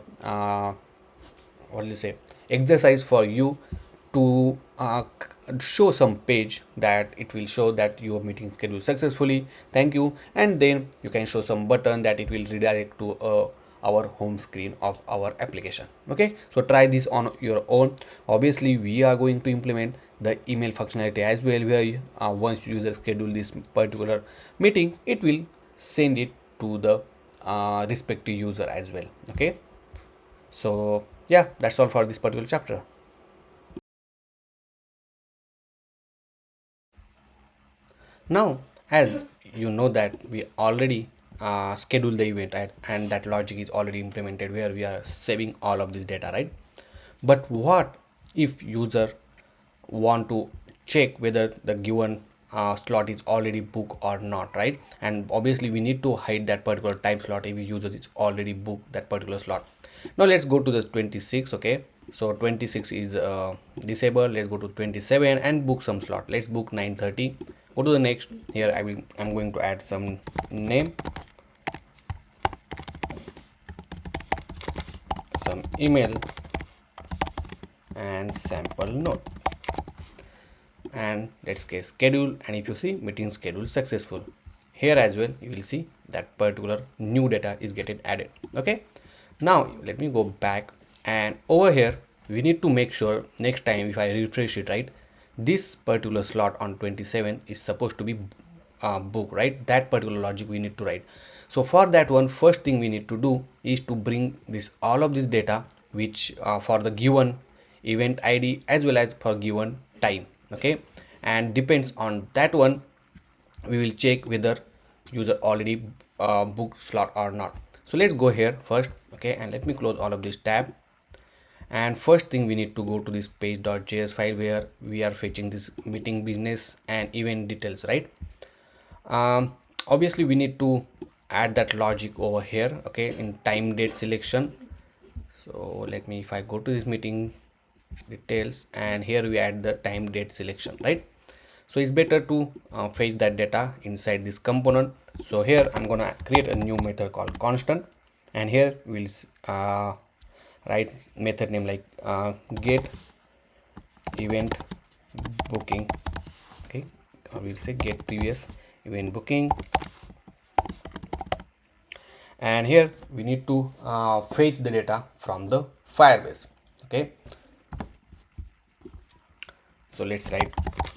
A: what do you say, exercise for you to show some page that it will show that your meeting scheduled successfully, thank you, and then you can show some button that it will redirect to our home screen of our application. Okay, so try this on your own. Obviously we are going to implement the email functionality as well, where once user schedule this particular meeting, it will send it to the respective user as well. Okay, so yeah, that's all for this particular chapter. Now, as you know that we already schedule the event, right? And that logic is already implemented where we are saving all of this data, right? But what if user want to check whether the given slot is already booked or not, right? And obviously we need to hide that particular time slot if user is already booked that particular slot. Now let's go to the 26. Okay, so 26 is disabled. Let's go to 27 and book some slot. Let's book 9:30. Go to the next. Here I'm going to add some name, email and sample node, and let's get schedule. And if you see meeting schedule successful, here as well you will see that particular new data is getting added. Okay, now let me go back, and over here we need to make sure next time if I refresh it, right, this particular slot on 27 is supposed to be booked, right? That particular logic we need to write. So for that one, first thing we need to do is to bring this all of this data which for the given event ID as well as for given time. Okay, and depends on that one we will check whether user already booked slot or not. So let's go here first. Okay, and let me close all of this tab, and first thing we need to go to this page.js file where we are fetching this meeting business and event details, right? Obviously we need to add that logic over here, okay, in time date selection. So let me, if I go to this meeting details, and here we add the time date selection, right? So it's better to fetch that data inside this component. So here I'm gonna create a new method called constant, and here we'll write method name like get event booking. Okay, or we'll say get previous event booking, and here we need to fetch the data from the Firebase. Okay, so let's write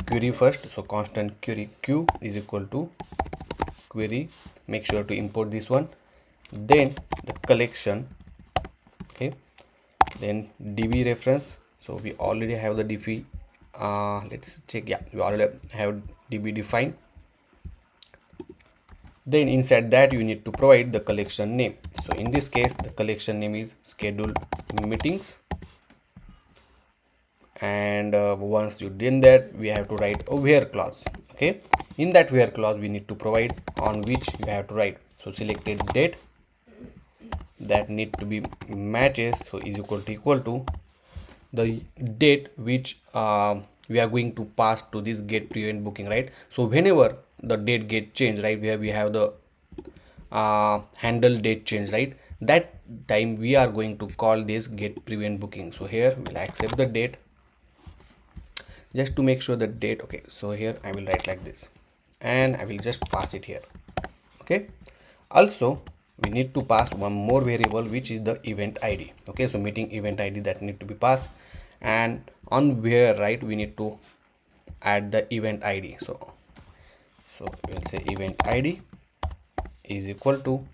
A: query first. So constant query q is equal to query, make sure to import this one, then the collection. Okay, then db reference. So we already have the db, let's check. Yeah, we already have db defined. Then inside that you need to provide the collection name. So in this case the collection name is scheduled meetings, and once you did that we have to write a where clause. Okay, in that where clause we need to provide on which you have to write. So selected date, that need to be matches, so is equal to the date which we are going to pass to this get pre-event booking, right? So whenever the date get changed, right, where we have the handle date change, right, that time we are going to call this get pre-event booking. So here we'll accept the date just to make sure the date. Okay, so here I will write like this, and I will just pass it here. Okay, also we need to pass one more variable which is the event ID. Okay, so meeting event ID, that need to be passed, and on where, right, we need to add the event ID. So we'll say event ID is equal to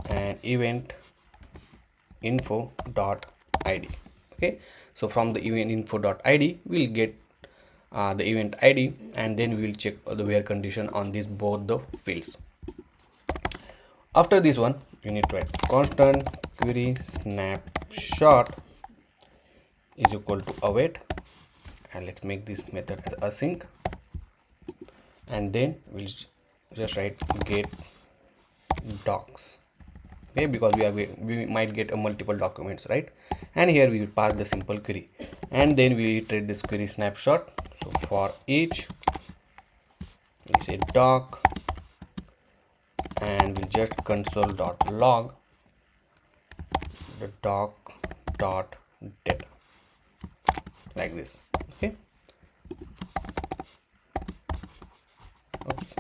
A: and event info dot id. Okay, so from the event info dot id we'll get the event ID, and then we will check the where condition on these both the fields. After this one you need to write constant query snapshot is equal to await, and let's make this method as async, and then we'll just write get docs. Okay, because we might get a multiple documents, right? And here we will pass the simple query, and then we iterate this query snapshot. So for each we say doc, and we'll just console.log the doc dot data like this. Okay, oops,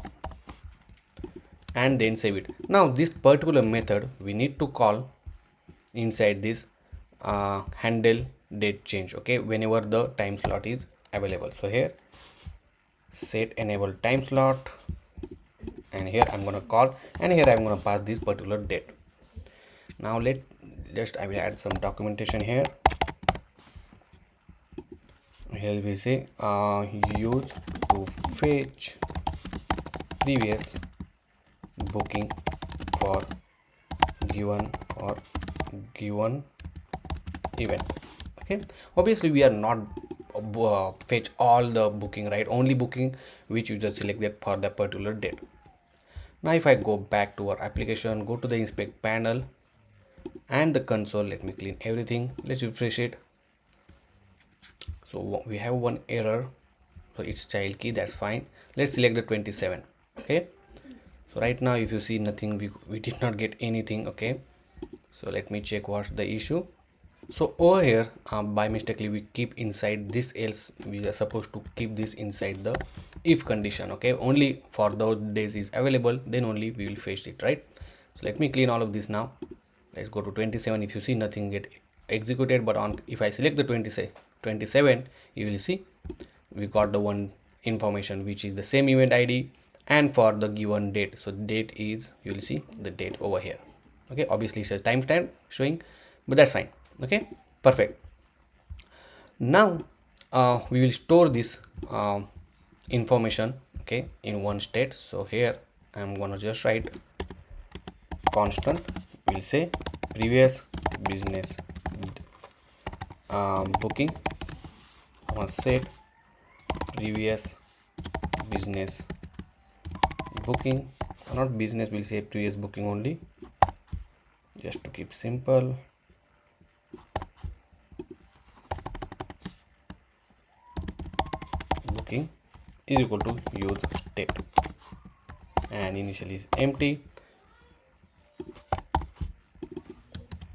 A: and then save it. Now this particular method we need to call inside this handle date change. Okay, whenever the time slot is available. So here set enable time slot, and here I'm gonna call, and here I'm gonna pass this particular date. Now I will add some documentation here. Here we say use to fetch previous booking for given event. Okay, obviously we are not fetch all the booking, right? Only booking which you just selected for that particular date. Now if I go back to our application, go to the inspect panel and the console, let me clean everything, let's refresh it. So we have one error, so it's child key, that's fine. Let's select the 27. Okay, so right now if you see nothing, we did not get anything. Okay, So let me check what's the issue. So over here by mistakenly we keep inside this else. We are supposed to keep this inside the if condition. Okay, only for those days is available, then only we will fetch it, right? So let me clean all of this now. Let's go to 27. If you see, nothing get executed, but on if I select the 27, you will see we got the one information which is the same event ID and for the given date. So date is, you will see the date over here. Okay, obviously it's a timestamp showing, but that's fine. Okay, perfect. Now we will store this information, okay, in one state. So here I'm gonna just write constant, we'll say previous business booking, set previous business booking, not business, we'll say previous booking only, just to keep simple. Booking is equal to use state, and initially is empty,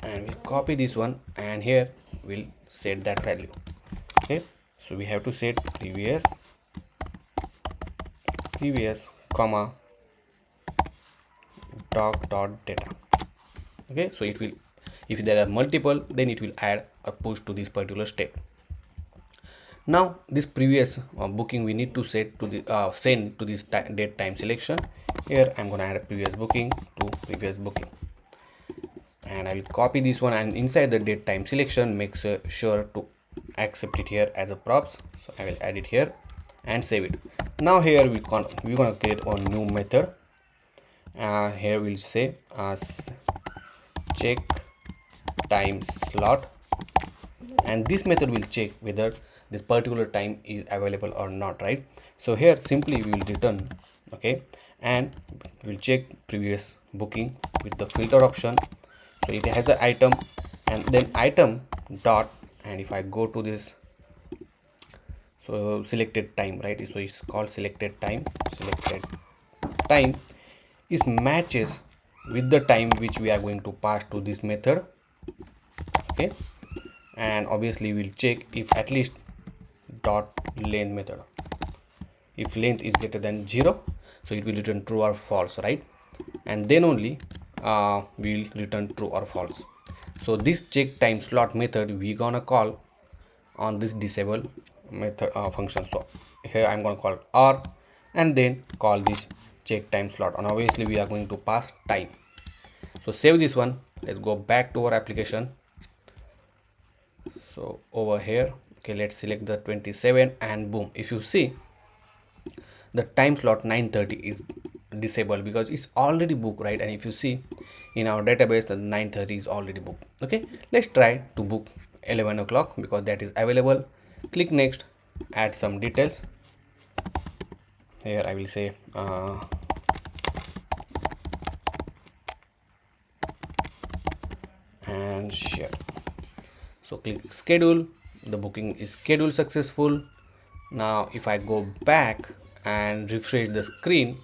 A: and we'll copy this one, and here we'll set that value. Okay, so we have to set previous comma dot data. Okay, so it will, if there are multiple, then it will add a push to this particular state. Now this previous booking we need to set to the send to this date time selection. Here I'm going to add a previous booking to previous booking, and I will copy this one, and inside the date time selection make sure to accept it here as a props. So I will add it here and save it. Now here we're gonna create a new method. Here we'll say check time slot, and this method will check whether this particular time is available or not, right? So here simply we will return, okay, and we'll check previous booking with the filter option. So it has the item and then item dot, and if I go to this, so selected time, right? So it's called selected time is matches with the time which we are going to pass to this method. Okay, and obviously we'll check if at least dot length method, if length is greater than 0, so it will return true or false, right? And then only we'll return true or false. So this check time slot method we gonna call on this disable method function. So here I'm gonna call R and then call this check time slot, and obviously we are going to pass time. So save this one. Let's go back to our application. So over here, okay, let's select the 27, and boom, if you see the time slot 9:30 is disabled because it's already booked, right? And if you see in our database, the 9:30 is already booked. Okay, let's try to book 11 o'clock because that is available. Click next, add some details. Here I will say and share. So click schedule, the booking is scheduled successful. Now if I go back and refresh the screen,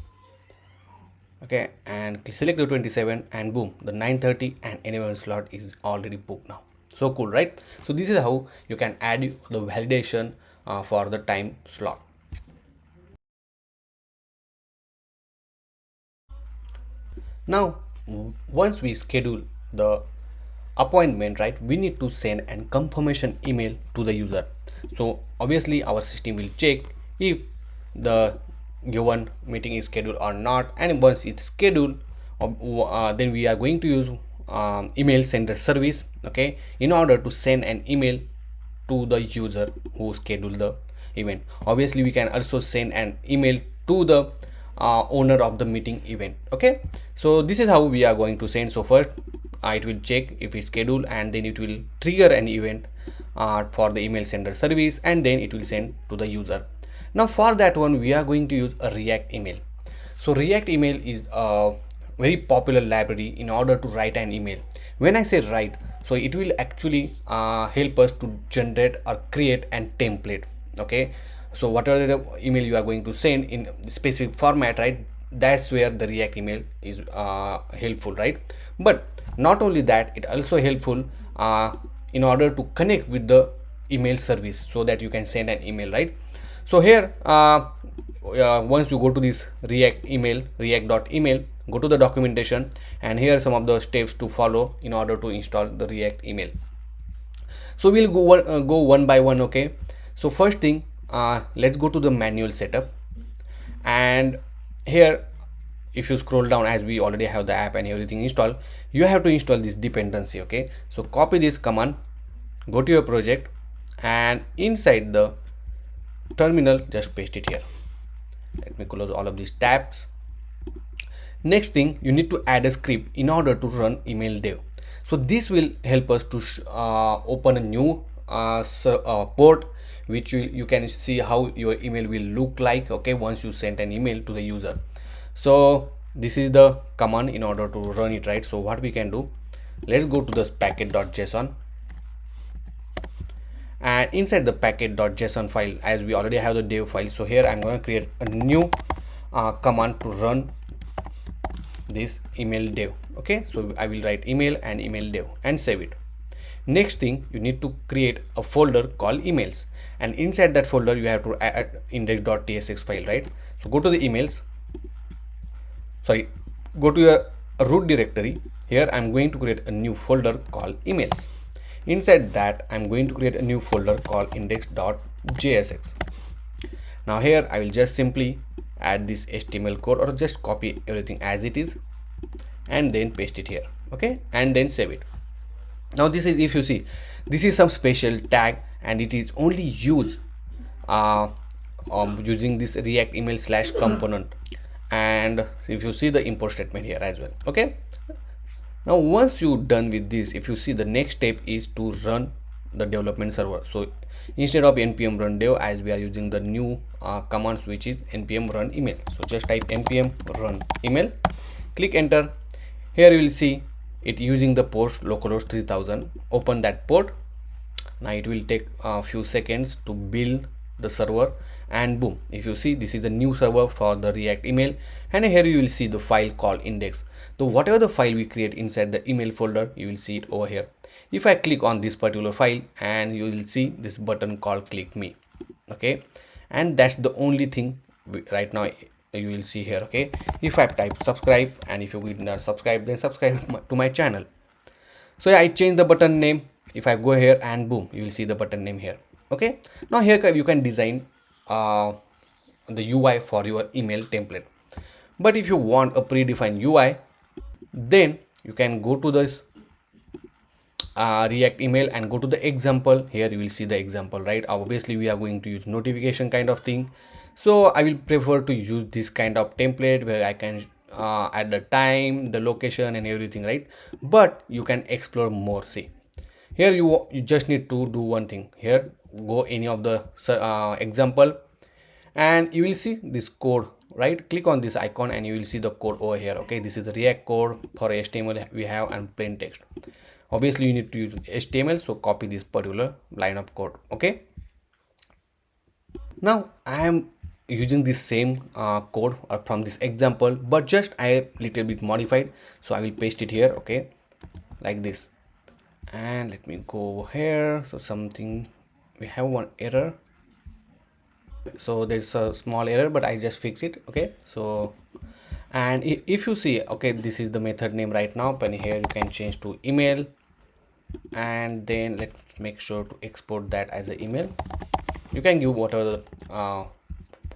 A: okay, and select the 27, and boom, the 9:30 and 11 slot is already booked now. So cool, right? So this is how you can add the validation for the time slot. Now once we schedule the appointment, right, we need to send an confirmation email to the user. So obviously our system will check if the given meeting is scheduled or not, and once it's scheduled, then we are going to use email sender service, okay, in order to send an email to the user who scheduled the event. Obviously we can also send an email to the owner of the meeting event. Okay, so this is how we are going to send. So first it will check if it's scheduled, and then it will trigger an event for the email sender service, and then it will send to the user. Now for that one we are going to use a React email. So React email is a very popular library in order to write an email. When I say write, so it will actually help us to generate or create an template. Okay, so whatever the email you are going to send in specific format, right, that's where the React email is helpful, right? But Not only that, it also helpful in order to connect with the email service so that you can send an email, right? So here once you go to this react.email, go to the documentation, and here are some of the steps to follow in order to install the React email. So we'll go one by one. Okay, so first thing, let's go to the manual setup, and here if you scroll down, as we already have the app and everything installed, you have to install this dependency. Okay, so copy this command, go to your project, and inside the terminal just paste it here. Let me close all of these tabs. Next thing, you need to add a script in order to run email dev. So this will help us to open a new port, which you can see how your email will look like, okay, once you send an email to the user. So this is the command in order to run it, right? So what we can do, let's go to this packet.json, and inside the packet.json file, as we already have the dev file, so here I'm going to create a new command to run this email dev. Okay, so I will write email and email dev and save it. Next thing, you need to create a folder called emails, and inside that folder you have to add index.tsx file, right? So go to the emails, go to your root directory. Here I'm going to create a new folder called emails. Inside that, I'm going to create a new folder called index.jsx. Now here I will just simply add this HTML code, or just copy everything as it is and then paste it here. Okay, and then save it. Now this is, if you see, this is some special tag, and it is only used using this React email / component. And if you see the import statement here as well. Okay, now once you're done with this, if you see, the next step is to run the development server. So instead of npm run dev, as we are using the new commands, which is npm run email, so just type npm run email, click enter. Here you will see it using the port localhost 3000. Open that port. Now it will take a few seconds to build the server, and boom, if you see, this is the new server for the React email, and here you will see the file called index. So whatever the file we create inside the email folder, you will see it over here. If I click on this particular file, and you will see this button called click me. Okay, and that's the only thing right now you will see here. Okay, if I type subscribe, and if you will not subscribe, then subscribe to my channel. So yeah, I change the button name. If I go here, and boom, you will see the button name here. Okay, now here you can design the UI for your email template. But if you want a predefined UI, then you can go to this React email and go to the example. Here you will see the example, right? Obviously we are going to use notification kind of thing, so I will prefer to use this kind of template where I can add the time, the location, and everything, right? But you can explore more. See, here you just need to do one thing. Here, go any of the example, and you will see this code, right? Click on this icon and you will see the code over here. Okay, this is the React code for HTML we have, and plain text. Obviously you need to use HTML, so copy this particular line of code. Okay, now I am using this same code from this example, but just I little bit modified, so I will paste it here. Okay, like this, and let me go here. So something, we have one error, so there's a small error, but I just fix it. Okay, so, and if you see, okay, this is the method name right now, and here you can change to email, and then let's make sure to export that as an email. You can give whatever the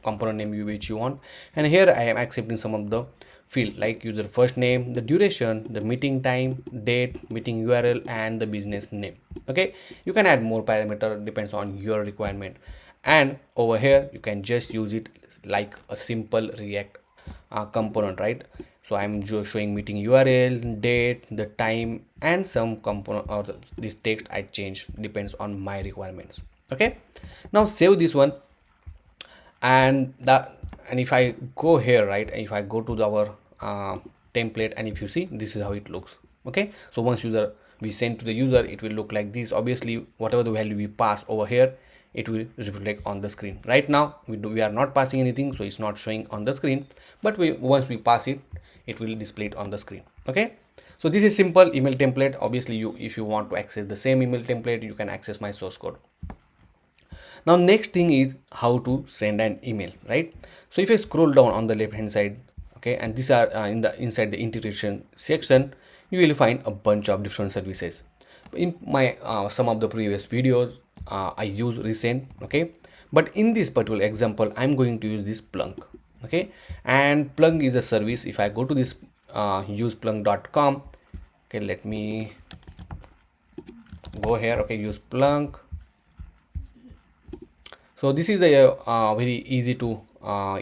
A: component name which you want, and here I am accepting some of the field like user first name, the duration, the meeting time, date, meeting URL, and the business name. Okay, you can add more parameter, depends on your requirement, and over here you can just use it like a simple React component, right? So I'm just showing meeting URL, date, the time, and some component or this text I change, depends on my requirements. Okay, now save this one, and if I go here, right, if I go to our template, and if you see, this is how it looks. Okay, so once we send to the user, it will look like this. Obviously whatever the value we pass over here, it will reflect on the screen. Right now we are not passing anything, so it's not showing on the screen, but once we pass it, it will display it on the screen. Okay, So this is simple email template. Obviously if you want to access the same email template, you can access my source code. Now next thing is how to send an email, right? So if I scroll down on the left hand side, okay, and these are inside the integration section, you will find a bunch of different services. In my some of the previous videos, I use recent, okay, but in this particular example I'm going to use this Plunk, okay, and Plunk is a service. If I go to this useplunk.com, okay, let me go here, okay, use Plunk. So this is a very easy to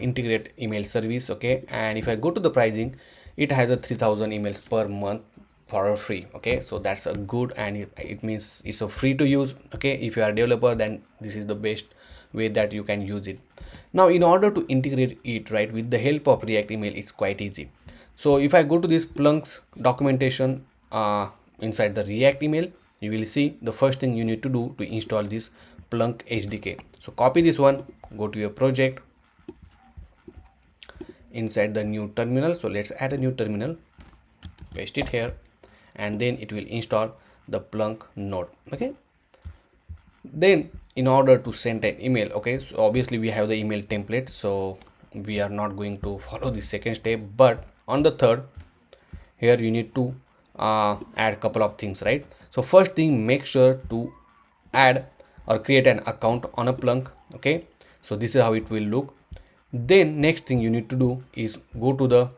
A: integrate email service, okay, and if I go to the pricing, it has a 3000 emails per month for free, okay, so that's a good, and it means it's a free to use, okay. If you are a developer, then this is the best way that you can use it. Now in order to integrate it, right, with the help of React email, it's quite easy. So if I go to this Plunk's documentation inside the React email, you will see the first thing you need to do to install this Plunk SDK. So copy this one, go to your project, inside the new terminal. So let's add a new terminal, paste it here, and then it will install the Plunk node, okay. Then in order to send an email, okay, so obviously we have the email template, so we are not going to follow the second step, but on the third, here you need to add a couple of things, right? So first thing, make sure to add or create an account on a Plunk, okay. So this is how it will look. Then next thing you need to do is go to the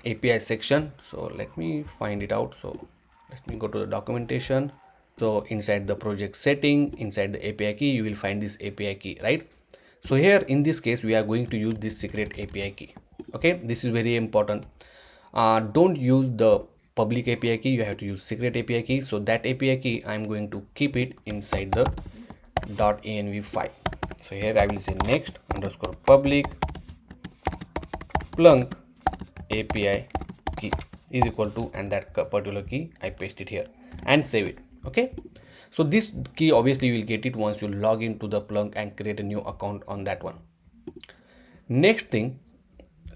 A: API section. So let me find it out. So let me go to the documentation. So inside the project setting, inside the API key, you will find this API key, right? So here in this case, we are going to use this secret API key, okay. This is very important. Don't use the public API key, you have to use secret API key. So that API key, I'm going to keep it inside the .env file. So here I will say next underscore public Plunk API key is equal to, and that particular key I paste it here and save it, okay. So this key obviously you will get it once you log into the Plunk and create a new account on that one. Next thing,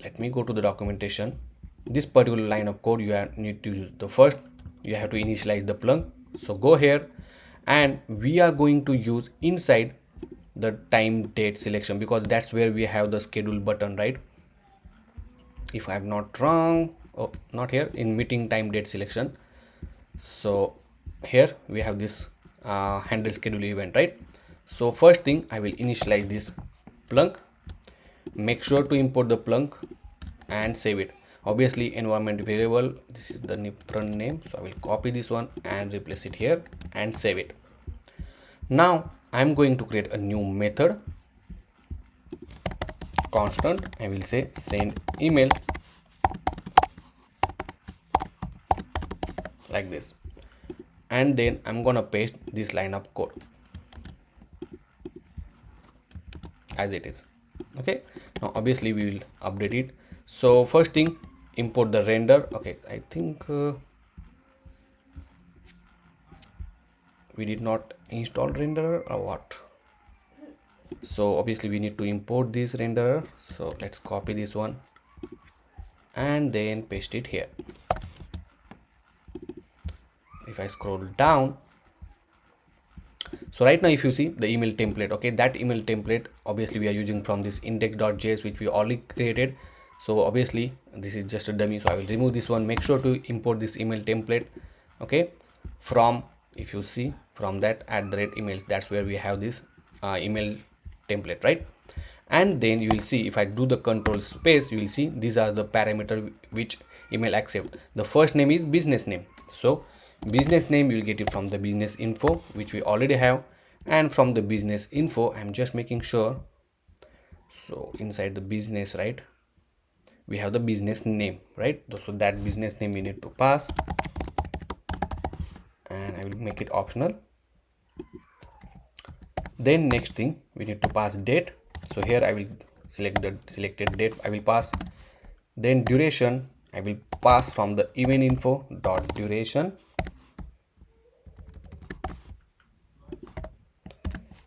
A: let me go to the documentation. This particular line of code you need to use the first, you have to initialize the Plunk. So go here, and we are going to use inside the time date selection, because that's where we have the schedule button, right? If I'm not wrong, oh, not here, in meeting time date selection. So here we have this handle schedule event, right? So first thing, I will initialize this Plunk. Make sure to import the Plunk and save it. Obviously environment variable, this is the different name, so I will copy this one and replace it here and save it. Now I'm going to create a new method, constant. I will say send email, like this, and then I'm gonna paste this line of code as it is, okay. Now obviously we will update it. So first thing, import the render, okay. I think we did not install renderer or what. So obviously we need to import this renderer. So let's copy this one and then paste it here. If I scroll down, so right now if you see the email template, okay, that email template obviously we are using from this index.js which we already created. So obviously this is just a dummy, so I will remove this one. Make sure to import this email template, okay, from, if you see from that @emails, that's where we have this email template, right? And then you will see, if I do the control space, you will see these are the parameter which email accept. The first name is business name, so business name you will get it from the business info which we already have, and from the business info I'm just making sure, so inside the business, right, we have the business name, right? So that business name we need to pass, and I will make it optional. Then next thing, we need to pass date. So here I will select the selected date, I will pass. Then duration, I will pass from the event info dot duration.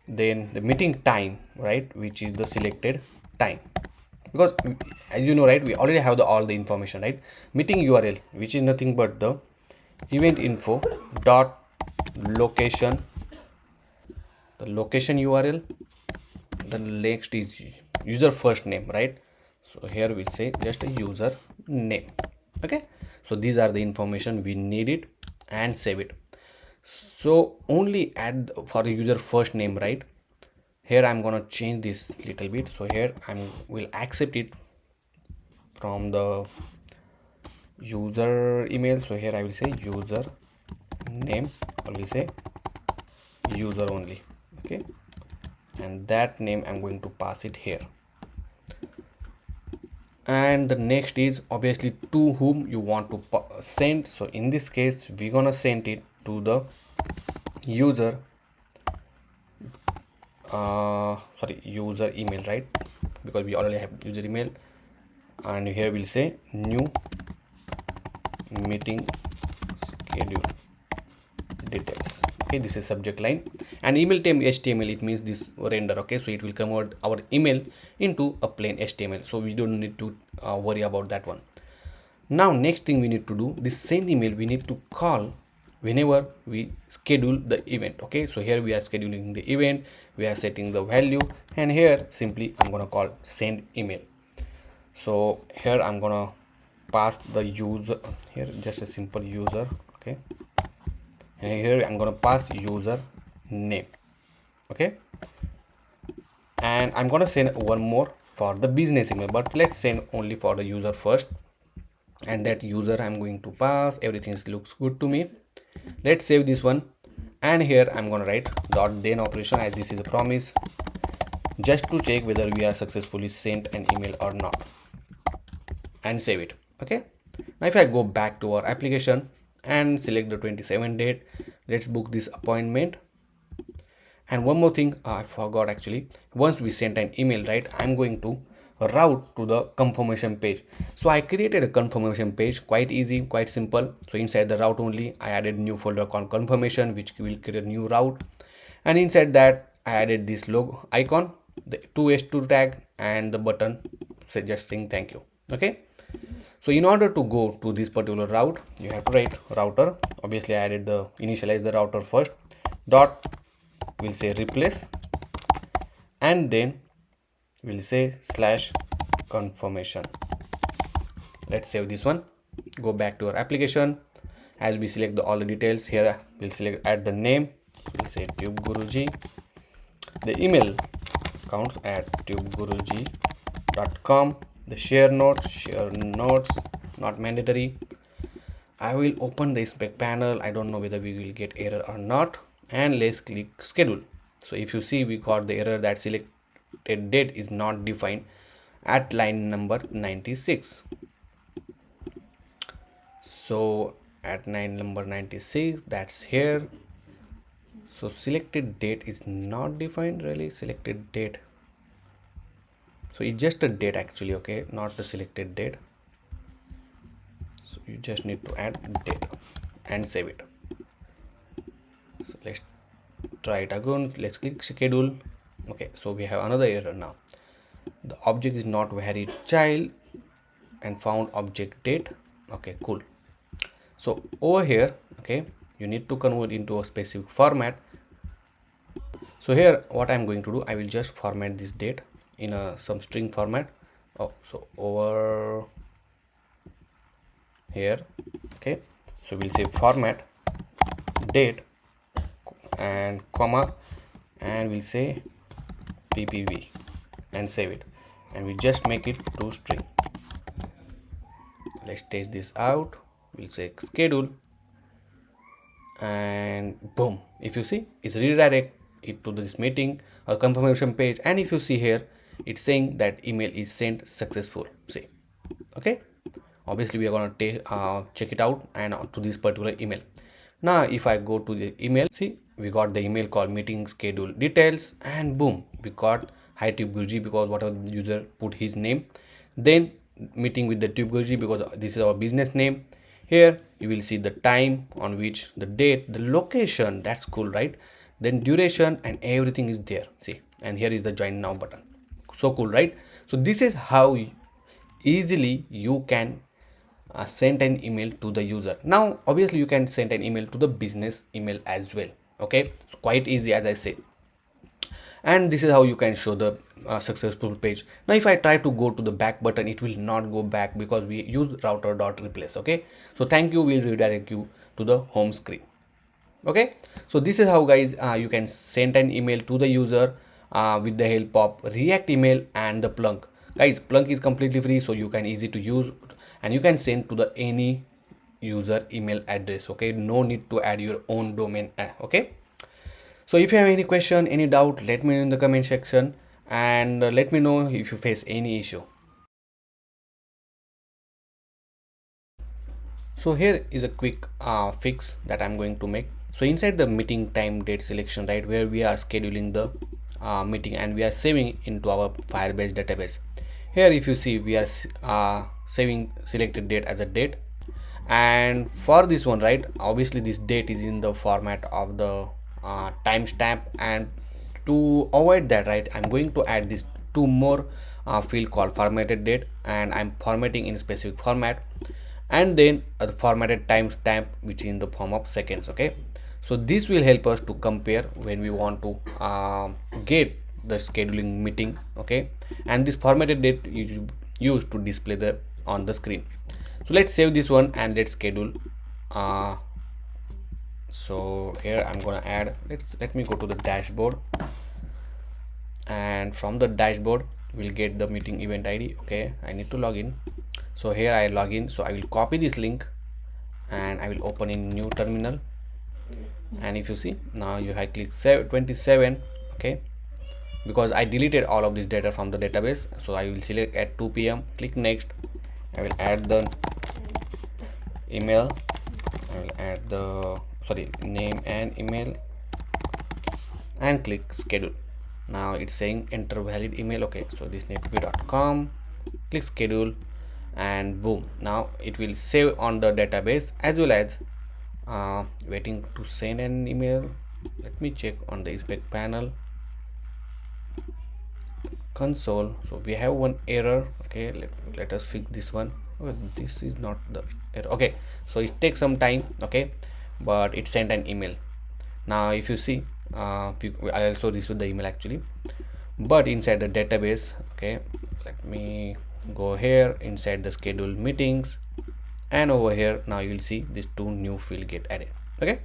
A: Then the meeting time, right, which is the selected time, because as you know, right, we already have all the information, right? Meeting URL, which is nothing but the event info dot location, the location URL. The next is user first name, right? So here we'll say just a user name. Okay, so these are the information we need it, and save it. So only add for the user first name, right? Here I'm gonna change this little bit. So here will accept it from the user email. So here I will say user name, I will say user only. Okay, and that name I'm going to pass it here. And the next is obviously to whom you want to send. So in this case we're gonna send it to the user user email, right? Because we already have user email. And here we'll say new meeting schedule details. Okay, this is subject line, and email temp HTML, it means this render. Okay, so it will convert our email into a plain HTML, so we don't need to worry about that one. Now next thing we need to do, this send email we need to call whenever we schedule the event. Okay, so here we are scheduling the event, we are setting the value, and here simply I'm gonna call send email. So here I'm gonna pass the user, here just a simple user. Okay, and here I'm gonna pass user name. Okay, and I'm gonna send one more for the business email, but let's send only for the user first. And that user I'm going to pass, everything looks good to me. Let's save this one, and here I'm gonna write dot then operation, as this is a promise, just to check whether we are successfully sent an email or not, and save it. Okay, now if I go back to our application and select the 27 date, let's book this appointment. And one more thing I forgot, actually, once we sent an email, right, I'm going to route to the confirmation page. So I created a confirmation page, quite easy, quite simple. So inside the route only I added new folder called confirmation, which will create a new route, and inside that I added this logo icon, the 2h2 tag, and the button suggesting thank you. Okay, so in order to go to this particular route, you have to write router. Obviously I added the initialize the router first, dot, we'll say replace, and then we'll say slash confirmation. Let's save this one, go back to our application. As we select all the details, here we'll select add the name, we'll say TubeGuruji, the email counts at tubeguruji.com, the share notes not mandatory. I will open the inspect panel, I don't know whether we will get error or not, and let's click schedule. So if you see, we got the error that selected date is not defined at line number 96. So at line number 96, that's here. So selected date is not defined, really. Selected date, so it's just a date actually, okay, not the selected date. So you just need to add date and save it. So let's try it again, let's click schedule. Okay, so we have another error now, the object is not varied child and found object date. Okay, cool. So over here, okay, you need to convert into a specific format. So here what I'm going to do, I will just format this date in some string format. Oh, so over here, okay, so we'll say format date and comma, and we'll say ppv and save it, and we just make it to string. Let's test this out, we'll say schedule, and boom, if you see, it's redirect it to this meeting or confirmation page. And if you see here, it's saying that email is sent successful. See, okay, obviously we are going to check it out and to this particular email. Now if I go to the email, see, we got the email called meeting schedule details, and boom, we got hi TubeGuruji, because whatever the user put his name, then meeting with the TubeGuruji because this is our business name. Here you will see the time on which, the date, the location, that's cool, right? Then duration and everything is there, see, and here is the join now button. So cool, right? So this is how easily you can send an email to the user. Now obviously you can send an email to the business email as well. Okay, so quite easy, as I said. And this is how you can show the successful page. Now if I try to go to the back button, it will not go back because we use router.replace. Okay, so thank you will redirect you to the home screen. Okay, so this is how guys you can send an email to the user with the help of React email and the Plunk. Guys, Plunk is completely free, so you can easy to use and you can send to the any user email address. Okay, no need to add your own domain. Okay, so if you have any question, any doubt, let me know in the comment section, and let me know if you face any issue. So here is a quick fix that I'm going to make. So inside the meeting time date selection, right, where we are scheduling the meeting and we are saving into our Firebase database. Here if you see, we are saving selected date as a date, and for this one, right, obviously this date is in the format of the timestamp, and to avoid that, right, I'm going to add this two more field called formatted date, and I'm formatting in specific format, and then a formatted timestamp which is in the form of seconds. Okay, so this will help us to compare when we want to get the scheduling meeting. Okay, and this formatted date is used to display the on the screen. So let's save this one and let's schedule. So here I'm gonna add, let me go to the dashboard, and from the dashboard we'll get the meeting event ID. Okay, I need to log in. So here I log in, so I will copy this link and I will open in new terminal, and if you see now, I click 27. Okay, because I deleted all of this data from the database, so I will select at 2 p.m. click next. I will add the email, I will add the name and email, and click schedule. Now it's saying enter valid email. Okay, so this need to be .com. Click schedule, and boom, now it will save on the database as well as waiting to send an email. Let me check on the inspect panel console. So we have one error. Okay, let us fix this one. Okay, this is not the error. Okay, so it takes some time. Okay, but it sent an email. Now if you see, I also received the email actually, but inside the database. Okay, let me go here inside the scheduled meetings, and over here now you will see these two new field get added. Okay,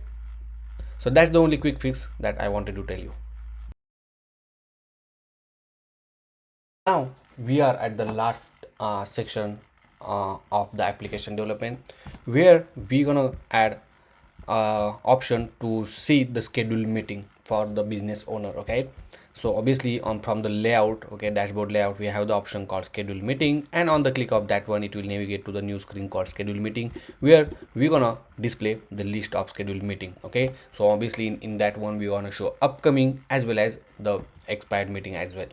A: so that's the only quick fix that I wanted to tell you. Now we are at the last section of the application development, where we're gonna add option to see the scheduled meeting for the business owner. Okay, so obviously from the layout, okay, dashboard layout, we have the option called schedule meeting, and on the click of that one, it will navigate to the new screen called schedule meeting, where we're gonna display the list of scheduled meeting. Okay, so obviously in that one, we want to show upcoming as well as the expired meeting as well.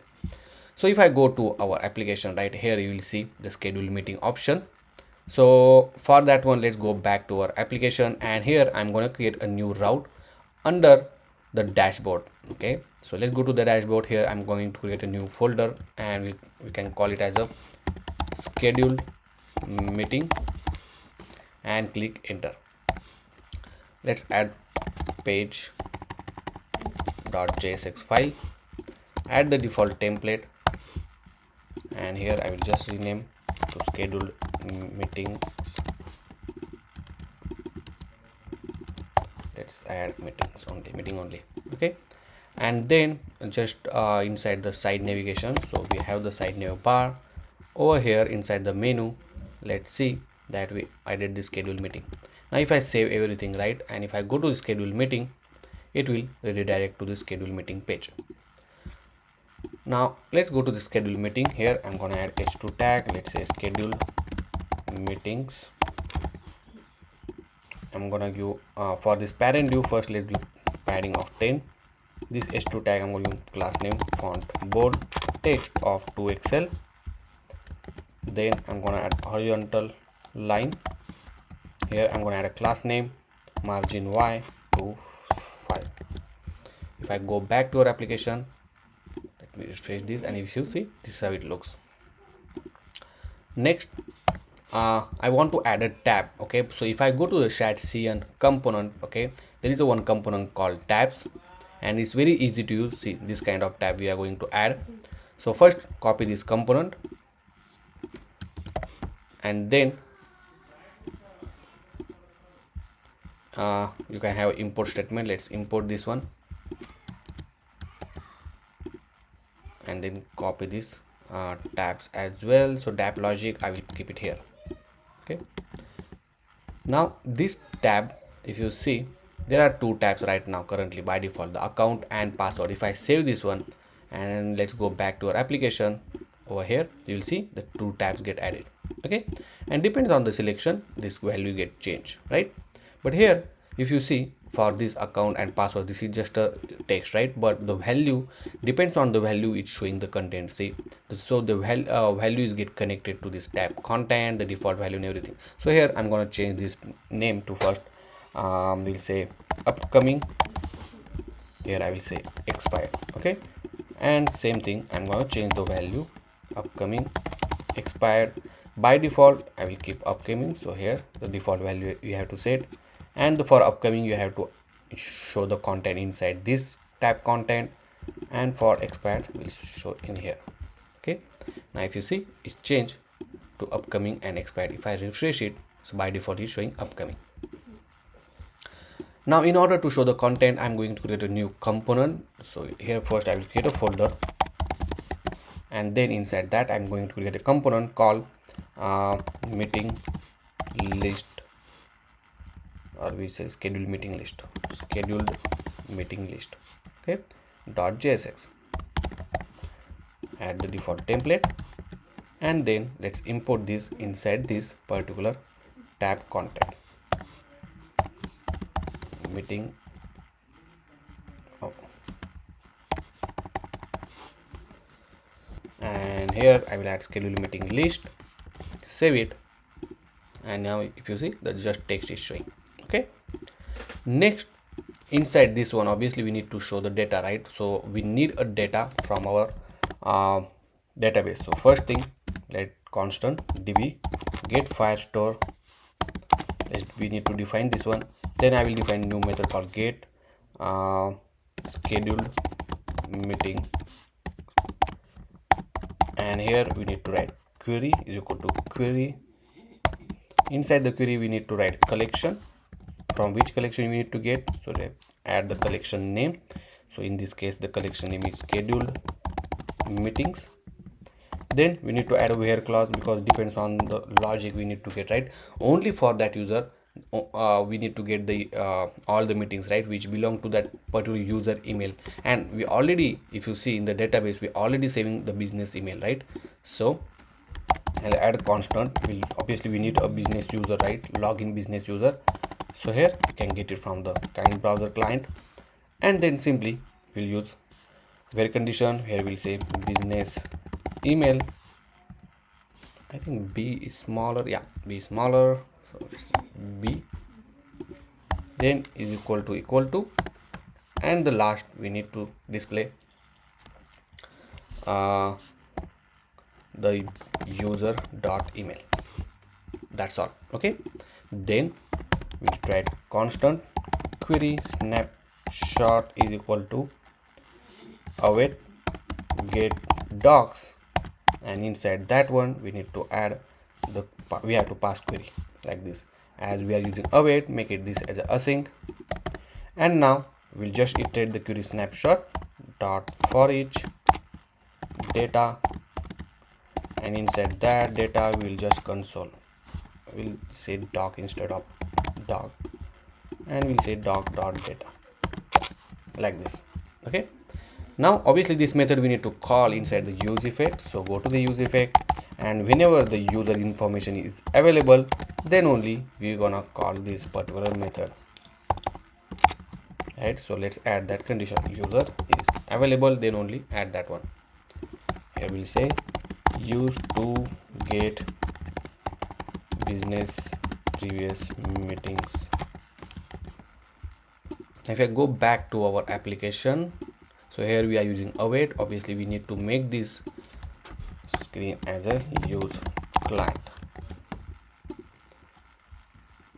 A: So if I go to our application, right, here you will see the schedule meeting option. So for that one, let's go back to our application, and here I'm going to create a new route under the dashboard. Okay, so let's go to the dashboard. Here I'm going to create a new folder, and we can call it as a schedule meeting, and click enter. Let's add page.jsx file, add the default template, and here I will just rename to scheduled meeting. Let's add meeting only. Okay, and then just inside the side navigation, so we have the side nav bar over here inside the menu. Let's see that we added the schedule meeting. Now if I save everything, right, and if I go to the schedule meeting, it will redirect to the schedule meeting page. Now let's go to the schedule meeting. Here I'm gonna add h2 tag. Let's say schedule meetings. I'm gonna give for this parent view, first let's give padding of 10. This h2 tag, I'm going to give class name font bold, text of 2xl. Then I'm gonna add horizontal line. Here I'm gonna add a class name margin y to 5. If I go back to our application, let me refresh this, and if you see, this is how it looks. Next, I want to add a tab. Okay, so if I go to the chat CN component, okay, there is a one component called tabs, and it's very easy to use. See, this kind of tab we are going to add. So first copy this component, and then you can have import statement. Let's import this one, and then copy this tabs as well. So tab logic, I will keep it here. Okay, now this tab, if you see, there are two tabs right now currently by default, the account and password. If I save this one and let's go back to our application, over here you will see the two tabs get added. Okay, and depends on the selection, this value get changed, right? But here if you see, for this account and password, this is just a text, right? But the value depends on the value it's showing the content. See, so the values get connected to this tab content, the default value and everything. So here I'm going to change this name to first we'll say upcoming. Here I will say expired. Okay, and same thing, I'm going to change the value upcoming expired. By default I will keep upcoming, so here the default value you have to set, and for upcoming you have to show the content inside this tab content, and for expired will show in here. Okay, now if you see, it's changed to upcoming and expired. If I refresh it, so by default it's showing upcoming. Now in order to show the content, I'm going to create a new component. So here first I will create a folder, and then inside that I'm going to create a component called meeting list, or we say scheduled meeting list. Okay, .jsx, add the default template, and then let's import this inside this particular tab content, meeting. And here I will add schedule meeting list, save it, and now if you see, the just text is showing. Okay, next, inside this one obviously we need to show the data, right? So we need a data from our database. So first thing, let constant db get firestore, we need to define this one. Then I will define new method called get scheduled meeting, and here we need to write query is equal to query. Inside the query we need to write collection, from which collection we need to get, so add the collection name. So in this case the collection name is scheduled meetings. Then we need to add a where clause, because depends on the logic we need to get, right? Only for that user we need to get the all the meetings, right, which belong to that particular user email. And we already, if you see in the database, we already saving the business email, right? So I'll add a constant. Obviously we need a business user, right? Login business user. So here you can get it from the kind browser client, and then simply we'll use where condition. Here we'll say business email. I think b is smaller, yeah, b is smaller, so it's b, then is equal to, and the last we need to display the user dot email. That's all. Okay, then we'll try constant query snapshot is equal to await get docs, and inside that one we need to add the, we have to pass query like this. As we are using await, make it this as a async, and now we'll just iterate the query snapshot dot for each data, and inside that data we'll just console, we'll say doc instead of doc, and we'll say doc dot data like this. Okay, now obviously this method we need to call inside the use effect. So go to the use effect, and whenever the user information is available, then only we're gonna call this particular method, right? So let's add that condition, user is available, then only add that one. Here we'll say use to get business previous meetings. If I go back to our application, So here we are using await. Obviously we need to make this screen as a use client.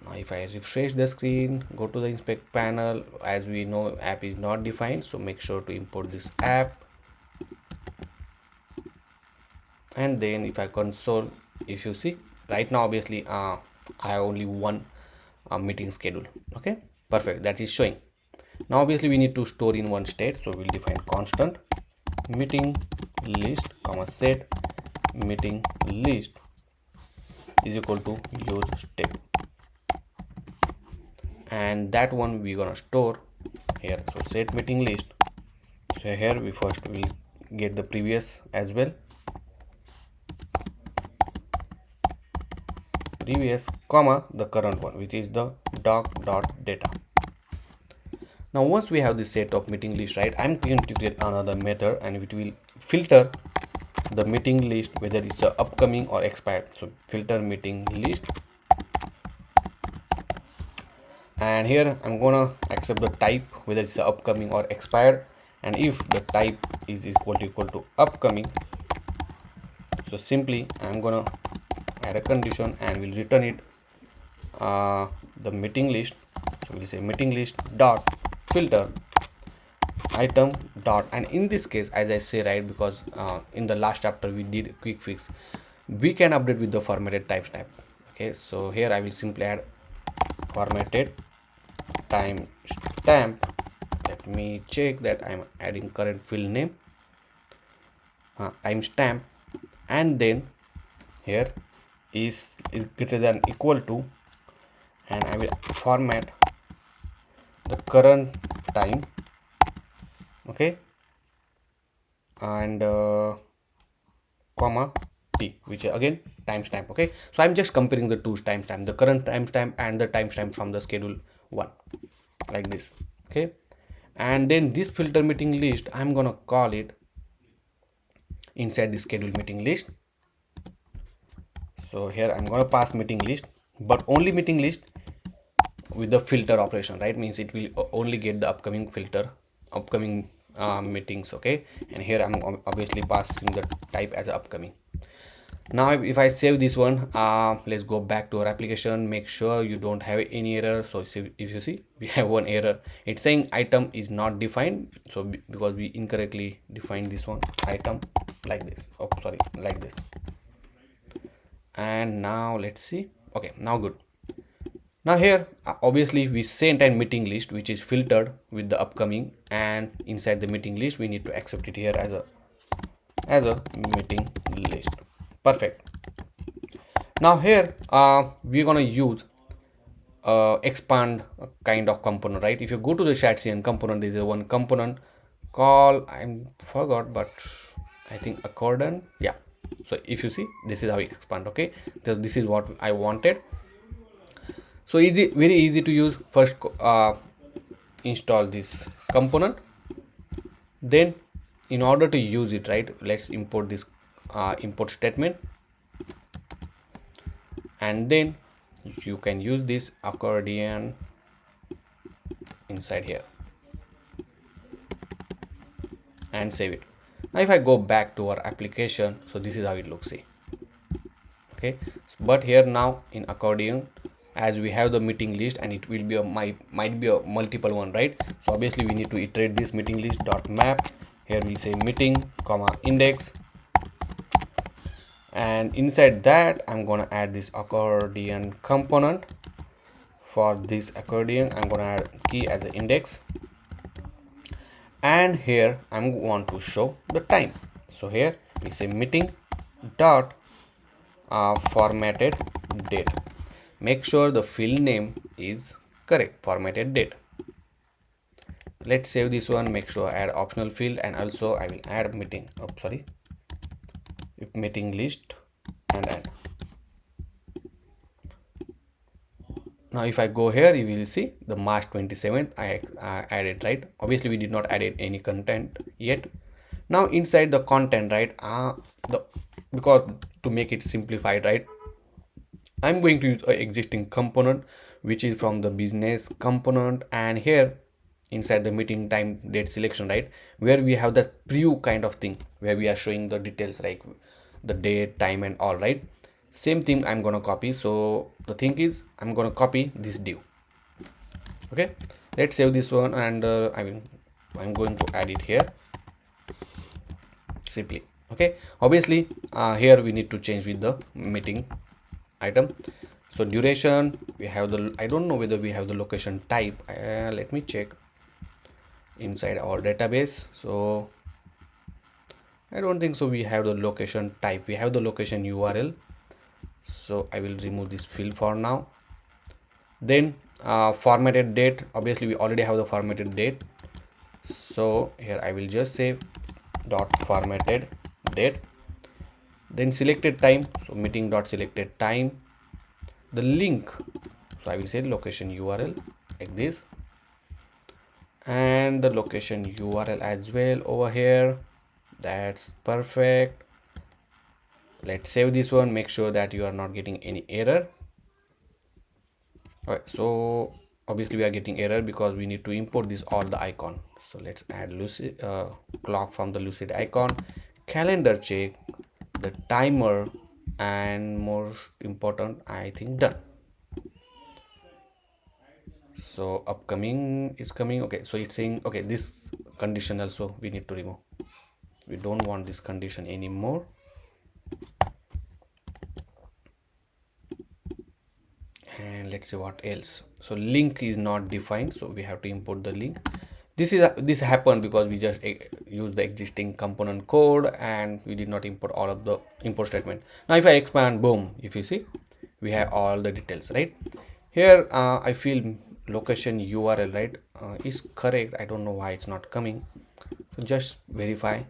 A: Now if I refresh the screen, go to the inspect panel, as we know app is not defined, so make sure to import this app. And then if I console, if you see right now, obviously I have only one meeting schedule. Okay, perfect, that is showing. Now obviously we need to store in one state, so we'll define constant meeting list comma set meeting list is equal to use step, and that one we're gonna store here. So set meeting list. So here we first will get the previous as well, previous comma the current one, which is the doc.data. Now once we have this set of meeting list, right, I'm going to create another method and it will filter the meeting list whether it's upcoming or expired. So filter meeting list, and here I'm gonna accept the type whether it's upcoming or expired, and if the type is equal to upcoming, so simply I'm gonna add a condition and we'll return it the meeting list. So we'll say meeting list dot filter item dot, and in this case, as I say, right, because in the last chapter we did a quick fix, we can update with the formatted timestamp. Okay, so here I will simply add formatted timestamp. Let me check that I'm adding current field name, timestamp, and then here is greater than equal to, and I will format the current time. Okay, and comma t, which is again timestamp. Okay, so I'm just comparing the two timestamp, the current timestamp and the timestamp from the schedule 1, like this. Okay, and then this filter meeting list, I'm gonna call it inside the schedule meeting list. So here I'm gonna pass meeting list, but only meeting list with the filter operation, right? Means it will only get the upcoming filter, upcoming meetings. Okay, and here I'm obviously passing the type as upcoming. Now if I save this one, let's go back to our application, make sure you don't have any error. So if you see, we have one error, it's saying item is not defined. So because we incorrectly defined this one item like this, oh sorry, like this. And now let's see. Okay, now good. Now here obviously we sent a meeting list which is filtered with the upcoming, and inside the meeting list we need to accept it here as a meeting list. Perfect. Now here we're gonna use expand kind of component, right? If you go to the chat.cn component, there's a one component called, I forgot, but I think accordion. Yeah, so if you see, this is how we expand. Okay, so this is what I wanted. So easy, very easy to use. First install this component, then in order to use it, right, let's import this import statement, and then you can use this accordion inside here and save it. Now if I go back to our application, so this is how it looks. See, okay, but here now in accordion, as we have the meeting list and it will be a might be a multiple one, right? So obviously we need to iterate this meeting list dot map. Here we'll say meeting comma index, and inside that I'm gonna add this accordion component. For this accordion I'm gonna add key as an index, and here I'm want to show the time. So here we say meeting dot formatted date. Make sure the field name is correct, formatted date. Let's save this one, make sure I add optional field, and also I will add meeting, oh sorry, meeting list and add. Now if I go here, you will see the March 27th I added, right? Obviously we did not add any content yet. Now inside the content, right, because to make it simplified, right, I'm going to use an existing component which is from the business component, and here inside the meeting time date selection, right, where we have the preview kind of thing where we are showing the details like the date, time and all, right? Same thing I'm gonna copy. So the thing is I'm gonna copy this div. Okay, let's save this one, and I'm going to add it here simply. Okay, obviously here we need to change with the meeting item. So duration, we have the, I don't know whether we have the location type. Let me check inside our database. So I don't think so we have the location type. We have the location URL. So I will remove this field for now. Then formatted date, obviously we already have the formatted date. So here I will just say dot formatted date. Then selected time, so meeting dot selected time. The link, so I will say location URL like this, and the location URL as well over here. That's perfect. Let's save this one, make sure that you are not getting any error. All right, so obviously we are getting error because we need to import this all the icon. So let's add lucid clock from the lucid icon, calendar check, the timer, and most important, I think done. So upcoming is coming. Okay, so it's saying, okay, this condition also we need to remove. We don't want this condition anymore. And let's see what else. So link is not defined, so we have to import the link. This happened because we just used the existing component code and we did not import all of the import statement. Now if I expand, boom, if you see, we have all the details, right? Here I feel location URL, right, is correct. I don't know why it's not coming, so just verify.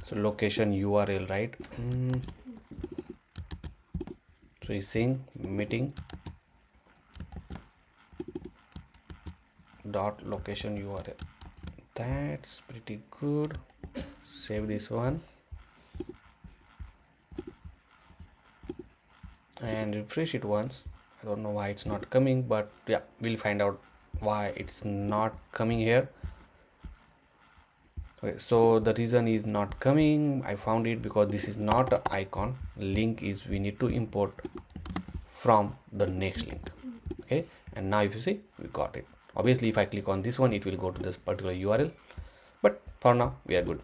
A: So location URL, right? So it's saying meeting dot location URL. That's pretty good. Save this one and refresh it once. I don't know why it's not coming, but yeah, we'll find out why it's not coming here. Okay, so the reason is not coming, I found it, because this is not an icon. Link is we need to import from the next link. Okay, and now if you see, we got it. Obviously if I click on this one, it will go to this particular URL, but for now we are good.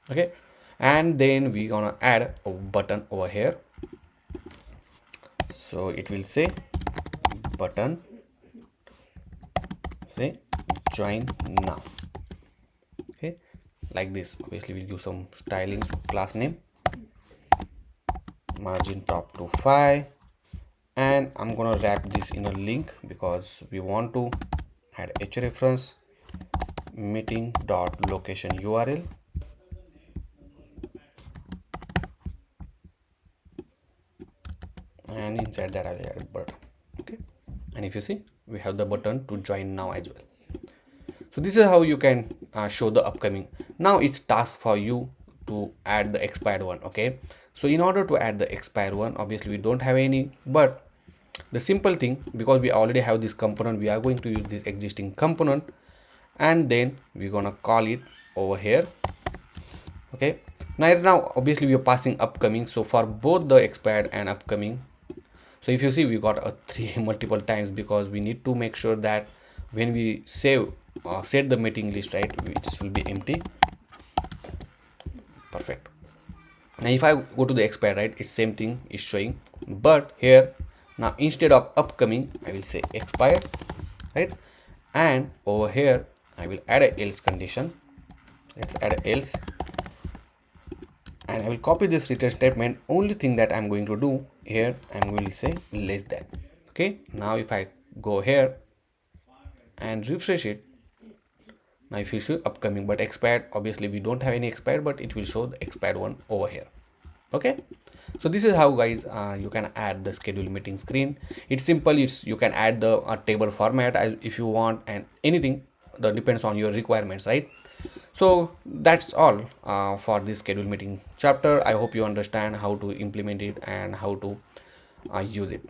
A: Okay, and then we're gonna add a button over here. So it will say button, say join now. Okay, like this. Obviously we'll give some styling, so class name, margin top to 5, and I'm gonna wrap this in a link because we want to add hrefs meeting dot location URL, and inside that I'll add a button. Okay, and if you see, we have the button to join now as well. So this is how you can show the upcoming. Now it's task for you to add the expired one. Okay, so in order to add the expired one, obviously we don't have any, but the simple thing, because we already have this component, we are going to use this existing component and then we're gonna call it over here. Okay, now obviously we are passing upcoming, so for both the expired and upcoming, so if you see, we got a 3 multiple times because we need to make sure that when we save set the meeting list, right, it will be empty. Perfect. Now if I go to the expired, right, it's same thing is showing, but here now instead of upcoming I will say expired, right, and over here I will add a else condition. Let's add a else, and I will copy this return statement. Only thing that I'm going to do here, I'm going to say less than. Okay, now if I go here and refresh it, now if you show upcoming but expired, obviously we don't have any expired, but it will show the expired one over here. Okay, so this is how guys you can add the schedule meeting screen. It's simple. You can add the table format as if you want, and anything that depends on your requirements, right? So that's all for this schedule meeting chapter. I hope you understand how to implement it and how to use it.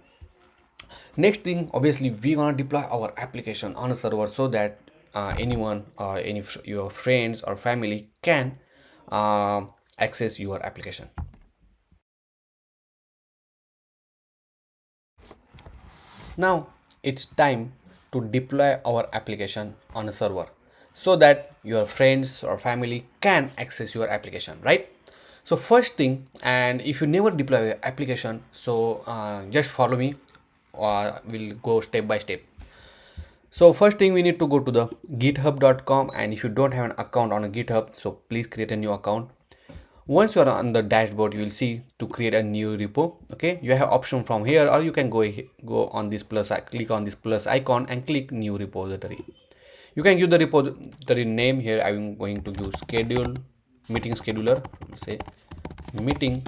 A: Next thing, obviously we're gonna deploy our application on a server so that anyone or your friends or family can access your application. Now it's time to deploy our application on a server so that your friends or family can access your application, right? So first thing, and if you never deploy your application, so just follow me, we'll go step by step. So first thing, we need to go to the github.com, and if you don't have an account on a GitHub, so please create a new account. Once you are on the dashboard, you will see to create a new repo. Okay, you have option from here, or you can go on this plus, click on this plus icon and click new repository. You can use the repository name here. I'm going to use schedule meeting scheduler, say meeting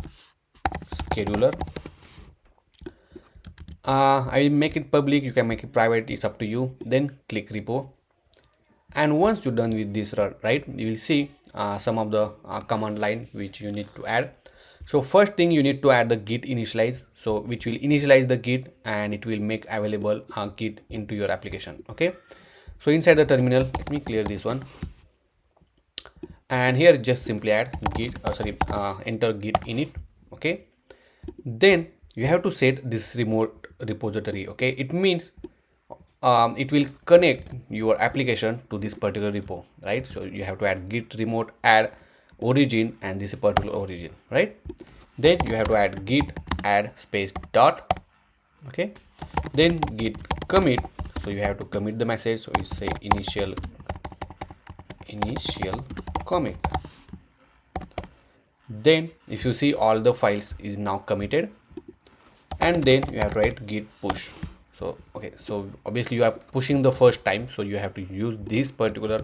A: scheduler. I will make it public, you can make it private, it's up to you. Then click repo, and once you're done with this, right, you will see some of the command line which you need to add. So first thing, you need to add the git initialize, so which will initialize the git and it will make available git into your application. Okay, so inside the terminal, let me clear this one, and here just simply add git enter git init. Okay, then you have to set this remote repository. Okay, it means it will connect your application to this particular repo, right? So you have to add git remote add origin, and this particular origin, right? Then you have to add git add space dot. Okay, then git commit, so you have to commit the message, so you say initial commit. Then if you see, all the files is now committed, and then you have to write git push. So okay, so obviously you are pushing the first time, so you have to use this particular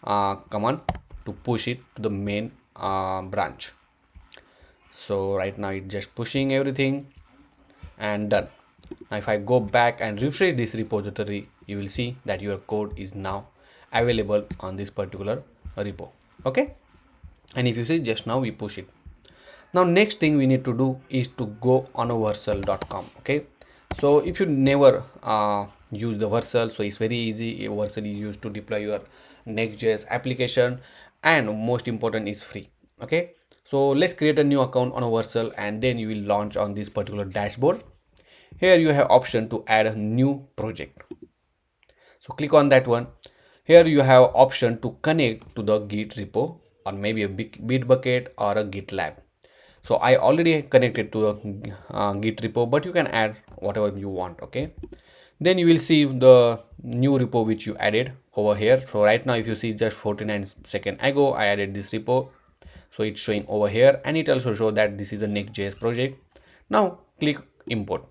A: command to push it to the main branch. So right now it's just pushing everything and done. Now if I go back and refresh this repository, you will see that your code is now available on this particular repo. Okay, and if you see, just now we push it. Now next thing we need to do is to go on a Vercel.com. Okay, so if you never use the Vercel, so it's very easy. Vercel is used to deploy your Next.Js application, and most important, is free. Okay, so let's create a new account on a Vercel, and then you will launch on this particular dashboard. Here you have option to add a new project, so click on that one. Here you have option to connect to the Git repo, or maybe a big Bitbucket or a GitLab. So I already connected to a git repo, but you can add whatever you want. Okay, then you will see the new repo which you added over here. So right now, if you see, just 49 seconds ago I added this repo, so it's showing over here, and it also shows that this is a Next.js project. Now click import.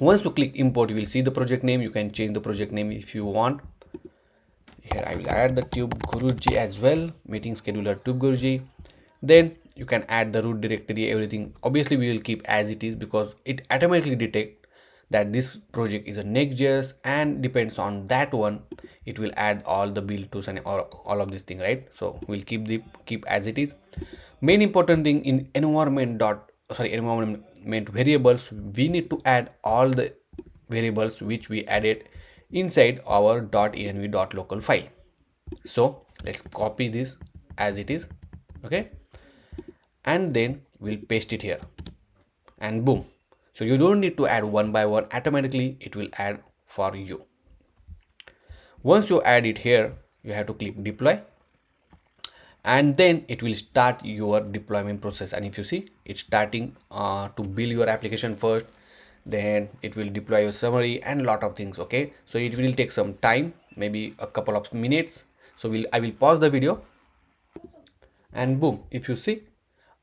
A: Once you click import, you will see the project name. You can change the project name if you want. Here I will add the TubeGuruji as well, meeting scheduler TubeGuruji. Then you can add the root directory, everything. Obviously we will keep as it is, because it automatically detect that this project is a Next.js, and depends on that one, it will add all the build tools and all of this thing, right? So we'll keep as it is. Main important thing in environment variables, we need to add all the variables which we added inside our .env.local file. So let's copy this as it is. Okay, and then we'll paste it here, and boom. So you don't need to add one by one, automatically it will add for you. Once you add it here, you have to click deploy, and then it will start your deployment process. And if you see, it's starting to build your application first, then it will deploy your summary and a lot of things. Okay, so it will take some time, maybe a couple of minutes. So I will pause the video, and boom, if you see,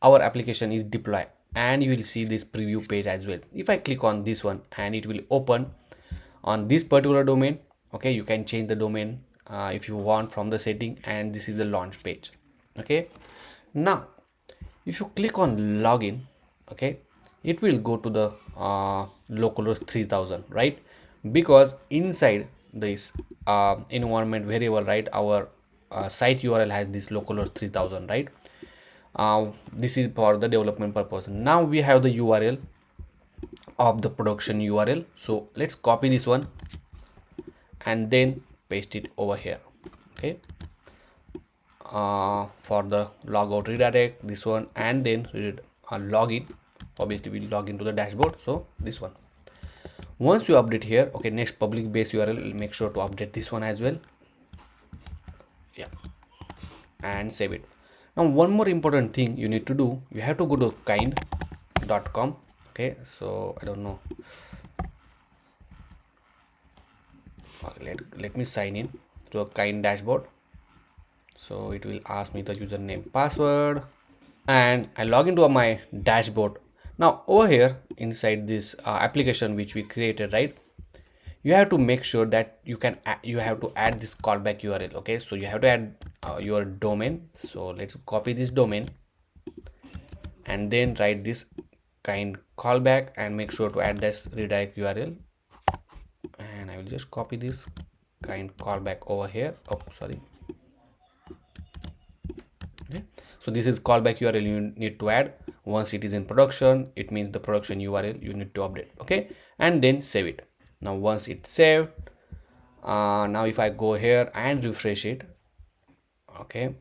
A: our application is deployed, and you will see this preview page as well. If I click on this one, and it will open on this particular domain. Okay, you can change the domain if you want from the setting, and this is the launch page. Okay, now if you click on login, okay, it will go to the localhost 3000, right? Because inside this environment variable, right, our site URL has this localhost 3000, right? This is for the development purpose. Now we have the URL of the production URL, so let's copy this one and then paste it over here. Okay, for the logout redirect, this one, and then login. Obviously we'll log into the dashboard, so this one. Once you update here, okay, next public base URL, make sure to update this one as well. Yeah, and save it. Now one more important thing you need to do, you have to go to kind.com. okay, so I don't know, let me sign in to a kind dashboard. So it will ask me the username, password, and I log into my dashboard. Now over here inside this application which we created, right, you have to make sure that you have to add this callback URL. okay, so you have to add your domain. So let's copy this domain and then write this kind callback and make sure to add this redirect URL, and I will just copy this kind callback over here. Oh, sorry. Okay, so this is callback URL you need to add. Once it is in production, it means the production URL you need to update. Okay, and then save it. Now once it's saved, now if I go here and refresh it, okay,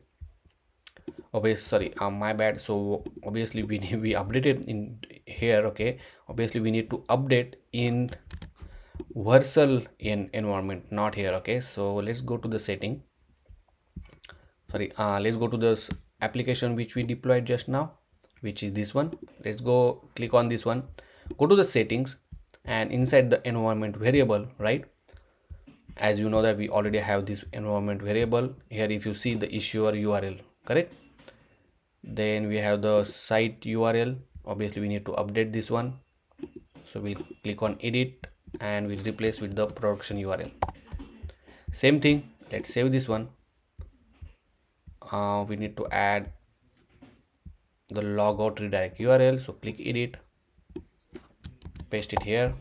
A: sorry, my bad. So obviously we updated in here. Okay, obviously we need to update in Vercel environment, not here. Okay, so let's go to the setting. Sorry, let's go to this application which we deployed just now, which is this one. Let's go click on this one, go to the settings, and inside the environment variable, right, as you know that we already have this environment variable here. If you see the issuer URL, correct, then we have the site URL. Obviously we need to update this one, so we'll click on edit and we'll replace with the production URL. Same thing, let's save this one. We need to add the logout redirect URL, so click edit, paste it here,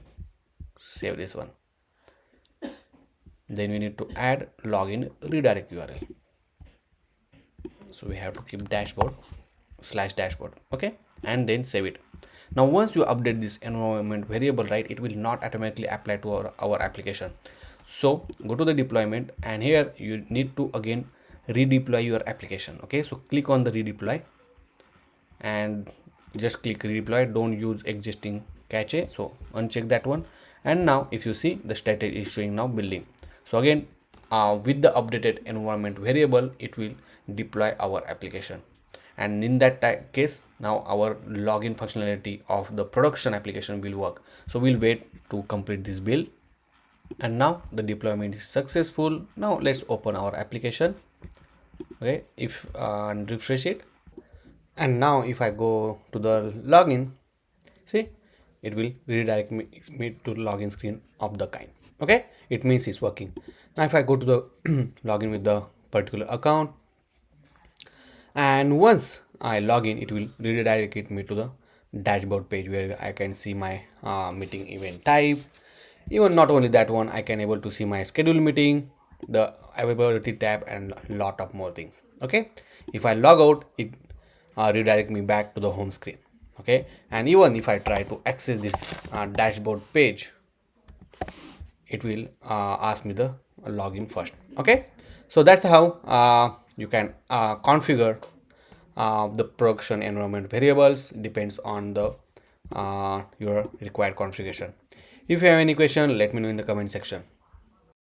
A: save this one. Then we need to add login redirect URL, so we have to keep dashboard /dashboard. okay, and then save it. Now once you update this environment variable, right, it will not automatically apply to our application. So go to the deployment, and here you need to again redeploy your application. Okay, so click on the redeploy and just click redeploy. Don't use existing cache, so uncheck that one. And now if you see, the status is showing now building. So again, with the updated environment variable, it will deploy our application, and in that case, now our login functionality of the production application will work. So we'll wait to complete this build, and now the deployment is successful. Now let's open our application. Okay, if and refresh it, and now if I go to the login, see, it will redirect me to login screen of the kind. Okay, it means it's working. Now if I go to the login with the particular account, and once I log in, it will redirect me to the dashboard page where I can see my meeting event type. Even not only that one, I can able to see my schedule meeting, the availability tab, and lot of more things. Okay, if I log out, it redirect me back to the home screen. Okay, and even if I try to access this dashboard page, it will ask me the login first. Okay, so that's how you can configure the production environment variables. Depends on the your required configuration. If you have any question, let me know in the comment section.